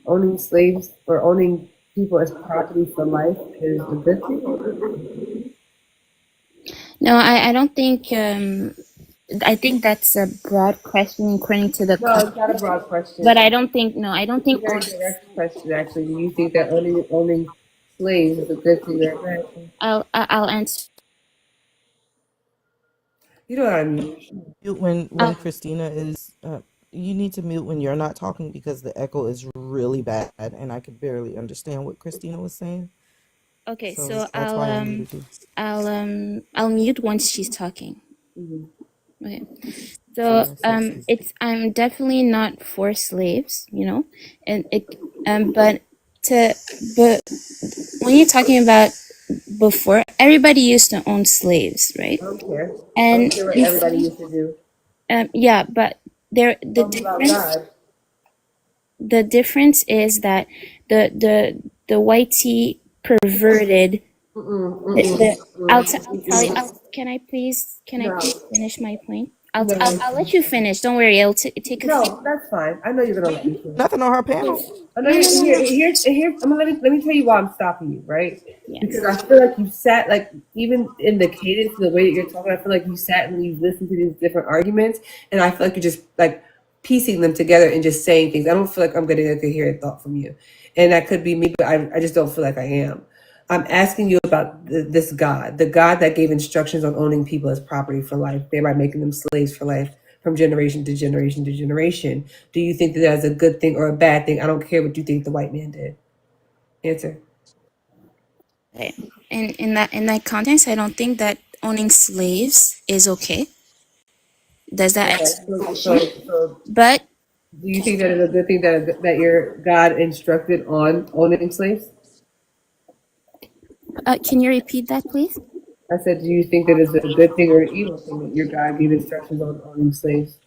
owning slaves or owning people as property for life is a good thing or a good thing? No, I don't think I think that's a broad question according to the No, it's not a context. broad question. But I don't think no, I don't It's a think very direct question, actually. Do you think that owning slaves is a good thing or a bad thing? I'll answer. You know what I mean? Mute when I'll, Christina is. You need to mute when you're not talking because the echo is really bad, and I could barely understand what Christina was saying. okay, So so that's why I muted you. I'll mute once she's talking. Mhm. Okay. So So yes, yes, yes. it's I'm definitely not for slaves, you know, and it but to but when you're talking about before, everybody used to own slaves, right? I don't care. I And don't care what before, everybody used to do. yeah, but there Tell me about God. the difference is that the white tea perverted Mm-mm, the mm-mm, I'll tell you. mm-mm. Can I No, please finish my point? no, I'll let you finish. Don't worry. Take a few. no. That's fine. I know you're gonna let me finish. Nothing on her panel. I know No, no, you no, here. no. Here's. I'm gonna let me tell you why I'm stopping you, right? Yes. Because I feel like you sat like even in the cadence, the way that you're talking, I feel like you sat and you listened to these different arguments, and I feel like you're just like piecing them together and just saying things. I don't feel like I'm getting a coherent thought from you, and that could be me, but I just don't feel like I am. I'm asking you about this God, the God that gave instructions on owning people as property for life, thereby making them slaves for life from generation to generation to generation. Do you think that that's a good thing or a bad thing? I don't care what you think the white man did. Answer. Okay. In that context, I don't think that owning slaves is okay. Does that Okay. answer your So, question? so, so But do you think that it's a good thing that your God instructed on owning slaves? can you repeat that, please? I said, do you think that it's a good thing or an evil thing that your God gave instructions on owning slaves?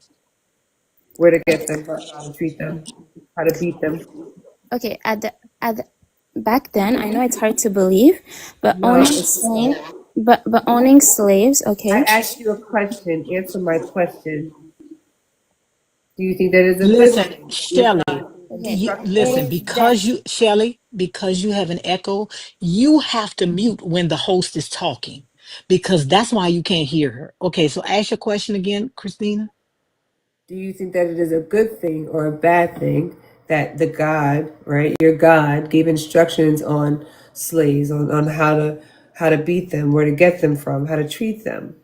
Where to get them, how to treat them, how to beat them? Okay. At the, back then, I know it's hard to believe, but No, it's not. owning slaves. I Okay. asked you a question. Answer my question. Do you think that is a good Listen, thing that your Shelley, God Okay. instructed? listen, It is that. because because you have an echo, you have to mute when the host is talking because that's why you can't hear her. Okay, so ask your question again, Christina. Do you think that it is a good thing or a bad thing that the God, right, your God gave instructions on slaves, on how to beat them, where to get them from, how to treat them?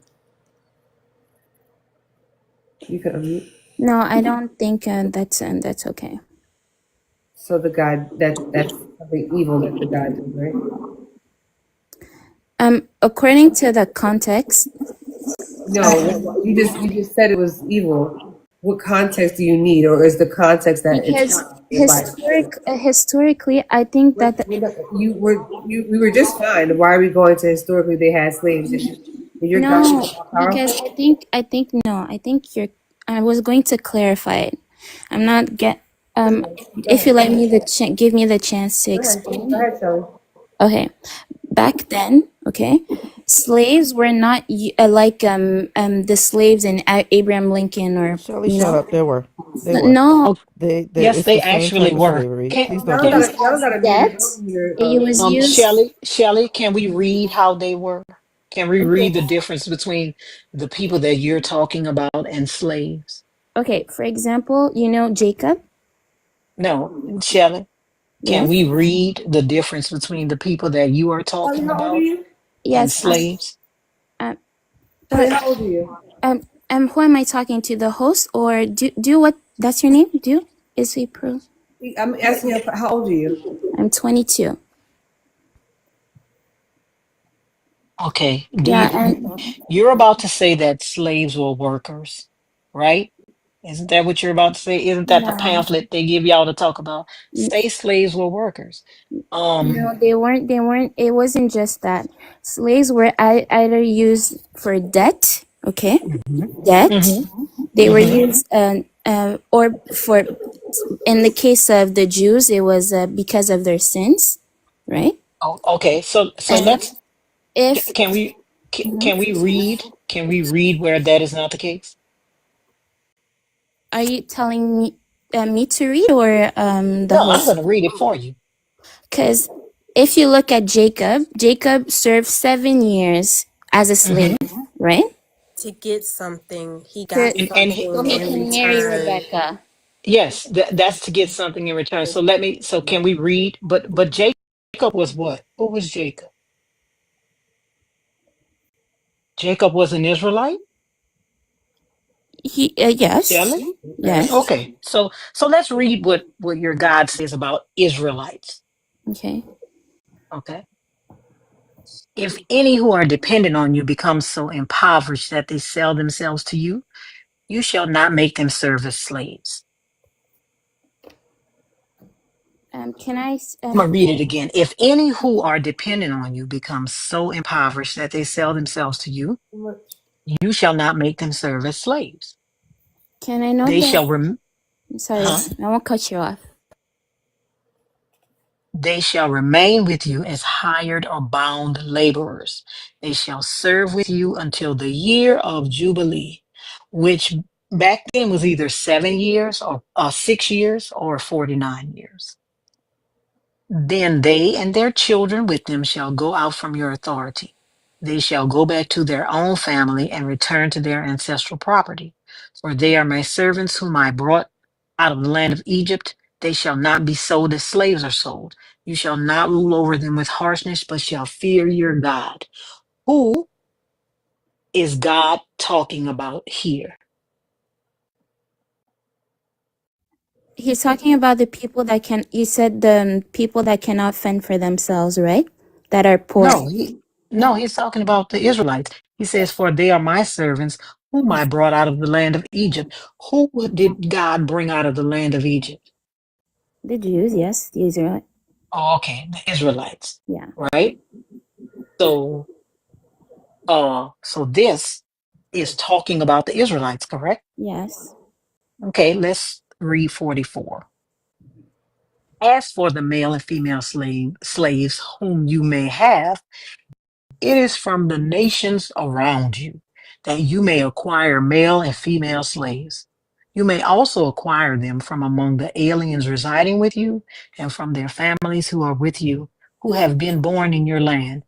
You can unmute. No, I don't think that's okay. So the God that's something evil that the God did, right? According to the context, No, you just said it was evil. What context do you need, or is the context that it's because not in Bible? historically, I think that We were just fine. Why are we going to historically they had slaves? Did your God no, become all because powerful? I think no, I think you're. I was going to clarify it. I'm not get. Um, Okay, go if you ahead. let me give me the chance to Go ahead. Go explain. ahead, Shelly. Okay, back then, okay, slaves were not like the slaves in Abraham Lincoln or Shelly, you shut know. up. They were. They were. No, Oh, They. yes, It's the they same actually type of were. slavery. Can Please don't Y'all do can gotta that. y'all as gotta mute it. debt. Don't hear It was used. Shelley, can we read how they were? Can we read the difference between the people that you're talking about and slaves? Okay, for example, Jacob. No, Shelley, can Yes. we read the difference between the people that you are Shelly, talking how old are about you? and Yes. slaves? Um, Shelly, but how old are you? who am I talking to? The host or do what? That's your name? Do is he pro? I'm asking you how old are you? I'm 22. Okay, Yeah, and you're about to say that slaves were workers, right? Isn't that what you're about to say? Isn't that the no, pamphlet they give y'all to talk about? Say slaves were workers. Um, no, they weren't. They weren't. It wasn't just that. Slaves were either used for debt. okay, Hmm. debt. Hmm. They were Hmm. used, or for, in the case of the Jews, it was because of their sins, right? Oh, okay. So And let's if, can we mhm. can we read where that is not the case? Are you telling me to read, or the No, whole? I'm going to read it for you. Because if you look at Jacob, Jacob served 7 years as a slave, Hmm. right? To get something, he To, got so something he in can marry return. Rebecca. Yes, that's to get something in return. So can we read? But Jacob was what? Who was Jacob? Jacob was an Israelite, He, yes, Shelley? yes. Okay. So let's read what your God says about Israelites. Okay. Okay. If any who are dependent on you become so impoverished that they sell themselves to you, you shall not make them serve as slaves. Can I? I'm going to read it again. If any who are dependent on you become so impoverished that they sell themselves to you, you shall not make them serve as slaves. Can I know They the? shall Sorry, huh? I won't cut you off. They shall remain with you as hired or bound laborers. They shall serve with you until the year of Jubilee, which back then was either 7 years or 6 years or 49 years. Then they and their children with them shall go out from your authority. They shall go back to their own family and return to their ancestral property. For they are my servants whom I brought out of the land of Egypt. They shall not be sold as slaves are sold. You shall not rule over them with harshness, but shall fear your God. Who is God talking about here? He's talking about the people that can. You said the people that cannot fend for themselves, right? That are poor. No, he's talking about the Israelites. He says, "For they are my servants, whom I brought out of the land of Egypt." Who did God bring out of the land of Egypt? The Jews, yes, the Israel. Oh, okay, the Israelites, Yeah. right? So, so this is talking about the Israelites, correct? Yes. Okay, let's read 44. As for the male and female slaves whom you may have, it is from the nations around you that you may acquire male and female slaves. You may also acquire them from among the aliens residing with you and from their families who are with you, who have been born in your land.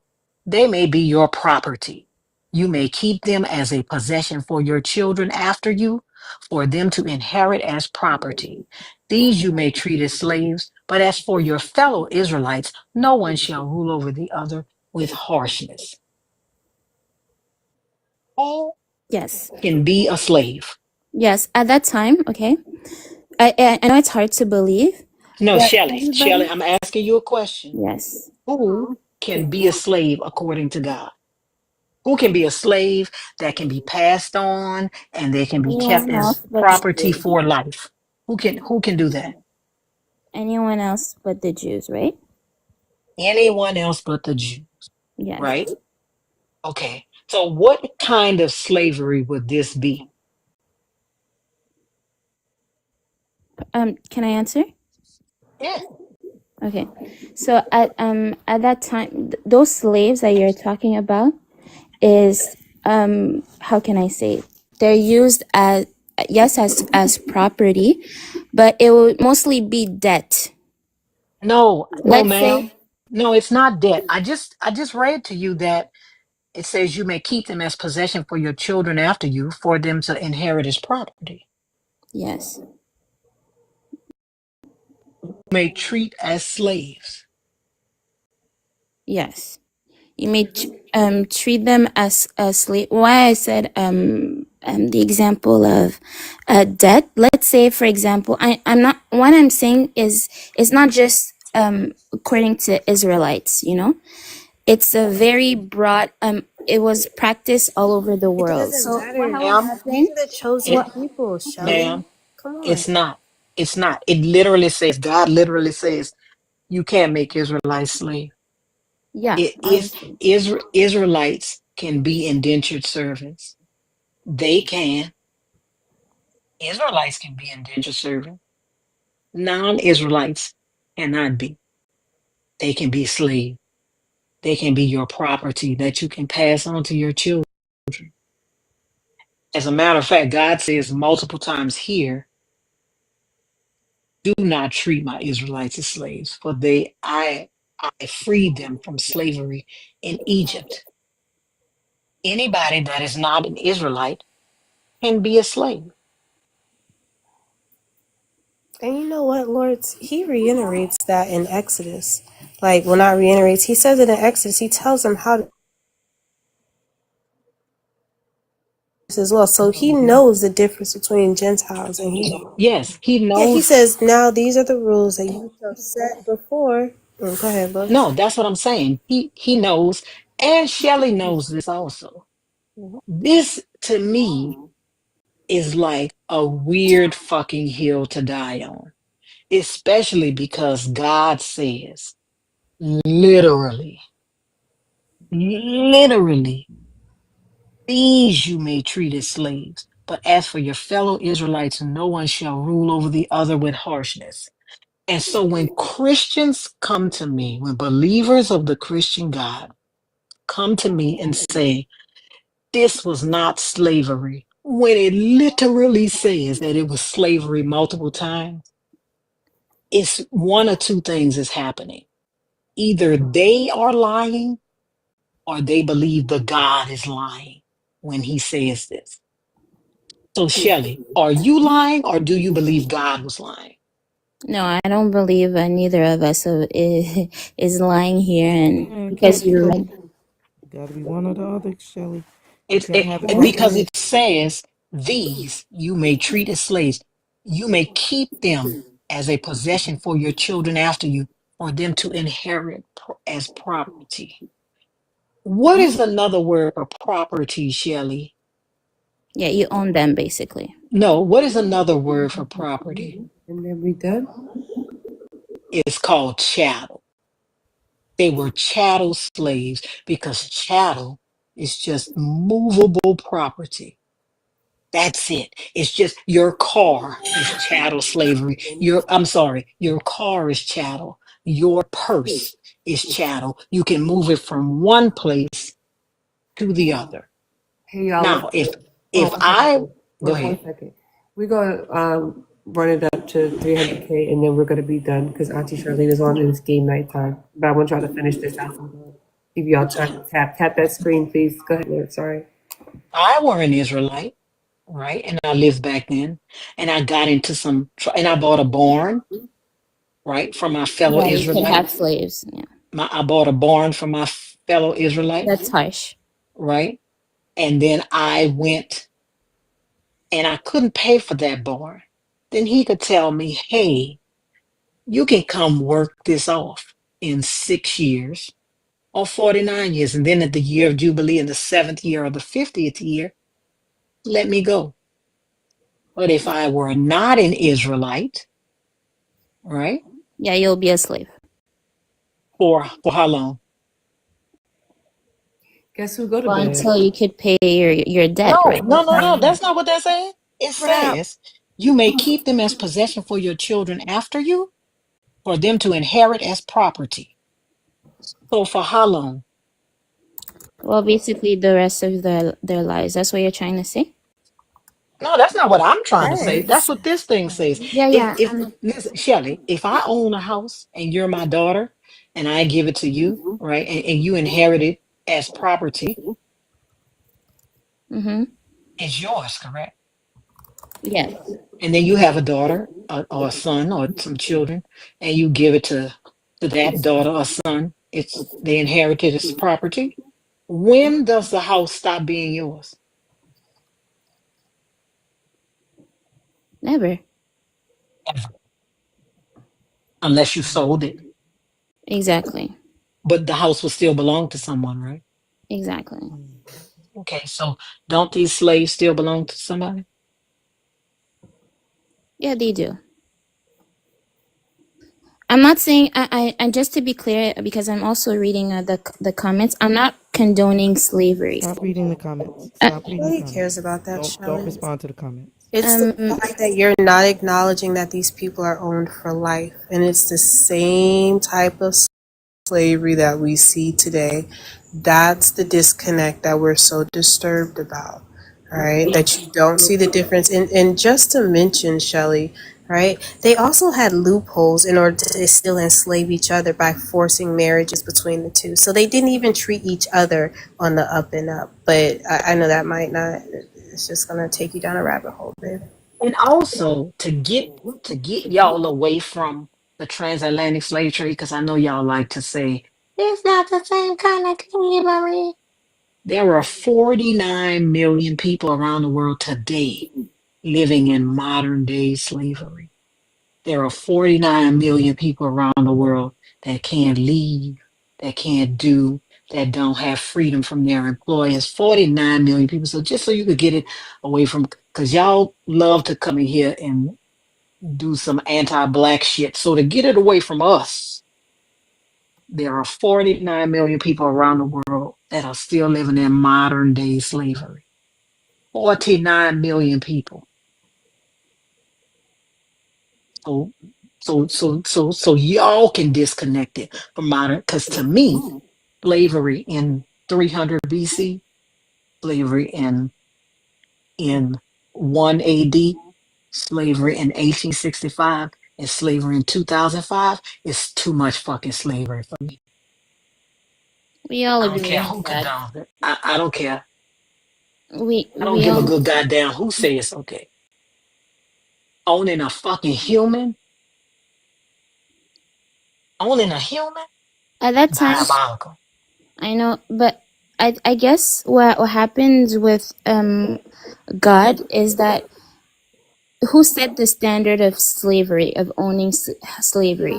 They may be your property. You may keep them as a possession for your children after you, for them to inherit as property. These you may treat as slaves, but as for your fellow Israelites, no one shall rule over the other with harshness. All Yes. can be a slave. Yes. At that time, okay. I know it's hard to believe, No, but Shelley, everybody. I'm asking you a question. Yes. Who can be a slave according to God? Who can be a slave that can be passed on and they can be kept Anyone as else but the property Jews. for life? Who can do that? Anyone else but the Jews, right? Anyone else but the Jew, Yes. right? Okay. So what kind of slavery would this be? Can I answer? Yeah. Okay. So at that time, those slaves that you're talking about is, how can I say it? They're used as, yes, as property, but it would mostly be debt. No, Let's say, ma'am. No, it's not debt. I just read to you that it says you may keep them as possession for your children after you, for them to inherit as property. yes, You may treat as slaves. yes. You may treat them as a slave. Why I said the example of debt. Let's say, for example, I'm not, what I'm saying is it's not just according to Israelites. It's a very broad. It was practiced all over the It world. doesn't So what matter. will Ma'am, These happen? are the chosen it, What? people, ma'am, Shelley. Come on. it's not. It's not. It literally says, God literally says, you can't make Israelites slave. Yeah, If obviously. Israelites can be indentured servants. They can. Israelites can be indentured servant. Non-Israelites cannot be. They can be slave. They can be your property that you can pass on to your children. As a matter of fact, God says multiple times here, do not treat my Israelites as slaves, for I freed them from slavery in Egypt. Anybody that is not an Israelite can be a slave. And you know what, Lord? He reiterates that in Exodus. Like, well, not reiterates. He says it in Exodus. He tells them how to as well. So he knows the difference between Gentiles and he. Yes, he Yeah, he knows. says, now these are the rules that you shall set before. Go ahead, Bugs. No, that's what I'm saying. He knows, and Shelley knows this also. This to me is like a weird fucking hill to die on, especially because God says literally, literally, these you may treat as slaves, but as for your fellow Israelites, no one shall rule over the other with harshness. And so when Christians come to me, when believers of the Christian God come to me and say, this was not slavery, when it literally says that it was slavery multiple times, it's one or two things is happening. Either they are lying or they believe the God is lying when he says this. So, Shelley, are you lying or do you believe God was lying? No, I don't believe neither of us is lying here, and It because can't be you both. read. Gotta be one or the other, Shelley. You It's can't have it both because ways. it says these you may treat as slaves. You may keep them as a possession for your children after you, for them to inherit as property. What is another word for property, Shelley? Yeah, you own them basically. No, what is another word for property? And then we done. It's called chattel. They were chattel slaves because chattel is just movable property. That's it. It's just your car is chattel slavery. I'm sorry, your car is chattel. Your purse is chattel. You can move it from one place to the other. Hey y'all, let's Now, go. if Oh, I go one ahead, second. We're gonna run it up to 300K, and then we're gonna be done because Auntie Charlene is on and it's game night time. But I want y'all to finish this out. If y'all tap that screen, please. Go ahead, Lord. Sorry. I were an Israelite, right? And I lived back then, and I got into and I bought a barn, right, for my fellow Yeah, you could have Israelites. slaves. Yeah, I bought a barn for my fellow that's Israelites, harsh. right? And then I went and I couldn't pay for that barn. Then he could tell me, hey, you can come work this off in 6 years or 49 years. And then at the year of Jubilee, in the seventh year or the 50th year, let me go. But if I were not an Israelite, right, Yeah, you'll be a slave. for how long? Guess who go to Well, bed? until you could pay your debt, No, right? no, no, no. That's not what that's saying. It Crap. says you may keep them as possession for your children after you, for them to inherit as property. So for how long? Well, basically the rest of their lives. That's what you're trying to say. No, that's not what I'm trying to say. That's Yes. what this thing says. Yeah, If yeah. if listen, Shelley, if I own a house and you're my daughter and I give it to you, right, and you inherit it as property, Mm-hmm. it's yours, correct? Yes. And then you have a daughter or a son or some children, and you give it to that daughter or son. It's they inherit it as property. When does the house stop being yours? Never. Ever. Unless you sold it. Exactly. But the house will still belong to someone, right? Exactly. Okay, so don't these slaves still belong to somebody? Yeah, they do. I'm not saying and just to be clear, because I'm also reading the comments. I'm not condoning slavery. Stop reading the comments. Uh, Stop reading the Nobody cares comments. about that, Don't Shelley. respond to the comments. It's the um, fact that you're not acknowledging that these people are owned for life. And it's the same type of slavery that we see today. That's the disconnect that we're so disturbed about. All right. That you don't see the difference. And just to mention, Shelley, right? They also had loopholes in order to still enslave each other by forcing marriages between the two. So they didn't even treat each other on the up and up. But I know that might not, it's just going to take you down a rabbit hole, babe. And also to get y'all away from the transatlantic slave trade, because I know y'all like to say it's not the same kind of slavery. There are 49 million people around the world today living in modern day slavery. There are 49 million people around the world that can't leave, that can't do, that don't have freedom from their employers. 49 million people. So just so you could get it away from, because y'all love to come in here and do some anti-black shit. So to get it away from us, there are 49 million people around the world that are still living in modern day slavery. 49 million people. So so y'all can disconnect it from modern, because to me, slavery in 300 BC, slavery in 1 AD, slavery in 1865, and slavery in 2005 is too much fucking slavery for me. we all I don't agree care on who that. condones it. I don't care. I don't We give a all good goddamn who says it's okay. Owning a fucking human, owning a human, at that time. diabolical. I know, but I guess what happens with God is that who set the standard of slavery, of owning slavery?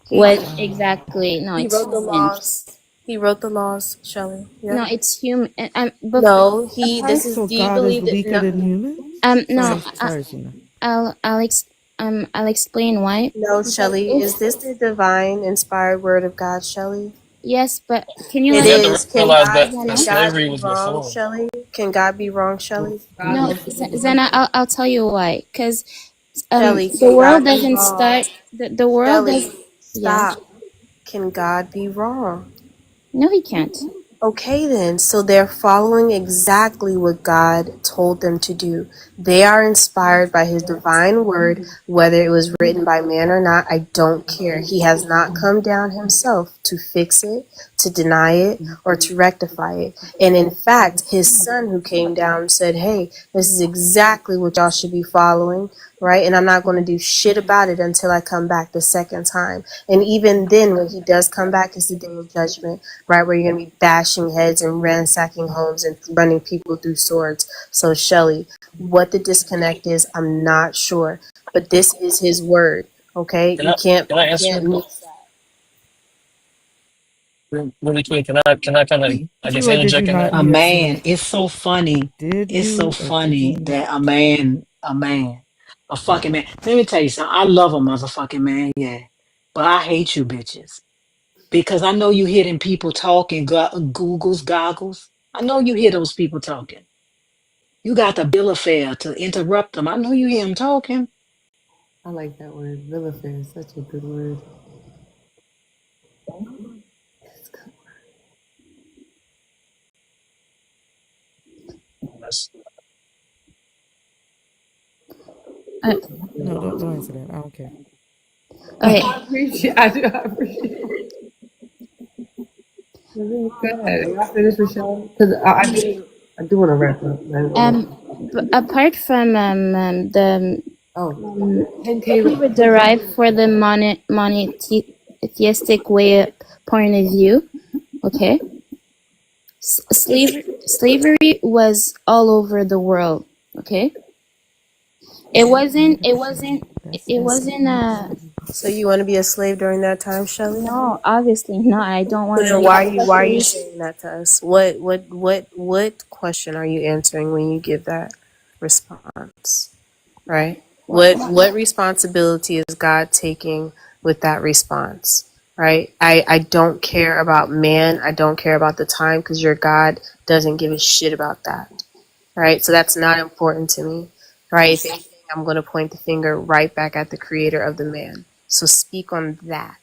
He What exactly? No, he it's wrote the humans. laws. He wrote the laws, Shelley. Yep. No, it's human. But No, apart, do So you God is believe that, weaker no, than humans? no, Sorry, Sheena. I'll explain why. no, Because Shelley, if is this the divine inspired word of God, Shelley? yes, but can you It You let have me to is. realize that Can that Zena? God slavery be was wrong, before. Shelley? Can God be wrong, Shelley? No, Zena, I'll tell you why. Because Shelley, the can world God be doesn't wrong? start. The world Shelley, does. Yeah. stop. Can God be wrong? No, he can't. Okay, then. So they're following exactly what God told them to do. They are inspired by His divine word, whether it was written by man or not. I don't care. He has not come down Himself to fix it, to deny it, or to rectify it. And in fact, His Son who came down said, hey, this is exactly what y'all should be following, right? And I'm not going to do shit about it until I come back the second time. And even then, when He does come back, it's the day of judgment, right, where you're going to be bashing heads and ransacking homes and running people through swords. So, Shelley, what the disconnect is, I'm not sure. But this is His word, okay? Can I You answer can't mix that. really quick? Can I kind of I Did guess you or did you interject in not that? A answer? man, it's so funny. Did It's so you or did you funny not? that a fucking man. Let me tell you something. I love a motherfucking man, yeah. But I hate you bitches. Because I know you hear them people talking, googles, goggles. I know you hear those people talking. You got the bill of fare to interrupt them. I know you hear them talking. I like that word. Vilifier is such a good word. That's- Uh, No, don't answer that. I don't care. okay. I do. I appreciate it. Go ahead. Are y'all finished, Michelle? Because I do want to wrap up. I don't want to. Apart from the Oh, um, 10K. what we would derive for the monotheistic way point of view, okay, slavery was all over the world. Okay, it wasn't. It wasn't. That's It not wasn't. So, you want to be a slave during that time, Shelley? No, obviously not. I don't So want to then be, why are you especially. saying that to us? What question are you answering when you give that response? Right? What? What responsibility is God taking with that response, right? I don't care about man. I don't care about the time because your God doesn't give a shit about that, right? So that's not important to me, right? If anything, I'm going to point the finger right back at the creator of the man. So speak on that.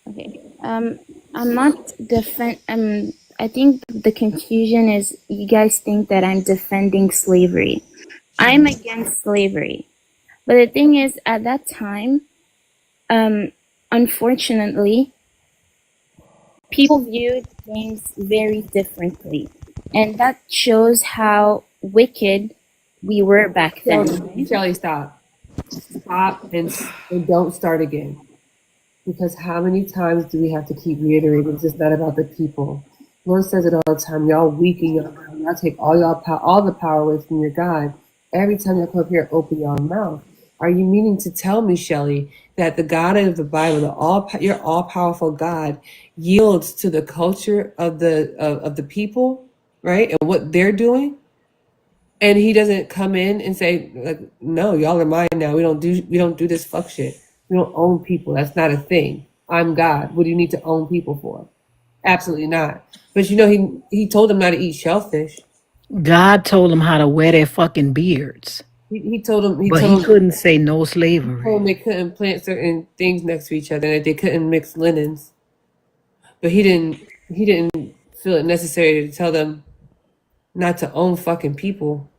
Okay. I'm not defend. I think the confusion is you guys think that I'm defending slavery. I'm against slavery, but the thing is, at that time, unfortunately, people viewed things very differently, and that shows how wicked we were back then, Shelly, right? Shelly, stop. Stop and don't start again. Because how many times do we have to keep reiterating it's just not about the people? Lord says it all the time. Y'all weaken your God. Y'all take all the power away from your God. Every time y'all come up here and open your mouth. Are you meaning to tell me, Shelley, that the God of the Bible, your all powerful God, yields to the culture of the people, right? And what they're doing? And he doesn't come in and say, like, no, y'all are mine now. We don't do this fuck shit. We don't own people. That's not a thing. I'm God. What do you need to own people for? Absolutely not. But he told them not to eat shellfish. God told them how to wear their fucking beards, He told them he but he told them couldn't say no he told them slavery. they couldn't plant certain things next to each other and that they couldn't mix linens. But he didn't feel it necessary to tell them not to own fucking people.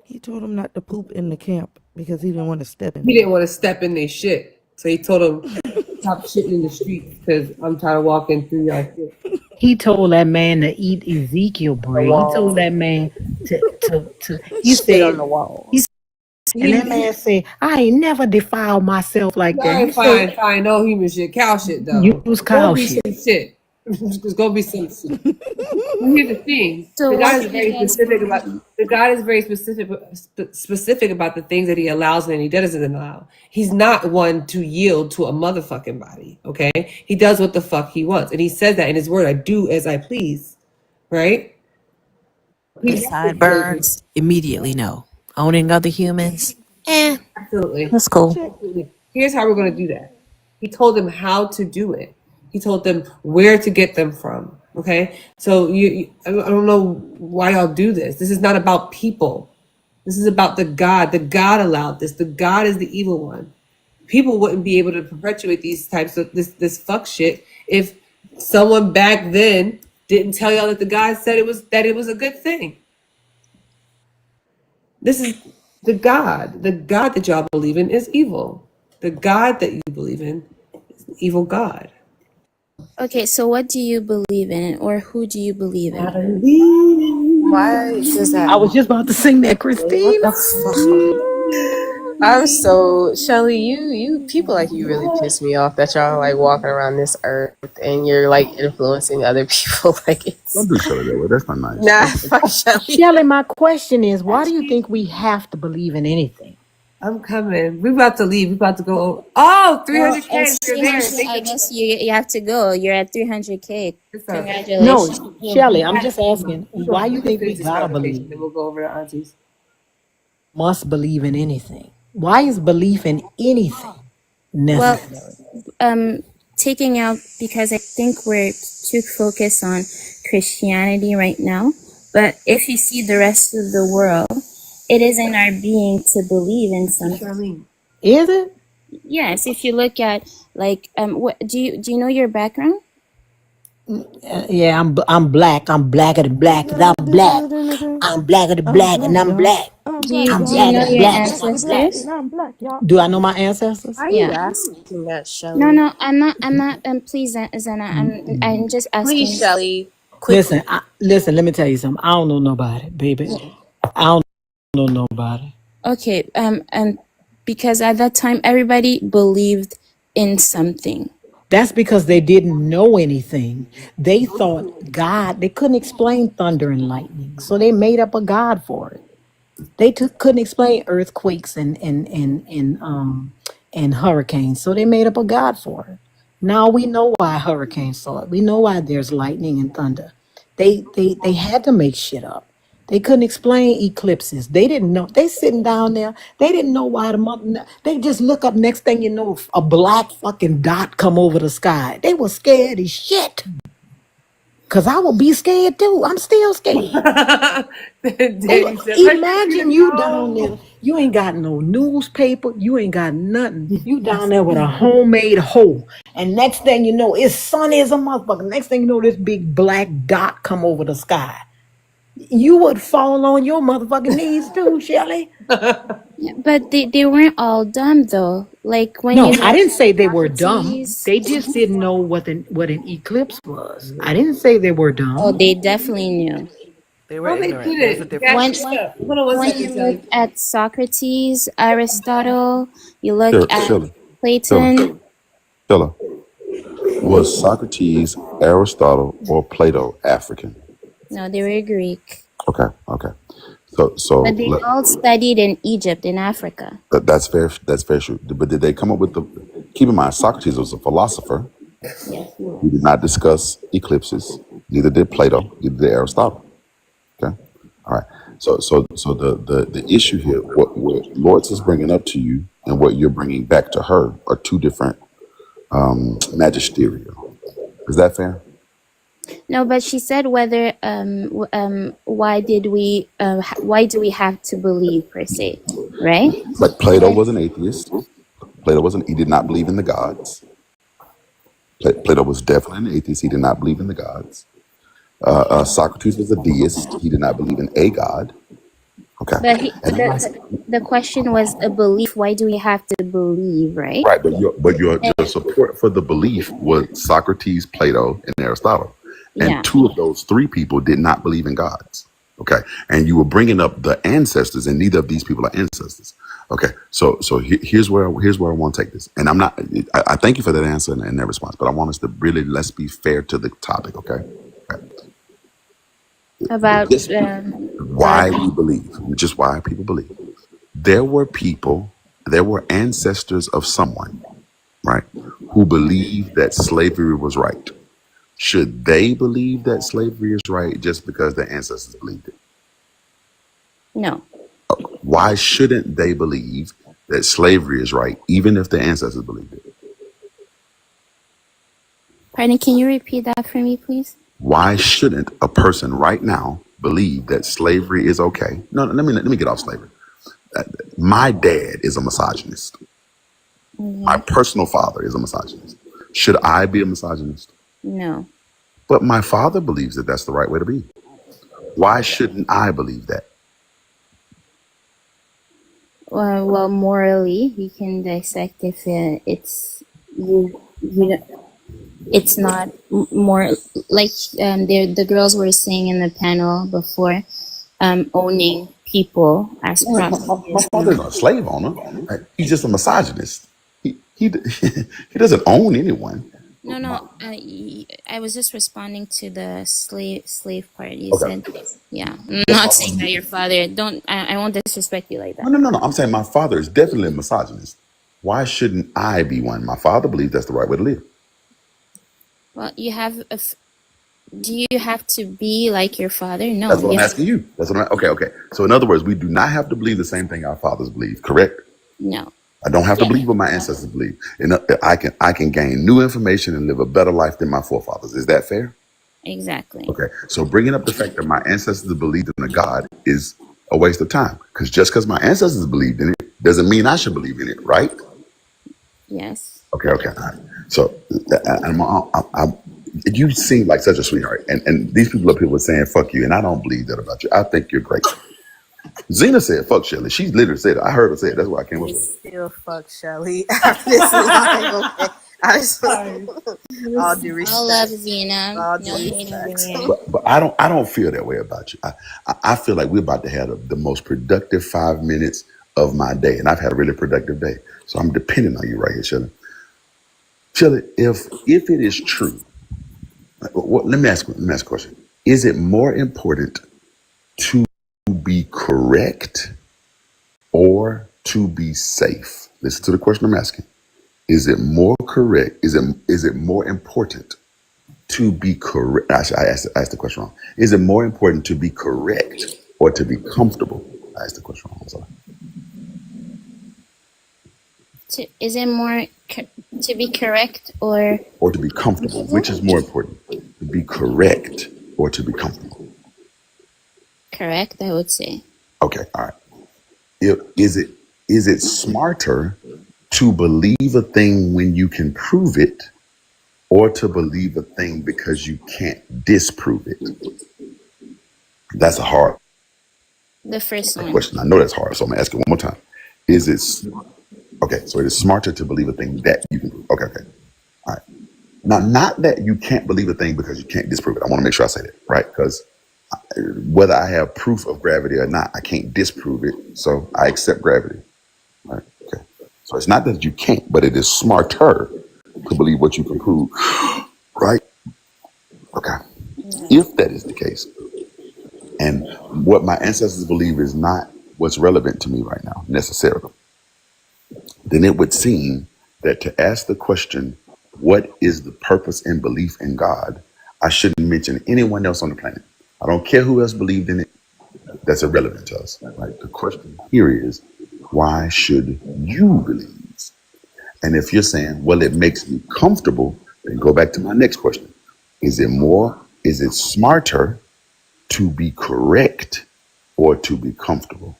He told him not to poop in the camp because he didn't want to step in He it. didn't want to step in their shit. So he told them stop shitting in the streets because I'm tired of walking through y'all shit. He told that man to eat Ezekiel The bread. He told wall. that man to he Spit on said the he walls. and that He, man said, I ain't never defiled myself like all that. He right, said, fine, no human shit, cow shit though. use It's gonna cow be shit. some shit. It's gonna be some shit. But here's the thing: So the what God is do you very guys specific about. believe? The God is very specific about the things that He allows and He doesn't allow. He's not one to yield to a motherfucking body. Okay, He does what the fuck He wants, and He says that in His word. I do as I please. Right? The He wanted slavery. sideburns, immediately no. Owning other humans, Absolutely. that's cool. Check. Absolutely. Here's how we're going to do that. He told them how to do it. He told them where to get them from. Okay. So I don't know why y'all do this. This is not about people. This is about the God. The God allowed this. The God is the evil one. People wouldn't be able to perpetuate these types of this fuck shit if someone back then didn't tell y'all that the God said it was a good thing. This is the God. The God that y'all believe in is evil. The God that you believe in is the evil God. Okay, so what do you believe in, or who do you believe I in? Why does that I was just about to sing that, matter? What Christina. the fuck? I'm so Shelly, you people like you really piss me off that y'all like walking around this earth and you're like influencing other people like Don't it's do Shelly that way. That's not nice. nah fuck Shelly. Shelly, my question is, why do you think we have to believe in anything? I'm coming. We're about to leave. We're about to go. Oh, Well, 300K. it's We're there. 300. Thank I you. guess you have to go. You're at 300K. What's up? No, Congratulations. Well, Shelly, I'm just asking, why we you can think we finish this gotta conversation, believe? then we'll go over to aunties. Must believe in anything. Why is belief in anything Well, necessary? taking out because I think we're too focused on Christianity right now. But if you see the rest of the world, it is in our being to believe in something. Charlene. Is it? Yes, if you look at like what do you know your background? Yeah, I'm black. I'm blacker than You black, and gotta I'm put this black. in the thing. I'm blacker than I'm black, and black, I'm y'all. black. I'm Do black, you I'm do you y'all. blacker know than your black, I'm and I'm blackity black. black, ancestors? and I'm black, y'all. Do I know my ancestors? Why are you Yeah. asking that, No, Shelly? no, I'm not. Please, Zana, I'm just Please, asking. Shelly, quickly. Listen. Let me tell you something. I don't know nobody, baby. I don't know nobody. Okay, because at that time everybody believed in something. That's because they didn't know anything. They thought God. They couldn't explain thunder and lightning, so they made up a God for it. Couldn't explain earthquakes and hurricanes, so they made up a god for it. Now we know why hurricanes start. We know why there's lightning and thunder. They had to make shit up. They couldn't explain eclipses. They didn't know. They sitting down there. They didn't know why the month. They just look up. Next thing you know, a black fucking dot come over the sky. They were scared as shit. Cause I will be scared too. I'm still scared. Danny said, "My Imagine Christina, you down no." there. You ain't got no newspaper. You ain't got nothing. You down there with a homemade hoe. And next thing you know, it's sunny as a motherfucker. Next thing you know, this big black dot come over the sky. You would fall on your motherfucking knees too, Shelley. Yeah, but they weren't all dumb though. Like when you No, I look didn't at say they were dumb. Socrates, They just didn't know what an eclipse was. I didn't say they were oh, dumb. they definitely knew. They were No, they ignorant. There's a didn't. Got When difference. shut up. Hold on one when second, you look Shelly. at Socrates, Aristotle, you look Shirley, at Shirley, Shirley, Plato. Shirley. Was Socrates, Aristotle, or Plato African? No, they were Greek, Okay, okay. So, but so they let, all studied in Egypt, in Africa. that's fair. That's fair. True. But did they come up with the? Keep in mind, Socrates was a philosopher. Yes, he He was. did not discuss eclipses. Neither did Plato. Neither did Aristotle. Okay. All right. So the issue here, what Lawrence is bringing up to you, and what you're bringing back to her, are two different magisterial. Is that fair? No, but she said whether why do we have to believe per se, right? Like Plato was an atheist. Plato wasn't. He did not believe in the gods. Plato was definitely an atheist. He did not believe in the gods. Socrates was a deist. He did not believe in a god. Okay, But and I'm not the question was a belief. Why do we have to believe, right? right, but And, your support for the belief was Socrates, Plato, and Aristotle, and yeah, two of those three people did not believe in gods. Okay, and you were bringing up the ancestors, and neither of these people are ancestors. Okay, here's where I want to take this, and I'm not. I thank you for that answer and that response, but I want us to really let's be fair to the topic. Okay, okay. about This God. why we believe, just why people believe. There were people, there were ancestors of someone, right, who believed that slavery was right. Should they believe that slavery is right just because their ancestors believed it? No, Why shouldn't they believe that slavery is right, even if their ancestors believed it? pardon. Can you repeat that for me, please? Why shouldn't a person right now believe that slavery is okay? No, let me get off slavery. My dad is a misogynist. My Okay. personal father is a misogynist. Should I be a misogynist? No. But my father believes that that's the right way to be. Why shouldn't I believe that? Well, morally, we can dissect if it's you don't- it's not more like the girls were saying in the panel before. Owning people as My property is father's not. not a slave owner. Right? He's just a misogynist. He he doesn't own anyone. No, no. My, I was just responding to the slave part. You okay. said, yeah. I'm Yes, my not saying father. that your father. Don't. I won't disrespect you like No, that. no, no, no. I'm saying my father is definitely a misogynist. Why shouldn't I be one? My father believes that's the right way to live. Well, do you have to be like your father? No. That's what I'm You have asking you. Okay, okay. So in other words, we do not have to believe the same thing our fathers believe, correct? no. I don't have to Yeah. believe what my ancestors believe. And I can gain new information and live a better life than my forefathers. Is that fair? Exactly. Okay. So bringing up the fact that my ancestors believed in a God is a waste of time. Because just because my ancestors believed in it doesn't mean I should believe in it, right? Yes. Okay, okay. All right. So you seem like such a sweetheart. And these people up here were saying, fuck you. And I don't believe that about you. I think you're great. Zena said, fuck Shelley. She literally said it. I heard her say it. That's why I came up They with it. still fuck Shelly after this live. Okay, I just Hi. all due All love, respect. Zena. All No due hate over respect. here. But I don't feel that way about you. I feel like we're about to have the most productive 5 minutes of my day. And I've had a really productive day. So I'm depending on you right here, Shelley. Shelley, if it is true, let me ask a question. Is it more important to be correct or to be safe? Listen to the question I'm asking. Is it more correct? Is it more important to be correct? I asked the question wrong. Is it more important to be correct or to be comfortable? I asked the question wrong. I'm sorry. Is it more to be correct or Or to be comfortable. comfortable? Which is more important? To be correct or to be comfortable? Correct, I would say. Okay, all right. Is it smarter to believe a thing when you can prove it, or to believe a thing because you can't disprove it? That's a hard The first one. question. I know that's hard, so I'm gonna ask it one more time. Is it okay? So it is smarter to believe a thing that you can prove. Okay, okay, all right. Now, not that you can't believe a thing because you can't disprove it. I want to make sure I say that right, because whether I have proof of gravity or not, I can't disprove it. So I accept gravity. Right? Okay. So it's not that you can't, but it is smarter to believe what you can prove. Right? Okay. Yes. If that is the case, and what my ancestors believe is not what's relevant to me right now necessarily, then it would seem that to ask the question, what is the purpose and belief in God, I shouldn't mention anyone else on the planet. I don't care who else believed in it. That's irrelevant to us. Right? The question here is, why should you believe? And if you're saying, well, it makes me comfortable, then go back to my next question. Is it smarter to be correct or to be comfortable?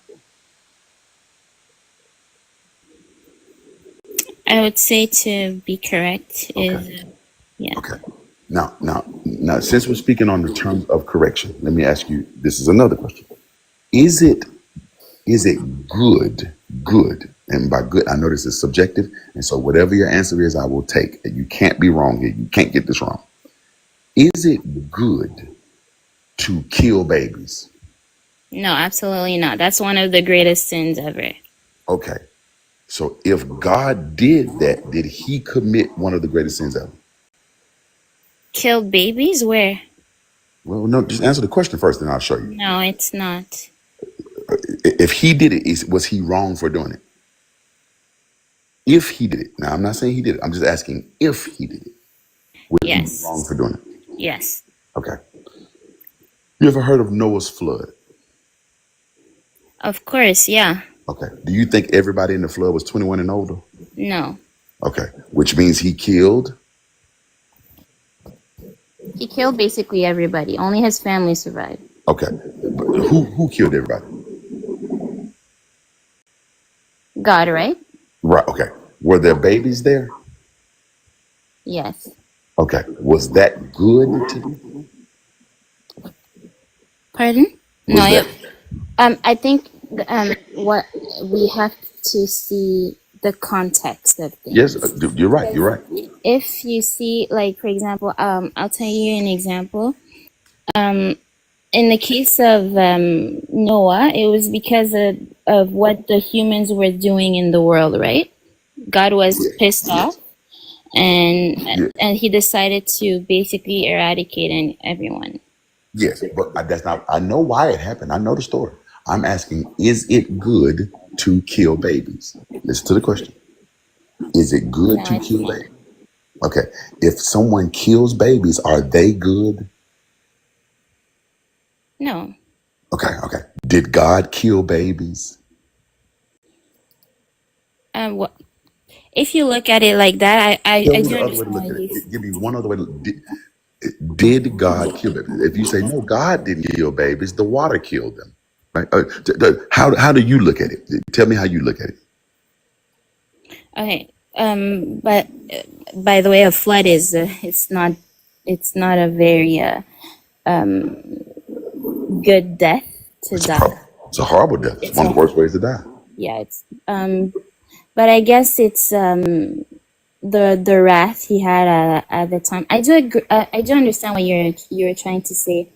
I would say to be correct Okay. is yeah. Okay. Now, since we're speaking on the terms of correction, let me ask you, this is another question. Is it good, and by good, I know this is subjective, and so whatever your answer is, I will take. You can't be wrong here. You can't get this wrong. Is it good to kill babies? No, absolutely not. That's one of the greatest sins ever. Okay. So if God did that, did he commit one of the greatest sins ever? Kill babies? Where? Well, no, just answer the question first, then I'll show you. No, it's not. If he did it, was he wrong for doing it? If he did it. Now, I'm not saying he did it. I'm just asking if he did it. Would he be wrong Yes. for doing it? Yes. Okay. You ever heard of Noah's flood? Of course, yeah. Okay. Do you think everybody in the flood was 21 and older? No. Okay. Which means he killed. He killed basically everybody. Only his family survived. Okay. But who killed everybody? God, right? Right. Okay. Were there babies there? Yes. Okay. Was that good to do? Pardon? No, Was that I think what we have to see the context of yes? things. You're right. You're Because right. if you see, like, for example, I'll tell you an example. Um, in the case of Noah, it was because of what the humans were doing in the world, right? God was pissed off, Yeah. and he decided to basically eradicate everyone. Yes, but that's not. I know why it happened. I know the story. I'm asking: is it good to kill babies? Listen to the question. Is it good No, to it's kill not. babies? Okay. If someone kills babies, are they good? No. Okay. Okay. Did God kill babies? What if you look at it like that? Tell I me do the other way to understand look what at you. it. Give me one other way. Did God kill babies? If you say no, God didn't kill babies. The water killed them. Right? How do you look at it? Tell me how you look at it. Okay. But by the way, a flood is it's not a very good death to It's a die. problem. It's a horrible death. It's It's one a of the worst ways to die. yeah. It's but I guess it's the wrath he had at the time. I do agree, I do understand what you're trying to say.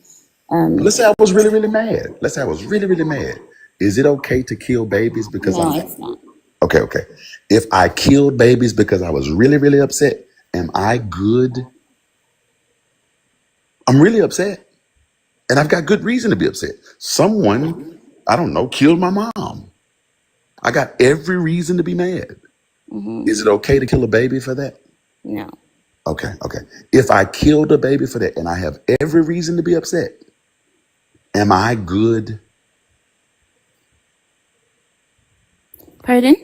Let's say I was really, really mad. Let's say I was really, really mad. Is it okay to kill babies because I'm No, mad? it's not. Okay, okay. If I killed babies because I was really, really upset, am I good? I'm really upset. And I've got good reason to be upset. Someone, I don't know, killed my mom. I got every reason to be mad. Hmm. Is it okay to kill a baby for that? No. Okay, okay. If I killed a baby for that and I have every reason to be upset, am I good? Pardon?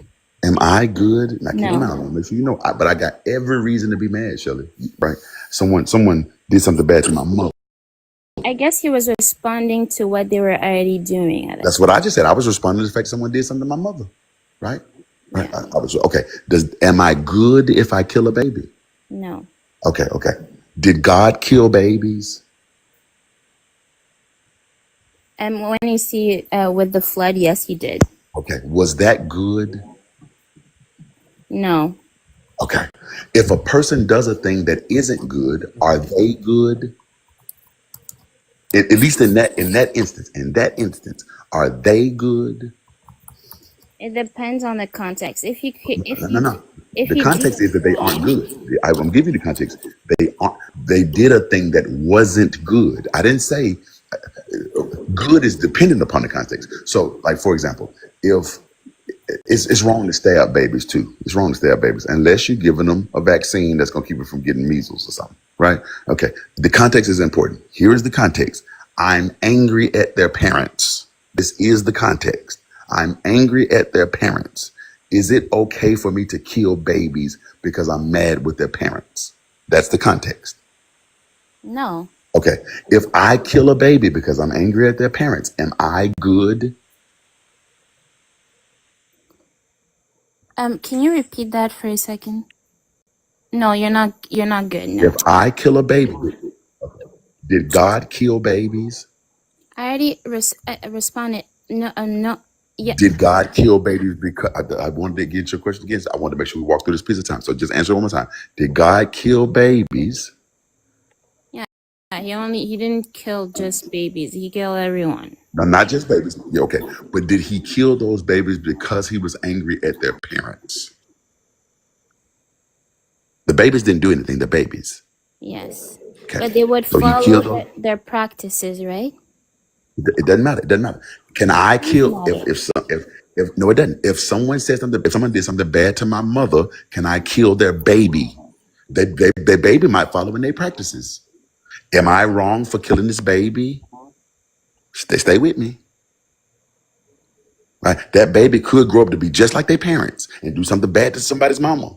Am I good? Now keep in No. mind, I want to make sure you know. But I got every reason to be mad, Shelley. Right? Someone did something bad to my mother. I guess he was responding to what they were already doing at the That's what time. I just said. I was responding to the fact someone did something to my mother. Right? Right? Yeah. I was okay. Am I good if I kill a baby? No. Okay, okay. Did God kill babies? And when you see with the flood, yes, he did. Okay. Was that good? No. Okay. If a person does a thing that isn't good, are they good? At least in that instance, are they good? It depends on the context. No, no, no. If The you do, context is that they aren't good. I'm giving you the context. They aren't. They did a thing that wasn't good. I didn't say good is dependent upon the context. So, like for example, if it's wrong to stab babies too. It's wrong to stab babies unless you're giving them a vaccine that's going to keep them from getting measles or something, right? Okay. The context is important. Here is the context. I'm angry at their parents. This is the context. I'm angry at their parents. Is it okay for me to kill babies because I'm mad with their parents? That's the context. no. Okay. If I kill a baby because I'm angry at their parents, am I good? Can you repeat that for a second? No, you're not. You're not good. If No. I kill a baby, did God kill babies? I already responded. No. No. Yeah. Did God kill babies? Because I wanted to get your question again. I wanted to make sure we walk through this piece of time. So just answer it one more time. Did God kill babies? Yeah. He didn't kill just babies. He killed everyone. No, not just babies. Yeah, okay. But did he kill those babies because he was angry at their parents? The babies didn't do anything, the babies. Yes. Okay. But they would So he follow killed them. their practices, right? It doesn't matter. It doesn't matter. Can I It does kill matter. if no it doesn't. If someone says something, if someone did something bad to my mother, can I kill their baby? Their baby might follow in their practices. Am I wrong for killing this baby? Stay with me. Right? That baby could grow up to be just like their parents and do something bad to somebody's mama.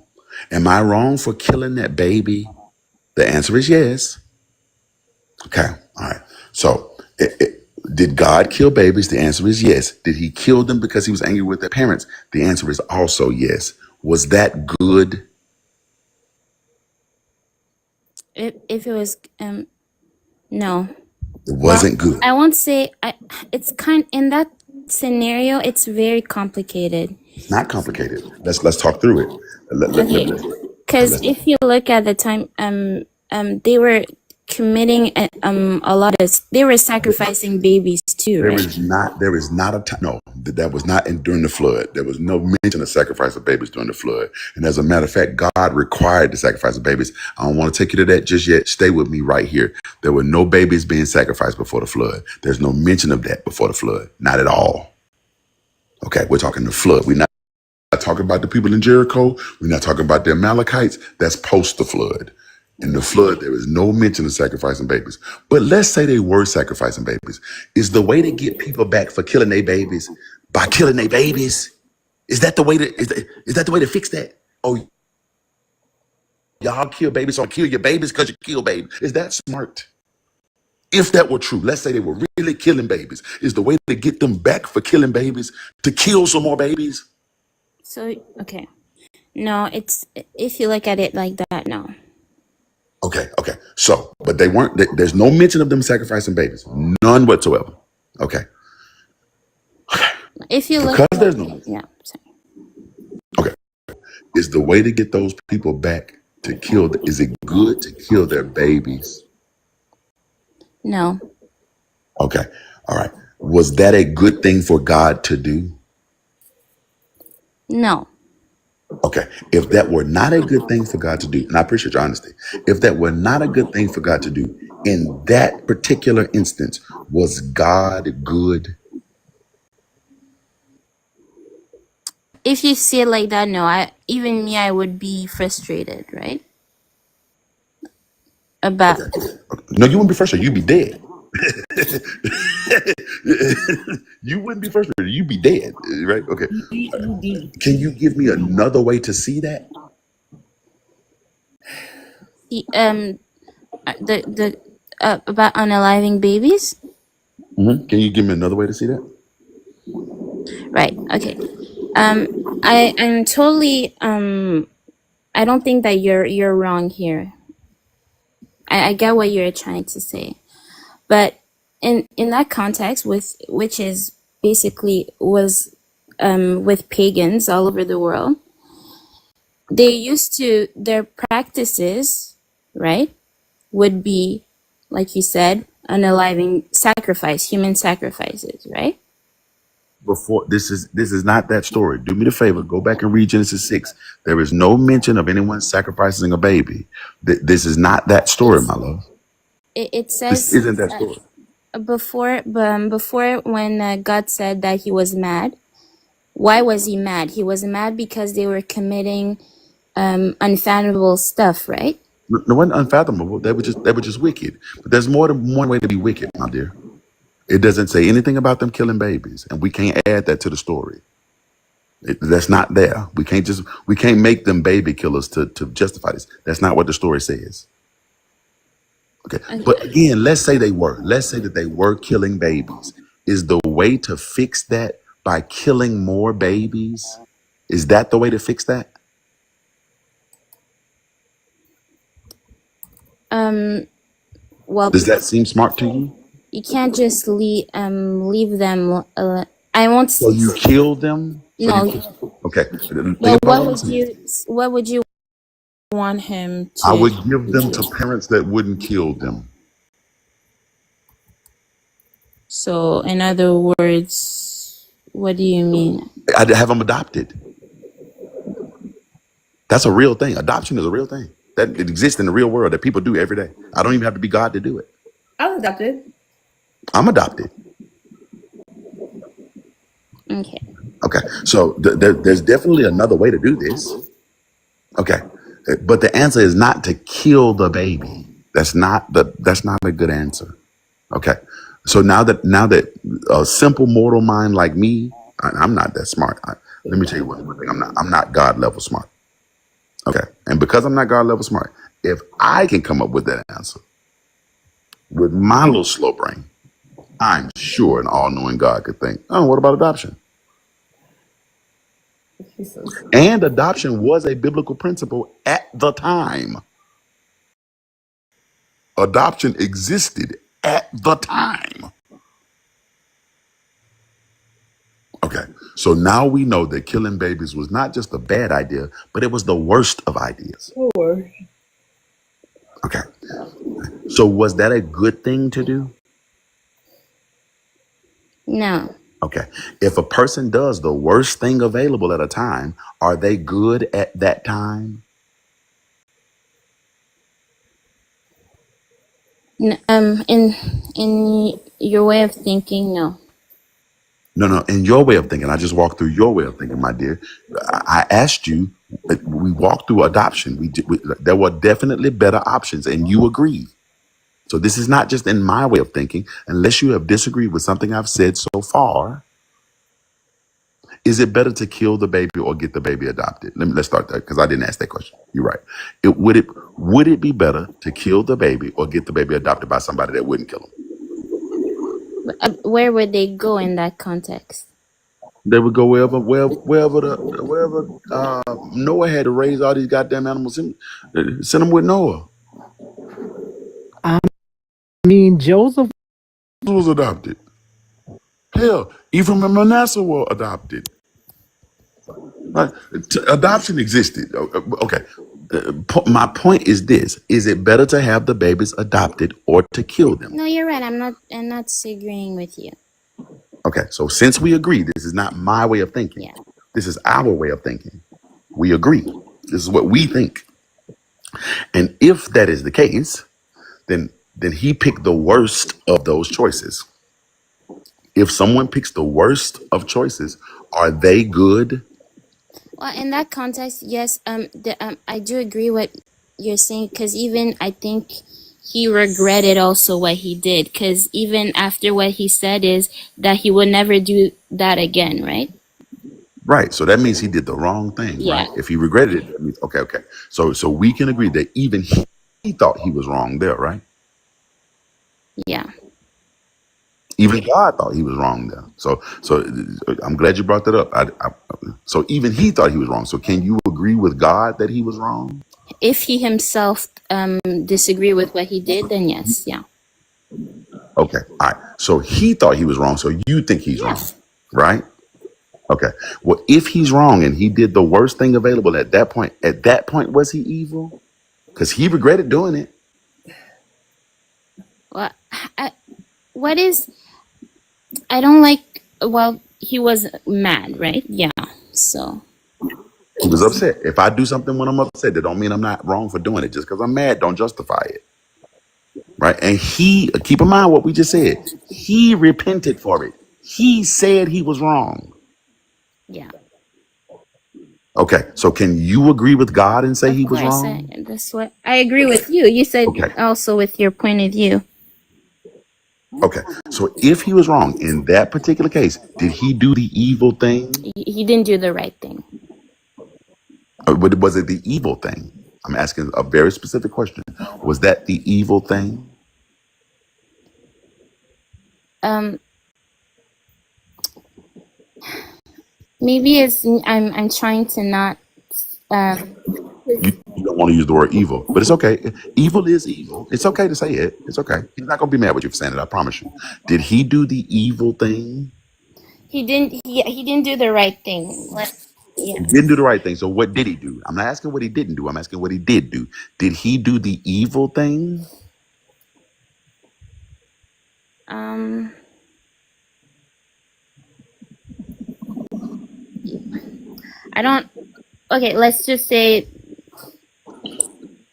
Am I wrong for killing that baby? The answer is yes. Okay. All right. So, did God kill babies? The answer is yes. Did he kill them because he was angry with their parents? The answer is also yes. Was that good? If it was no. It Well, wasn't good. I won't say. It's kind in that scenario. It's very complicated. It's not complicated. Let's talk through it. Okay, Okay, because if you look at the time, they were committing a lot of. They were sacrificing babies too, right? There is not a time. No, that was not during the flood. There was no mention of sacrifice of babies during the flood. And as a matter of fact, God required the sacrifice of babies. I don't want to take you to that just yet. Stay with me right here. There were no babies being sacrificed before the flood. There's no mention of that before the flood. Not at all. Okay, we're talking the flood. We're not talking about the people in Jericho. We're not talking about the Amalekites. That's post the flood. In the flood, there is no mention of sacrificing babies. But let's say they were sacrificing babies. Is the way to get people back for killing their babies by killing their babies? Is that the way to is that the way to fix that? Oh, y'all kill babies, so kill your babies because you kill babies. Is that smart? If that were true, let's say they were really killing babies. Is the way to get them back for killing babies to kill some more babies? So okay, no, it's if you look at it like that, no. Okay, okay. So, but they weren't. There's no mention of them sacrificing babies, none whatsoever. Okay, If you look, because there's no. yeah, sorry. Okay, is the way to get those people back to kill? Is it good to kill their babies? No, Okay, all right. Was that a good thing for God to do? no, Okay, if that were not a good thing for God to do, and I appreciate your honesty, if that were not a good thing for God to do in that particular instance, was God good? if you see it like that, no. I would be frustrated, right? About Okay. No, you wouldn't be frustrated. You'd be dead. You wouldn't be frustrated. You'd be dead, right? Okay. Can you give me another way to see that? The the about unaliving babies. Can you give me another way to see that? Right. Okay. I'm totally I don't think that you're wrong here. I get what you're trying to say, but in that context, with which is basically was with pagans all over the world, they used to their practices, right, would be, like you said, unaliving sacrifice, human sacrifices, right? Before this is not that story. Do me the favor, go back and read Genesis 6. There is no mention of anyone sacrificing a baby. This is not that story, It's my love. it This says isn't that story. before when God said that he was mad. Why was he mad? He was mad because they were committing unfathomable stuff, right? No, it wasn't unfathomable. They were just wicked. But there's more than one way to be wicked, my dear. It doesn't say anything about them killing babies, and we can't add that to the story. That's not there. We can't make them baby killers to justify this. That's not what the story says. Okay. But Okay. again, let's say they were. Let's say that they were killing babies. Is the way to fix that by killing more babies? Is that the way to fix that? Well, Does that seem smart to you? you can't just leave them. I won't. So you kill them? So you No, kill. Okay. Think but about what I'm saying. what would you want him I to would give them do? to parents that wouldn't kill them. So, in other words, what do you mean? I'd have them adopted. That's a real thing. Adoption is a real thing that it exists in the real world that people do every day. I don't even have to be God to do it. I was adopted. I'm adopted. Okay. Okay. So there's definitely another way to do this. Okay. But the answer is not to kill the baby. That's not a good answer. Okay. So now that a simple mortal mind like me, I'm not that smart. Let me tell you one thing. I'm not God level smart. Okay. And because I'm not God level smart, if I can come up with that answer with my little slow brain, I'm sure an all knowing God could think, oh, what about adoption? And adoption was a biblical principle at the time. Adoption existed at the time. Okay. So now we know that killing babies was not just a bad idea, but it was the worst of ideas. Okay. So was that a good thing to do? No. Okay. If a person does the worst thing available at a time, are they good at that time? In your way of thinking, no. No, no. In your way of thinking, I just walked through your way of thinking, my dear. I asked you. We walked through adoption. There were definitely better options, and you agreed. So this is not just in my way of thinking. Unless you have disagreed with something I've said so far, is it better to kill the baby or get the baby adopted? Let's start there because I didn't ask that question. You're right. Would it be better to kill the baby or get the baby adopted by somebody that wouldn't kill him? Where would they go in that context? They would go wherever Noah had to raise all these goddamn animals. Send them with Noah. I mean, Joseph Was adopted. Hell, Ephraim and Manasseh were adopted. Right? Adoption existed. Okay. My point is this: is it better to have the babies adopted or to kill them? No, you're right. I'm not disagreeing with you. Okay. So since we agree, this is not my way of thinking. Yeah. This is our way of thinking. We agree. This is what we think. And if that is the case, then he picked the worst of those choices. If someone picks the worst of choices, are they good? Well, in that context, yes. I do agree what you're saying because even I think he regretted also what he did, because even after what he said is that he would never do that again, right? Right. So that means he did the wrong thing, Yeah, right? If he regretted it, that means okay, okay. So we can agree that even he thought he was wrong there, right? yeah. Even God thought he was wrong there. So I'm glad you brought that up. So even he thought he was wrong. So can you agree with God that he was wrong? If he himself disagree with what he did, then yes, yeah. Okay. All right. So he thought he was wrong. So you think he's wrong, Yes. right? Okay. Well, if he's wrong and he did the worst thing available at that point, was he evil? Because he regretted doing it. Well, what is, I don't like, well, he was mad, right? Yeah. So, He was upset. If I do something when I'm upset, that don't mean I'm not wrong for doing it. Just because I'm mad, don't justify it. Right. And he, keep in mind what we just said. He repented for it. He said he was wrong. yeah. Okay. So can you agree with God and say Of he was course, wrong? that's what I agree with you. You said Okay. also with your point of view. Okay. So if he was wrong in that particular case, did he do the evil thing? He didn't do the right thing. Or was it the evil thing? I'm asking a very specific question. Was that the evil thing? Um, maybe it's I'm trying to not. Um, You don't want to use the word evil, but it's okay. Evil is evil. It's okay to say it. It's okay. He's not going to be mad with you for saying it. I promise you. Did he do the evil thing? he didn't. He didn't do the right thing. Yeah. He didn't do the right thing. So what did he do? I'm not asking what he didn't do. I'm asking what he did do. Did he do the evil thing? Um. I don't. Okay, let's just say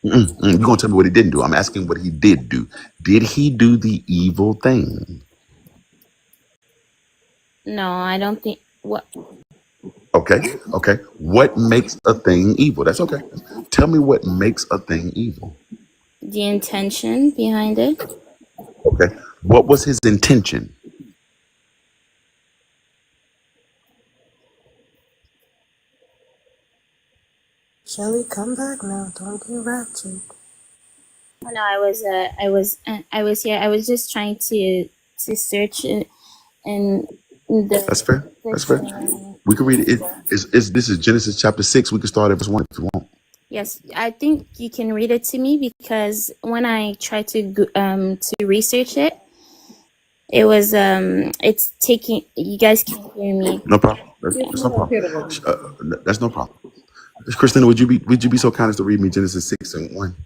You're going to tell me what he didn't do. I'm asking what he did do. Did he do the evil thing? no. I don't think what Okay. Okay. What makes a thing evil? That's okay. Tell me what makes a thing evil. the intention behind it. Okay. What was his intention? Shelly, come back now. Don't be raptured. Oh, no, I was here. I was just trying to search it in the That's fair. That's fair. dictionary. We can read it. This is Genesis chapter 6. We can start at verse 1 if you want. Yes, I think you can read it to me because when I tried to research it, it was it's taking, you guys can hear me. No problem. That's no problem. That's no problem. Christina, would you be so kind as to read me Genesis 6 and 1?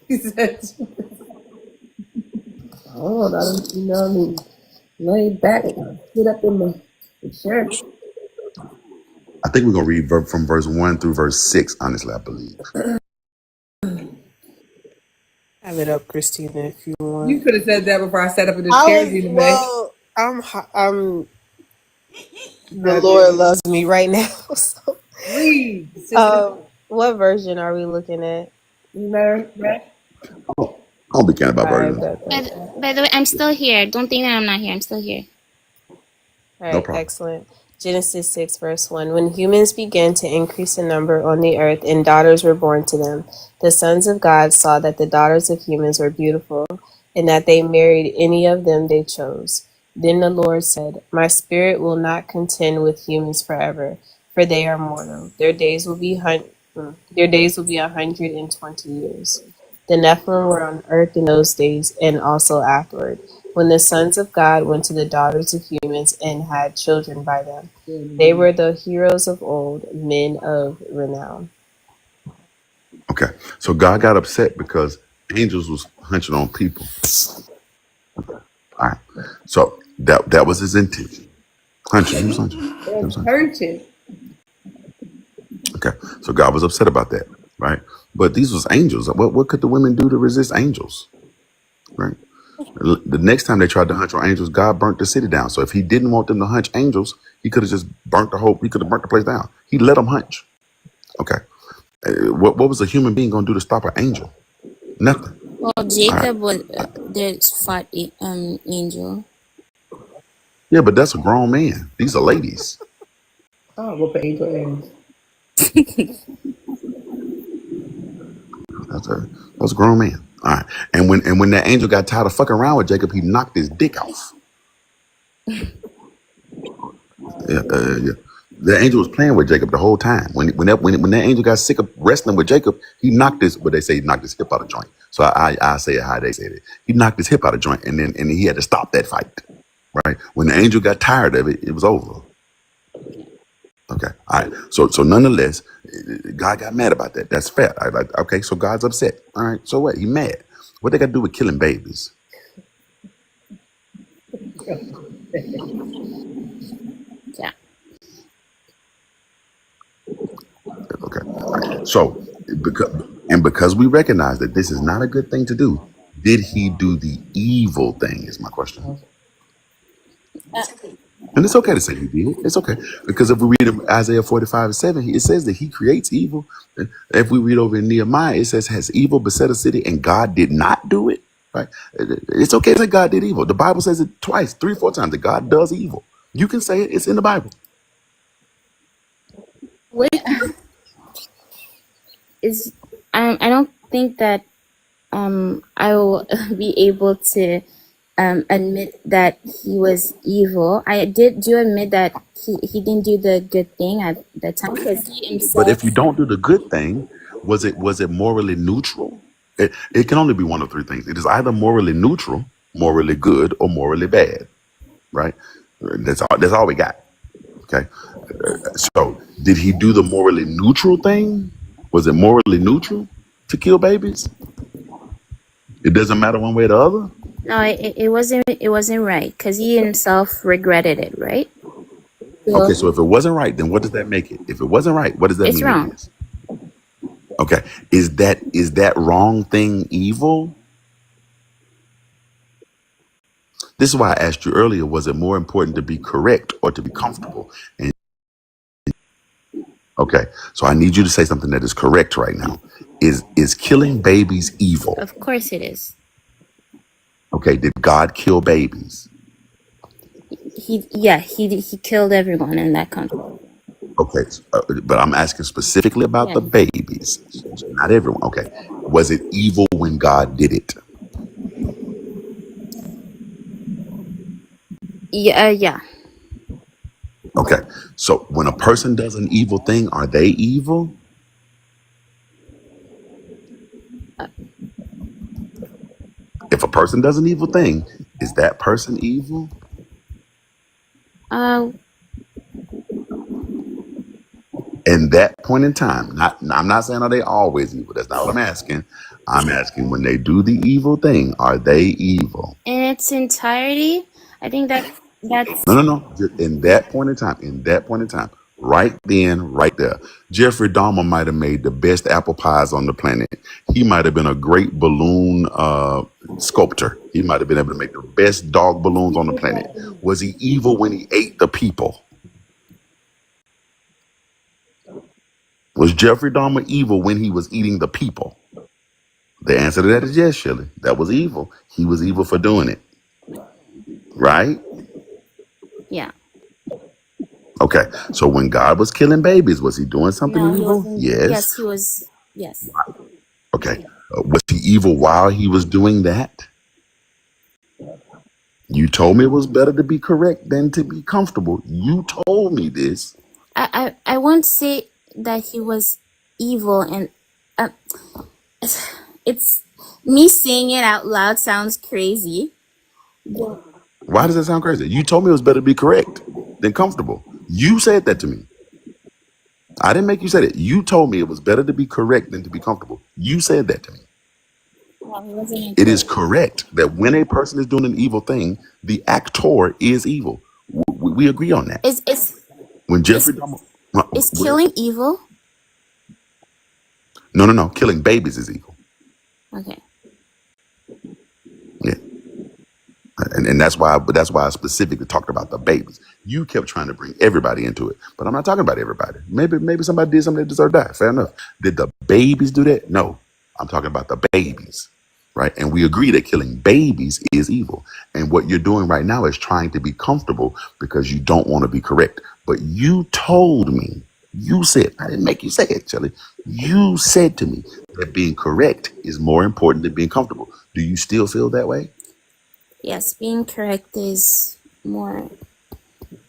He said, "Oh, I don't, you know, I mean, lay back, sit up in the chair." I think we're gonna read from verse 1 through verse 6, honestly, I believe. Have it up, Christina, if you You want. could have said that before I sat up in this I chair, was Gina May. well. I'm. The God Lord damn it. loves me right now. So, Read, sister. what version are we looking at? You know, right? Don't be caring about All right, versions. bet, bet, By bet. by the way, I'm still here. Don't think that I'm not here. I'm still here. All No right, problem. excellent. Genesis 6, verse 1. When humans began to increase in number on the earth and daughters were born to them, the sons of God saw that the daughters of humans were beautiful and that they married any of them they chose. Then the Lord said, my spirit will not contend with humans forever, for they are mortal. Their days will be 120 years. The Nephilim were on earth in those days and also afterward, when the sons of God went to the daughters of humans and had children by them. They were the heroes of old, men of renown. Okay. So God got upset because angels was hunching on people. All right. So that was his intention. Hunching. He was hunching. He That's was hunching. hurting. Okay. So God was upset about that. Right. But these was angels. What could the women do to resist angels? Right. The next time they tried to hunch on angels, God burnt the city down. So if he didn't want them to hunch angels, he could have just he could have burnt the place down. He let them hunch. Okay. What was a human being going to do to stop an angel? Nothing. Well, All right. Jacob was there's fought angel. Yeah, but that's a grown man. These are ladies. Oh, what the angel is. That's a grown man. All right. And when that angel got tired of fucking around with Jacob, he knocked his dick off. Yeah, yeah. The angel was playing with Jacob the whole time. When that angel got sick of wrestling with Jacob, he knocked his what they say he knocked his hip out of joint. So I say it how they said it. He knocked his hip out of joint, and he had to stop that fight. Right when the angel got tired of it, it was over. Okay, all right. So nonetheless, God got mad about that. That's fair. Okay, so God's upset. All right, so what? He mad. What they got to do with killing babies? Yeah. Okay, all right. So because we recognize that this is not a good thing to do, did he do the evil thing? Is my question. Uh, And it's okay to say he did. It's okay. Because if we read in Isaiah 45:7, it says that he creates evil. If we read over in Nehemiah, it says, has evil beset a city and God did not do it? Right? It's okay to say God did evil. The Bible says it twice, 3, 4 times that God does evil. You can say it. It's in the Bible. Wait, is I don't think that I will be able to admit that he was evil. I do admit that he didn't do the good thing at the time because he But if you himself. don't do the good thing, was it morally neutral? It can only be one of three things. It is either morally neutral, morally good, or morally bad. Right? That's all we got. Okay. So, did he do the morally neutral thing? Was it morally neutral to kill babies? It doesn't matter one way or the other. No, it wasn't right because he himself regretted it, right? Okay, So so if it wasn't right, then what does that make it? If it wasn't right, what does that it's mean it wrong. is? Okay, is that wrong thing evil? This is why I asked you earlier: was it more important to be correct or to be comfortable? And okay, so I need you to say something that is correct right now. Is killing babies evil? Of course it is. Okay, did God kill babies? He killed everyone in that country. Okay, but I'm asking specifically about Yeah. the babies, not everyone. Okay, was it evil when God did it? Yeah. Yeah. Okay, so when a person does an evil thing, are they evil? If a person does an evil thing, is that person evil? Uh. In that point in time, I'm not saying are they always evil. That's not what I'm asking. I'm asking when they do the evil thing, are they evil? In its entirety, I think that's No, no, no. Just in that point in time, right then, right there, Jeffrey Dahmer might have made the best apple pies on the planet. He might have been a great balloon sculptor. He might have been able to make the best dog balloons on the planet. Was he evil when he ate the people? Was Jeffrey Dahmer evil when he was eating the people? The answer to that is yes, Shirley. That was evil. He was evil for doing it. Right? yeah. Okay. So when God was killing babies, was he doing something No, he evil? wasn't. Yes. Yes, he was. Yes. Okay. Was he evil while he was doing that? You told me it was better to be correct than to be comfortable. You told me this. I won't say that he was evil, and uh, it's me saying it out loud sounds crazy. But Why does that sound crazy? You told me it was better to be correct than comfortable. You said that to me. I didn't make you say that. You told me it was better to be correct than to be comfortable. You said that to me. no, he wasn't It is incorrect. correct that when a person is doing an evil thing, the actor is evil. We agree on that. Is is When is Jeffrey Dahmer, is well, killing evil? no, killing babies is evil. Okay. Yeah, and that's why I specifically talked about the babies. You kept trying to bring everybody into it, but I'm not talking about everybody. Maybe somebody did something that deserved to die. Fair enough. Did the babies do that? No, I'm talking about the babies. right? And we agree that killing babies is evil. And what you're doing right now is trying to be comfortable because you don't want to be correct. But you told me, you said, I didn't make you say it, Shelley. You said to me that being correct is more important than being comfortable. Do you still feel that way? Yes, being correct is more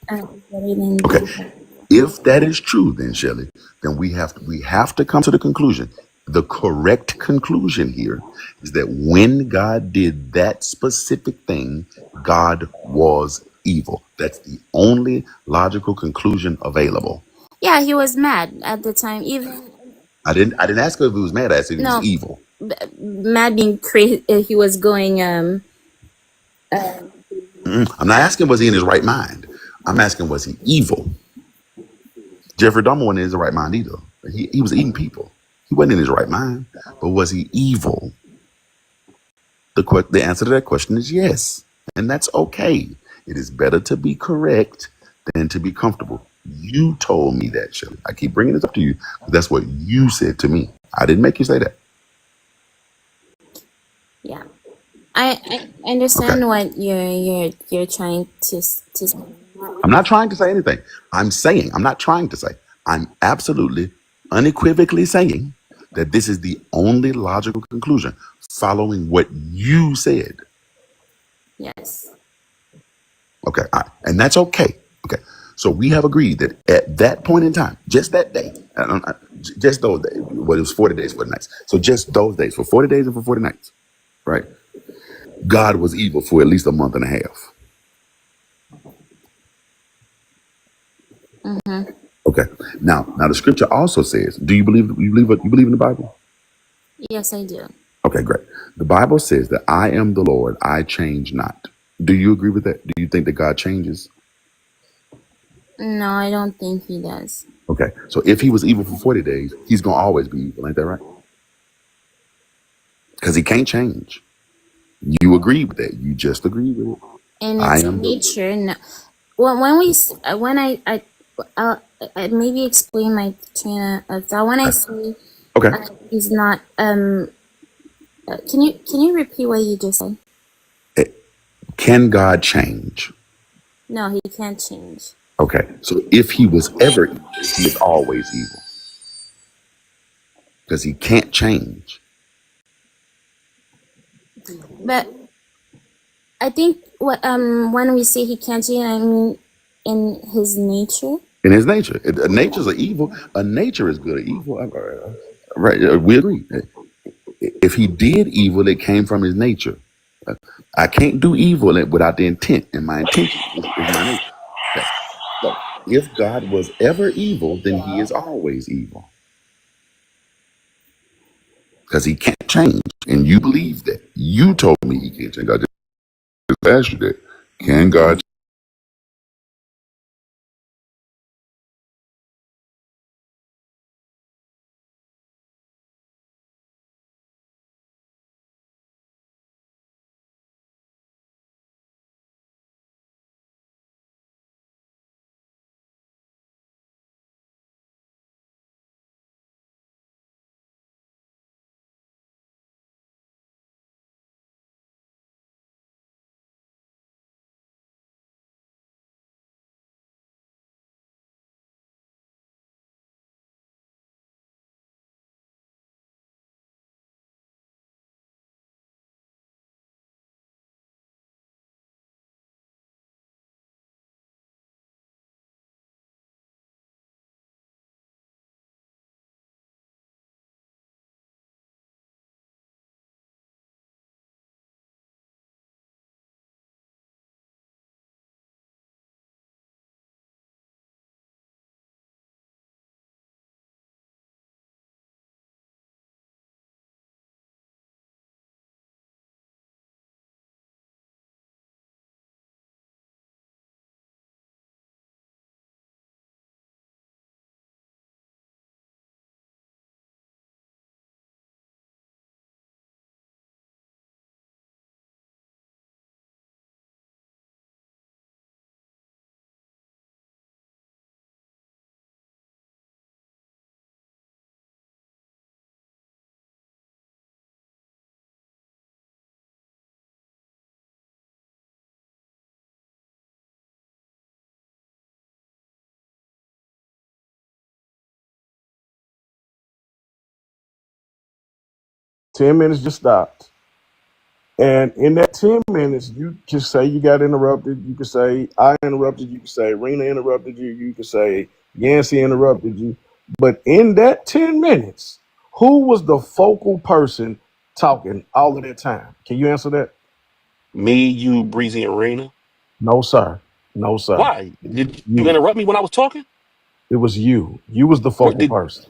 better than Okay. being comfortable. If that is true, then Shelley, then we have to come to the conclusion. The correct conclusion here is that when God did that specific thing, God was evil. That's the only logical conclusion available. Yeah, he was mad at the time. Even I didn't ask her if he was mad. I said he was no, evil. mad being crazy. He was going. I'm not asking was he in his right mind. I'm asking was he evil. Jeffrey Dahmer wasn't in his right mind either. He was eating people. He wasn't in his right mind. But was he evil? The answer to that question is yes. And that's okay. It is better to be correct than to be comfortable. You told me that, Shelley. I keep bringing this up to you. That's what you said to me. I didn't make you say that. Yeah, I Okay. understand what you're trying to say. I'm not trying to say anything. I'm not trying to say. I'm absolutely, unequivocally saying that this is the only logical conclusion following what you said. Yes. Okay. All right. And that's okay. Okay. So we have agreed that at that point in time, just that day, just those days, well, it was 40 days, 40 nights. So just those days, for 40 days and for 40 nights, right? God was evil for at least a month and a half. Mm-hmm. Okay. Now the scripture also says, do you believe in the Bible? Yes, I do. Okay, great. The Bible says that I am the Lord, I change not. Do you agree with that? Do you think that God changes? No, I don't think he does. Okay. So if he was evil for 40 days, he's gonna always be evil, ain't that right? Because he can't change. You agree with that. You just agree with it. In I its am the nature, no. When when I maybe explain my train of thought. When I say okay. he's not, can you repeat what you just said? Eh, Can God change? No, he can't change. Okay. So if he was ever evil, he is always evil. Because he can't change. But I think what when we say he can't change, I mean in his nature. In his nature. A nature's an evil. A nature is good or evil. Right. We agree. If he did evil, it came from his nature. I can't do evil without the intent, and my intention is my nature. Okay. So if God was ever evil, then he is always evil. Because he can't change. And you believe that. You told me he can't change. I just asked you that. Can God 10 minutes just stopped. And in that 10 minutes, you can say you got interrupted. You can say I interrupted. You can say Rena interrupted you. You can say Yancey interrupted you. But in that 10 minutes, who was the focal person talking all of that time? Can you answer that? Me, you, Breezy, and Rena. No, sir. No, sir. Why? Did you You. interrupt me when I was talking? It was you. You was the What focal did person.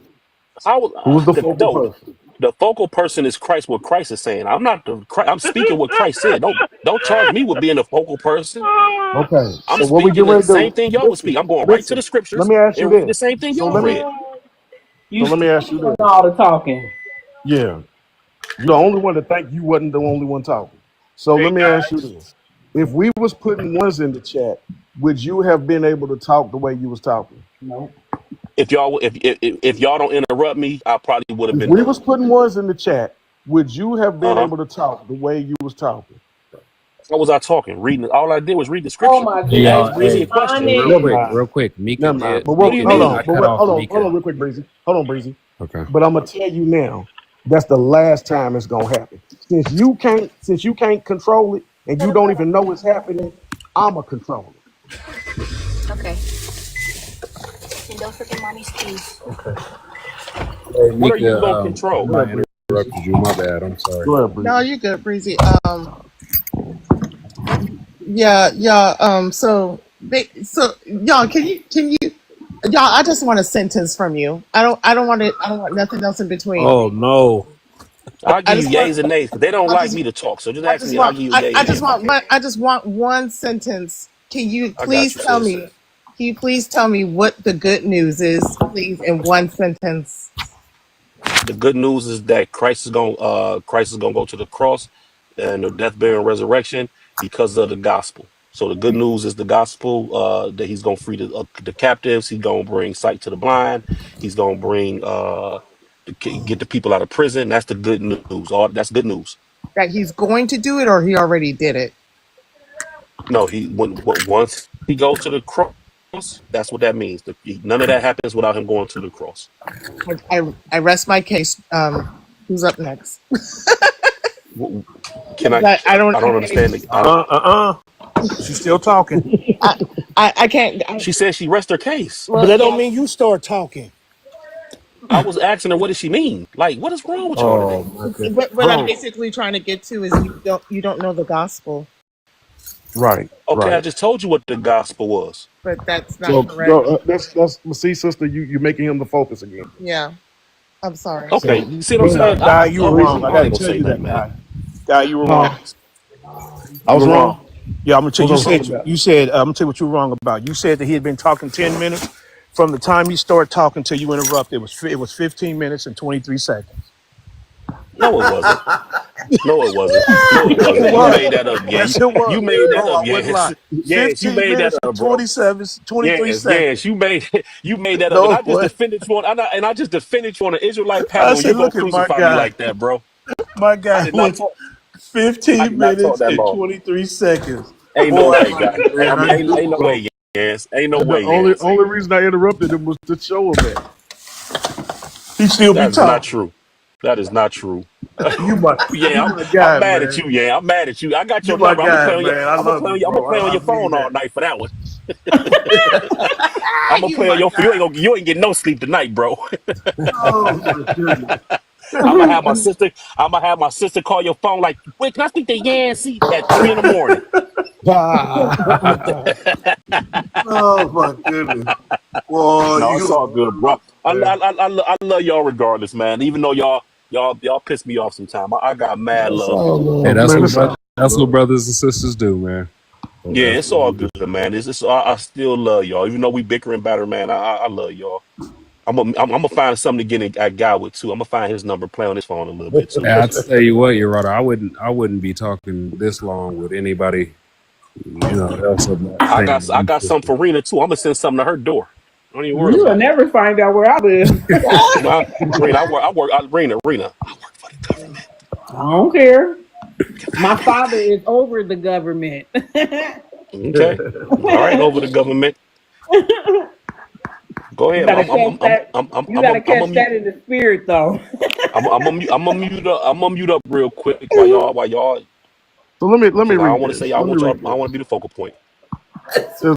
how was Who was the the focal no? person? The focal person is Christ. What Christ is saying. I'm not the. I'm speaking what Christ said. Don't charge me with being the focal person. Okay. I'm So what we speaking get the ready to same do? thing y'all would speak. Listen. I'm going right to Listen. the Let scriptures me ask you and read the this. same thing So y'all let me. read. So You let me still ask you doing this. all the talking. Yeah. You're the only one to think you wasn't the only one talking. So let Hey me ask you guys. this. If we was putting ones in the chat, would you have been able to talk the way you was talking? Nope. If y'all don't interrupt me, I probably would have If been we done. was putting ones in the chat, would you have Uh been huh. able to talk the way you was talking? What was I talking? Reading. All I did was read the Oh scripture my Hey and goodness. y'all, ask Breezy hey, a question. real Never quick, mind. real quick. Mika Never mind. did, But What do what, you Mika hold did mean? on. not But cut what, off hold Mika. on real quick, Breezy. Hold on, Breezy. Okay. But I'm gonna tell you now, that's the last time it's gonna happen. Since you can't control it and you don't even know it's happening, I'ma control it. Okay. And don't forget mommy's keys. Okay. Hey What are you Mika, gonna I control? Go might ahead, have Breezy. interrupted you. My bad. I'm sorry. Go ahead, No, Breezy. you're good, Breezy. Yeah, yeah. So y'all, y'all? I just want a sentence from you. I don't want it. I don't want nothing else in between. Oh no. I'll I give just you want. yays and nays because they don't I like just. me to talk. So just I ask just me and I'll want. give you a yay I and nay just if I want can. one. I just want one sentence. Can you I got please you, tell sis. me? Can you please tell me what the good news is, please, in one sentence? The good news is that Christ is gonna go to the cross and the death, burial, and resurrection because of the gospel. So the good news is the gospel that he's gonna free the captives. He's gonna bring sight to the blind. He's gonna bring get the people out of prison. That's the good news. All that's good news. That he's going to do it, or he already did it. No, once he goes to the cross, that's what that means. None of that happens without him going to the cross. I rest my case. Who's up next? W- Can 'Cause I? I I don't can't even. understand. I don't. She's still talking. I can't. She said she rests her case. But Look, that don't y'all. mean you start talking. I was asking her, what does she mean? Like, what is wrong with y'all Oh today? my goodness. What I'm basically trying to get to is you don't know the gospel, Right, Okay, I right. just told you what the gospel was. but that's not So correct. go, that's see, sister, you're making him the focus again. Yeah, I'm sorry. Okay, So you see what I'm go ahead, saying? Guy, you were All right, Breezy. wrong. I I gotta ain't gonna tell say you nothing, that, man. guy. Guy, you were Huh? wrong. I You was were wrong. wrong. Yeah, I'm gonna tell What you. was I wrong about? You said I'm gonna tell you what you were wrong about. You said that he had been talking 10 minutes. From the time he started talking till you interrupted, it was 15 minutes and 23 seconds. No, it wasn't. No, it wasn't. No, it Yes, it wasn't. You was. made that up, yeah. Yes, it You was. made that Bro, up, I wouldn't lie. yes. Yes, you 15 made that minutes up, and bro. 23 Yes, yes, seconds. you made you made that up, and No, I just what? defended you on, and I just defended you on an Israelite I panel, and you said, go look at my crucify me guy. like that, bro. My I guy did not went talk. I 15 did not talk minutes that and long. 23 seconds. Ain't no Boy, I way, like guy. you, man. I Ain't do, no bro. way, yes. Ain't no And the way, only yes. only reason I interrupted him was to show him that. He still be That is not talking. true. That is not true. You Yeah, my I'm guy, mad at man. you. Yeah, I'm mad at you. I got You your my number. guy, man. I love you, I'm gonna bro. play on your I mean phone all that. night for that one. I'm Ah, gonna you play on my your phone. guy. You ain't getting no sleep tonight, bro. Oh my goodness. I'm gonna have my sister. I'm gonna have my sister call your phone. Like, wait, can I speak to Yancey at 3 in the morning? Ah. Oh my goodness. Boy, No, you it's are all good, bro. wonderful, man. I love y'all regardless, man. Even though y'all piss me off sometimes. I got mad That's love for all you. Hey, love, that's man. what It's all that's what love. brothers and sisters do, man. Yeah, That's it's what all we good, do. man. I still love y'all. Even though we bicker and batter, man. I love y'all. I'm gonna find something to get at guy with too. I'm gonna find his number, play on his phone a little bit too. Hey, I tell you what, your right. I wouldn't be talking this long with anybody, else of that same I belief got something system. for Rena too. I'm gonna send something to her door. Don't even worry You will about it. never find out where I live. Well, Rena, Rena, I work for the government. I don't care. You can My find father is over the government. anything. Okay. All right, over the government. Go You ahead. gotta catch that. You I'm gotta a catch mute. that in the spirit, though. I'm gonna mute up. I'm gonna mute up real quick while y'all, So let me because I don't read want to this. say y'all Let me want y'all. read I don't want this. to be the focal point.